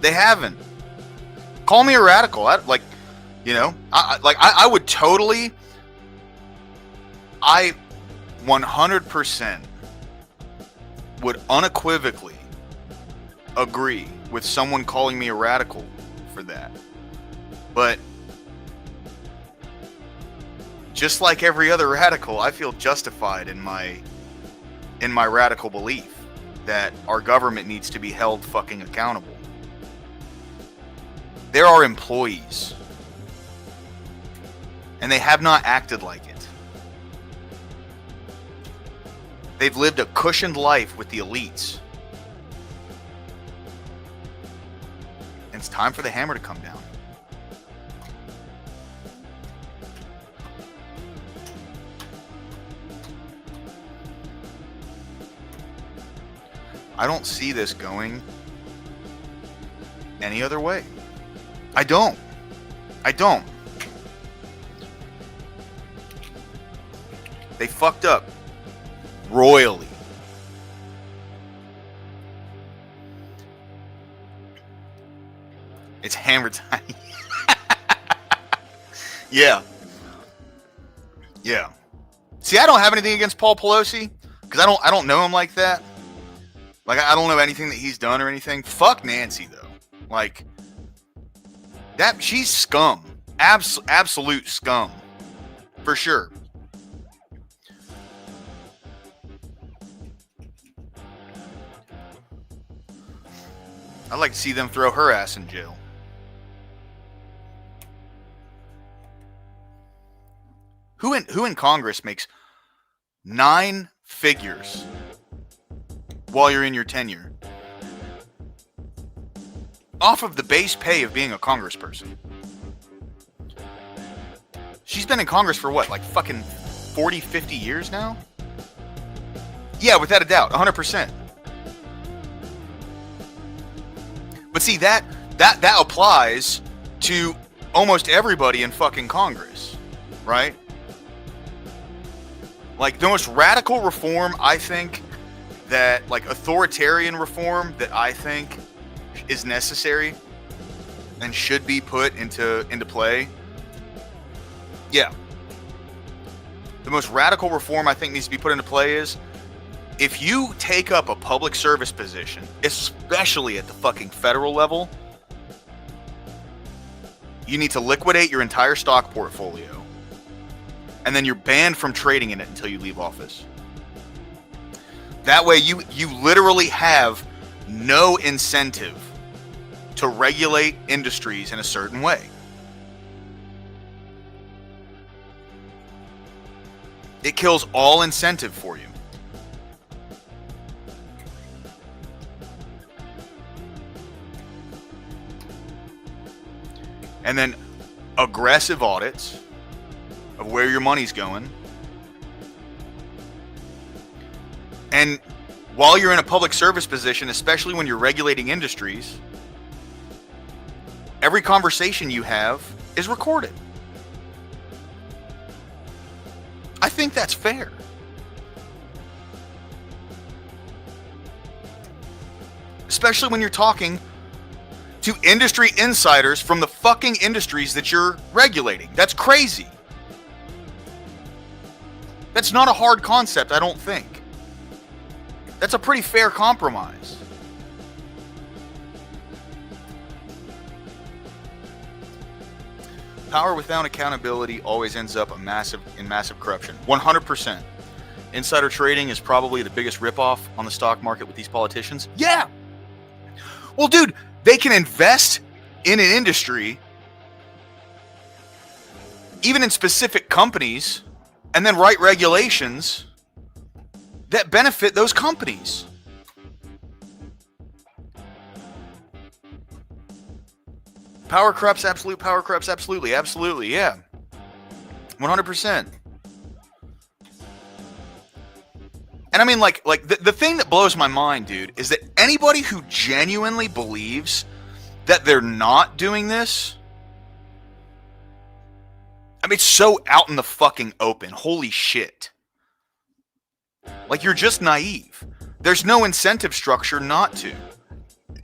They haven't. Call me a radical. I would totally. I 100% would unequivocally agree with someone calling me a radical for that. But just like every other radical, I feel justified in my radical belief that our government needs to be held fucking accountable. There are employees, and they have not acted like it. They've lived a cushioned life with the elites. And it's time for the hammer to come down. I don't see this going any other way. I don't. They fucked up royally. It's hammer time. Yeah. See, I don't have anything against Paul Pelosi because I don't know him like that. Like, I don't know anything that he's done or anything. Fuck Nancy, though. Like, she's scum. Absolute scum. For sure. I'd like to see them throw her ass in jail. Who in Congress makes 9 figures while you're in your tenure off of the base pay of being a congressperson? She's been in Congress for what, like fucking 40, 50 years now? Yeah, without a doubt, 100%. But see, that applies to almost everybody in fucking Congress, right? Like, the most radical reform, I think, that, like, authoritarian reform that I think is necessary and should be put into play. Yeah. The most radical reform I think needs to be put into play is, if you take up a public service position, especially at the fucking federal level, you need to liquidate your entire stock portfolio and then you're banned from trading in it until you leave office. That way you literally have no incentive to regulate industries in a certain way. It kills all incentive for you. And then aggressive audits of where your money's going. And while you're in a public service position, especially when you're regulating industries, every conversation you have is recorded. I think that's fair. Especially when you're talking to industry insiders from the fucking industries that you're regulating. That's crazy. That's not a hard concept, I don't think. That's a pretty fair compromise. Power without accountability always ends up in massive corruption. 100%. Insider trading is probably the biggest ripoff on the stock market with these politicians. Yeah. Well, dude, they can invest in an industry, even in specific companies, and then write regulations that benefit those companies. Power corrupts, absolute power corrupts, absolutely, yeah. 100%. And I mean, like the thing that blows my mind, dude, is that anybody who genuinely believes that they're not doing this, I mean, it's so out in the fucking open. Holy shit. Like, you're just naive. There's no incentive structure not to.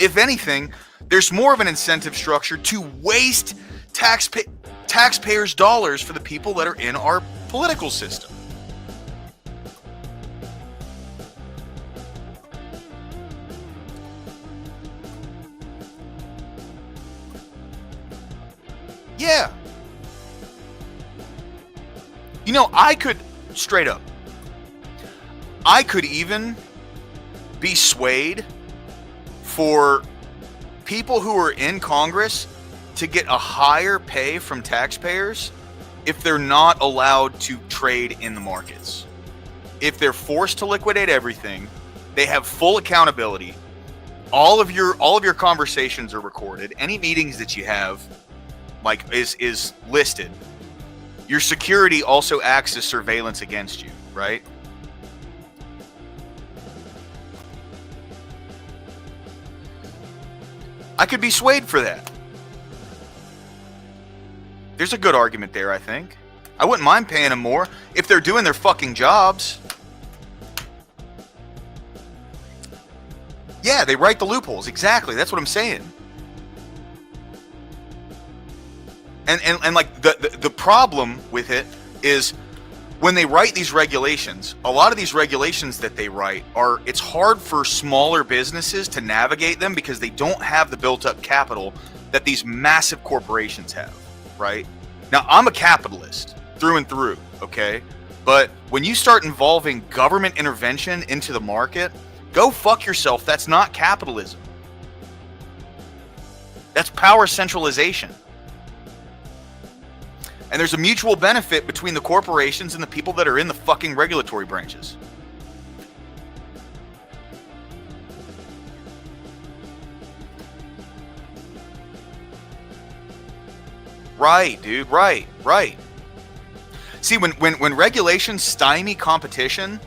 If anything, there's more of an incentive structure to waste taxpayers' dollars for the people that are in our political system. Yeah. You know, I could, straight up, I could even be swayed for people who are in Congress to get a higher pay from taxpayers if they're not allowed to trade in the markets. If they're forced to liquidate everything, they have full accountability. All of your conversations are recorded. Any meetings that you have, like, is listed. Your security also acts as surveillance against you, right? I could be swayed for that. There's a good argument there, I think. I wouldn't mind paying them more if they're doing their fucking jobs. Yeah, they write the loopholes. Exactly. That's what I'm saying. And like the problem with it is when they write these regulations, a lot of these regulations that they write it's hard for smaller businesses to navigate them because they don't have the built up capital that these massive corporations have, right? Now, I'm a capitalist through and through, okay? But when you start involving government intervention into the market, go fuck yourself. That's not capitalism. That's power centralization. And there's a mutual benefit between the corporations and the people that are in the fucking regulatory branches. Right, dude. Right. See, when regulations stymie competition,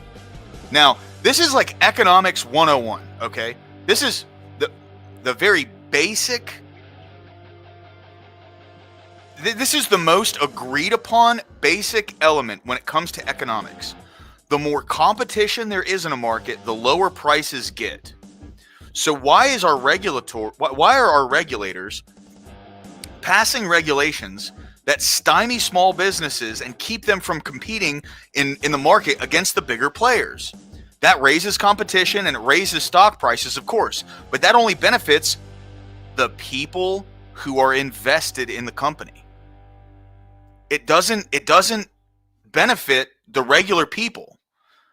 now, this is like economics 101, okay? This is the very basic. This is the most agreed upon basic element when it comes to economics. The more competition there is in a market, the lower prices get. So why are our regulators passing regulations that stymie small businesses and keep them from competing in the market against the bigger players? That raises competition and it raises stock prices, of course, but that only benefits the people who are invested in the company. It doesn't benefit the regular people,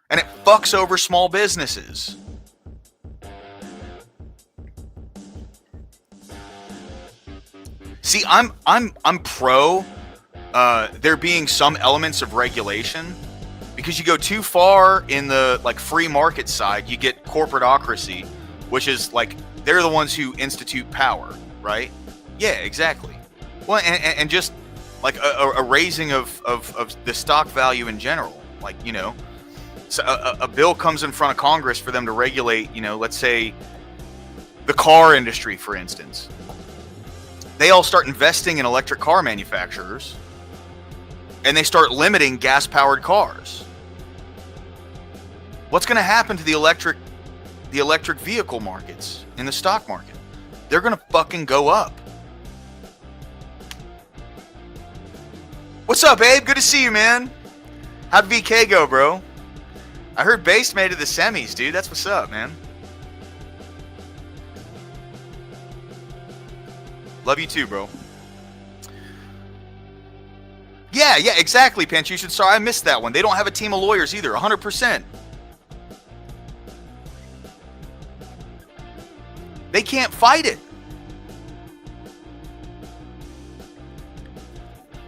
and it fucks over small businesses. See, I'm pro there being some elements of regulation, because you go too far in the like free market side, you get corporatocracy, which is like they're the ones who institute power, right? Yeah, exactly. Well, and just like a raising of the stock value in general, like, you know, so a bill comes in front of Congress for them to regulate, you know, let's say the car industry, for instance. They all start investing in electric car manufacturers, and they start limiting gas-powered cars. What's going to happen to the electric vehicle markets in the stock market? They're going to fucking go up. What's up, Abe? Good to see you, man. How'd VK go, bro? I heard Base made it to the semis, dude. That's what's up, man. Love you too, bro. Yeah, exactly, Panchuchin. Sorry, I missed that one. They don't have a team of lawyers either, 100%. They can't fight it.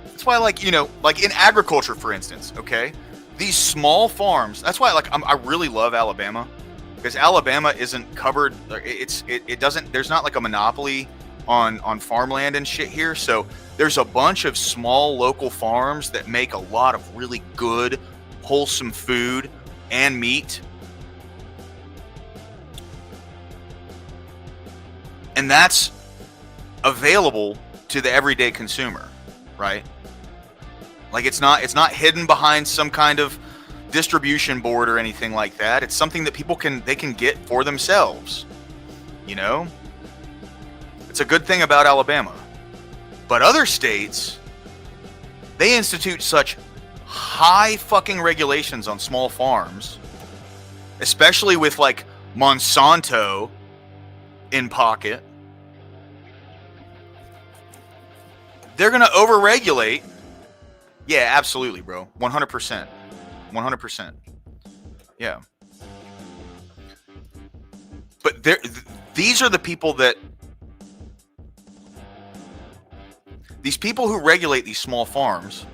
That's why, like, you know, like in agriculture, for instance, okay? These small farms, that's why, like, I really love Alabama, because Alabama isn't covered, it doesn't, there's not like a monopoly on farmland and shit here, so there's a bunch of small local farms that make a lot of really good, wholesome food and meat. And that's available to the everyday consumer, right? Like it's not hidden behind some kind of distribution board or anything like that. It's something that people can get for themselves. You know? It's a good thing about Alabama. But other states, they institute such high fucking regulations on small farms, especially with like Monsanto in pocket. They're going to overregulate. Yeah, absolutely, bro. 100%. 100%. Yeah. But these are the people that... These people who regulate these small farms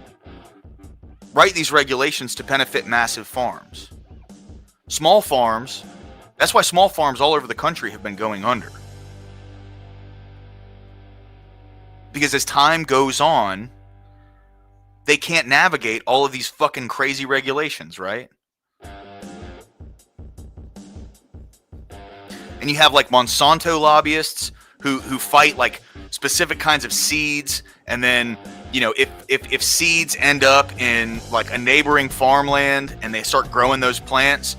write these regulations to benefit massive farms. Small farms... That's why small farms all over the country have been going under. Because as time goes on, they can't navigate all of these fucking crazy regulations, right? And you have like Monsanto lobbyists who fight like specific kinds of seeds, and then, you know, if seeds end up in like a neighboring farmland and they start growing those plants,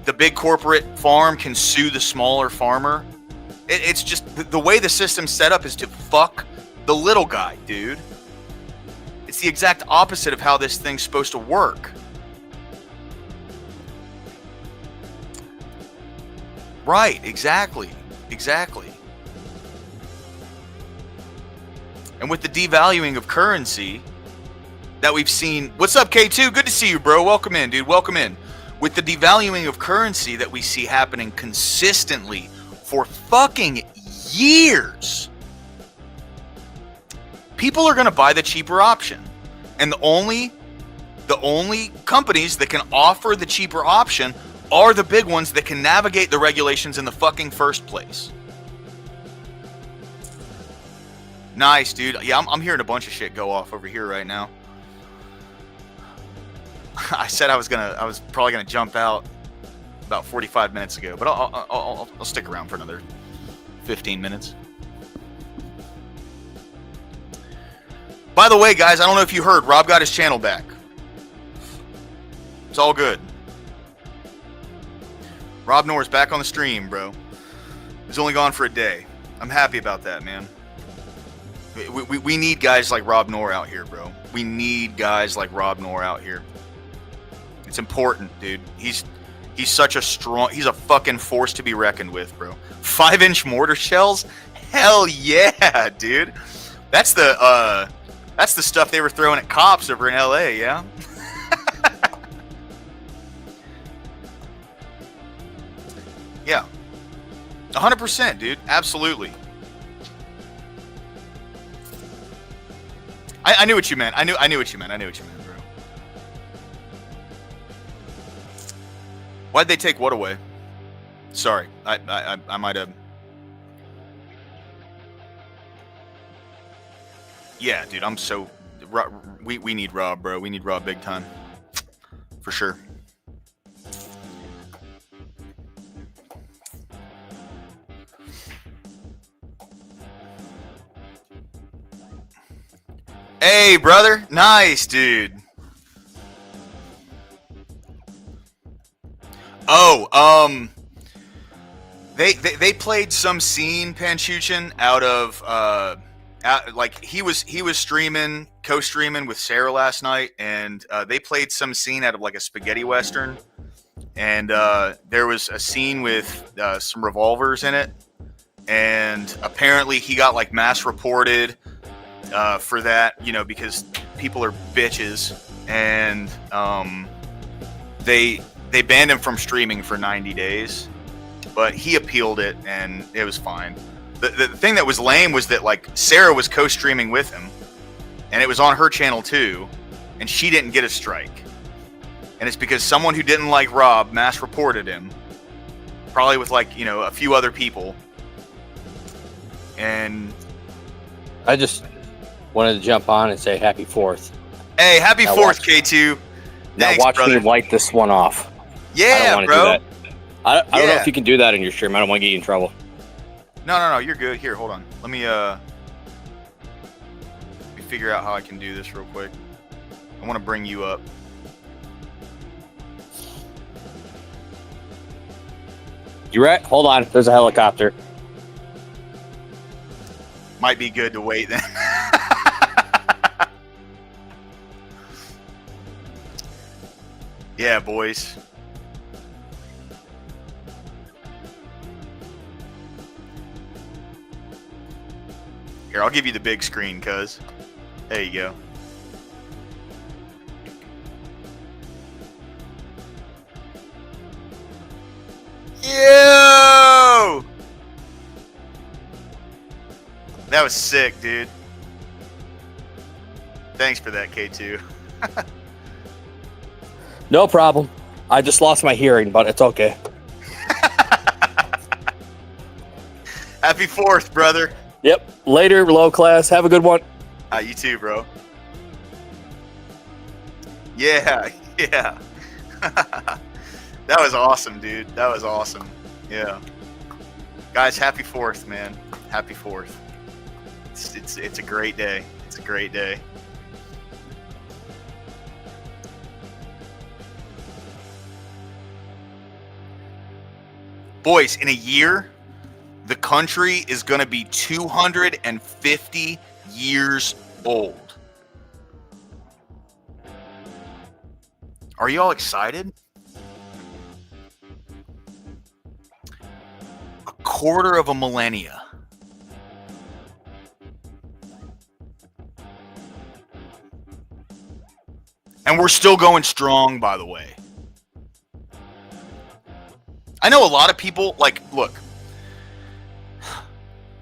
the big corporate farm can sue the smaller farmer. It's just the way the system's set up is to fuck the little guy, dude. It's the exact opposite of how this thing's supposed to work. Right, exactly. Exactly. And with the devaluing of currency that we've seen... What's up, K2? Good to see you, bro. Welcome in, dude. Welcome in. With the devaluing of currency that we see happening consistently for fucking years, people are going to buy the cheaper option. And the only companies that can offer the cheaper option are the big ones that can navigate the regulations in the fucking first place. Nice, dude. Yeah, I'm hearing a bunch of shit go off over here right now. I said I was probably gonna jump out about 45 minutes ago, but I'll stick around for another 15 minutes. By the way, guys, I don't know if you heard, Rob got his channel back. It's all good. Rob Norris back on the stream, bro. He's only gone for a day. I'm happy about that, man. We need guys like Rob Noor out here, bro. We need guys like Rob Noor out here. It's important, dude. He's such a strong... He's a fucking force to be reckoned with, bro. 5-inch mortar shells? Hell yeah, dude. That's the That's the stuff they were throwing at cops over in LA, yeah? Yeah. 100%, dude. Absolutely. I knew what you meant. I knew what you meant. I knew what you meant, bro. Why'd they take what away? Sorry. I might have. Yeah, dude, I'm so... We need Rob, bro. We need Rob big time. For sure. Hey, brother. Nice, dude. Oh, they played some scene, Panchuchin, out of like he was streaming, co-streaming with Sarah last night, and they played some scene out of like a spaghetti western, and there was a scene with some revolvers in it, and apparently he got like mass reported for that, you know, because people are bitches, and they banned him from streaming for 90 days, but he appealed it and it was fine. The thing that was lame was that like Sarah was co-streaming with him, and it was on her channel too, and she didn't get a strike. And it's because someone who didn't like Rob mass reported him, probably with like, you know, a few other people. And I just wanted to jump on and say happy 4th. Hey, happy Now 4th, watch- K2. Now Thanks, watch brother. me light this one off. I Yeah, don't want to bro. do that. I don't know Yeah. if you can do that in your stream. I don't want to get you in trouble. No, you're good. Here, hold on. Let me figure out how I can do this real quick. I want to bring you up. You right? Hold on. There's a helicopter. Might be good to wait then. Yeah, boys. Here, I'll give you the big screen, cuz. There you go. Yo! That was sick, dude. Thanks for that, K2. No problem. I just lost my hearing, but it's okay. Happy 4th, brother. Yep. Later, low class. Have a good one. You too, bro. Yeah. That was awesome, dude. That was awesome. Yeah. Guys, happy 4th, man. Happy 4th. It's a great day. It's a great day. Boys, in a year, the country is going to be 250 years old. Are you all excited? A quarter of a millennia. And we're still going strong, by the way. I know a lot of people, like, look,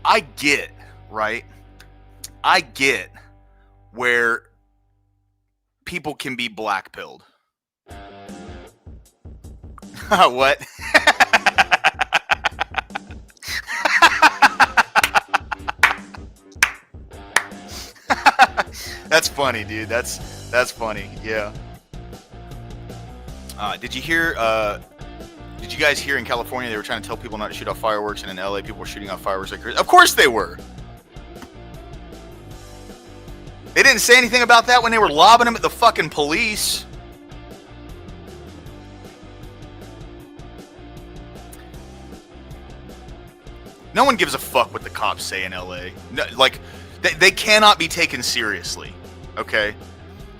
I get, right? I get where people can be black-pilled. What? That's funny, dude. That's funny. Yeah. Did you hear? Did you guys hear in California they were trying to tell people not to shoot off fireworks, and in LA people were shooting off fireworks like crazy? Of course they were. They didn't say anything about that when they were lobbing them at the fucking police. No one gives a fuck what the cops say in LA. No, like, they cannot be taken seriously. Okay?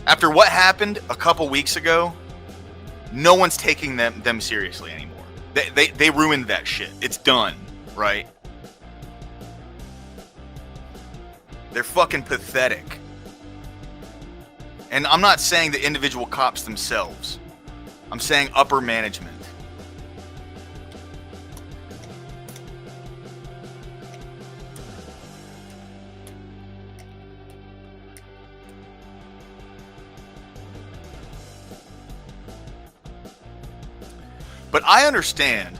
After what happened a couple weeks ago, no one's taking them seriously anymore. They ruined that shit. It's done, right? They're fucking pathetic. And I'm not saying the individual cops themselves. I'm saying upper management. But I understand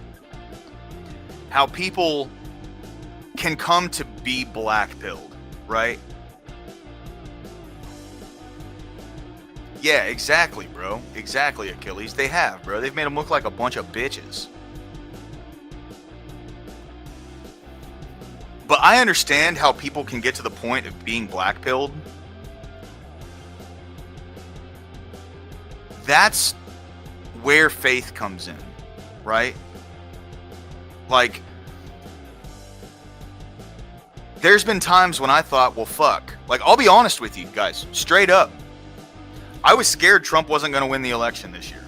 how people can come to be black-pilled, right? Yeah, exactly, bro. Exactly, Achilles. They have, bro. They've made them look like a bunch of bitches. But I understand how people can get to the point of being black-pilled. That's where faith comes in, right? Like, there's been times when I thought, well, fuck. Like, I'll be honest with you guys, straight up. I was scared Trump wasn't going to win the election this year.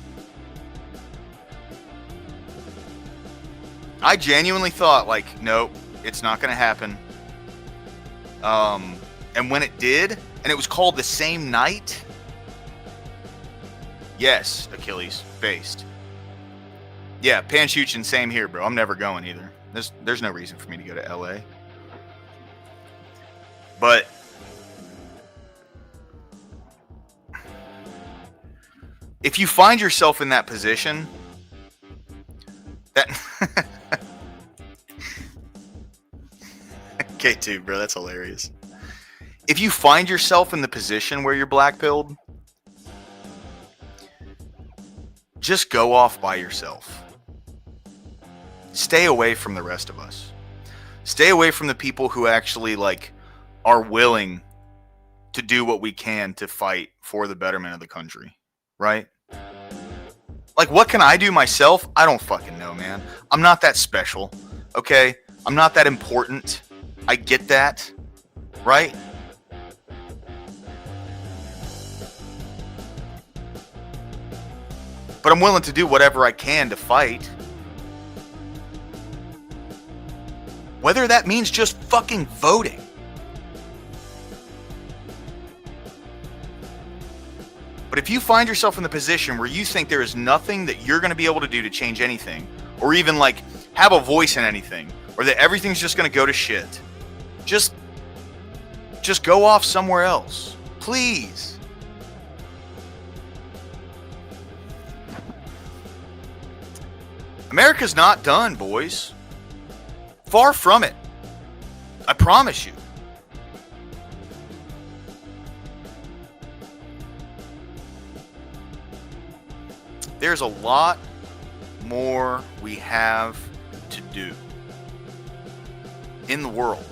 I genuinely thought, like, nope, it's not going to happen. And when it did, and it was called the same night, yes, Achilles, based. Yeah, Panshuchin, same here, bro. I'm never going either. There's no reason for me to go to LA. But if you find yourself in that position, that K2, bro, that's hilarious. If you find yourself in the position where you're black-pilled, just go off by yourself. Stay away from the rest of us. Stay away from the people who actually, like, are willing to do what we can to fight for the betterment of the country, right? Like, what can I do myself? I don't fucking know, man. I'm not that special, okay? I'm not that important. I get that, right? But I'm willing to do whatever I can to fight. Whether that means just fucking voting. But if you find yourself in the position where you think there is nothing that you're going to be able to do to change anything, or even like have a voice in anything, or that everything's just going to go to shit, just go off somewhere else. Please. America's not done, boys. Far from it. I promise you. There's a lot more we have to do in the world.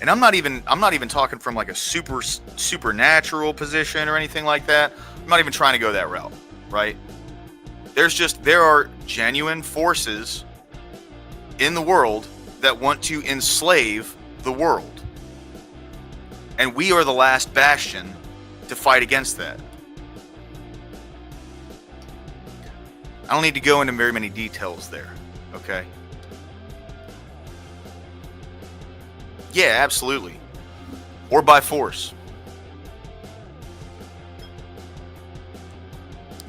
And I'm not even talking from like a supernatural position or anything like that. I'm not even trying to go that route, right? There are genuine forces in the world that want to enslave the world. And we are the last bastion to fight against that. I don't need to go into very many details there, okay? Yeah, absolutely. Or by force.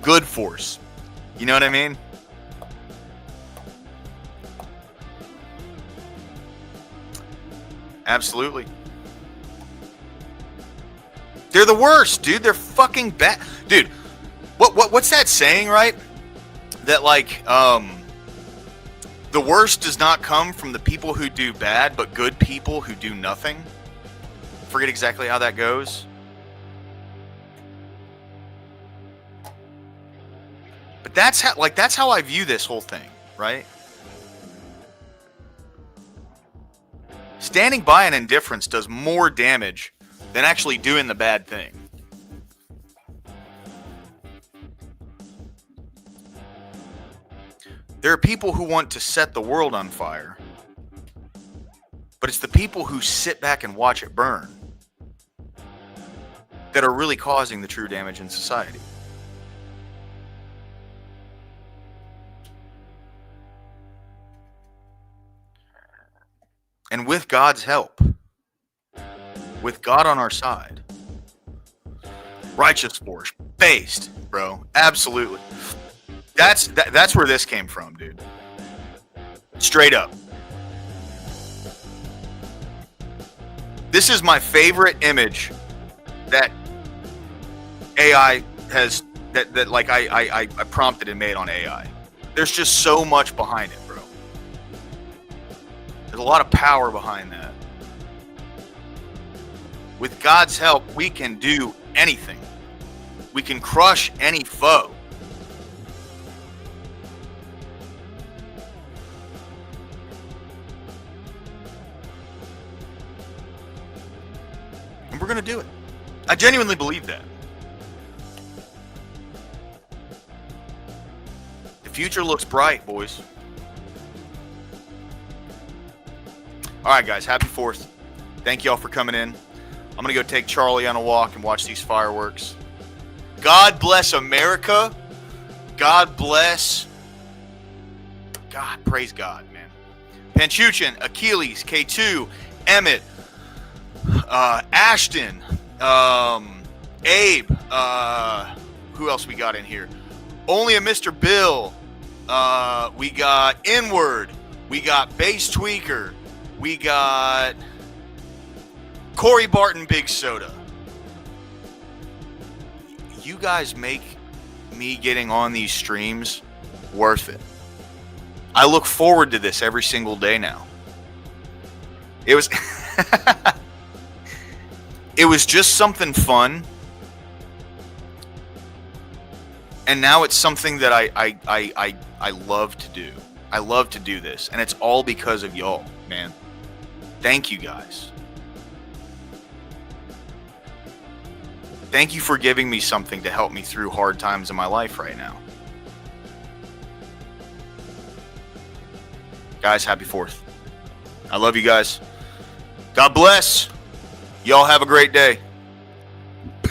Good force. You know what I mean? Absolutely. They're the worst, dude. They're fucking bad. Dude, what's that saying, right? That like, the worst does not come from the people who do bad, but good people who do nothing. Forget exactly how that goes. But that's how I view this whole thing, right? Standing by an indifference does more damage than actually doing the bad thing. There are people who want to set the world on fire, but it's the people who sit back and watch it burn that are really causing the true damage in society. And with God's help, with God on our side, righteous force, based, bro. Absolutely. That's where this came from, dude. Straight up. This is my favorite image that AI has, that like I prompted and made on AI. There's just so much behind it, bro. There's a lot of power behind that. With God's help, we can do anything. We can crush any foe. And we're going to do it. I genuinely believe that. The future looks bright, boys. All right, guys. Happy 4th. Thank y'all for coming in. I'm going to go take Charlie on a walk and watch these fireworks. God bless America. God bless. God, praise God, man. Panchuchin, Achilles, K2, Emmett, Ashton, Abe, who else we got in here? Only a Mr. Bill. We got Inward. We got Bass Tweaker. We got Corey Barton, Big Soda. You guys make me getting on these streams worth it. I look forward to this every single day now. It was it was just something fun. And now it's something that I love to do. I love to do this. And it's all because of y'all, man. Thank you guys. Thank you for giving me something to help me through hard times in my life right now. Guys, happy 4th. I love you guys. God bless. Y'all have a great day.